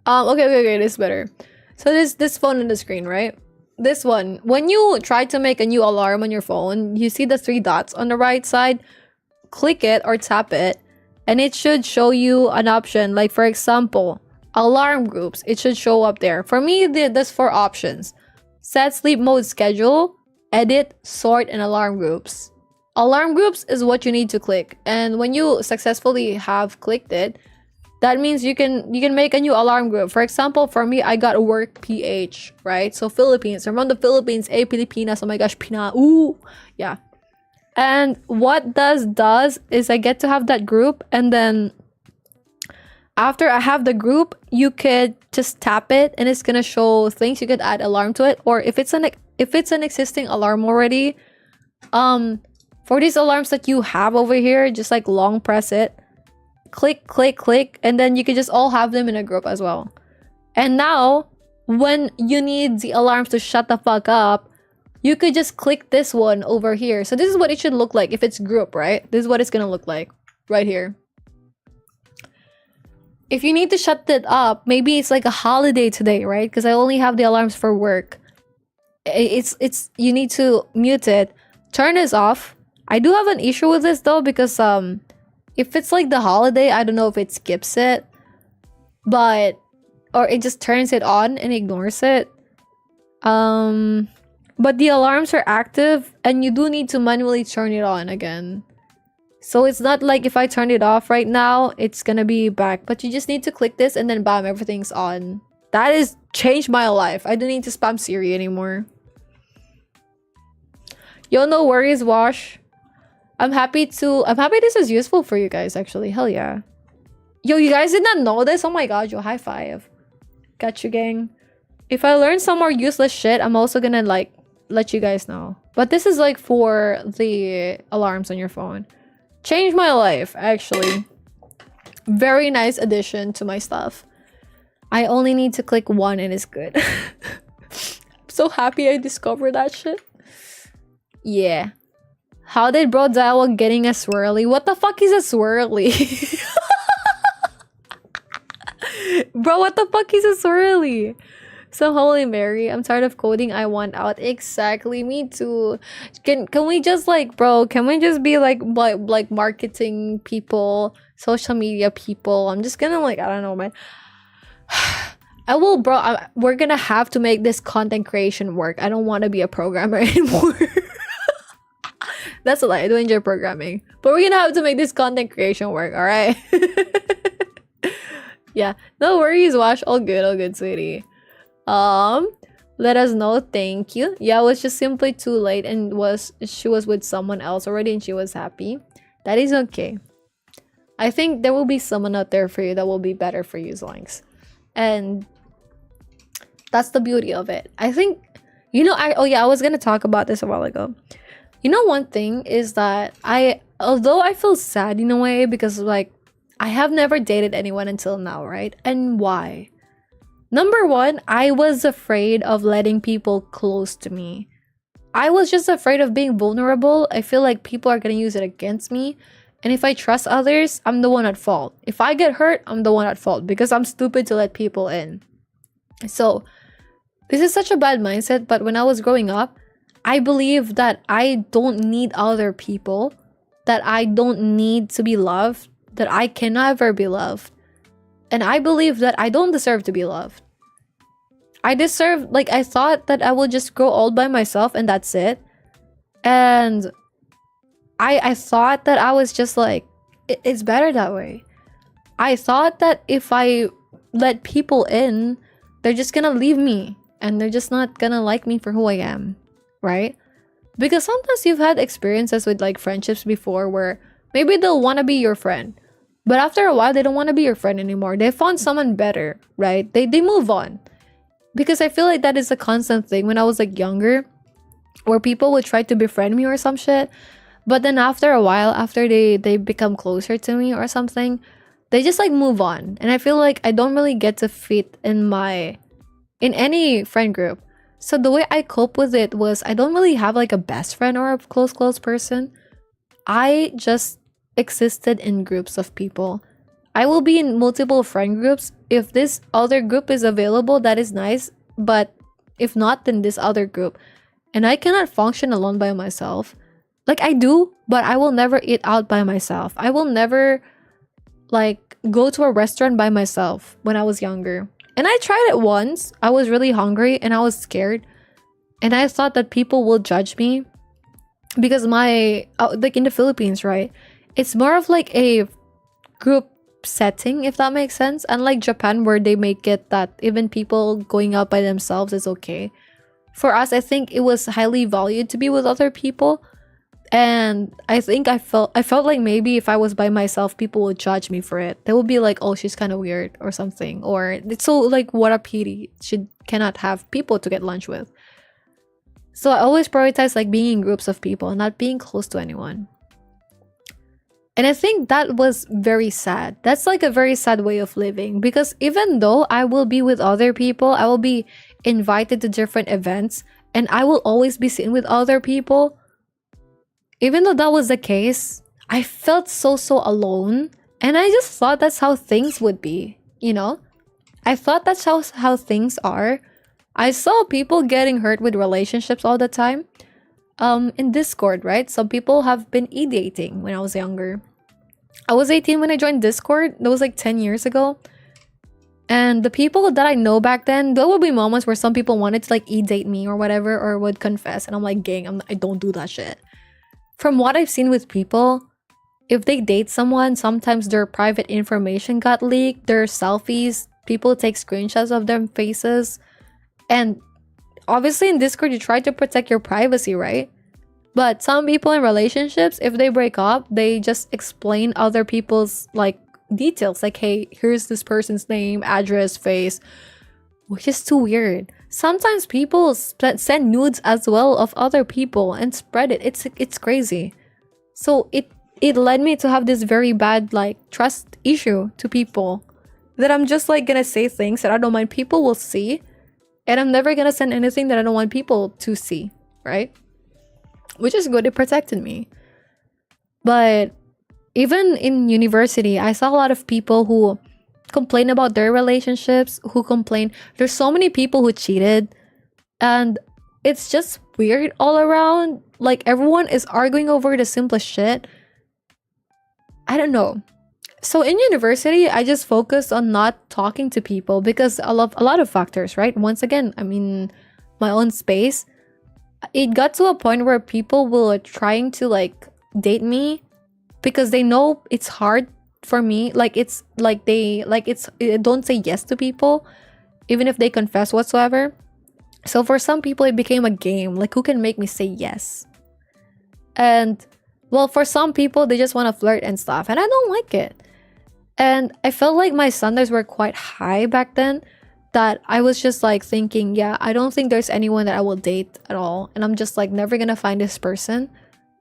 Okay, this is better. So this phone on the screen, right? This one. When you try to make a new alarm on your phone, you see the 3 dots on the right side. Click it or tap it, and it should show you an option. Like, for example, alarm groups. It should show up there. For me, there's 4 options: set sleep mode schedule, edit, sort, and alarm groups. Alarm groups is what you need to click, and when you successfully have clicked it, that means you can make a new alarm group. For example, for me, I got work PH, right? So Philippines. I'm from the Philippines. Pilipinas. Oh my gosh, Pina. Ooh. Yeah. And what does is I get to have that group, and then after I have the group, you could just tap it and it's gonna show things. You could add alarm to it, or if it's an existing alarm already, for these alarms that you have over here, just like long press it, click, and then you can just all have them in a group as well. And now, when you need the alarms to shut the fuck up, you could just click this one over here. So this is what it should look like if it's group, right? This is what it's gonna look like right here. If you need to shut it up, maybe it's like a holiday today, right? Because I only have the alarms for work. You need to mute it. Turn this off. I do have an issue with this though, because if it's like the holiday, I don't know if it skips it, or it just turns it on and ignores it. But the alarms are active, and you do need to manually turn it on again. So it's not like if I turn it off right now, it's gonna be back. But you just need to click this and then bam, everything's on. That has changed my life. I don't need to spam Siri anymore. Yo, no worries, Wash. I'm happy this is useful for you guys, actually. Hell yeah. Yo, you guys did not know this? Oh my god, yo, high five. Got you, gang. If I learn some more useless shit, I'm also gonna like let you guys know. But this is like for the alarms on your phone. Changed my life, actually. Very nice addition to my stuff. I only need to click one and it's good. I'm so happy I discovered that shit. Yeah. How did bro die while getting a swirly? What the fuck is a swirly? Bro, what the fuck is a swirly? So Holy Mary, I'm tired of coding. I want out. Exactly, me too. Can we just like, bro? Can we just be like marketing people, social media people? I'm just gonna like, I don't know, man. I will, bro. We're gonna have to make this content creation work. I don't want to be a programmer anymore. That's a lie. I do enjoy programming, but we're gonna have to make this content creation work. All right. Yeah. No worries, Wash. All good, sweetie. Let us know. Thank you. Yeah, it was just simply too late, and she was with someone else already, and she was happy. That is okay. I think there will be someone out there for you that will be better for you, Zoinks. And that's the beauty of it. I think, you know, I was gonna talk about this a while ago. You know, one thing is that although I feel sad in a way, because like I have never dated anyone until now, right? And why? Number one, I was afraid of letting people close to me. I was just afraid of being vulnerable. I feel like people are gonna use it against me. And if I trust others, I'm the one at fault. If I get hurt, I'm the one at fault because I'm stupid to let people in. So this is such a bad mindset, but when I was growing up, I believe that I don't need other people, that I don't need to be loved, that I can never be loved. And I believe that I don't deserve to be loved. I thought that I will just grow old by myself and that's it. And I thought that I was just like, it's better that way. I thought that if I let people in, they're just gonna leave me and they're just not gonna like me for who I am, right? Because sometimes you've had experiences with like friendships before where maybe they'll want to be your friend, but after a while they don't want to be your friend anymore. They found someone better, right? They move on. Because I feel like that is a constant thing when I was like younger, where people would try to befriend me or some shit, but then after a while, after they become closer to me or something, they just like move on. And I feel like I don't really get to fit in any friend group. So the way I cope with it was I don't really have like a best friend or a close person. I just existed in groups of people. I will be in multiple friend groups. If this other group is available, that is nice. But if not, then this other group. And I cannot function alone by myself. Like I do, but I will never eat out by myself. I will never like go to a restaurant by myself when I was younger. And I tried it once. I was really hungry and I was scared. And I thought that people will judge me because like in the Philippines, right? It's more of like a group setting, if that makes sense. Unlike Japan, where they make it that even people going out by themselves is okay. For us, I think it was highly valued to be with other people. And I think I felt like maybe if I was by myself, people would judge me for it. They would be like, oh, she's kind of weird or something. Or it's so like, what a pity. She cannot have people to get lunch with. So I always prioritize like being in groups of people and not being close to anyone. And I think that was very sad. That's like a very sad way of living. Because even though I will be with other people, I will be invited to different events, and I will always be seen with other people. Even though that was the case, I felt so alone. And I just thought that's how things would be, you know? I thought that's how things are. I saw people getting hurt with relationships all the time. In Discord, right? Some people have been e-dating when I was younger. I was 18 when I joined Discord. That was like 10 years ago. And the people that I know back then, there would be moments where some people wanted to like e-date me or whatever, or would confess. And I'm like, gang, I don't do that shit. From what I've seen with people, if they date someone, sometimes their private information got leaked, their selfies, people take screenshots of their faces. And obviously in Discord, you try to protect your privacy, right? But some people in relationships, if they break up, they just explain other people's like details. Like, hey, here's this person's name, address, face, which is too weird. Sometimes people send nudes as well of other people and spread it. It's crazy. So it led me to have this very bad like trust issue to people, that I'm just like gonna say things that I don't mind people will see, and I'm never gonna send anything that I don't want people to see, right? Which is good, it protected me. But even in university, I saw a lot of people who complain about their relationships, who complain. There's so many people who cheated, and it's just weird all around. Like everyone is arguing over the simplest shit. I don't know. So in university, I just focused on not talking to people because a lot of factors, right? Once again, I mean, my own space. It got to a point where people were trying to like date me because they know it's hard for me. Like it's like they don't say yes to people even if they confess whatsoever. So for some people it became a game, like who can make me say yes. And well, for some people they just want to flirt and stuff, and I don't like it. And I felt like my standards were quite high back then, that I was just like thinking, yeah, I don't think there's anyone that I will date at all, and I'm just like never gonna find this person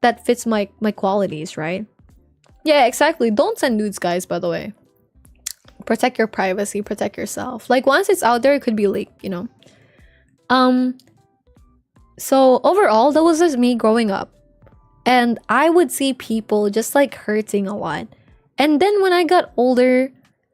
that fits my qualities, right? Yeah, exactly. Don't send nudes, guys, by the way. Protect your privacy, protect yourself. Like once it's out there, it could be leaked, you know. So overall, that was just me growing up, and I would see people just like hurting a lot. And then when I got older,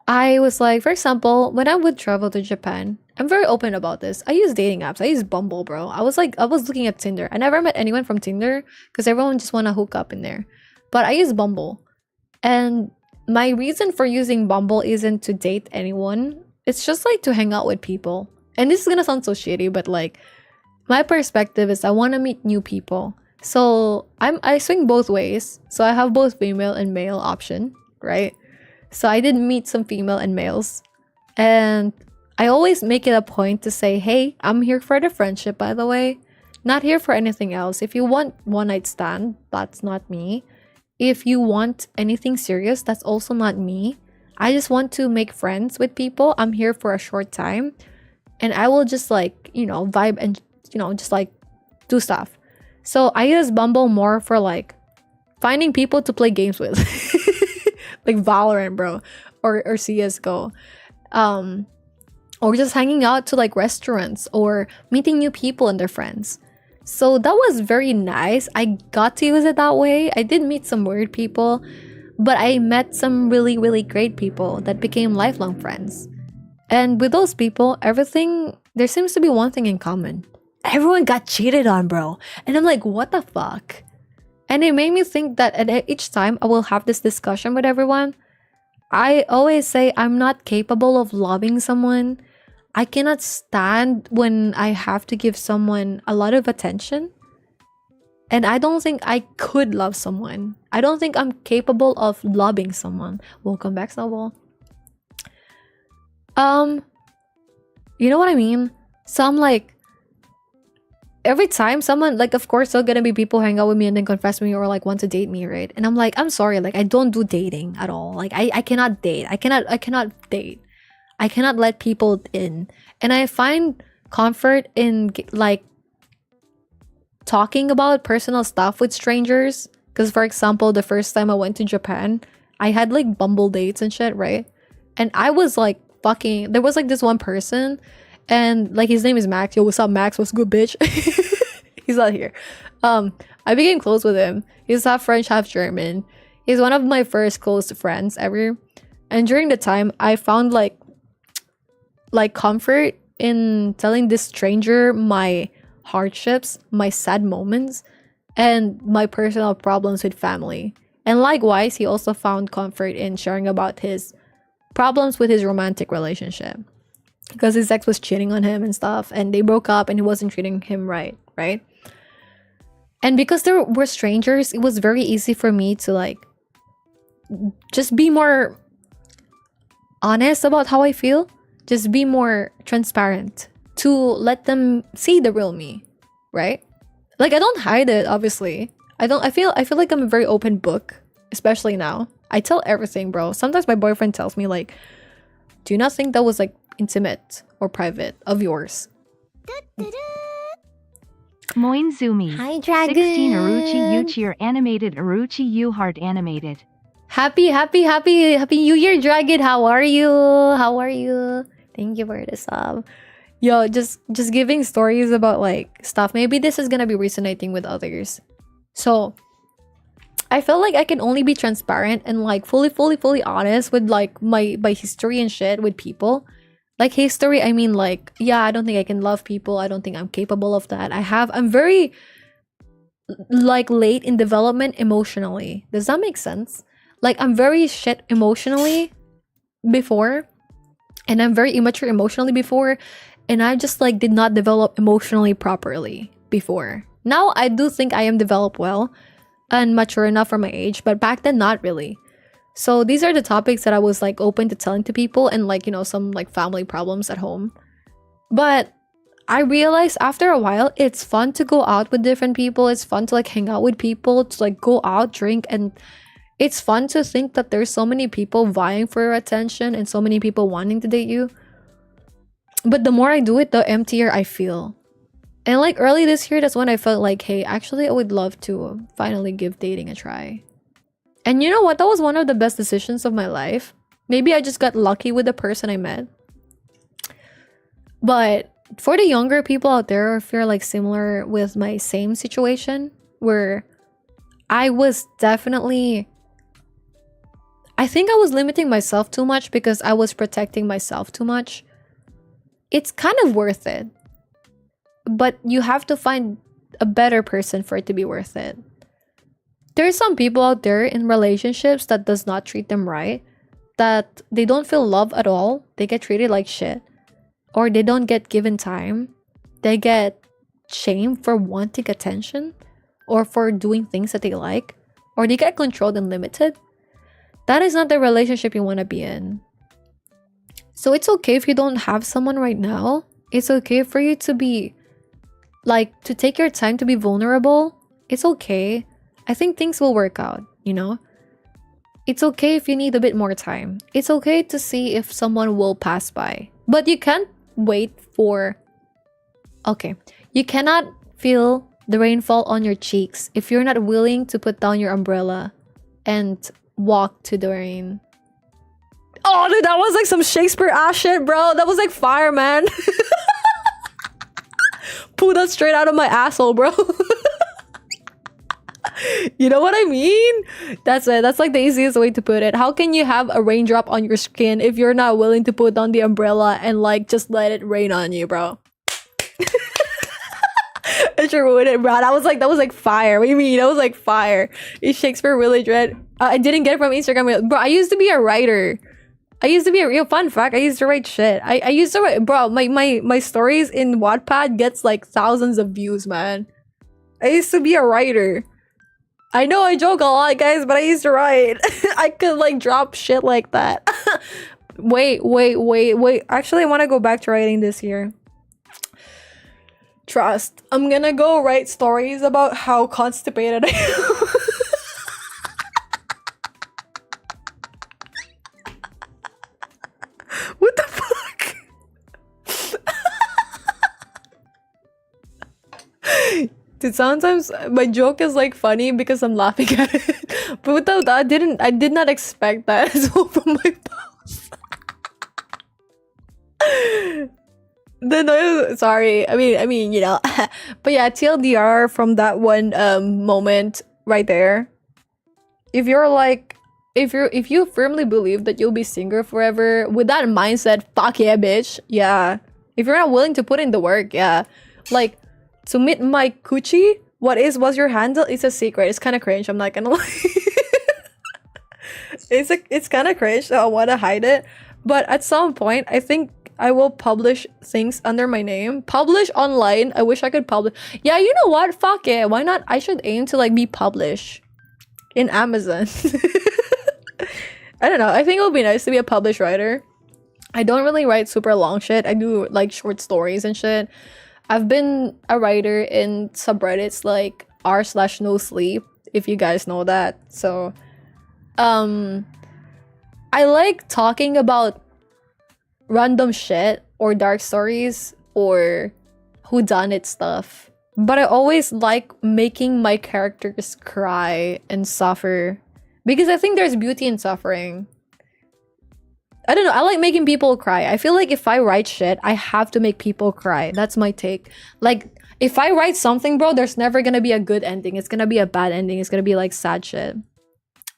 I was like, for example, when I would travel to Japan, I'm very open about this. I use dating apps. I use Bumble, bro. I was looking at Tinder. I never met anyone from Tinder because everyone just want to hook up in there. But I use Bumble. And my reason for using Bumble isn't to date anyone. It's just like to hang out with people. And this is going to sound so shitty, but like my perspective is I want to meet new people. So I swing both ways. So I have both female and male option, right? So I did meet some female and males. And I always make it a point to say, hey, I'm here for the friendship, by the way. Not here for anything else. If you want one night stand, that's not me. If you want anything serious, that's also not me. I just want to make friends with people. I'm here for a short time. And I will just like, vibe and, just like do stuff. So I use Bumble more for like finding people to play games with. Like Valorant, bro. Or CSGO. Or just hanging out to like restaurants or meeting new people and their friends. So that was very nice. I got to use it that way. I did meet some weird people, but I met some really, really great people that became lifelong friends. And with those people, there seems to be one thing in common. Everyone got cheated on, bro. And I'm like, what the fuck? And it made me think that at each time I will have this discussion with everyone, I always say I'm not capable of loving someone. I cannot stand when I have to give someone a lot of attention. And I don't think I could love someone. I don't think I'm capable of loving someone. Welcome back, Snowball. You know what I mean? So I'm like, every time someone, like, of course, there's gonna be people hang out with me and then confess to me or like want to date me, right? And I'm like, I'm sorry, like I don't do dating at all. Like I cannot date. I cannot date. I cannot let people in. And I find comfort in like talking about personal stuff with strangers. Because for example, the first time I went to Japan, I had like Bumble dates and shit, right? And I was like there was like this one person and like his name is Max. Yo, what's up, Max? What's good, bitch? He's not here. I became close with him. He's half French, half German. He's one of my first close friends ever. And during the time, I found like comfort in telling this stranger my hardships, my sad moments, and my personal problems with family. And likewise, he also found comfort in sharing about his problems with his romantic relationship. Because his ex was cheating on him and stuff, and they broke up and he wasn't treating him right? And because they were strangers, it was very easy for me to like just be more honest about how I feel. Just be more transparent to let them see the real me, right? Like I don't hide it, obviously. I feel like I'm a very open book, especially now. I tell everything, bro. Sometimes my boyfriend tells me like, do you not think that was like intimate or private of yours? Moinzumi. Hi, Dragon. 16 eruchiu animated eruchiu heart animated. Happy New Year, Dragon. How are you? Thank you for the sub. Yo, just giving stories about like stuff. Maybe this is gonna be resonating with others. So I feel like I can only be transparent and like fully honest with like my history and shit with people. Like history, I mean like, yeah, I don't think I can love people. I don't think I'm capable of that. I'm very like late in development emotionally. Does that make sense? Like I'm very shit emotionally before, and I'm very immature emotionally before, and I just like did not develop emotionally properly before. Now I do think I am developed well and mature enough for my age, but back then not really. So these are the topics that I was like open to telling to people, and like, some like family problems at home. But I realized after a while it's fun to go out with different people. It's fun to like hang out with people, to like go out, drink, and it's fun to think that there's so many people vying for your attention and so many people wanting to date you. But the more I do it, the emptier I feel. And like early this year, that's when I felt like, hey, actually I would love to finally give dating a try. And you know what? That was one of the best decisions of my life. Maybe I just got lucky with the person I met. But for the younger people out there who feel like similar with my same situation, where I was definitely... I think I was limiting myself too much because I was protecting myself too much. It's kind of worth it. But you have to find a better person for it to be worth it. There's some people out there in relationships that does not treat them right. That they don't feel love at all. They get treated like shit. Or they don't get given time. They get shamed for wanting attention. or for doing things that they like, or they get controlled and limited, that is not the relationship you want to be in. So it's okay if you don't have someone right now. It's okay for you to be like, to take your time to be vulnerable. It's okay. I think things will work out, you know? It's okay if you need a bit more time. It's okay to see if someone will pass by. But you can't wait for... Okay. You cannot feel the rainfall on your cheeks if you're not willing to put down your umbrella and walk to the rain. Oh, dude, that was like some Shakespeare ass shit, bro. That was like fire, man. Pull that straight out of my asshole, bro. You know what I mean? That's it. That's like the easiest way to put it. How can you have a raindrop on your skin if you're not willing to put down the umbrella and like just let it rain on you, bro? I sure wouldn't, bro. That was like fire. What do you mean? That was like fire. Is Shakespeare really dread? I didn't get it from Instagram. Bro, I used to be a writer. I used to be a real fun fact. I used to write shit. I used to write, bro. My stories in Wattpad gets like thousands of views, man. I used to be a writer. I know I joke a lot, guys, but I used to write. I could like drop shit like that. Wait. Actually, I want to go back to writing this year. Trust. I'm gonna go write stories about how constipated I am. What the fuck? Dude, sometimes my joke is like funny because I'm laughing at it. But without that, I did not expect that as well from my post. The noise, sorry. I mean, you know. But yeah, TLDR from that one moment right there. If you're like, if you firmly believe that you'll be single forever with that mindset, fuck yeah, bitch. Yeah. If you're not willing to put in the work, yeah. Like, to meet my coochie, what's your handle? It's a secret. It's kind of cringe. I'm not gonna lie. It's kind of cringe, so I want to hide it. But at some point, I think I will publish things under my name. Publish online. I wish I could publish. Yeah, you know what? Fuck it. Why not? I should aim to like be published in Amazon. I don't know. I think it would be nice to be a published writer. I don't really write super long shit. I do like short stories and shit. I've been a writer in subreddits like r/no sleep, if you guys know that. So, I like talking about random shit or dark stories or whodunit stuff. But I always like making my characters cry and suffer because I think there's beauty in suffering. I don't know. I like making people cry. I feel like if I write shit, I have to make people cry. That's my take. Like, if I write something, bro, there's never gonna be a good ending. It's gonna be a bad ending. It's gonna be like sad shit.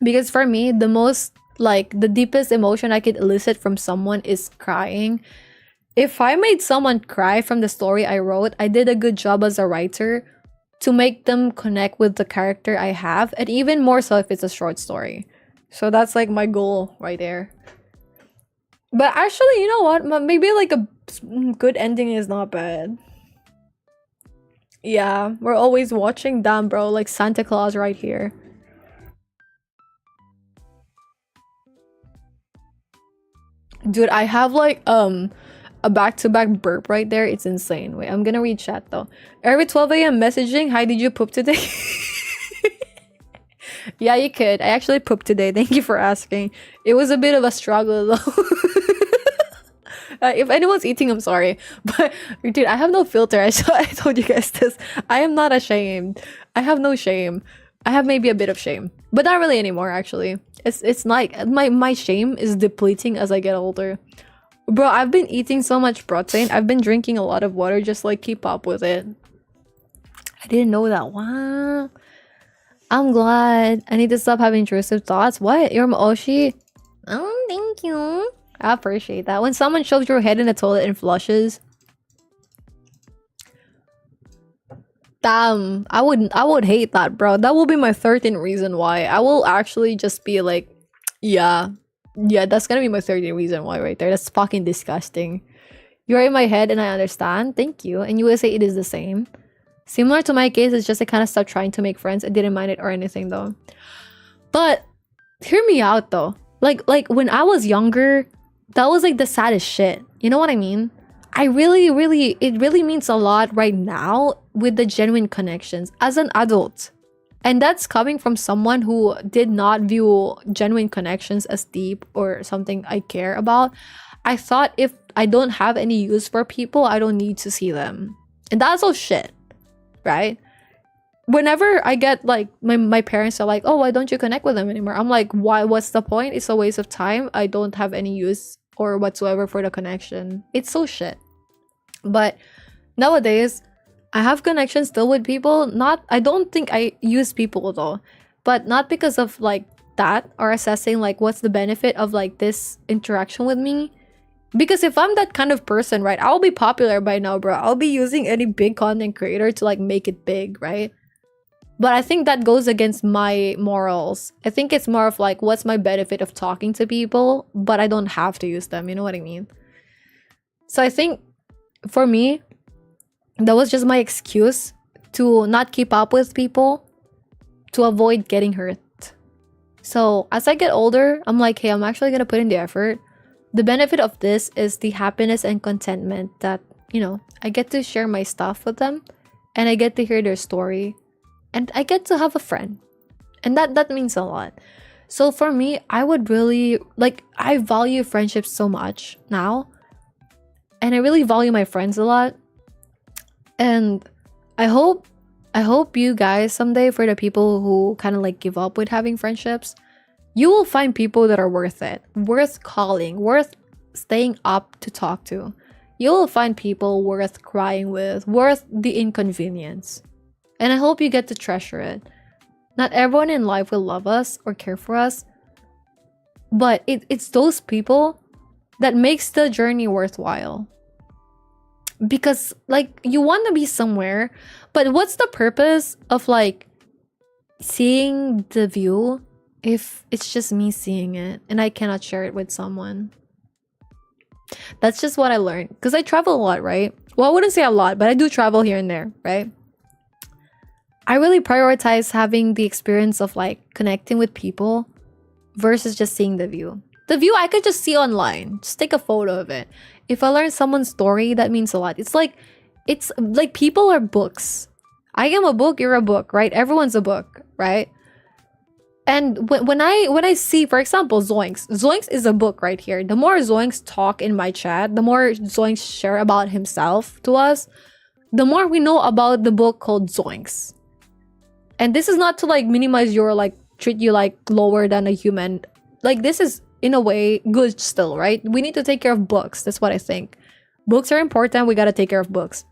Because for me, the most, like, the deepest emotion I could elicit from someone is crying. If I made someone cry from the story I wrote, I did a good job as a writer to make them connect with the character I have. And even more so if it's a short story. So that's like my goal right there. But actually, you know what? Maybe like a good ending is not bad. Yeah, we're always watching. Damn, bro. Like Santa Claus right here. Dude, I have like a back-to-back burp right there. It's insane. Wait, I'm gonna read chat though. Every 12 a.m. messaging. Hi, did you poop today? Yeah, you could. I actually pooped today. Thank you for asking. It was a bit of a struggle though. If anyone's eating, I'm sorry. But dude, I have no filter. I told you guys this. I am not ashamed. I have no shame. I have maybe a bit of shame, but not really anymore. Actually, it's like my shame is depleting as I get older. Bro, I've been eating so much protein. I've been drinking a lot of water just like keep up with it. I didn't know that. Wow. I'm glad. I need to stop having intrusive thoughts. What? You're Oshi? Oh, thank you. I appreciate that. When someone shoves your head in the toilet and flushes. Damn. I would hate that, bro. That will be my 13th reason why. I will actually just be like, yeah. Yeah, that's gonna be my 13th reason why right there. That's fucking disgusting. You're in my head and I understand. Thank you. And you will say it is the same. Similar to my case, it's just I kind of stopped trying to make friends. I didn't mind it or anything though. But hear me out though. Like when I was younger, that was like the saddest shit. You know what I mean? It really means a lot right now with the genuine connections as an adult. And that's coming from someone who did not view genuine connections as deep or something I care about. I thought if I don't have any use for people, I don't need to see them. And that's all shit, right? Whenever I get like, my parents are like, oh, why don't you connect with them anymore? I'm like, why? What's the point? It's a waste of time. I don't have any use or whatsoever for the connection. It's so shit. But nowadays, I have connections still with people. I don't think I use people though, but not because of like that or assessing like what's the benefit of like this interaction with me. Because if I'm that kind of person, right, I'll be popular by now, bro. I'll be using any big content creator to like make it big, right? But I think that goes against my morals. I think it's more of like, what's my benefit of talking to people, but I don't have to use them. You know what I mean? So I think for me, that was just my excuse to not keep up with people, to avoid getting hurt. So as I get older, I'm like, hey, I'm actually going to put in the effort. The benefit of this is the happiness and contentment that, you know, I get to share my stuff with them and I get to hear their story and I get to have a friend. And that means a lot. So for me, I would really, like, I value friendships so much now. And I really value my friends a lot. And I hope you guys someday, for the people who kind of like give up with having friendships, you will find people that are worth it, worth calling, worth staying up to talk to. You will find people worth crying with, worth the inconvenience. And I hope you get to treasure it. Not everyone in life will love us or care for us, but it's those people that makes the journey worthwhile. Because like you want to be somewhere, but what's the purpose of like seeing the view if it's just me seeing it and I cannot share it with someone? That's just what I learned, because I travel a lot, right? Well, I wouldn't say a lot, but I do travel here and there, right? I really prioritize having the experience of like connecting with people versus just seeing the view. The view I could just see online, just take a photo of it. If I learn someone's story, that means a lot. It's like people are books. I am a book, you're a book, right? Everyone's a book, right? And when I see, for example, Zoinks is a book right here. The more Zoinks talk in my chat, the more Zoinks share about himself to us, the more we know about the book called Zoinks. And this is not to like minimize your like treat you like lower than a human. Like this is in a way good still, right? We need to take care of books. That's what I think. Books are important. We gotta take care of books.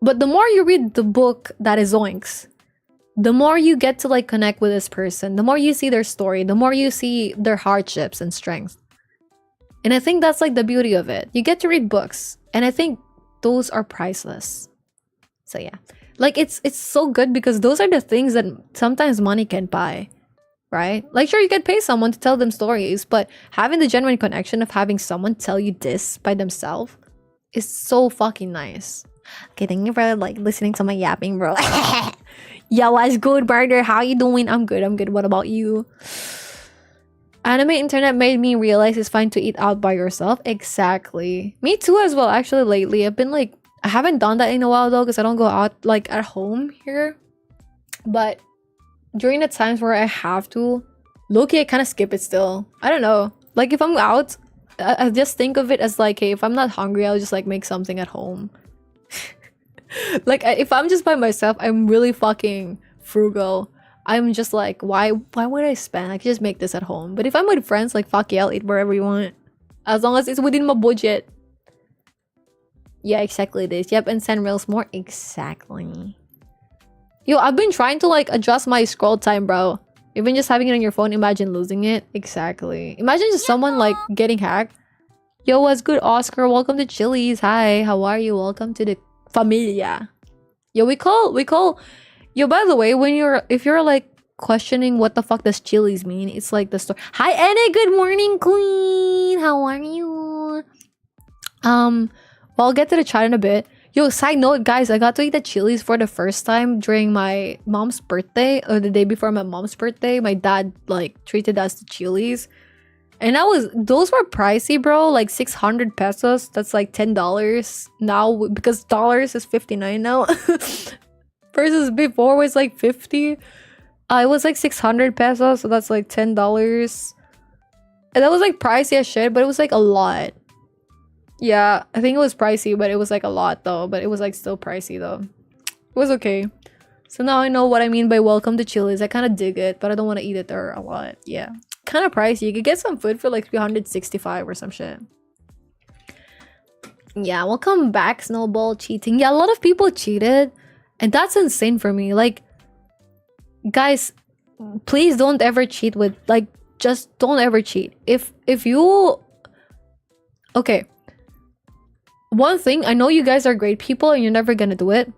But the more you read the book that is Zoinks, the more you get to like connect with this person, the more you see their story, the more you see their hardships and strengths. And I think that's like the beauty of it. You get to read books, and I think those are priceless. So yeah, like it's so good because those are the things that sometimes money can't buy, right? Like sure, you can pay someone to tell them stories, but having the genuine connection of having someone tell you this by themselves is so fucking nice. Okay, thank you for like listening to my yapping, bro. Yo, what's good, brother? How you doing? I'm good. What about you? Anime internet made me realize it's fine to eat out by yourself. Exactly. Me too as well. Actually, lately, I've been like, I haven't done that in a while though, because I don't go out like at home here. But during the times where I have to, low-key, I kind of skip it still. I don't know. Like if I'm out, I just think of it as like, hey, if I'm not hungry, I'll just like make something at home. Like if I'm just by myself, I'm really fucking frugal. I'm just like, why would I spend? I could just make this at home. But if I'm with friends, like fuck yeah, I'll eat wherever you want, as long as it's within my budget. Yeah, exactly this. Yep, and send reels more. Exactly. Yo, I've been trying to like adjust my scroll time, bro. Even just having it on your phone, imagine losing it. Exactly. Imagine just someone like getting hacked. Yo, what's good, Oscar? Welcome to Chili's. Hi, how are you? Welcome to the Familia. Yo, we call yo, by the way, if you're like questioning what the fuck does Chili's mean, it's like the store. Hi Anna, good morning, queen. How are you? Well, I'll get to the chat in a bit. Yo, side note, guys, I got to eat at Chili's for the first time during my mom's birthday, or the day before my mom's birthday. My dad like treated us to Chili's. And those were pricey, bro. Like 600 pesos. That's like $10 now, because dollars is 59 now. Versus before was like 50. It was like 600 pesos, so that's like $10. And that was like pricey as shit, but it was like a lot. Yeah, I think it was pricey, but it was like a lot though. But it was like still pricey though. It was okay. So now I know what I mean by welcome to Chili's. I kind of dig it, but I don't want to eat it there a lot. Yeah. Kind of pricey. You could get some food for like 365 or some shit. Yeah, welcome back, Snowball. Cheating. Yeah, a lot of people cheated. And that's insane for me. Like, guys, please don't ever cheat with, like, just don't ever cheat. If you... Okay. One thing, I know you guys are great people and you're never gonna do it.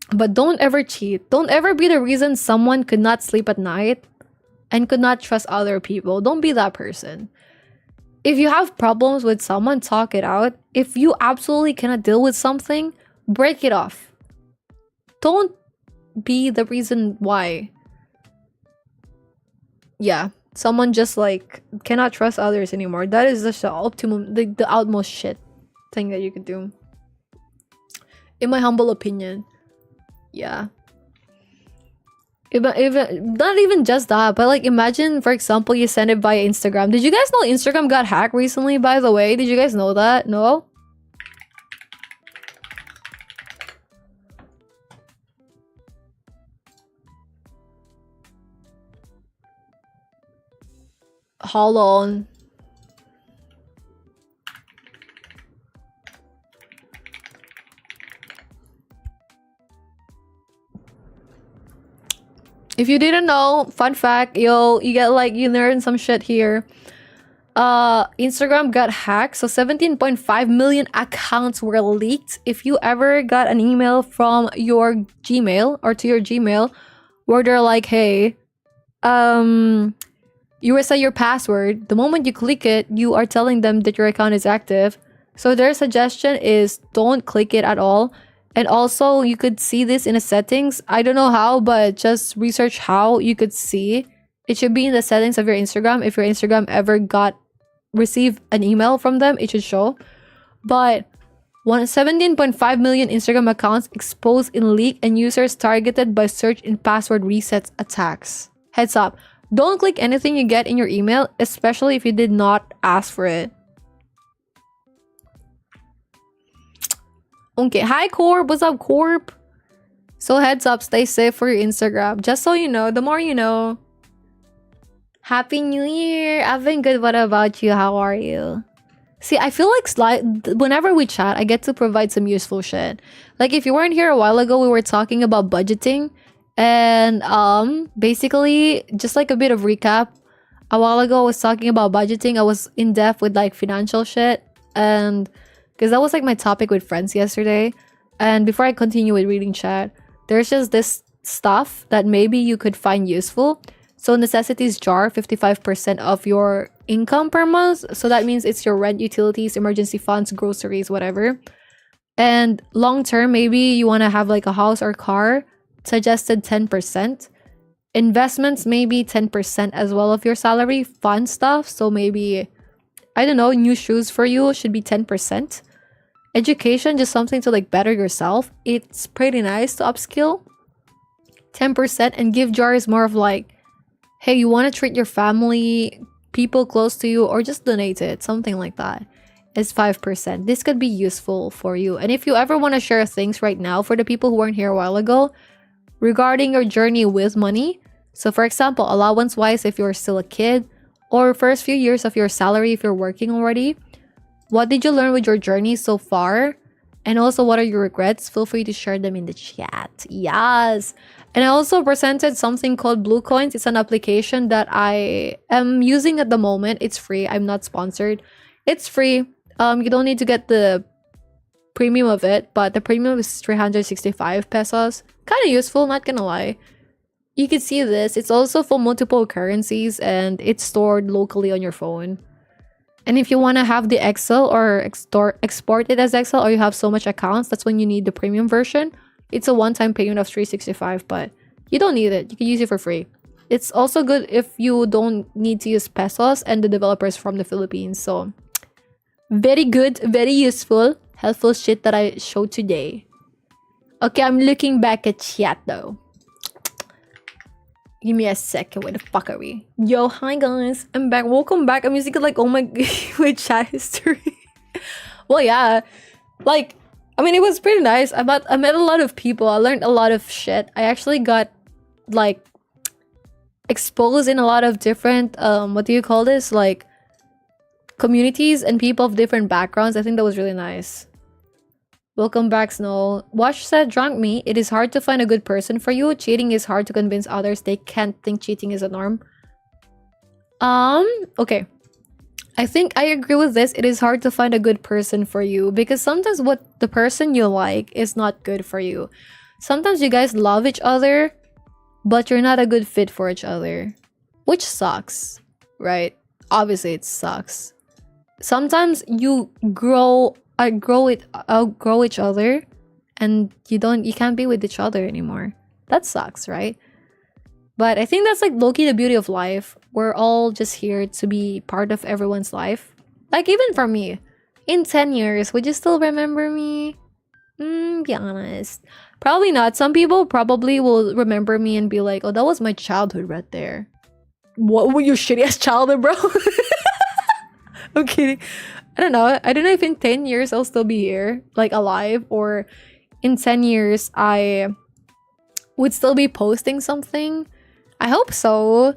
But don't ever cheat. Don't ever be the reason someone could not sleep at night and could not trust other people. Don't be that person. If you have problems with someone, talk it out. If you absolutely cannot deal with something, break it off. Don't be the reason why. Yeah, someone just like cannot trust others anymore. That is just the optimum, the utmost shit thing that you could do. In my humble opinion. Yeah. Even not even just that, but like imagine, for example, you send it via Instagram. Did you guys know Instagram got hacked recently, by the way? Did you guys know that? No? Hold on. If you didn't know, fun fact, yo, you get like, you learn some shit here. Instagram got hacked, so 17.5 million accounts were leaked. If you ever got an email from your Gmail or to your Gmail where they're like, hey, you reset your password, the moment you click it, you are telling them that your account is active. So their suggestion is don't click it at all. And also, you could see this in the settings. I don't know how, but just research how you could see. It should be in the settings of your Instagram. If your Instagram ever received an email from them, it should show. But 17.5 million Instagram accounts exposed in leak and users targeted by search and password resets attacks. Heads up, don't click anything you get in your email, especially if you did not ask for it. Okay, hi Corp, what's up Corp? So heads up, stay safe for your Instagram. Just so you know, the more you know. Happy New Year! I've been good, what about you? How are you? See, I feel like whenever we chat, I get to provide some useful shit. Like if you weren't here a while ago, we were talking about budgeting. And basically, just like a bit of recap. A while ago, I was talking about budgeting. I was in depth with like financial shit. And because that was like my topic with friends yesterday. And before I continue with reading chat, there's just this stuff that maybe you could find useful. So necessities jar 55% of your income per month. So that means it's your rent, utilities, emergency funds, groceries, whatever. And long term, maybe you want to have like a house or car. Suggested 10%. Investments, maybe 10% as well of your salary. Fun stuff. So maybe, I don't know, new shoes for you should be 10%. Education, just something to like better yourself. It's pretty nice to upskill. 10%. And gift jar is more of like, hey, you want to treat your family, people close to you, or just donate it. Something like that. It's 5%. This could be useful for you. And if you ever want to share things right now for the people who weren't here a while ago, regarding your journey with money. So for example, allowance wise, if you're still a kid, or first few years of your salary if you're working already, what did you learn with your journey so far? And also, what are your regrets? Feel free to share them in the chat. Yes. And I also presented something called Blue Coins. It's an application that I am using at the moment. It's free. I'm not sponsored. It's free. You don't need to get the premium of it, but the premium is 365 pesos. Kind of useful, not gonna lie. You can see this. It's also for multiple currencies and it's stored locally on your phone. And if you want to have the Excel or export it as Excel, or you have so much accounts, that's when you need the premium version. It's a one-time payment of 365, but you don't need it. You can use it for free. It's also good if you don't need to use pesos and the developers from the Philippines. So very good, very useful, helpful shit that I showed today. Okay, I'm looking back at chat though. Give me a second with the fuckery. Yo, hi guys, I'm back. Welcome back. I'm using like, oh my, with chat history. Well, yeah, like, I mean, it was pretty nice. I met a lot of people. I learned a lot of shit. I actually got like exposed in a lot of different what do you call this, like communities and people of different backgrounds. I think that was really nice. Welcome back, Snow. Wash said, drunk me. It is hard to find a good person for you. Cheating is hard to convince others. They can't think cheating is a norm. Okay. I think I agree with this. It is hard to find a good person for you because sometimes what the person you like is not good for you. Sometimes you guys love each other, but you're not a good fit for each other, which sucks, right? Obviously, it sucks. Sometimes you outgrow each other, and you can't be with each other anymore. That sucks, right? But I think that's like low-key the beauty of life. We're all just here to be part of everyone's life. Like even for me, in 10 years, would you still remember me? Be honest. Probably not. Some people probably will remember me and be like, oh, that was my childhood right there. What were your shitty ass childhood, bro? I'm kidding. I don't know. I don't know if in 10 years I'll still be here, like alive, or in 10 years I would still be posting something. I hope so.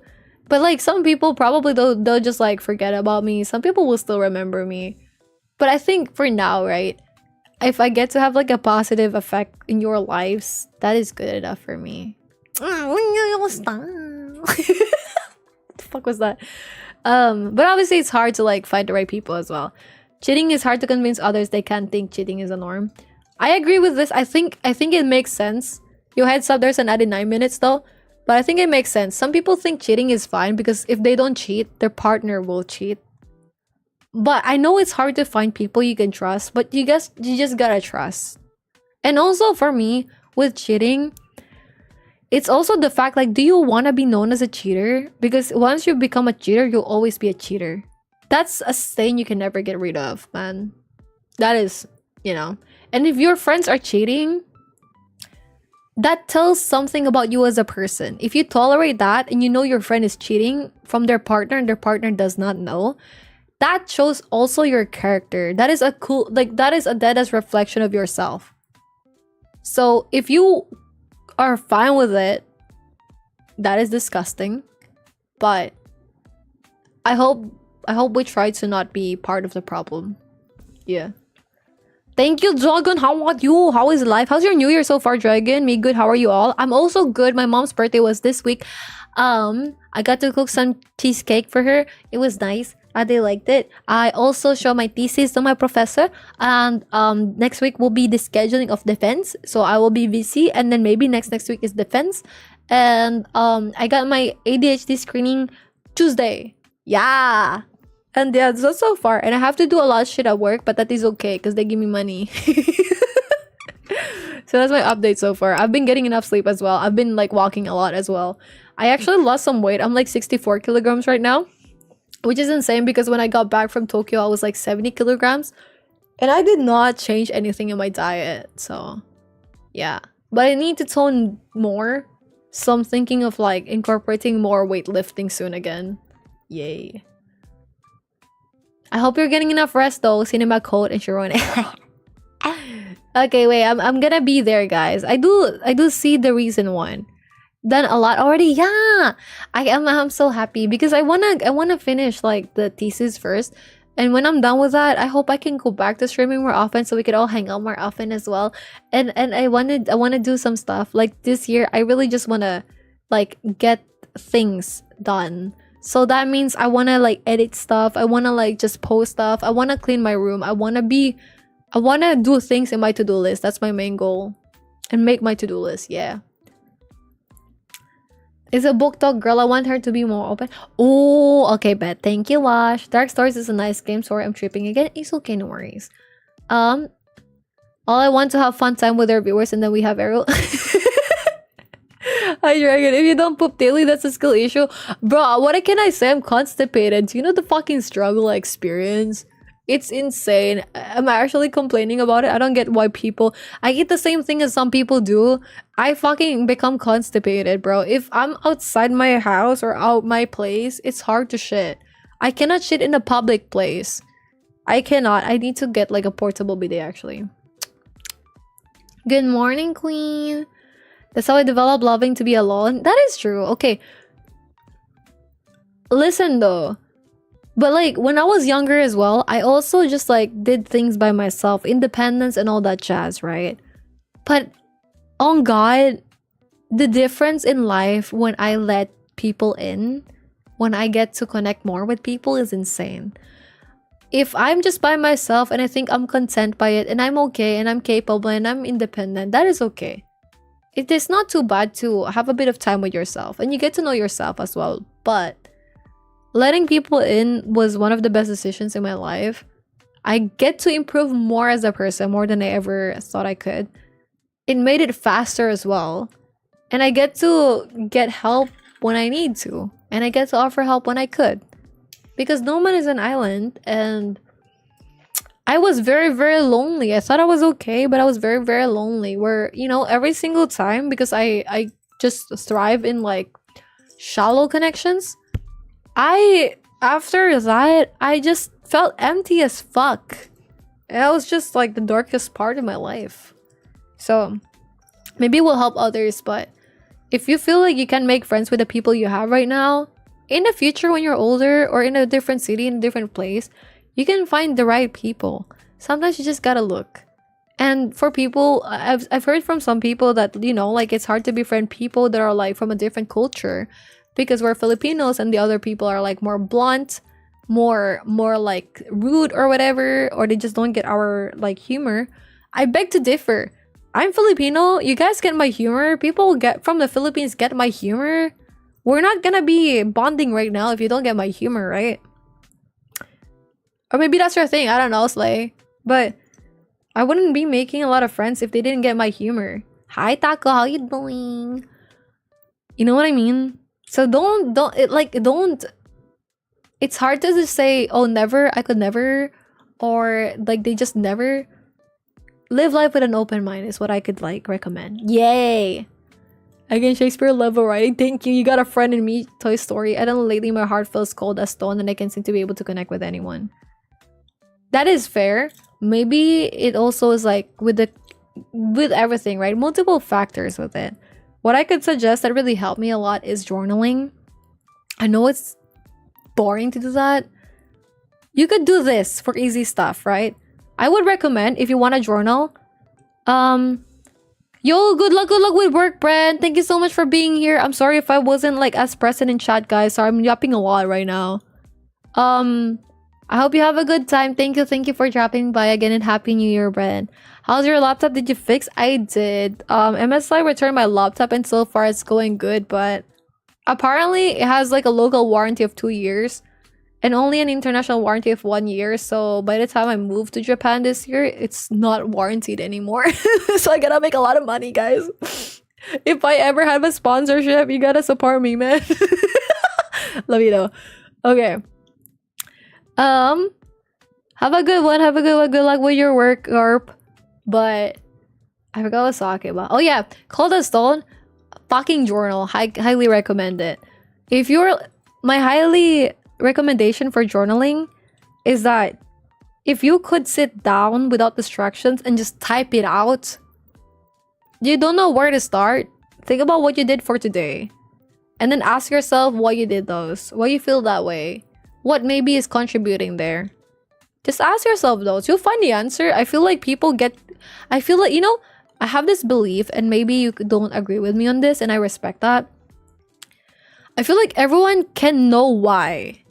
But like some people probably they'll just like forget about me. Some people will still remember me. But I think for now, right? If I get to have like a positive effect in your lives, that is good enough for me. What the fuck was that? But obviously it's hard to like find the right people as well. Cheating is hard to convince others they can't think cheating is a norm. I agree with this. I think it makes sense. Your heads up, there's an added 9 minutes though. But I think it makes sense. Some people think cheating is fine because if they don't cheat, their partner will cheat. But I know it's hard to find people you can trust, but you just gotta trust. And also for me, with cheating, it's also the fact like, do you want to be known as a cheater? Because once you become a cheater, you'll always be a cheater. That's a stain you can never get rid of, man. That is, you know. And if your friends are cheating, that tells something about you as a person. If you tolerate that and you know your friend is cheating from their partner and their partner does not know, that shows also your character. That is a cool, like, that is a dead-ass reflection of yourself. So if you are fine with it, that is disgusting. But I hope we try to not be part of the problem. Yeah. Thank you, Dragon. How about you? How is life? How's your new year so far, Dragon? Me good. How are you all? I'm also good. My mom's birthday was this week. I got to cook some cheesecake for her. It was nice. They liked it. I also show my thesis to my professor. And next week will be the scheduling of defense. So I will be VC, and then maybe next week is defense. And I got my ADHD screening Tuesday. Yeah. And yeah, so far. And I have to do a lot of shit at work, but that is okay because they give me money. So that's my update so far. I've been getting enough sleep as well. I've been like walking a lot as well. I actually lost some weight. I'm like 64 kilograms right now, which is insane because when I got back from Tokyo, I was like 70 kilograms. And I did not change anything in my diet. So yeah, but I need to tone more. So I'm thinking of like incorporating more weightlifting soon again. Yay. I hope you're getting enough rest though, Cinema Code and Sharon. Okay, wait, I'm gonna be there, guys. I do see the reason one. Done a lot already. Yeah, I'm so happy because I wanna finish like the thesis first, and when I'm done with that, I hope I can go back to streaming more often so we could all hang out more often as well. And I wanna do some stuff like this year. I really just wanna like get things done. So that means I want to like edit stuff. I want to like just post stuff. I want to clean my room. I want to do things in my to-do list. That's my main goal. And make my to-do list. Yeah. Is a book talk girl. I want her to be more open. Oh, okay, bet. Thank you, Wash. Dark Stories is a nice game. Sorry, I'm tripping again. It's okay, no worries. All I want to have fun time with our viewers, and then we have Errol. Hi, Dragon. If you don't poop daily, that's a skill issue. Bro, what can I say? I'm constipated. Do you know the fucking struggle I experience? It's insane. I'm actually complaining about it. I don't get why people... I eat the same thing as some people do. I fucking become constipated, bro. If I'm outside my house or out my place, it's hard to shit. I cannot shit in a public place. I cannot. I need to get like a portable bidet, actually. Good morning, Queen. That's how I developed loving to be alone. That is true. Okay. Listen, though. But like when I was younger as well, I also just like did things by myself, independence and all that jazz, right? But on God, the difference in life when I let people in, when I get to connect more with people is insane. If I'm just by myself and I think I'm content by it and I'm okay and I'm capable and I'm independent, that is okay. It is not too bad to have a bit of time with yourself and you get to know yourself as well. But letting people in was one of the best decisions in my life. I get to improve more as a person, more than I ever thought I could. It made it faster as well. And I get to get help when I need to. And I get to offer help when I could. Because no man is an island. And I was very, very lonely. I thought I was okay, but I was very, very lonely. Where, you know, every single time, because I just thrive in like shallow connections. After that, I just felt empty as fuck. That was just like the darkest part of my life. So maybe it will help others, but if you feel like you can make friends with the people you have right now, in the future when you're older or in a different city, in a different place, you can find the right people. Sometimes you just gotta look. And for people, I've heard from some people that, you know, like it's hard to befriend people that are like from a different culture. Because we're Filipinos and the other people are like more blunt, more like rude or whatever, or they just don't get our like humor. I beg to differ. I'm Filipino. You guys get my humor. People get from the Philippines get my humor. We're not gonna be bonding right now if you don't get my humor, right? Or maybe that's your thing. I don't know, Slay. But I wouldn't be making a lot of friends if they didn't get my humor. Hi, Taco. How you doing? You know what I mean? So don't it's hard to just say, oh, never, I could never, or like they just never. Live life with an open mind is what I could like recommend. Yay! Again, Shakespeare level writing. Thank you. You got a friend in me, Toy Story. And then lately my heart feels cold as stone and I can seem to be able to connect with anyone. That is fair. Maybe it also is like with everything, right? Multiple factors with it. What I could suggest that really helped me a lot is journaling. I know it's boring to do that. You could do this for easy stuff, right? I would recommend if you want to journal. Yo, good luck with work, Brent. Thank you so much for being here. I'm sorry if I wasn't like as present in chat, guys. Sorry, I'm yapping a lot right now. I hope you have a good time. Thank you for dropping by again and Happy New Year, Brent. How's your laptop? Did you fix? I did. MSI returned my laptop and so far it's going good, but apparently it has like a local warranty of 2 years and only an international warranty of 1 year. So by the time I move to Japan this year, it's not warranted anymore. So I gotta make a lot of money, guys. If I ever have a sponsorship, you gotta support me, man. Love you though. Okay. Have a good one. Have a good one. Good luck with your work, Garp. But I forgot what I was talking about. Oh yeah, Cold as Stone. Fucking journal. Highly recommend it. If you're my highly recommendation for journaling is that if you could sit down without distractions and just type it out, you don't know where to start. Think about what you did for today. And then ask yourself why you did those. Why you feel that way. What maybe is contributing there. Just ask yourself those. You'll find the answer. I feel like people get... I feel like, you know, I have this belief and maybe you don't agree with me on this and I respect that. I feel like everyone can know why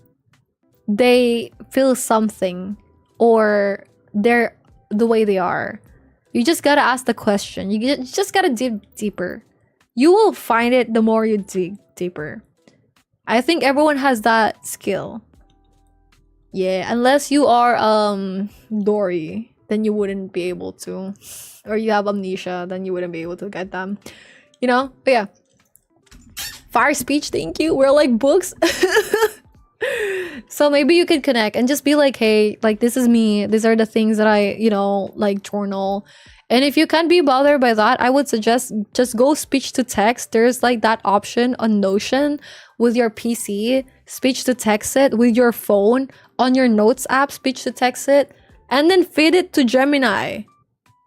they feel something or they're the way they are. You just gotta ask the question. You just gotta dig deeper. You will find it the more you dig. deeper. I think everyone has that skill. Yeah, unless you are Dory, then you wouldn't be able to. Or you have amnesia, then you wouldn't be able to get them. You know? But yeah. Fire speech, thank you. We're like books. So maybe you could connect and just be like, hey, like this is me. These are the things that I, you know, like journal. And if you can't be bothered by that, I would suggest just go speech to text. There's like that option on Notion with your PC, speech to text it with your phone, on your notes app, speech to text it, and then feed it to Gemini.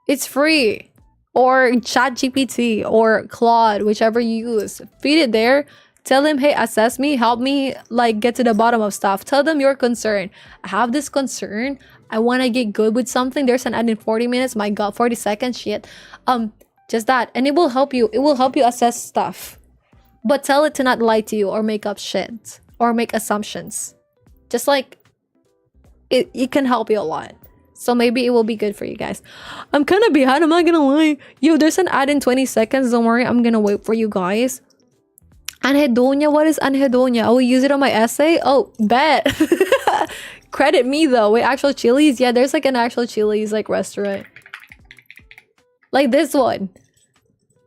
It's free. Or ChatGPT or Claude, whichever you use. Feed it there. Tell them, hey, assess me, help me like get to the bottom of stuff. Tell them your concern. I have this concern. I want to get good with something. There's an ad in 40 minutes. My god, 40 seconds. Shit. Just that. And it will help you. It will help you assess stuff. But tell it to not lie to you or make up shit or make assumptions. Just like it can help you a lot. So maybe it will be good for you guys. I'm kind of behind. I'm not gonna lie. Yo, there's an ad in 20 seconds. Don't worry. I'm gonna wait for you guys. Anhedonia. What is anhedonia? I will use it on my essay. Oh, bet. Credit me though. Wait, actual Chili's? Yeah, there's like an actual Chili's like restaurant. Like this one.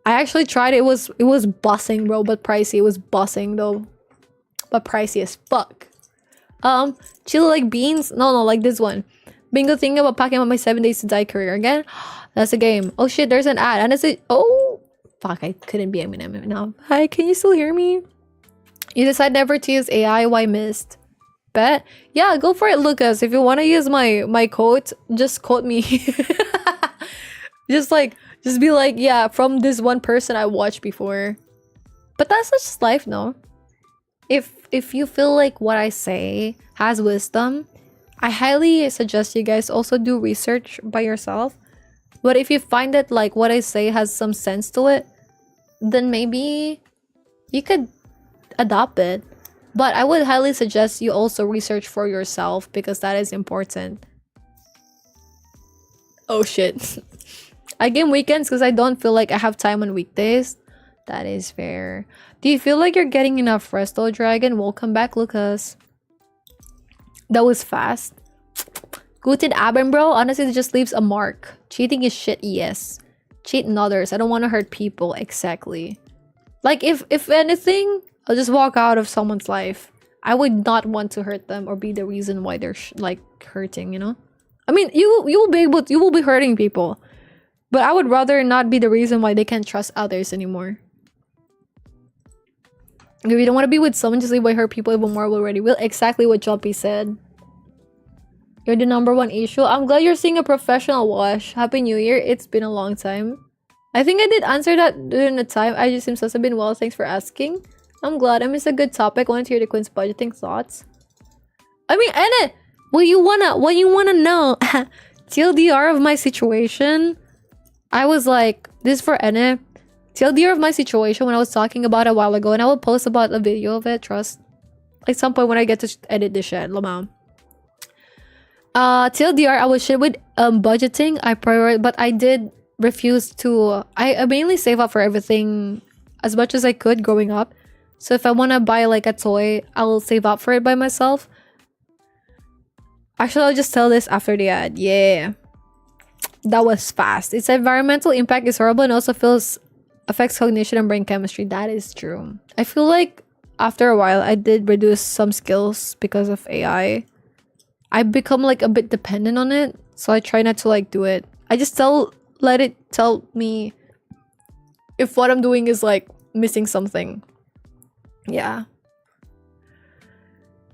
I actually tried it. It was bussing, bro, but pricey. It was bussing though. But pricey as fuck. Chili like beans? No, like this one. Bingo thinking about packing up my 7 days to die career again. That's a game. Oh shit, there's an ad. And it's a fuck, I couldn't be Eminem now. Hi, can you still hear me? You decide never to use AI, why missed? Bet? Yeah, go for it, Lucas. If you want to use my quote, just quote me. just be like, yeah, from this one person I watched before. But that's just life, no? If you feel like what I say has wisdom, I highly suggest you guys also do research by yourself. But if you find that like what I say has some sense to it, then maybe you could adopt it. But I would highly suggest you also research for yourself because that is important. Oh shit. I game weekends because I don't feel like I have time on weekdays. That is fair. Do you feel like you're getting enough rest though, Dragon? Welcome back, Lucas. That was fast. Guten Abend, bro. Honestly, it just leaves a mark. Cheating is shit, yes. Cheating others. I don't want to hurt people. Exactly. Like, if anything, I'll just walk out of someone's life. I would not want to hurt them or be the reason why they're like hurting, you know? I mean, you will be hurting people. But I would rather not be the reason why they can't trust others anymore. If you don't want to be with someone, just leave why hurt people even more already. Well, exactly what Choppy said. You're the #1 issue. I'm glad you're seeing a professional wash. Happy New Year. It's been a long time. I think I did answer that during the time. I just seem so been well. Thanks for asking. I'm glad. I missed a good topic. Wanted to hear the Queen's budgeting thoughts. I mean, Anna, what you wanna know? TLDR of my situation. I was like, this is for Anna. TLDR of my situation when I was talking about it a while ago, and I will post about a video of it. Trust. Like some point when I get to edit this shit, lamau. TLDR, I was shit with budgeting. But I did refuse to. I mainly save up for everything as much as I could growing up. So if I want to buy like a toy, I'll save up for it by myself. Actually, I'll just tell this after the ad. Yeah, that was fast. Its environmental impact is horrible and also affects cognition and brain chemistry. That is true. I feel like after a while, I did reduce some skills because of AI. I become like a bit dependent on it, so I try not to like do it. I just let it tell me if what I'm doing is like missing something. Yeah.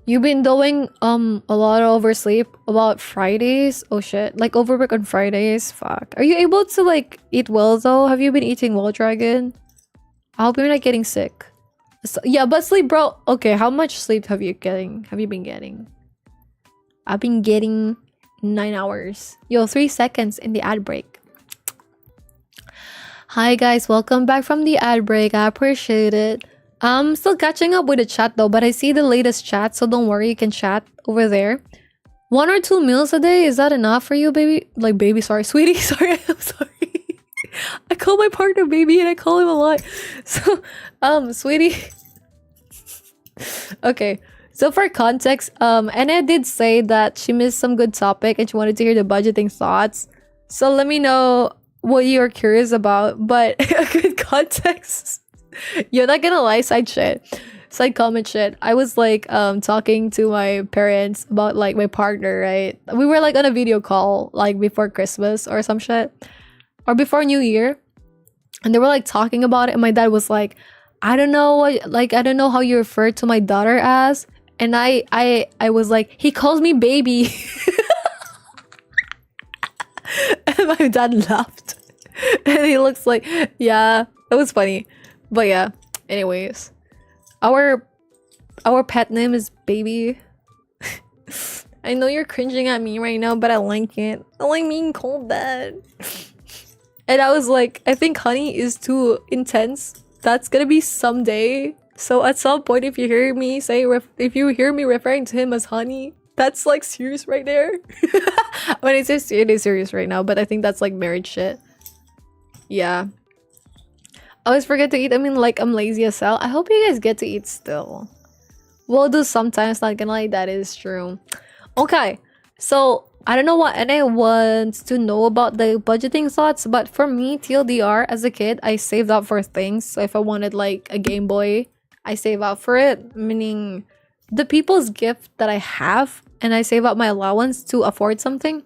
You've been doing a lot of oversleep about Fridays. Oh shit, like overwork on Fridays. Fuck. Are you able to like eat well though? Have you been eating well, Dragon? I hope you're not getting sick. So, yeah, but sleep, bro. Okay, how much sleep have you been getting? I've been getting 9 hours. Yo, 3 seconds in the ad break. Hi guys, welcome back from the ad break. I appreciate it. I'm still catching up with the chat though, but I see the latest chat, so don't worry, you can chat over there. 1 or 2 meals a day, is that enough for you, baby? Like baby, sorry, sweetie, sorry, I'm sorry. I call my partner baby and I call him a lot. So, sweetie, Okay. So for context, Anna did say that she missed some good topic and she wanted to hear the budgeting thoughts. So let me know what you're curious about. But a good context. You're not gonna lie, side comment shit. I was like talking to my parents about like my partner, right? We were like on a video call like before Christmas or some shit. Or before New Year. And they were like talking about it, and my dad was like, I don't know how you refer to my daughter as. And I was like, he calls me baby. And my dad laughed. And he looks like, yeah, it was funny. But yeah, anyways. Our pet name is Baby. I know you're cringing at me right now, but I like it. I like being called that. And I was like, I think honey is too intense. That's gonna be someday. So at some point, if you hear me referring to him as honey, that's like serious right there. When I say it is serious right now, but I think that's like marriage shit. Yeah. I always forget to eat. I mean, like, I'm lazy as hell. I hope you guys get to eat still. We'll do sometimes, not gonna lie, that is true. Okay, so I don't know what NA wants to know about the budgeting thoughts, but for me, TLDR, as a kid, I saved up for things. So if I wanted like a Game Boy, I save up for it, meaning the people's gift that I have, and I save up my allowance to afford something.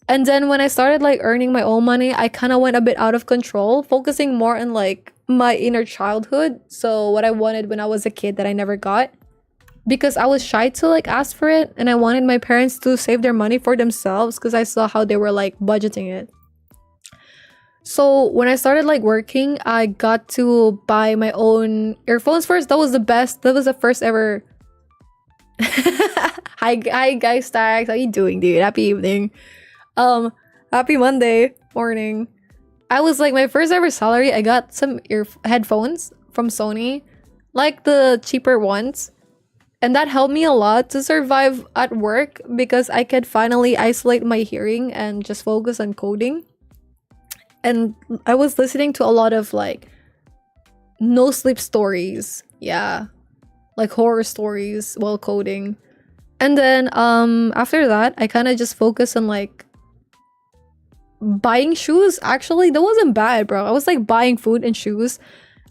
And then when I started like earning my own money, I kind of went a bit out of control, focusing more on like my inner childhood. So what I wanted when I was a kid that I never got. Because I was shy to like ask for it, and I wanted my parents to save their money for themselves because I saw how they were like budgeting it. So when I started like working, I got to buy my own earphones first. That was the best. That was the first ever. Hi guys, Stacks. How you doing, dude? Happy evening. Happy Monday morning. I was like, my first ever salary, I got some headphones from Sony, like the cheaper ones. And that helped me a lot to survive at work because I could finally isolate my hearing and just focus on coding. And I was listening to a lot of like no sleep stories. Yeah. Like horror stories while coding. And then after that, I kind of just focused on like buying shoes. Actually, that wasn't bad, bro. I was like buying food and shoes.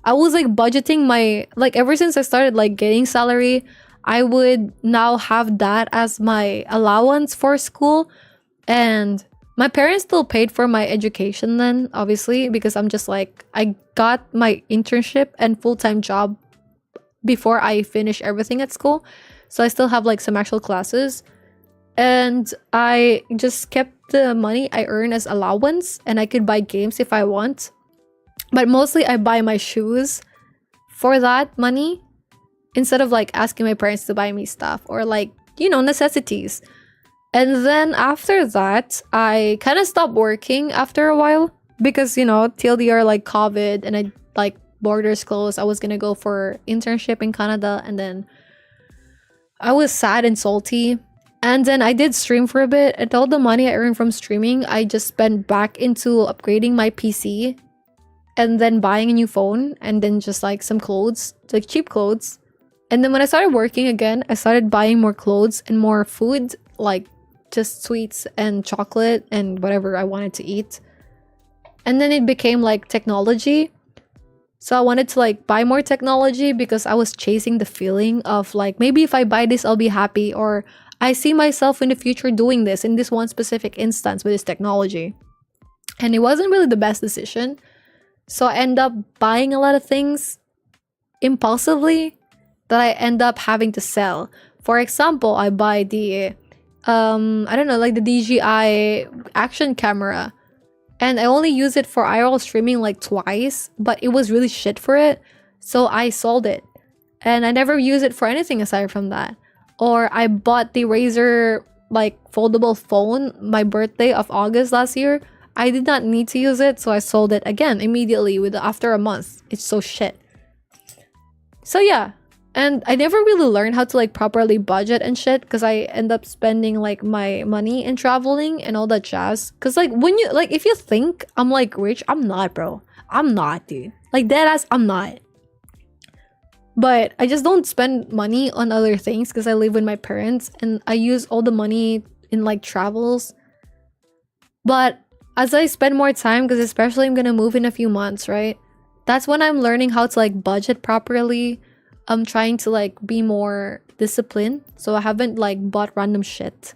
I was like budgeting my, like, ever since I started like getting salary, I would now have that as my allowance for school. And my parents still paid for my education then, obviously, because I'm just like, I got my internship and full-time job before I finish everything at school. So I still have like some actual classes. And I just kept the money I earn as allowance, and I could buy games if I want. But mostly I buy my shoes for that money instead of like asking my parents to buy me stuff or like, you know, necessities. And then after that, I kind of stopped working after a while because, you know, TLDR like COVID and I like borders closed. I was gonna go for internship in Canada, and then I was sad and salty. And then I did stream for a bit, and all the money I earned from streaming, I just spent back into upgrading my PC and then buying a new phone and then just like some clothes, like cheap clothes. And then when I started working again, I started buying more clothes and more food, like just sweets and chocolate and whatever I wanted to eat. And then it became like technology. So I wanted to like buy more technology because I was chasing the feeling of like, maybe if I buy this, I'll be happy, or I see myself in the future doing this in this one specific instance with this technology. And it wasn't really the best decision. So I end up buying a lot of things impulsively that I end up having to sell. For example, I buy the, I don't know, like the DJI action camera. And I only use it for IRL streaming like twice, but it was really shit for it. So I sold it. And I never use it for anything aside from that. Or I bought the Razer like foldable phone my birthday of August last year. I did not need to use it, so I sold it again immediately after a month. It's so shit. So yeah. And I never really learned how to like properly budget and shit because I end up spending like my money in traveling and all that jazz. Because like when you like, if you think I'm like rich, I'm not, bro. I'm not, dude. Like deadass, I'm not. But I just don't spend money on other things because I live with my parents and I use all the money in like travels. But as I spend more time, because especially I'm gonna move in a few months, right? That's when I'm learning how to like budget properly. I'm trying to like be more disciplined. So I haven't like bought random shit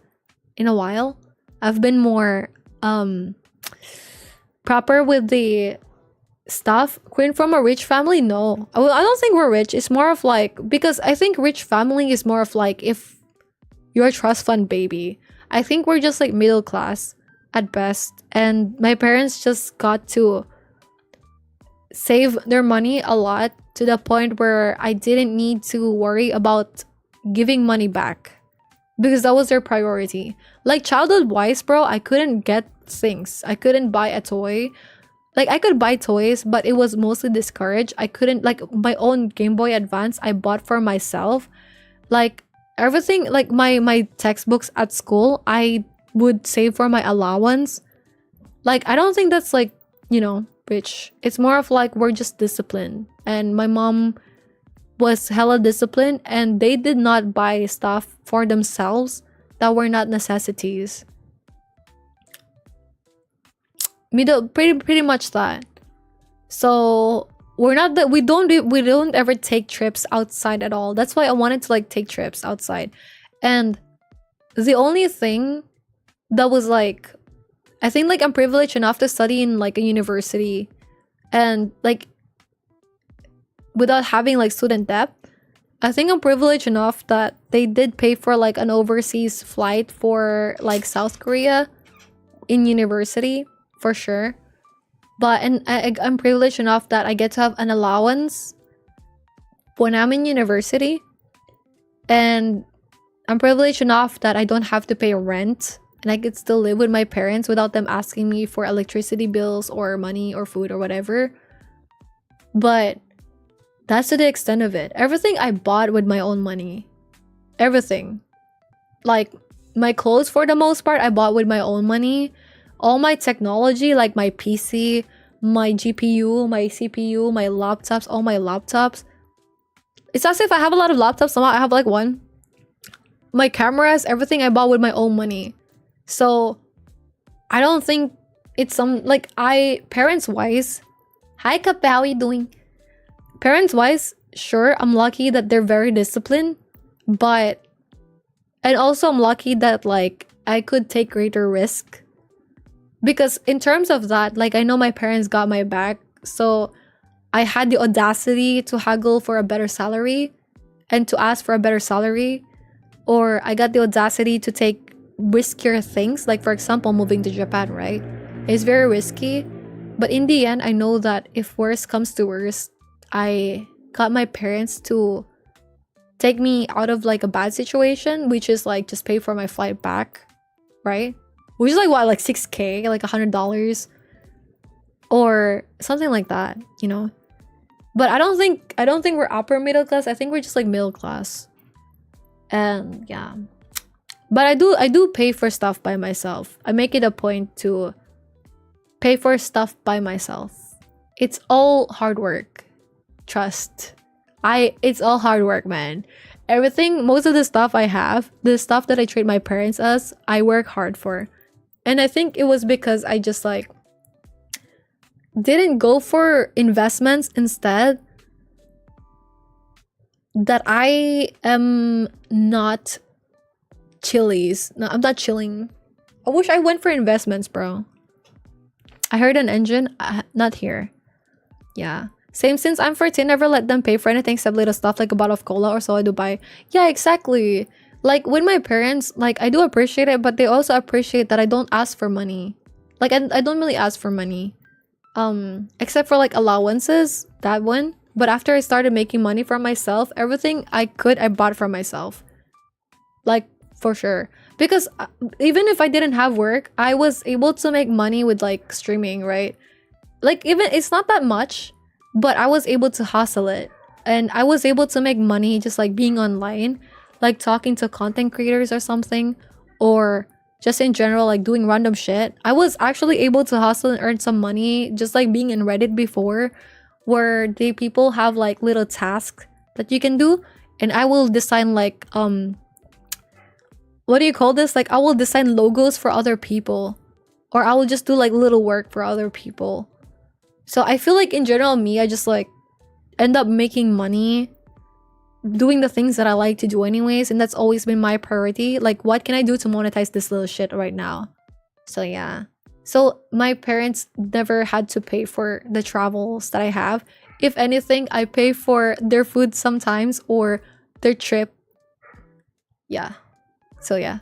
in a while. I've been more proper with the stuff. Queen from a rich family? No. I don't think we're rich. It's more of like, because I think rich family is more of like if you're a trust fund baby. I think we're just like middle class at best. And my parents just got to save their money a lot to the point where I didn't need to worry about giving money back because that was their priority. Like childhood wise, bro, I couldn't get things. I couldn't buy a toy. Like I could buy toys, but it was mostly discouraged. I couldn't, like my own Game Boy Advance I bought for myself. Like everything, like my textbooks at school, I would save for my allowance. Like I don't think that's like, you know, rich. It's more of like we're just disciplined. And my mom was hella disciplined and they did not buy stuff for themselves that were not necessities. Pretty much that. So we're not that we don't ever take trips outside at all. That's why I wanted to like take trips outside. And the only thing that was like, I think like I'm privileged enough to study in like a university and like without having like student debt. I think I'm privileged enough that they did pay for like an overseas flight for like South Korea in university for sure. But I'm privileged enough that I get to have an allowance when I'm in university. And I'm privileged enough that I don't have to pay rent and I could still live with my parents without them asking me for electricity bills or money or food or whatever. But that's to the extent of it. Everything I bought with my own money. Everything. Like my clothes for the most part I bought with my own money. All my technology, like my PC, my GPU, my CPU, my laptops, all my laptops. It's as if I have a lot of laptops, somehow I have like one. My cameras, everything I bought with my own money. So I don't think it's some like parents wise. Hi Kape, how are you doing? Parents wise, sure, I'm lucky that they're very disciplined, but and also I'm lucky that like I could take greater risk. Because in terms of that, like I know my parents got my back, so I had the audacity to haggle for a better salary and to ask for a better salary, or I got the audacity to take riskier things, like for example moving to Japan, right? It's very risky, but in the end I know that if worse comes to worse, I got my parents to take me out of like a bad situation, which is like just pay for my flight back, right? Which is like what, like $6K, like $100 or something like that, you know. But I don't think we're upper middle class. I think we're just like middle class. And yeah, but I do pay for stuff by myself. I make it a point to pay for stuff by myself. It's all hard work. Trust. It's all hard work, man. Everything, most of the stuff I have, the stuff that I treat my parents as, I work hard for. And I think it was because I just like didn't go for investments instead, that I am not chillies. No, I'm not chilling. I wish I went for investments, bro. I heard an engine. Not here. Yeah. Same, since I'm 14, never let them pay for anything except little stuff like a bottle of cola or so I do buy. Yeah, exactly. Like with my parents, like I do appreciate it, but they also appreciate that I don't ask for money. Like I don't really ask for money. Except for like allowances, that one. But after I started making money for myself, everything I bought for myself. Like for sure. Because even if I didn't have work, I was able to make money with like streaming, right? Like even it's not that much, but I was able to hustle it. And I was able to make money just like being online, like talking to content creators or something, or just in general like doing random shit. I was actually able to hustle and earn some money just like being in Reddit before, where the people have like little tasks that you can do, and I will design like what do you call this? Like I will design logos for other people, or I will just do like little work for other people. So I feel like in general, me, I just like end up making money doing the things that I like to do anyways, and that's always been my priority. Like, what can I do to monetize this little shit right now? So yeah. So my parents never had to pay for the travels that I have. If anything, I pay for their food sometimes or their trip. Yeah. So yeah.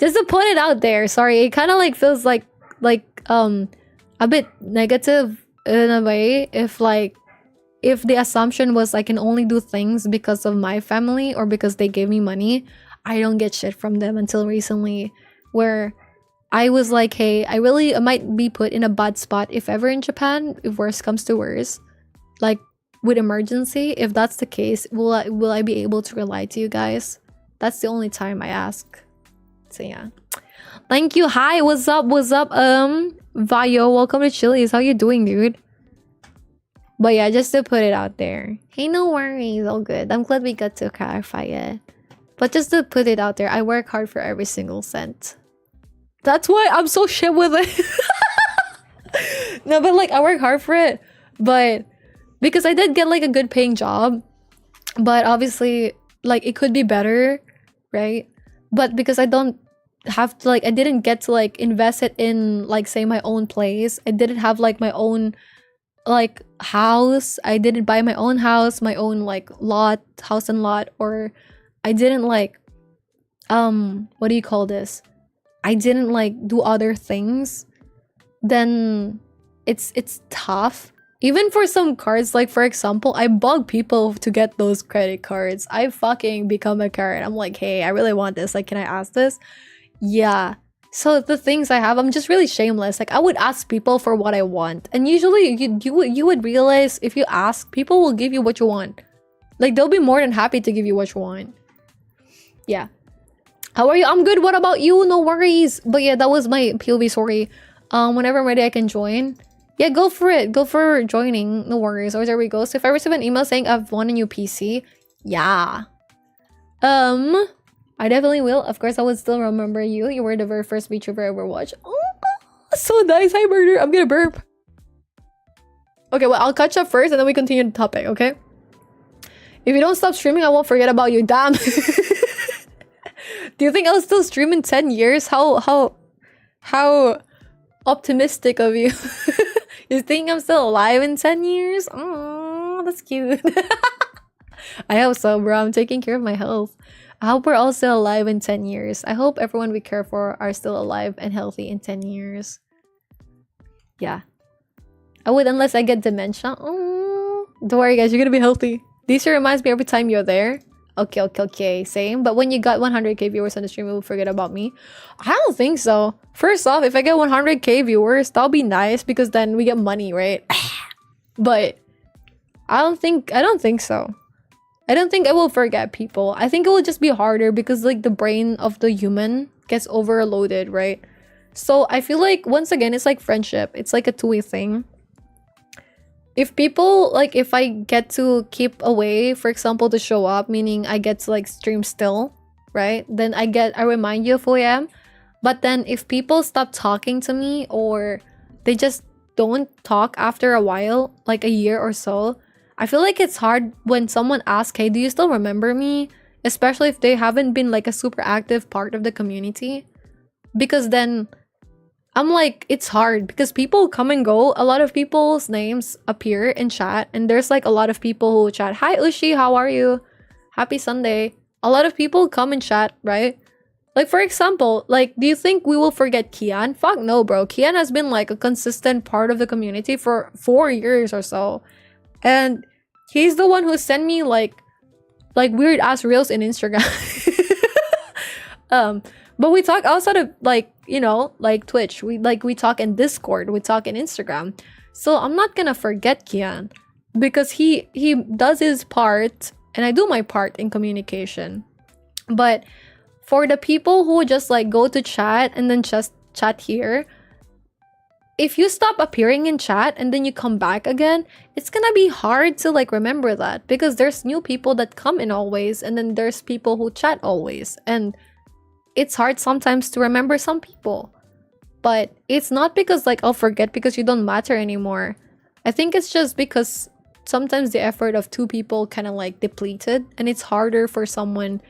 Just to put it out there, sorry, it kind of like feels like a bit negative in a way if the assumption was I can only do things because of my family or because they gave me money. I don't get shit from them until recently, where I was like, hey, I might be put in a bad spot if ever in Japan, if worse comes to worse, like with emergency. If that's the case, will I be able to rely to you guys? That's the only time I ask. So yeah. Thank you. Hi, what's up? Vayo, welcome to Chili's. How you doing, dude? But yeah, just to put it out there. Hey, no worries, all good. I'm glad we got to clarify it. But just to put it out there, I work hard for every single cent. That's why I'm so shit with it. No, but like I work hard for it. But because I did get like a good paying job. But obviously, like it could be better, right? But because I don't have to like, I didn't get to like invest it in like say my own place. I didn't have like my own like house. I didn't buy my own house, my own like house and lot, or I didn't like what do you call this? I didn't like do other things. Then it's tough. Even for some cards, like for example, I bug people to get those credit cards. I fucking become a Karen. I'm like, hey, I really want this. Like, can I ask this? Yeah. So the things I have, I'm just really shameless. Like I would ask people for what I want, and usually you would realize if you ask, people will give you what you want. Like they'll be more than happy to give you what you want. Yeah. How are you? I'm good. What about you? No worries. But yeah, that was my POV. Sorry. Whenever I'm ready, I can join. Yeah, go for it. Go for joining. No worries. Or there we go. So if I receive an email saying I've won a new PC, yeah. I definitely will. Of course, I would still remember you. You were the very first VTuber I ever watched. Oh, so nice. Hi, Murder. I'm gonna burp. Okay, well, I'll catch up first and then we continue the topic, okay? If you don't stop streaming, I won't forget about you. Damn. Do you think I'll still stream in 10 years? How optimistic of you. You think I'm still alive in 10 years? Oh, that's cute. I hope so, bro. I'm taking care of my health. I hope we're all still alive in 10 years. I hope everyone we care for are still alive and healthy in 10 years. Yeah. I would, unless I get dementia. Oh, don't worry, guys. You're gonna be healthy. This reminds me every time you're there. Okay. Same. But when you got 100k viewers on the stream, you will forget about me. I don't think so. First off, if I get 100k viewers, that'll be nice because then we get money, right? But I don't think so. I don't think I will forget people. I think it will just be harder because like the brain of the human gets overloaded, right? So I feel like once again, it's like friendship. It's like a two-way thing. If people like, if I get to keep away, for example, to show up, meaning I get to like stream still, right? Then I remind you of who I am. But then if people stop talking to me or they just don't talk after a while, like a year or so, I feel like it's hard when someone asks, hey, do you still remember me? Especially if they haven't been like a super active part of the community. Because then I'm like, it's hard because people come and go. A lot of people's names appear in chat. And there's like a lot of people who chat, hi Ushi, how are you? Happy Sunday. A lot of people come and chat, right? Like for example, like, do you think we will forget Kian? Fuck no, bro. Kian has been like a consistent part of the community for 4 years or so. And he's the one who sent me like weird ass reels in Instagram. But we talk outside of like, you know, like Twitch. We talk in Discord, we talk in Instagram. So I'm not gonna forget Kian because he does his part and I do my part in communication. But for the people who just like go to chat and then just chat here, if you stop appearing in chat and then you come back again, it's gonna be hard to like remember that, because there's new people that come in always, and then there's people who chat always, and it's hard sometimes to remember some people. But it's not because like I'll forget because you don't matter anymore. I think it's just because sometimes the effort of two people kind of like depleted, and it's harder for someone.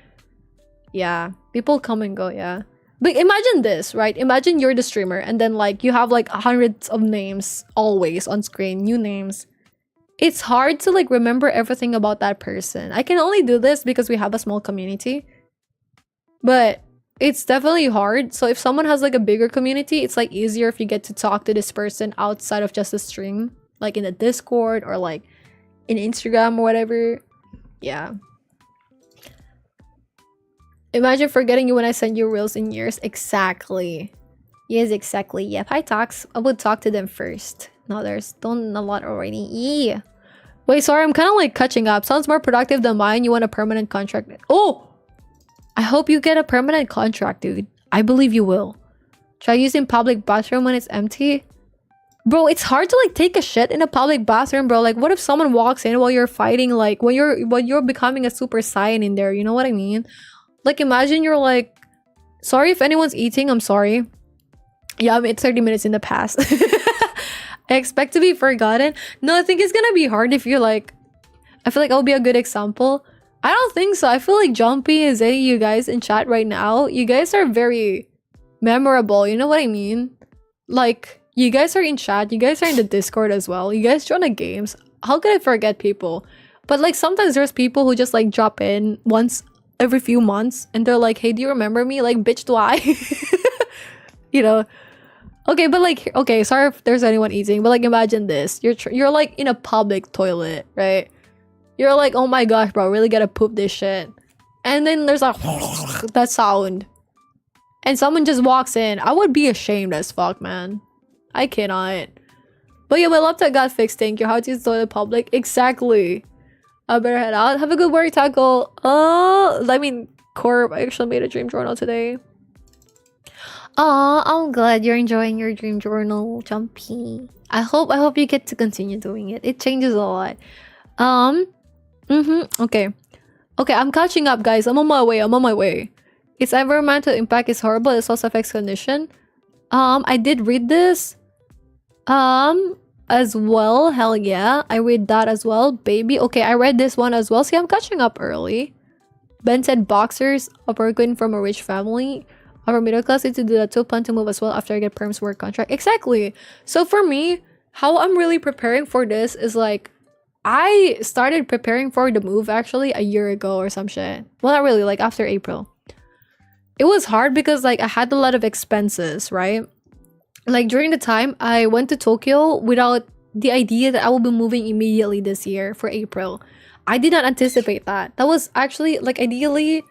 Yeah, people come and go. Yeah. But imagine this, right? Imagine you're the streamer and then like you have like hundreds of names always on screen, new names. It's hard to like remember everything about that person. I can only do this because we have a small community. But it's definitely hard. So if someone has like a bigger community, it's like easier if you get to talk to this person outside of just the stream. Like in the Discord or like in Instagram or whatever. Yeah. Imagine forgetting you when I send you reels in years. Exactly. Yes, exactly. Yep. Hi, Talks. I would talk to them first. No, there's don't a lot already. Yeah. Wait, sorry. I'm kind of like catching up. Sounds more productive than mine. You want a permanent contract. Oh! I hope you get a permanent contract, dude. I believe you will. Try using public bathroom when it's empty. Bro, it's hard to like take a shit in a public bathroom, bro. Like, what if someone walks in while you're fighting? Like, when you're becoming a super saiyan in there. You know what I mean? Like, imagine you're like, sorry if anyone's eating, I'm sorry. Yeah, I mean, it's 30 minutes in the past. I expect to be forgotten. No, I think it's gonna be hard if you're like, I feel like I'll be a good example. I don't think so. I feel like Jumpy and Zay, you guys in chat right now, you guys are very memorable. You know what I mean? Like, you guys are in chat. You guys are in the Discord as well. You guys join the games. How could I forget people? But like, sometimes there's people who just like drop in once every few months and they're like, hey, do you remember me? Like, bitch, do I? You know? Okay, but like, okay, sorry if there's anyone eating, but like, imagine this. You're like in a public toilet, right? You're like, oh my gosh, bro, really gotta poop this shit. And then there's like that sound. And someone just walks in. I would be ashamed as fuck, man. I cannot. But yeah, my laptop got fixed, thank you. How to use the toilet public? Exactly. I better head out. Have a good work, Taco. Corp, I actually made a dream journal today. Aw, I'm glad you're enjoying your dream journal, Jumpy. I hope you get to continue doing it. It changes a lot. Okay. Okay, I'm catching up, guys. I'm on my way. Its environmental impact is horrible. It also affects condition. I did read this. As well. Hell yeah. I read that as well. Baby. Okay, I read this one as well. See, I'm catching up early. Ben said boxers are going from a rich family. Our middle class need to do that too. Plan to move as well after I get perm's work contract. Exactly. So for me, how I'm really preparing for this is like, I started preparing for the move actually a year ago or some shit. Well, not really, like after April. It was hard because like I had a lot of expenses, right? Like during the time I went to Tokyo without the idea that I will be moving immediately this year for April. I did not anticipate that. That was actually like ideally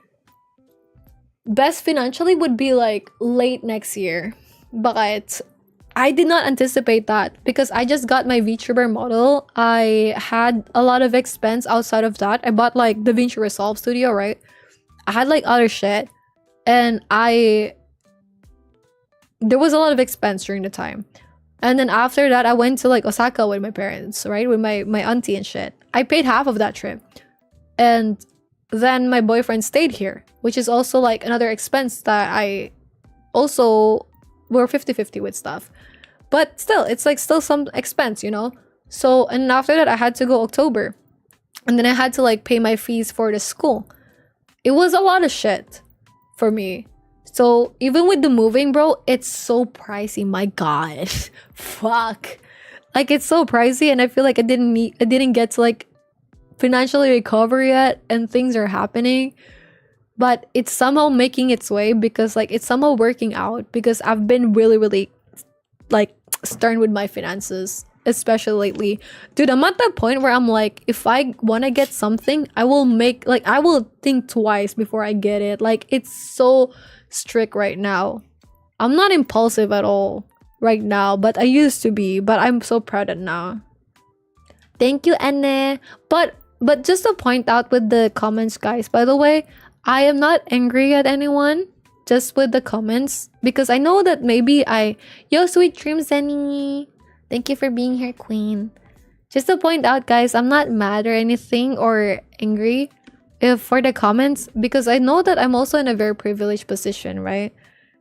best financially would be like late next year. But I did not anticipate that because I just got my Vtuber model. I had a lot of expense outside of that. I bought like DaVinci Resolve Studio, right? I had like other shit. And there was a lot of expense during the time. And then after that, I went to like Osaka with my parents, right? With my auntie and shit. I paid half of that trip. And then my boyfriend stayed here, which is also like another expense that I also were 50-50 with stuff. But still, it's like still some expense, you know? So, and after that, I had to go October. And then I had to like pay my fees for the school. It was a lot of shit for me. So even with the moving, bro, it's so pricey. My god. Fuck. Like it's so pricey and I feel like I didn't get to like financially recover yet and things are happening. But it's somehow making its way because like it's somehow working out because I've been really like stern with my finances, especially lately. Dude, I'm at that point where I'm like, if I want to get something, I will think twice before I get it. Like it's so strict right now. I'm not impulsive at all right now, but I used to be, but I'm so proud of now. Thank you, Anne. But just to point out with the comments, guys, by the way, I am not angry at anyone. just with the comments, because I know that maybe yo, sweet dreams, Zenny. Thank you for being here, queen. Just to point out, guys, I'm not mad or anything or angry if for the comments, because I know that I'm also in a very privileged position, right?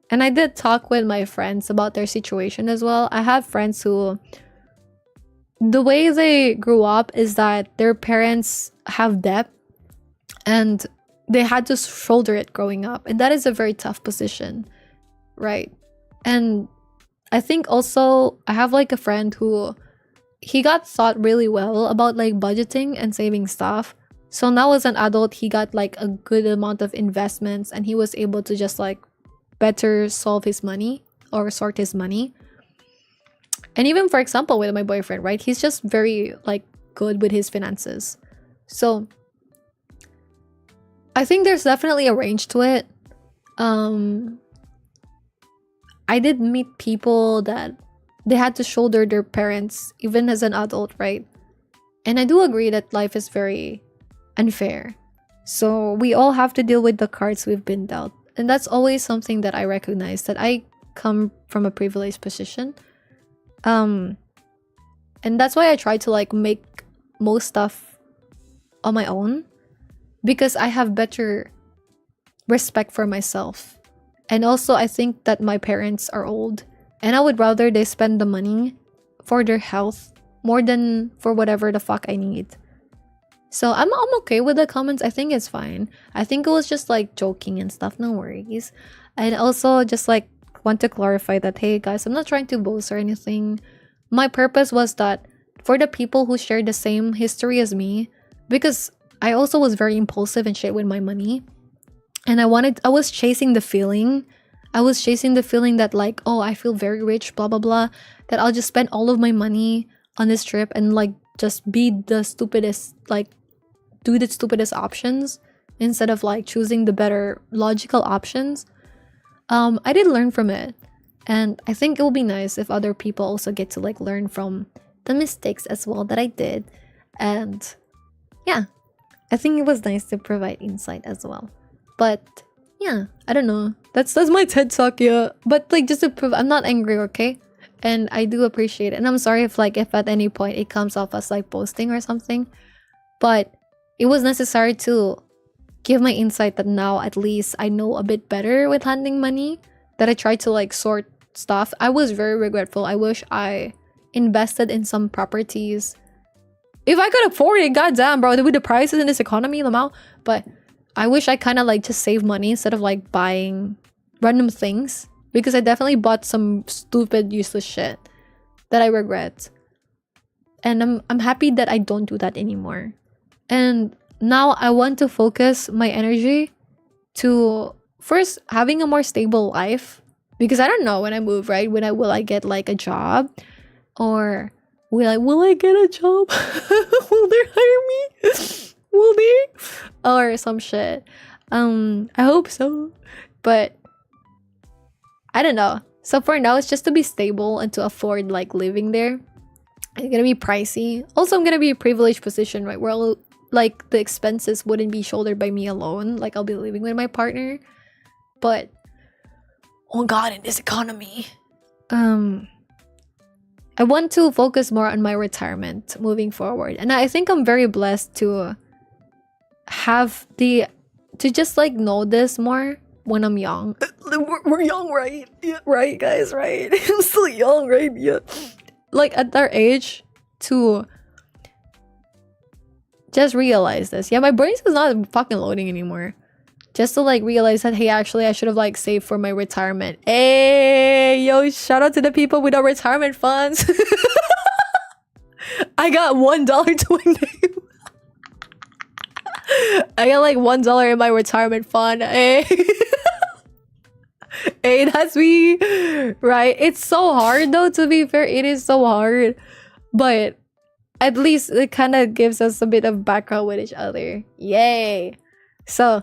And I did talk with my friends about their situation as well. I have friends who, the way they grew up is that their parents have debt and they had to shoulder it growing up. And that is a very tough position, right? And I think also I have like a friend who he got taught really well about like budgeting and saving stuff. So now as an adult, he got like a good amount of investments and he was able to just like better solve his money or sort his money. And even for example with my boyfriend, right? He's just very like good with his finances. So I think there's definitely a range to it. I did meet people that they had to shoulder their parents even as an adult, right? And I do agree that life is very unfair. So we all have to deal with the cards we've been dealt. And that's always something that I recognize, that I come from a privileged position. And that's why I try to like make most stuff on my own, because I have better respect for myself. And also I think that my parents are old and I would rather they spend the money for their health more than for whatever the fuck I need. So I'm okay with the comments. I think it's fine. I think it was just like joking and stuff, no worries. And also just like want to clarify that, hey guys, I'm not trying to boast or anything. My purpose was that for the people who share the same history as me, because I also was very impulsive and shit with my money. And I was chasing the feeling. I was chasing the feeling that like, oh, I feel very rich, blah, blah, blah. That I'll just spend all of my money on this trip and like just be the stupidest, like do the stupidest options instead of like choosing the better logical options. I did learn from it. And I think it will be nice if other people also get to like learn from the mistakes as well that I did. And yeah, I think it was nice to provide insight as well. But yeah, I don't know. That's my TED talk, yeah. But like just to prove, I'm not angry, okay? And I do appreciate it. And I'm sorry if at any point it comes off as like posting or something. But it was necessary to give my insight that now at least I know a bit better with handling money. That I tried to like sort stuff. I was very regretful. I wish I invested in some properties. If I could afford it, goddamn, bro, with the prices in this economy, Lamau. But I wish I kind of like just save money instead of like buying random things, because I definitely bought some stupid useless shit that I regret. And I'm happy that I don't do that anymore. And now I want to focus my energy to first having a more stable life, because I don't know when I move, right? Will I get like a job, or will I get a job? Will they hire me? Will they? Or some shit. I hope so. But I don't know. So for now, it's just to be stable and to afford like living there. It's gonna be pricey. Also, I'm gonna be a privileged position, right? Where like the expenses wouldn't be shouldered by me alone. Like I'll be living with my partner. But oh god, in this economy, I want to focus more on my retirement moving forward. And I think I'm very blessed to have to just like know this more when I'm young. We're young, right? Yeah, right, guys, right? I'm still young, right? Yeah. Like at our age to just realize this. Yeah, my brain is not fucking loading anymore. Just to like realize that, hey, actually I should have like saved for my retirement. Hey, yo, shout out to the people with our retirement funds. I got $1 to my name. I got like $1 in my retirement fund. Hey. Hey, that's me. Right? It's so hard though, to be fair. It is so hard. But at least it kind of gives us a bit of background with each other. Yay. So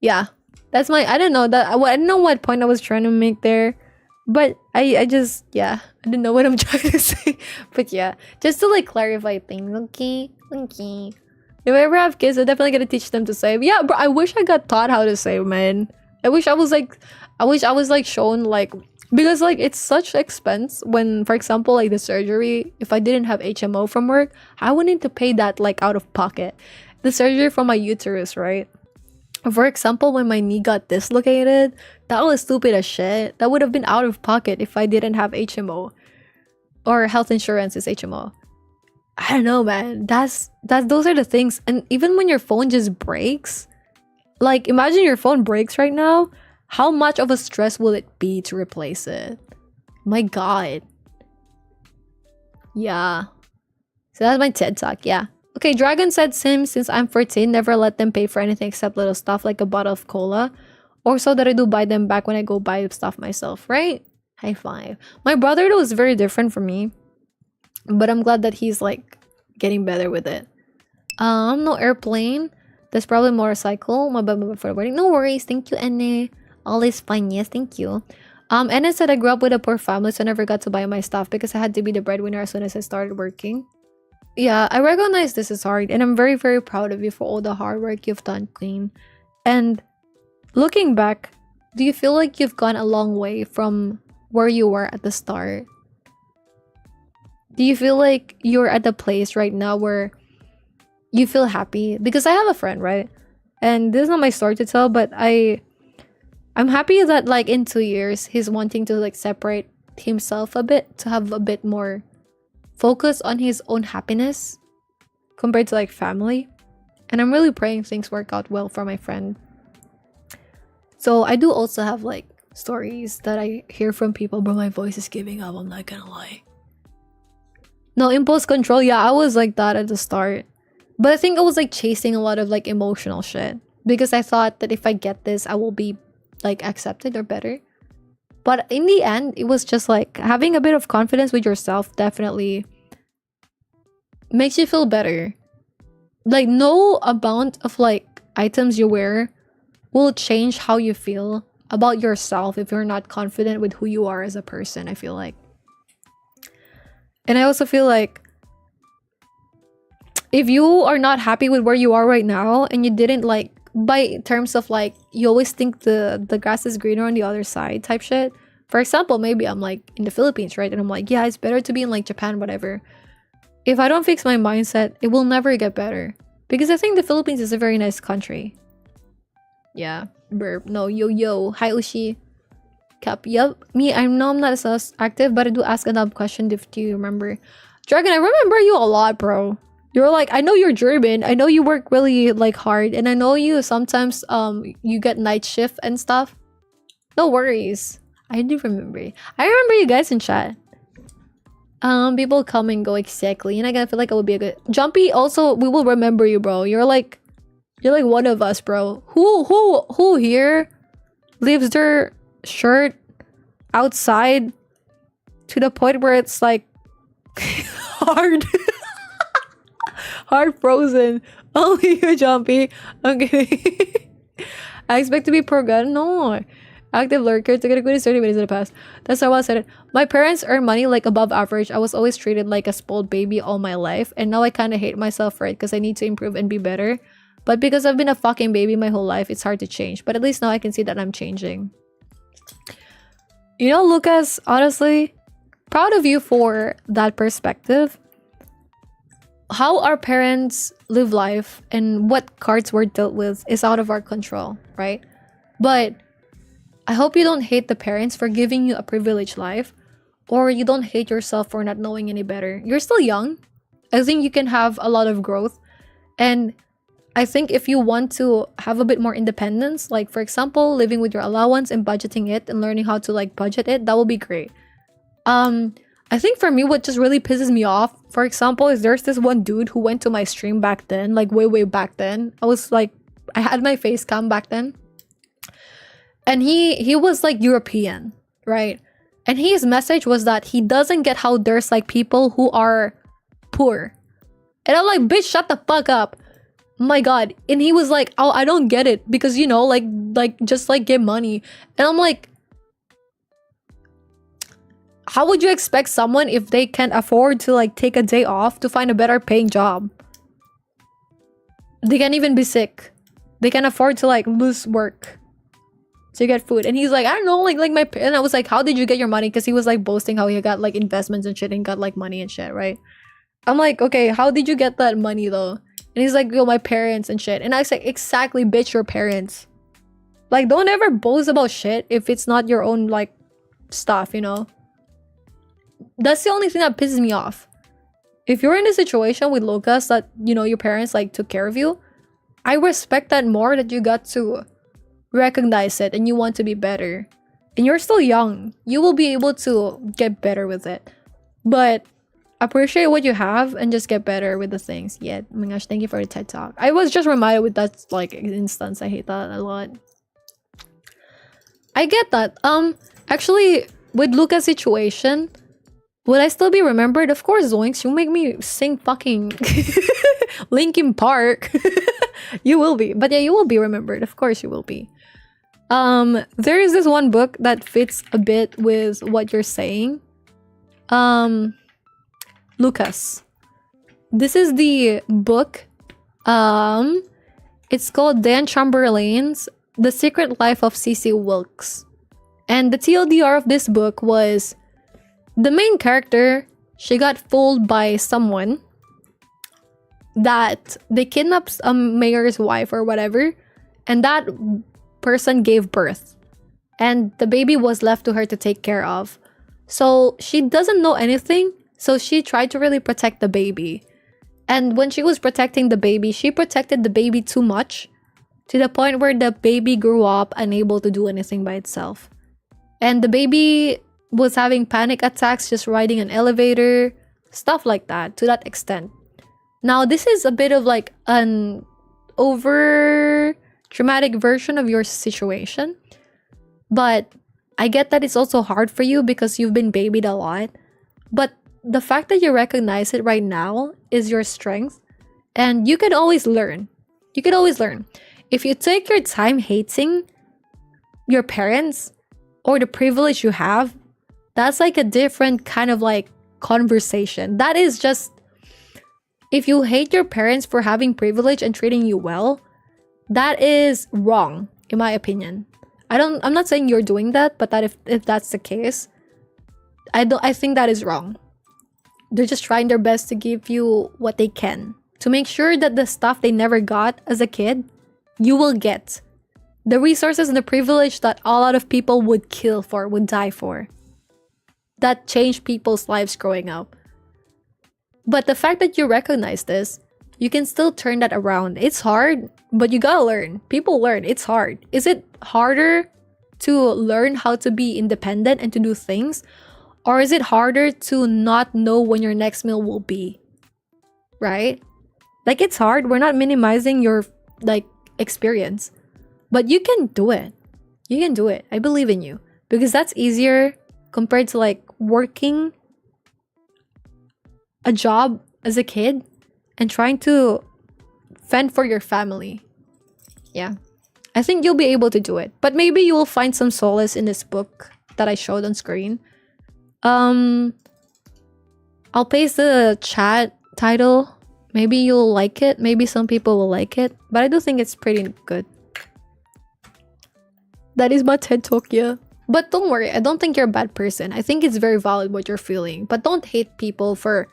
yeah, that's my, I don't know what point I was trying to make there, but I just, yeah, I don't know what I'm trying to say. But yeah, just to like clarify things, okay? If I ever have kids, I'm definitely gonna teach them to save. Yeah, but I wish I got taught how to save, man. I wish I was like, I wish I was like shown like, because like it's such expense when, for example, like the surgery, if I didn't have HMO from work, I would need to pay that like out of pocket. The surgery for my uterus, right? For example, when my knee got dislocated, that was stupid as shit. That would have been out of pocket if I didn't have HMO. Or health insurance is HMO. I don't know, man. Those are the things. And even when your phone just breaks, like imagine your phone breaks right now, how much of a stress will it be to replace it? My god. Yeah. So that's my TED talk, yeah. Okay, Dragon said, since I'm 14, never let them pay for anything except little stuff like a bottle of cola. Or so that I do buy them back when I go buy stuff myself, right? High five. My brother though is very different from me. But I'm glad that he's like getting better with it. No airplane. That's probably motorcycle. My bad for the wedding. No worries. Thank you, Enne. All is fine. Yes, thank you. Enne said I grew up with a poor family, so I never got to buy my stuff because I had to be the breadwinner as soon as I started working. Yeah, I recognize this is hard, and I'm very, very proud of you for all the hard work you've done, Queen. And looking back, do you feel like you've gone a long way from where you were at the start? Do you feel like you're at the place right now where you feel happy? Because I have a friend, right? And this is not my story to tell, but I'm happy that like in 2 years, he's wanting to like separate himself a bit to have a bit more focus on his own happiness compared to like family. And I'm really praying things work out well for my friend. So I do also have like stories that I hear from people, bro, my voice is giving up, I'm not gonna lie. No, impulse control, yeah, I was like that at the start. But I think I was like chasing a lot of like emotional shit. Because I thought that if I get this, I will be like accepted or better. But in the end, it was just like having a bit of confidence with yourself definitely makes you feel better. Like no amount of like items you wear will change how you feel about yourself if you're not confident with who you are as a person, I feel like. And I also feel like if you are not happy with where you are right now and you didn't like, by terms of like, you always think the grass is greener on the other side type shit. For example, maybe I'm like in the Philippines, right? And I'm like, yeah, it's better to be in like Japan, whatever. If I don't fix my mindset, it will never get better. Because I think the Philippines is a very nice country. Yeah, burp. No, yo. Hi, Ushi. Cap. Yup. Me, I know I'm not as active, but I do ask a dumb question if you remember. Dragon, I remember you a lot, bro. You're like, I know you're German. I know you work really like hard. And I know you sometimes you get night shift and stuff. No worries. I do remember. I remember you guys in chat. People come and go exactly. And I feel like I would be a good Jumpy. Also, we will remember you, bro. You're like one of us, bro. Who here leaves their shirt outside to the point where it's like hard hard frozen? Only you, Jumpy. Okay. I expect to be pro gun. No. Active lurker to get a good 30 minutes in the past. That's how I said it. My parents earn money like above average. I was always treated like a spoiled baby all my life. And now I kind of hate myself for it because I need to improve and be better. But because I've been a fucking baby my whole life, it's hard to change. But at least now I can see that I'm changing. You know, Lucas, honestly, proud of you for that perspective. How our parents live life and what cards we're dealt with is out of our control, right? But I hope you don't hate the parents for giving you a privileged life, or you don't hate yourself for not knowing any better. You're still young. I think you can have a lot of growth. And I think if you want to have a bit more independence, like for example, living with your allowance and budgeting it and learning how to like budget it, that will be great. I think for me, what just really pisses me off, for example, is there's this one dude who went to my stream back then, like way back then. I was like, I had my face cam back then. And he was like European, right? And his message was that he doesn't get how there's like people who are poor. And I'm like, bitch, shut the fuck up. My god. And he was like, oh, I don't get it. Because, you know, like just like get money. And I'm like, how would you expect someone if they can't afford to like take a day off to find a better paying job? They can't even be sick. They can't afford to like lose work. to get food? And he's like, I don't know, like my, and I was like, how did you get your money? Because he was like boasting how he got like investments and shit and got like money and shit, right? I'm like, okay, how did you get that money though? And he's like, yo, my parents and shit. And I was like, exactly, bitch, your parents. Like, don't ever boast about shit if it's not your own like stuff, you know? That's the only thing that pisses me off. If you're in a situation with Lucas that, you know, your parents like took care of you, I respect that more, that you got to recognize it and you want to be better. And you're still young. You will be able to get better with it. But appreciate what you have and just get better with the things. Yeah, oh my gosh, thank you for the TED Talk. I was just reminded with that like instance. I hate that a lot. I get that. Actually, with Lucas' situation, would I still be remembered? Of course, Zoinks. You make me sing fucking Linkin Park. You will be. But yeah, you will be remembered. Of course you will be. There is this one book that fits a bit with what you're saying. Lucas. This is the book. It's called Dan Chamberlain's The Secret Life of C.C. Wilkes. And the TLDR of this book was the main character, she got fooled by someone that they kidnapped a mayor's wife or whatever, and that person gave birth. And the baby was left to her to take care of. So she doesn't know anything, so she tried to really protect the baby. And when she was protecting the baby, she protected the baby too much, to the point where the baby grew up unable to do anything by itself. And the baby was having panic attacks just riding an elevator, stuff like that, to that extent. Now, this is a bit of like an over dramatic version of your situation, but I get that it's also hard for you because you've been babied a lot. But the fact that you recognize it right now is your strength, and you can always learn. You can always learn. If you take your time hating your parents or the privilege you have, that's like a different kind of like conversation. That is just, if you hate your parents for having privilege and treating you well, that is wrong, in my opinion. I'm not saying you're doing that, but that if that's the case, I think that is wrong. They're just trying their best to give you what they can, to make sure that the stuff they never got as a kid, you will get. The resources and the privilege that a lot of people would kill for, would die for. That changed people's lives growing up. But the fact that you recognize this, you can still turn that around. It's hard, but you gotta learn. People learn. It's hard. Is it harder to learn how to be independent and to do things? Or is it harder to not know when your next meal will be? Right? Like, it's hard. We're not minimizing your like experience. But you can do it. You can do it. I believe in you. Because that's easier compared to like working a job as a kid and trying to fend for your family. Yeah. I think you'll be able to do it. But maybe you will find some solace in this book that I showed on screen. I'll paste the chat title. Maybe you'll like it. Maybe some people will like it. But I do think it's pretty good. That is my TED Talk, yeah. But don't worry, I don't think you're a bad person. I think it's very valid what you're feeling. But don't hate people for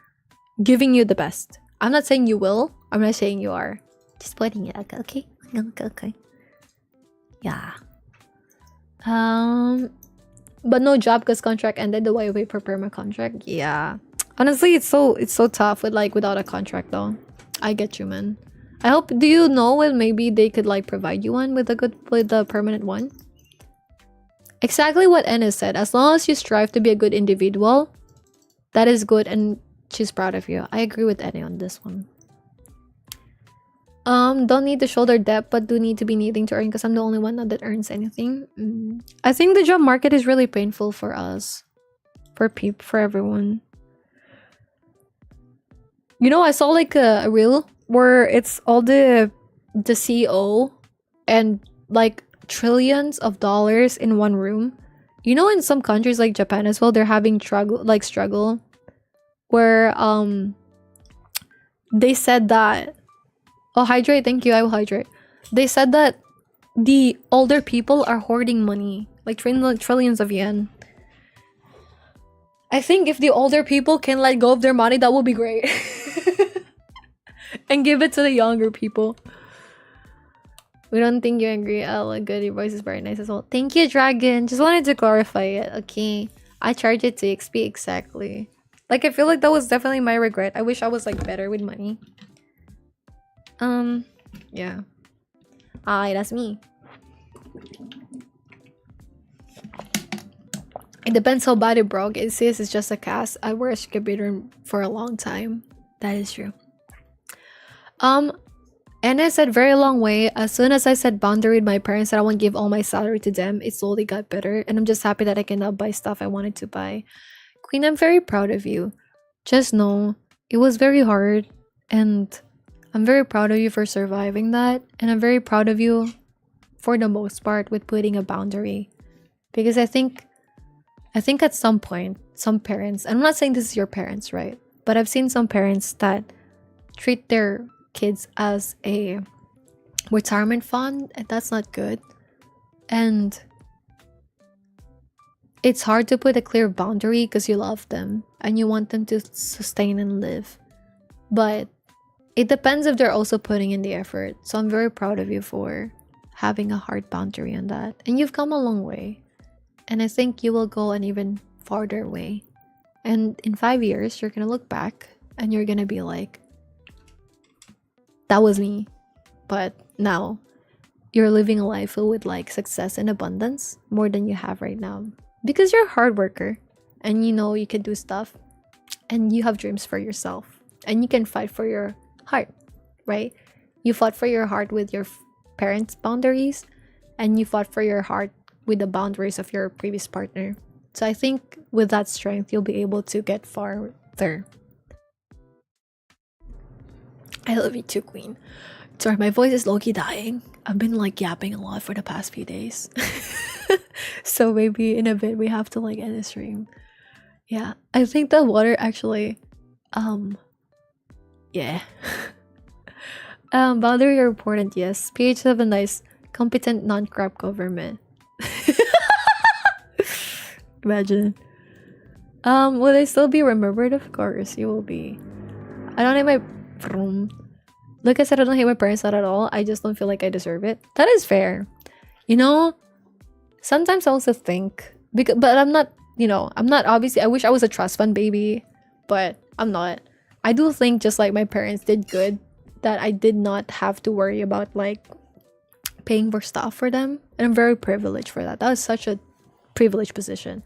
giving you the best. I'm not saying you will. I'm not saying you are. Just pointing it out, okay? Okay. Yeah. But no job because contract ended the way we prepare my contract. Yeah. Honestly, it's so tough with like without a contract though. I get you, man. I hope, do you know when maybe they could like provide you one with a permanent one? Exactly what Ennis said. As long as you strive to be a good individual, that is good, and she's proud of you. I agree with Ennis on this one. Don't need to shoulder debt, but do need to be needing to earn because I'm the only one that earns anything. I think the job market is really painful for us, for everyone. You know, I saw like a reel where it's all the CEO and like trillions of dollars in one room. You know, in some countries like Japan as well, they're having struggle where they said that, oh, hydrate, thank you, I will hydrate. They said that the older people are hoarding money, like trillions of yen. I think if the older people can let go of their money, that would be great. And give it to the younger people. We don't think you agree. Oh, look good. Your voice is very nice as well. Thank you, Dragon. Just wanted to clarify it. Okay. I charge it to XP exactly. Like, I feel like that was definitely my regret. I wish I was like better with money. Yeah. That's me. It depends how bad it broke. It says it's just a cast. I wear a computer for a long time. That is true. And I said very long way. As soon as I said boundary with my parents that I won't give all my salary to them, it slowly got better. And I'm just happy that I can now buy stuff I wanted to buy. Queen, I'm very proud of you. Just know, it was very hard. And I'm very proud of you for surviving that. And I'm very proud of you, for the most part, with putting a boundary. Because I think at some point, some parents, I'm not saying this is your parents, right? But I've seen some parents that treat their kids as a retirement fund, and that's not good. And it's hard to put a clear boundary because you love them and you want them to sustain and live. But it depends if they're also putting in the effort. So I'm very proud of you for having a hard boundary on that. And you've come a long way. And I think you will go an even farther way. And in 5 years, you're gonna look back and you're gonna be like, that was me. But now you're living a life filled with like success and abundance more than you have right now. Because you're a hard worker and you know you can do stuff and you have dreams for yourself and you can fight for your heart, right? You fought for your heart with your parents' boundaries and you fought for your heart with the boundaries of your previous partner. So I think with that strength, you'll be able to get farther. I love you too, Queen. Sorry, my voice is low-key dying. I've been like yapping a lot for the past few days. So maybe in a bit we have to like end the stream. Yeah, I think the water actually yeah. Boundary are important, yes. PH have a nice, competent, non-crap government. Imagine. Will I still be remembered? Of course, you will be. I don't hate my Look, I said I don't hate my parents not at all. I just don't feel like I deserve it. That is fair. You know, sometimes I also think but I'm not, you know, I'm not obviously I wish I was a trust fund baby, but I'm not. I do think just like my parents did good that I did not have to worry about like paying for stuff for them. And I'm very privileged for that. That was such a privileged position.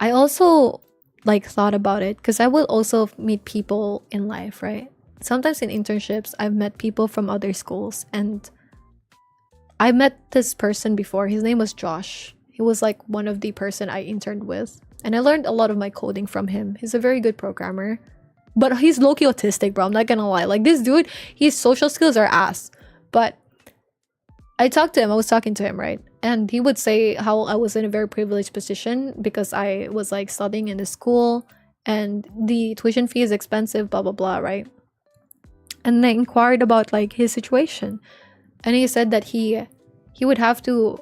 I also like thought about it because I will also meet people in life, right? Sometimes in internships, I've met people from other schools and I met this person before. His name was Josh. He was like one of the person I interned with and I learned a lot of my coding from him. He's a very good programmer, but he's low-key autistic, bro. I'm not gonna lie. Like this dude, his social skills are ass. But I talked to him. I was talking to him, right? And he would say how I was in a very privileged position because I was like studying in the school and the tuition fee is expensive, blah, blah, blah, right? And I inquired about like his situation. And he said that he would have to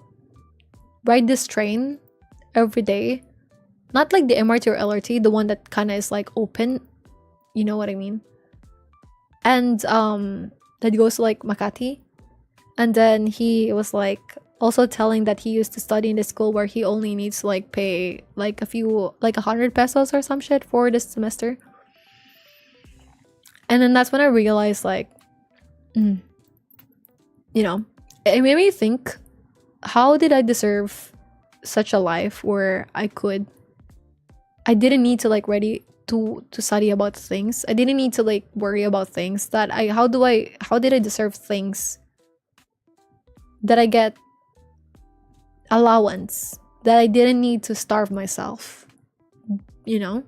ride this train every day. Not like the MRT or LRT, the one that kind of is like open. You know what I mean? And that goes to like Makati. And then he was like also telling that he used to study in the school where he only needs to like pay like a few, like 100 pesos or some shit for this semester. And then that's when I realized like, you know, it made me think, how did I deserve such a life where I didn't need to like ready to study about things. I didn't need to like worry about things that how did I deserve things that I get allowance that I didn't need to starve myself, you know?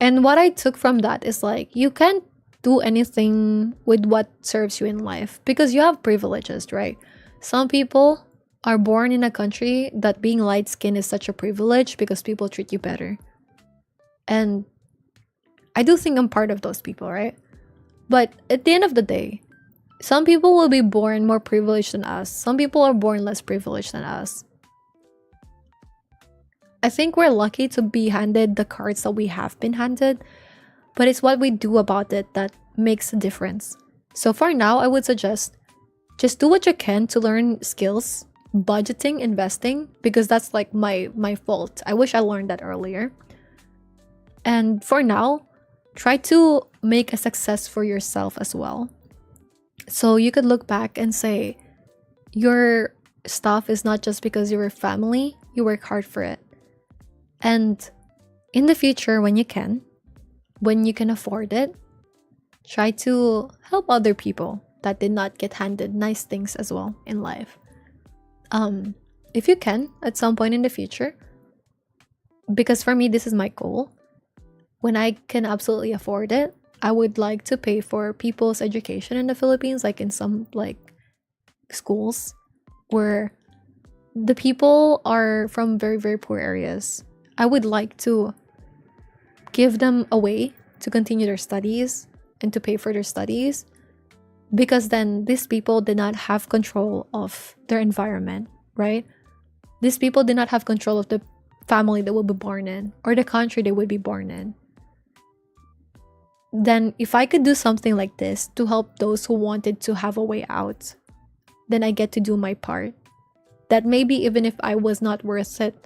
And what I took from that is like, you can't do anything with what serves you in life because you have privileges, right? Some people are born in a country that being light-skinned is such a privilege because people treat you better. And I do think I'm part of those people, right? But at the end of the day, some people will be born more privileged than us. Some people are born less privileged than us. I think we're lucky to be handed the cards that we have been handed, but it's what we do about it that makes a difference. So for now, I would suggest just do what you can to learn skills, budgeting, investing, because that's like my fault. I wish I learned that earlier. And for now, try to make a success for yourself as well. So you could look back and say, your stuff is not just because you're a family, you work hard for it. And in the future, when you can afford it, try to help other people that did not get handed nice things as well in life. If you can, at some point in the future, because for me, this is my goal. When I can absolutely afford it, I would like to pay for people's education in the Philippines, like in some like schools where the people are from very, very poor areas. I would like to give them a way to continue their studies and to pay for their studies, because then these people did not have control of their environment, right? These people did not have control of the family they will be born in or the country they would be born in. Then if I could do something like this to help those who wanted to have a way out, then I get to do my part. That maybe even if I was not worth it,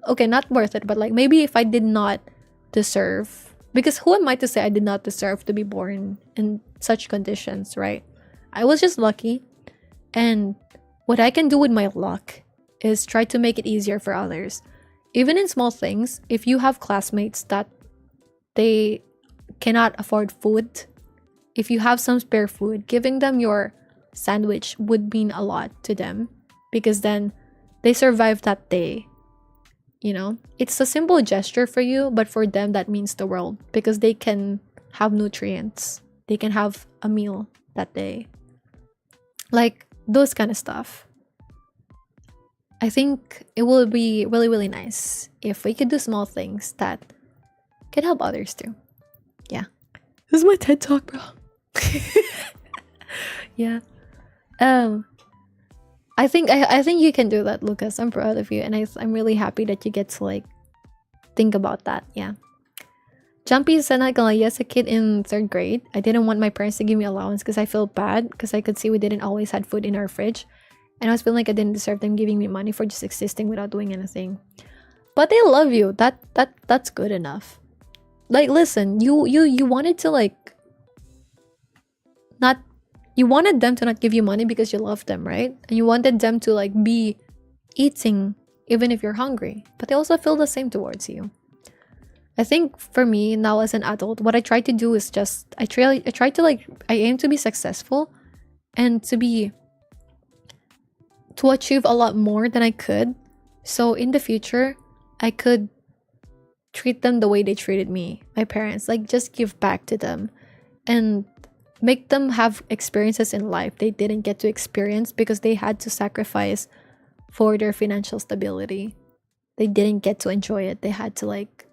okay, not worth it, but like maybe if I did not deserve, because who am I to say I did not deserve to be born in such conditions, right? I was just lucky. And what I can do with my luck is try to make it easier for others. Even in small things, if you have classmates that they cannot afford food, if you have some spare food, giving them your sandwich would mean a lot to them, because then they survived that day. You know, it's a simple gesture for you, but for them that means the world, because they can have nutrients, they can have a meal that day, like those kind of stuff. I think it will be really, really nice if we could do small things that can help others too. Yeah, this is my TED talk, bro. Yeah. I think you can do that, Lucas. I'm proud of you, and I'm really happy that you get to like think about that. Yeah. Jumpy said, "Not gonna lie, as a kid in 3rd grade, I didn't want my parents to give me allowance because I felt bad because I could see we didn't always had food in our fridge, and I was feeling like I didn't deserve them giving me money for just existing without doing anything. But they love you. That's good enough. Like, listen, you wanted to like not." You wanted them to not give you money because you love them, right? And you wanted them to like be eating even if you're hungry. But they also feel the same towards you. I think for me now as an adult, what I try to do is just I aim to be successful and to achieve a lot more than I could. So in the future, I could treat them the way they treated me, my parents, like just give back to them and make them have experiences in life they didn't get to experience because they had to sacrifice for their financial stability. They didn't get to enjoy it. They had to like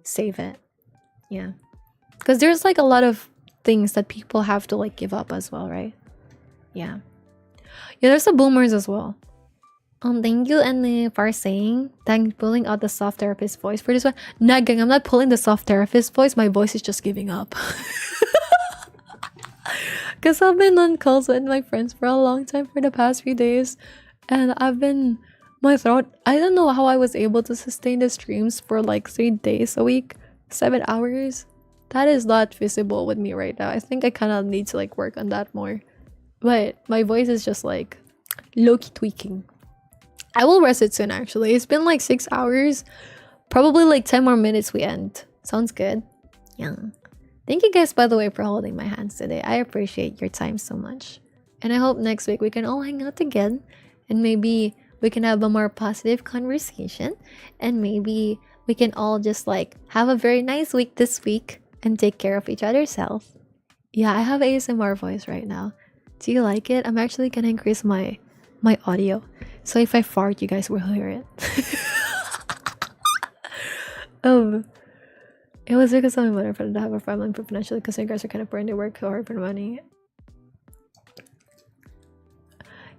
save it. Yeah. Because there's like a lot of things that people have to like give up as well, right? Yeah. Yeah, there's the boomers as well. Thank you, Annie, for saying thanks pulling out the soft therapist voice for this one. Nah, gang, I'm not pulling the soft therapist voice. My voice is just giving up. Because I've been on calls with my friends for a long time for the past few days. And my throat, I don't know how I was able to sustain the streams for like 3 days a week, 7 hours. That is not visible with me right now. I think I kind of need to like work on that more. But my voice is just like low-key tweaking. I will rest it soon actually. It's been like 6 hours. Probably like 10 more minutes we end. Sounds good. Yeah. Thank you guys, by the way, for holding my hands today. I appreciate your time so much. And I hope next week we can all hang out again. And maybe we can have a more positive conversation. And maybe we can all just like have a very nice week this week. And take care of each other's health. Yeah, I have ASMR voice right now. Do you like it? I'm actually gonna increase my audio. So if I fart, you guys will hear it. It was because of my mother for to have a family, but financially because my guys are kind of poor and they work hard for money.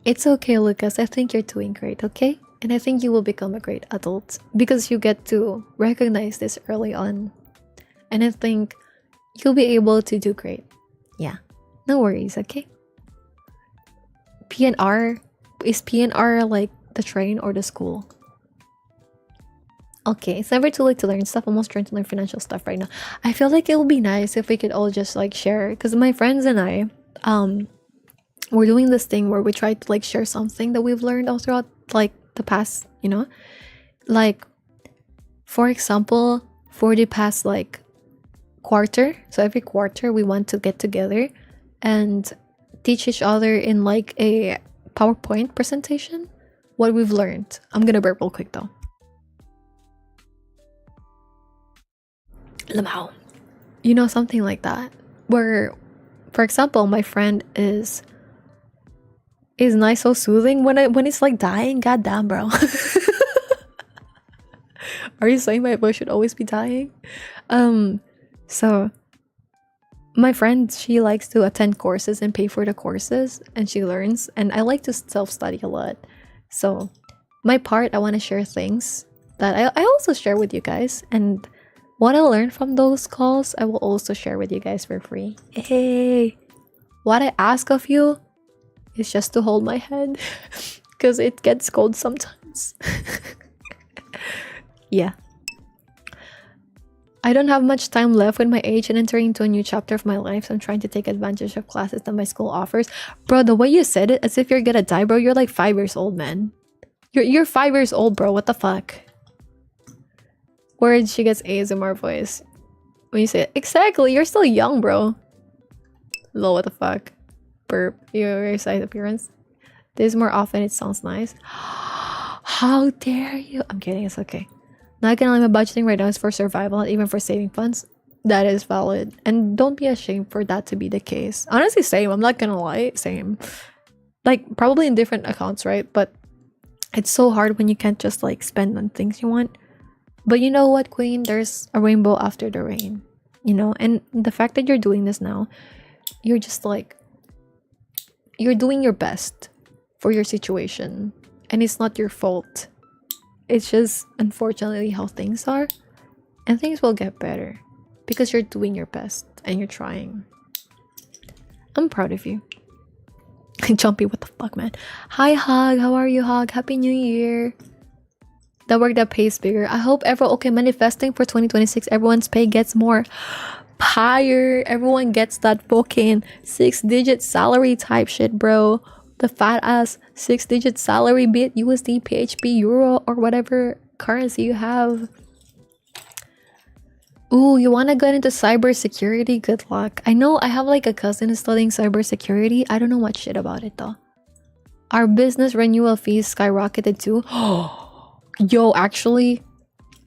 It's okay, Lucas. I think you're doing great, okay? And I think you will become a great adult because you get to recognize this early on. And I think you'll be able to do great. Yeah. No worries, okay? PNR? Is PNR like the train or the school? Okay, it's never too late to learn stuff. I'm almost trying to learn financial stuff right now. I feel like it would be nice if we could all just like share, because my friends and I, we're doing this thing where we try to like share something that we've learned all throughout like the past, you know, like for example, for the past like quarter. So every quarter we want to get together and teach each other in like a PowerPoint presentation what we've learned. I'm gonna burp real quick though. Lamau. You know, something like that. Where, for example, my friend is nice, so soothing when it's like dying. Goddamn, bro. Are you saying my voice should always be dying? So my friend, she likes to attend courses and pay for the courses, and she learns. And I like to self-study a lot. So my part, I want to share things that I also share with you guys, and what I learned from those calls, I will also share with you guys for free. Hey, what I ask of you is just to hold my head because it gets cold sometimes. Yeah. I don't have much time left with my age and entering into a new chapter of my life, so I'm trying to take advantage of classes that my school offers. Bro, the way you said it, as if you're gonna die, bro, you're like 5 years old, man. You're 5 years old, bro. What the fuck? Word, she gets ASMR voice. When you say it, exactly, you're still young, bro. Lol, what the fuck? Burp, your side appearance. This more often, it sounds nice. How dare you? I'm kidding, it's okay. Not gonna lie, my budgeting right now is for survival, not even for saving funds. That is valid. And don't be ashamed for that to be the case. Honestly, same. I'm not gonna lie, same. Like, probably in different accounts, right? But it's so hard when you can't just like spend on things you want. But you know what, Queen? There's a rainbow after the rain, you know? And the fact that you're doing this now, you're just like, you're doing your best for your situation. And it's not your fault. It's just, unfortunately, how things are. And things will get better. Because you're doing your best and you're trying. I'm proud of you. Jumpy, what the fuck, man? Hi, Hog. How are you, Hog? Happy New Year. The work that pays bigger. I hope okay, manifesting for 2026, everyone's pay gets more higher. Everyone gets that fucking 6-digit salary type shit, bro. The fat ass 6-digit salary, be it USD, PHP, Euro, or whatever currency you have. Ooh, you want to get into cybersecurity? Good luck. I know I have like a cousin who's studying cybersecurity. I don't know much shit about it though. Our business renewal fees skyrocketed too. Yo, actually,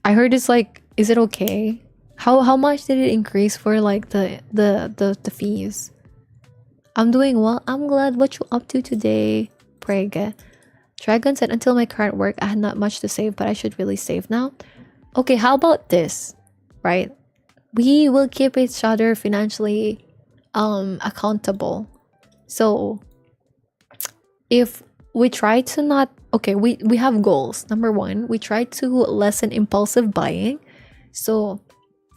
I heard it's like, is it okay? How much did it increase for like the fees? I'm doing well. I'm glad. What you up to today, Preg? Dragon said, until my current work, I had not much to save, but I should really save now. Okay, how about this? Right? We will keep each other financially accountable. So if we try to not, okay, we have goals. Number one, we try to lessen impulsive buying. So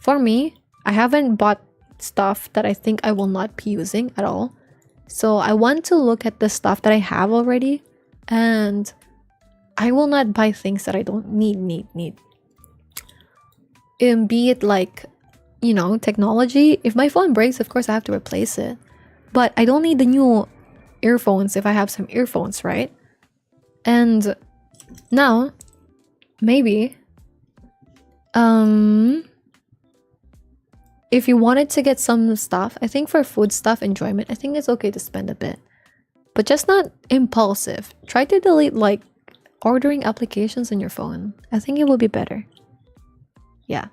for me, I haven't bought stuff that I think I will not be using at all. So I want to look at the stuff that I have already, and I will not buy things that I don't need. Be it like, you know, technology. If my phone breaks, of course I have to replace it. But I don't need the new earphones if I have some earphones, right? And now, maybe, if you wanted to get some stuff, I think for food stuff, enjoyment, I think it's okay to spend a bit. But just not impulsive. Try to delete like ordering applications on your phone. I think it will be better. Yeah.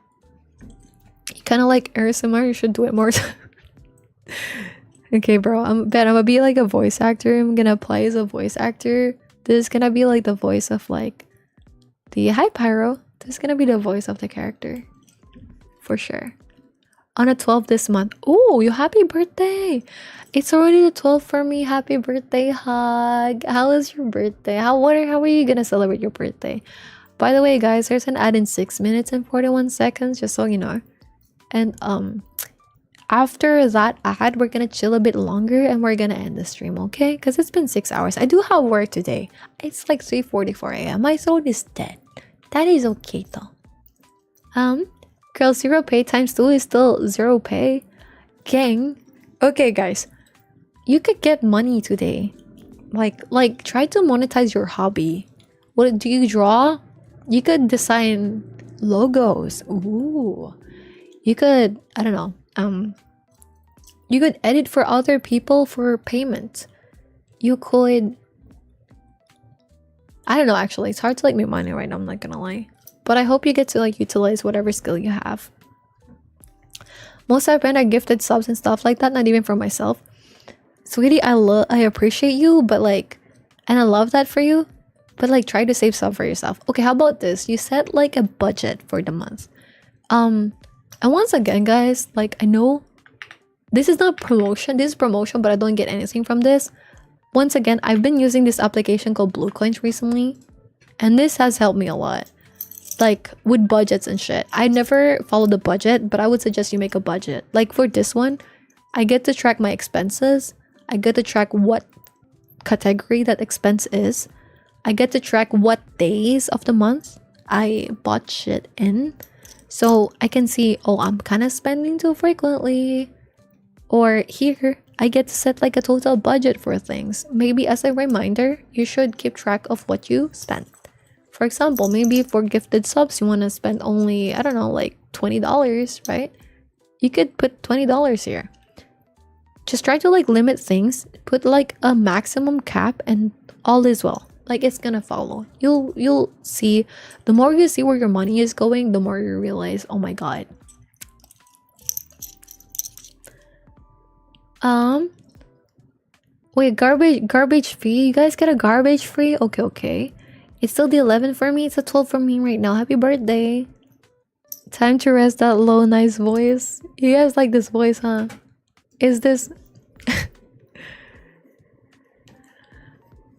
You kind of like ASMR, you should do it more. Okay, bro, I'm gonna be like a voice actor. I'm gonna apply as a voice actor. This is gonna be like the voice of like the hi Pyro. This is gonna be the voice of the character. For sure. On the 12th this month. Oh, you happy birthday. It's already the 12th for me. Happy birthday, Hug. How is your birthday? How are you gonna celebrate your birthday? By the way, guys, there's an ad in 6 minutes and 41 seconds, just so you know. And after that ad, we're gonna chill a bit longer and we're gonna end the stream, okay? Because it's been 6 hours. I do have work today. It's like 3:44 a.m. My soul is dead. That is okay though. Girl, 0 pay times 2 is still 0 pay. Gang. Okay, guys. You could get money today. Like try to monetize your hobby. What do you draw? You could design logos. Ooh. You could, I don't know. You could edit for other people for payment. You could, I don't know, actually. It's hard to like make money right now, I'm not gonna lie. But I hope you get to like utilize whatever skill you have. Most of my friends are gifted subs and stuff like that, not even for myself. Sweetie, I appreciate you, but like, and I love that for you, but like try to save some for yourself. Okay, how about this? You set like a budget for the month. And once again, guys, like I know this is not promotion, this is promotion, but I don't get anything from this. Once again, I've been using this application called Bluecoins recently, and this has helped me a lot. Like with budgets and shit. I never follow the budget, but I would suggest you make a budget. Like for this one, I get to track my expenses. I get to track what category that expense is. I get to track what days of the month I bought shit in. So I can see, oh, I'm kind of spending too frequently. Or here, I get to set like a total budget for things. Maybe as a reminder, you should keep track of what you spent. For example, maybe for gifted subs, you want to spend only, I don't know, like $20, right? You could put $20 here. Just try to like limit things. Put like a maximum cap and all is well. Like it's gonna follow. You'll see. The more you see where your money is going, the more you realize, oh my god. Wait, garbage free? You guys get a garbage free? Okay. It's still the 11 for me. It's a 12 for me right now. Happy birthday. Time to rest that low, nice voice. You guys like this voice, huh? Is this...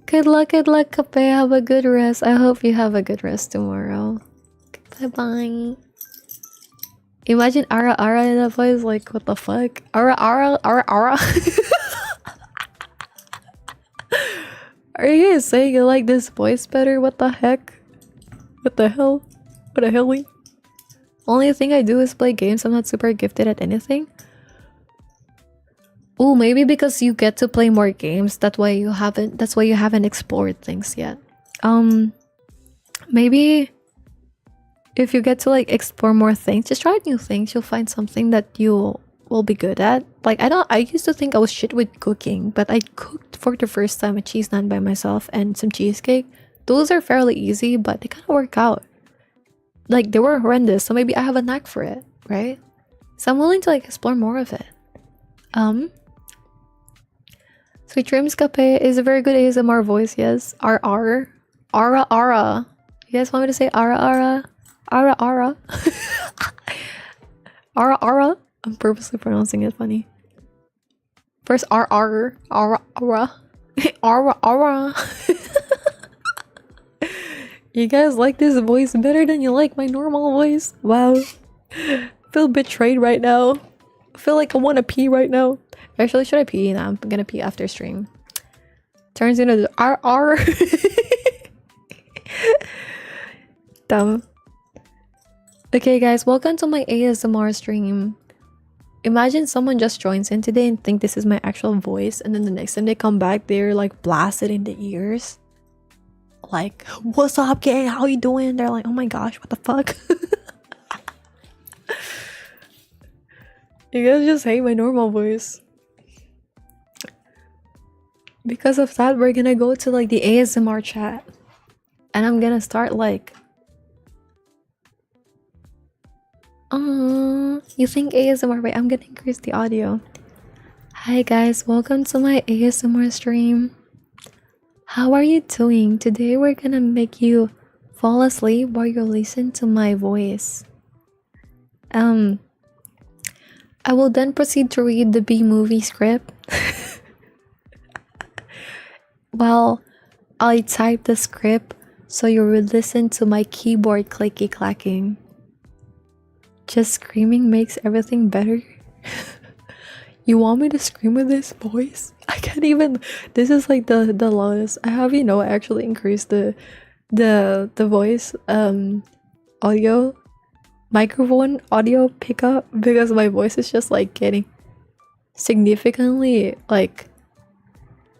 Good luck, Kape. Have a good rest. I hope you have a good rest tomorrow. Bye-bye. Imagine Ara in that voice. Like, what the fuck? Ara. Are you guys saying you like this voice better? What the heck? What the hell? What the helly? Only thing I do is play games. I'm not super gifted at anything. Oh, maybe because you get to play more games. That's why you haven't explored things yet. Maybe if you get to like explore more things, just try new things. You'll find something that you will be good at. Like I used to think I was shit with cooking, but I cooked for the first time a cheese naan by myself and some cheesecake. Those are fairly easy, but they kind of work out. Like they were horrendous, so maybe I have a knack for it, right? So I'm willing to like explore more of it. Sweet Dreams Cafe is a very good ASMR voice, yes. Ara. You guys want me to say ara? Ara. Ara. I'm purposely pronouncing it funny. First ara. You guys like this voice better than you like my normal voice? Wow. Feel betrayed right now. I feel like I want to pee right now. Actually, should I pee? Nah, I'm gonna pee after stream. Turns into the RR. Dumb. Okay, guys, welcome to my ASMR stream. Imagine someone just joins in today and think this is my actual voice, and then the next time they come back, they're like blasted in the ears. Like, what's up, gang? How you doing? They're like, oh my gosh, what the fuck? You guys just hate my normal voice. Because of that, we're gonna go to like the ASMR chat. And I'm gonna start like... you think ASMR? Wait, I'm gonna increase the audio. Hi guys, welcome to my ASMR stream. How are you doing? Today we're gonna make you fall asleep while you listen to my voice. I will then proceed to read the B movie script. Well, I type the script so you will listen to my keyboard clicky clacking. Just screaming makes everything better. You want me to scream with this voice? I can't even. This is like the lowest. I have actually increased the voice audio microphone audio pickup because my voice is just like getting significantly like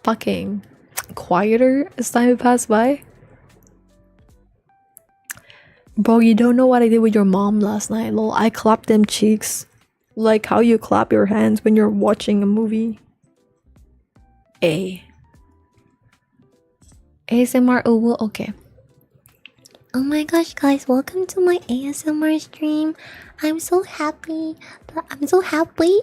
fucking quieter as time passed by. Bro, you don't know what I did with your mom last night, lol. I clapped them cheeks like how you clap your hands when you're watching a movie. ASMR. Oh well, okay. Oh my gosh, guys, welcome to my ASMR stream. I'm so happy. I'm so happy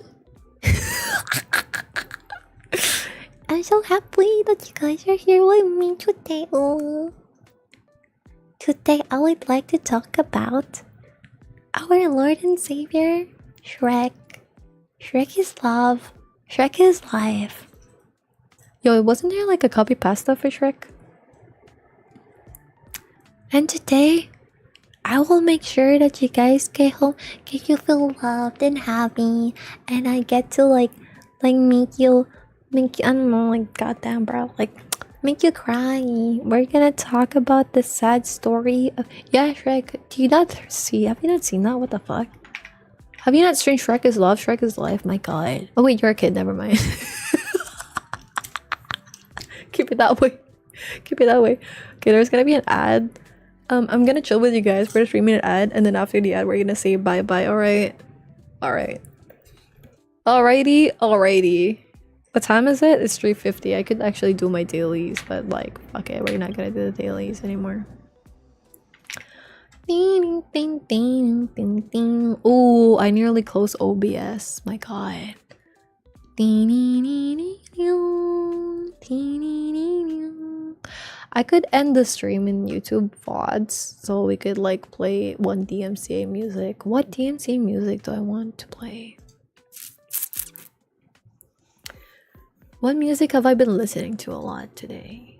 that you guys are here with me today. Oh. Today I would like to talk about our Lord and Savior, Shrek. Shrek is love. Shrek is life. Yo, wasn't there like a copy pasta for Shrek? And today, I will make sure that you guys get home, get you feel loved and happy, and I get to like make you, I don't know, like goddamn bro, like make you cry. We're gonna talk about the sad story of Shrek. Have you not seen that? What the fuck? Have you not seen Shrek is love, Shrek is life? My god. Oh wait, you're a kid. Never mind. Keep it that way. Keep it that way. Okay, there's gonna be an ad. I'm gonna chill with you guys for a 3-minute ad, and then after the ad, we're gonna say bye bye. Alright. Alrighty. What time is it? It's 3:50. I could actually do my dailies, but like, okay, we're not gonna do the dailies anymore. Oh, I nearly closed OBS. My god. I could end the stream in YouTube VODs, so we could like play one DMCA music. What DMCA music do I want to play? What music have I been listening to a lot today?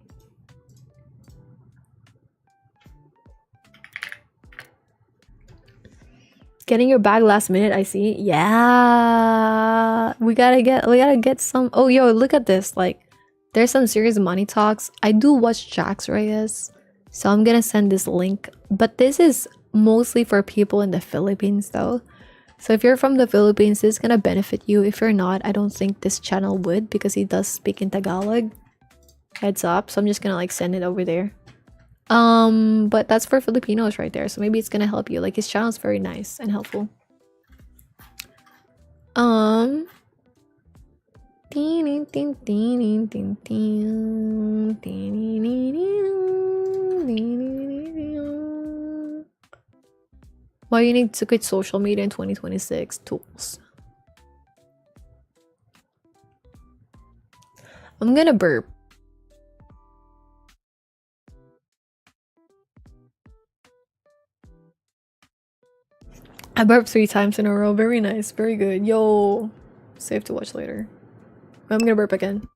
Getting your bag last minute, I see. Yeah, we gotta get some. Oh, yo, look at this. Like, there's some serious money talks. I do watch Jax Reyes, so I'm gonna send this link. But this is mostly for people in the Philippines, though. So if you're from the Philippines, this is gonna benefit you. If you're not, I don't think this channel would because he does speak in Tagalog. Heads up. So I'm just gonna like send it over there. But that's for Filipinos right there, so maybe it's gonna help you. Like, his channel is very nice and helpful. Why you need to quit social media in 2026? Tools. I'm gonna burp. I burped 3 times in a row. Very nice. Very good. Yo. Save to watch later. I'm gonna burp again.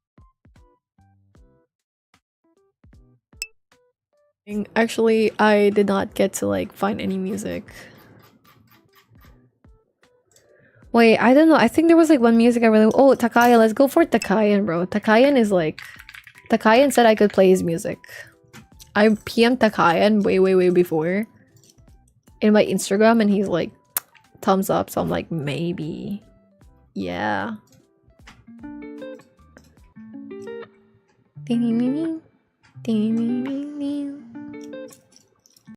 Actually, I did not get to like find any music. Wait, I don't know. I think there was like one music I really... Oh, Takaya. Let's go for Takayan, bro. Takayan is like... Takayan said I could play his music. I PM'd Takayan way before in my Instagram, and he's like, thumbs up, so I'm like, maybe. Yeah. Ding ding ding ding ding ding ding.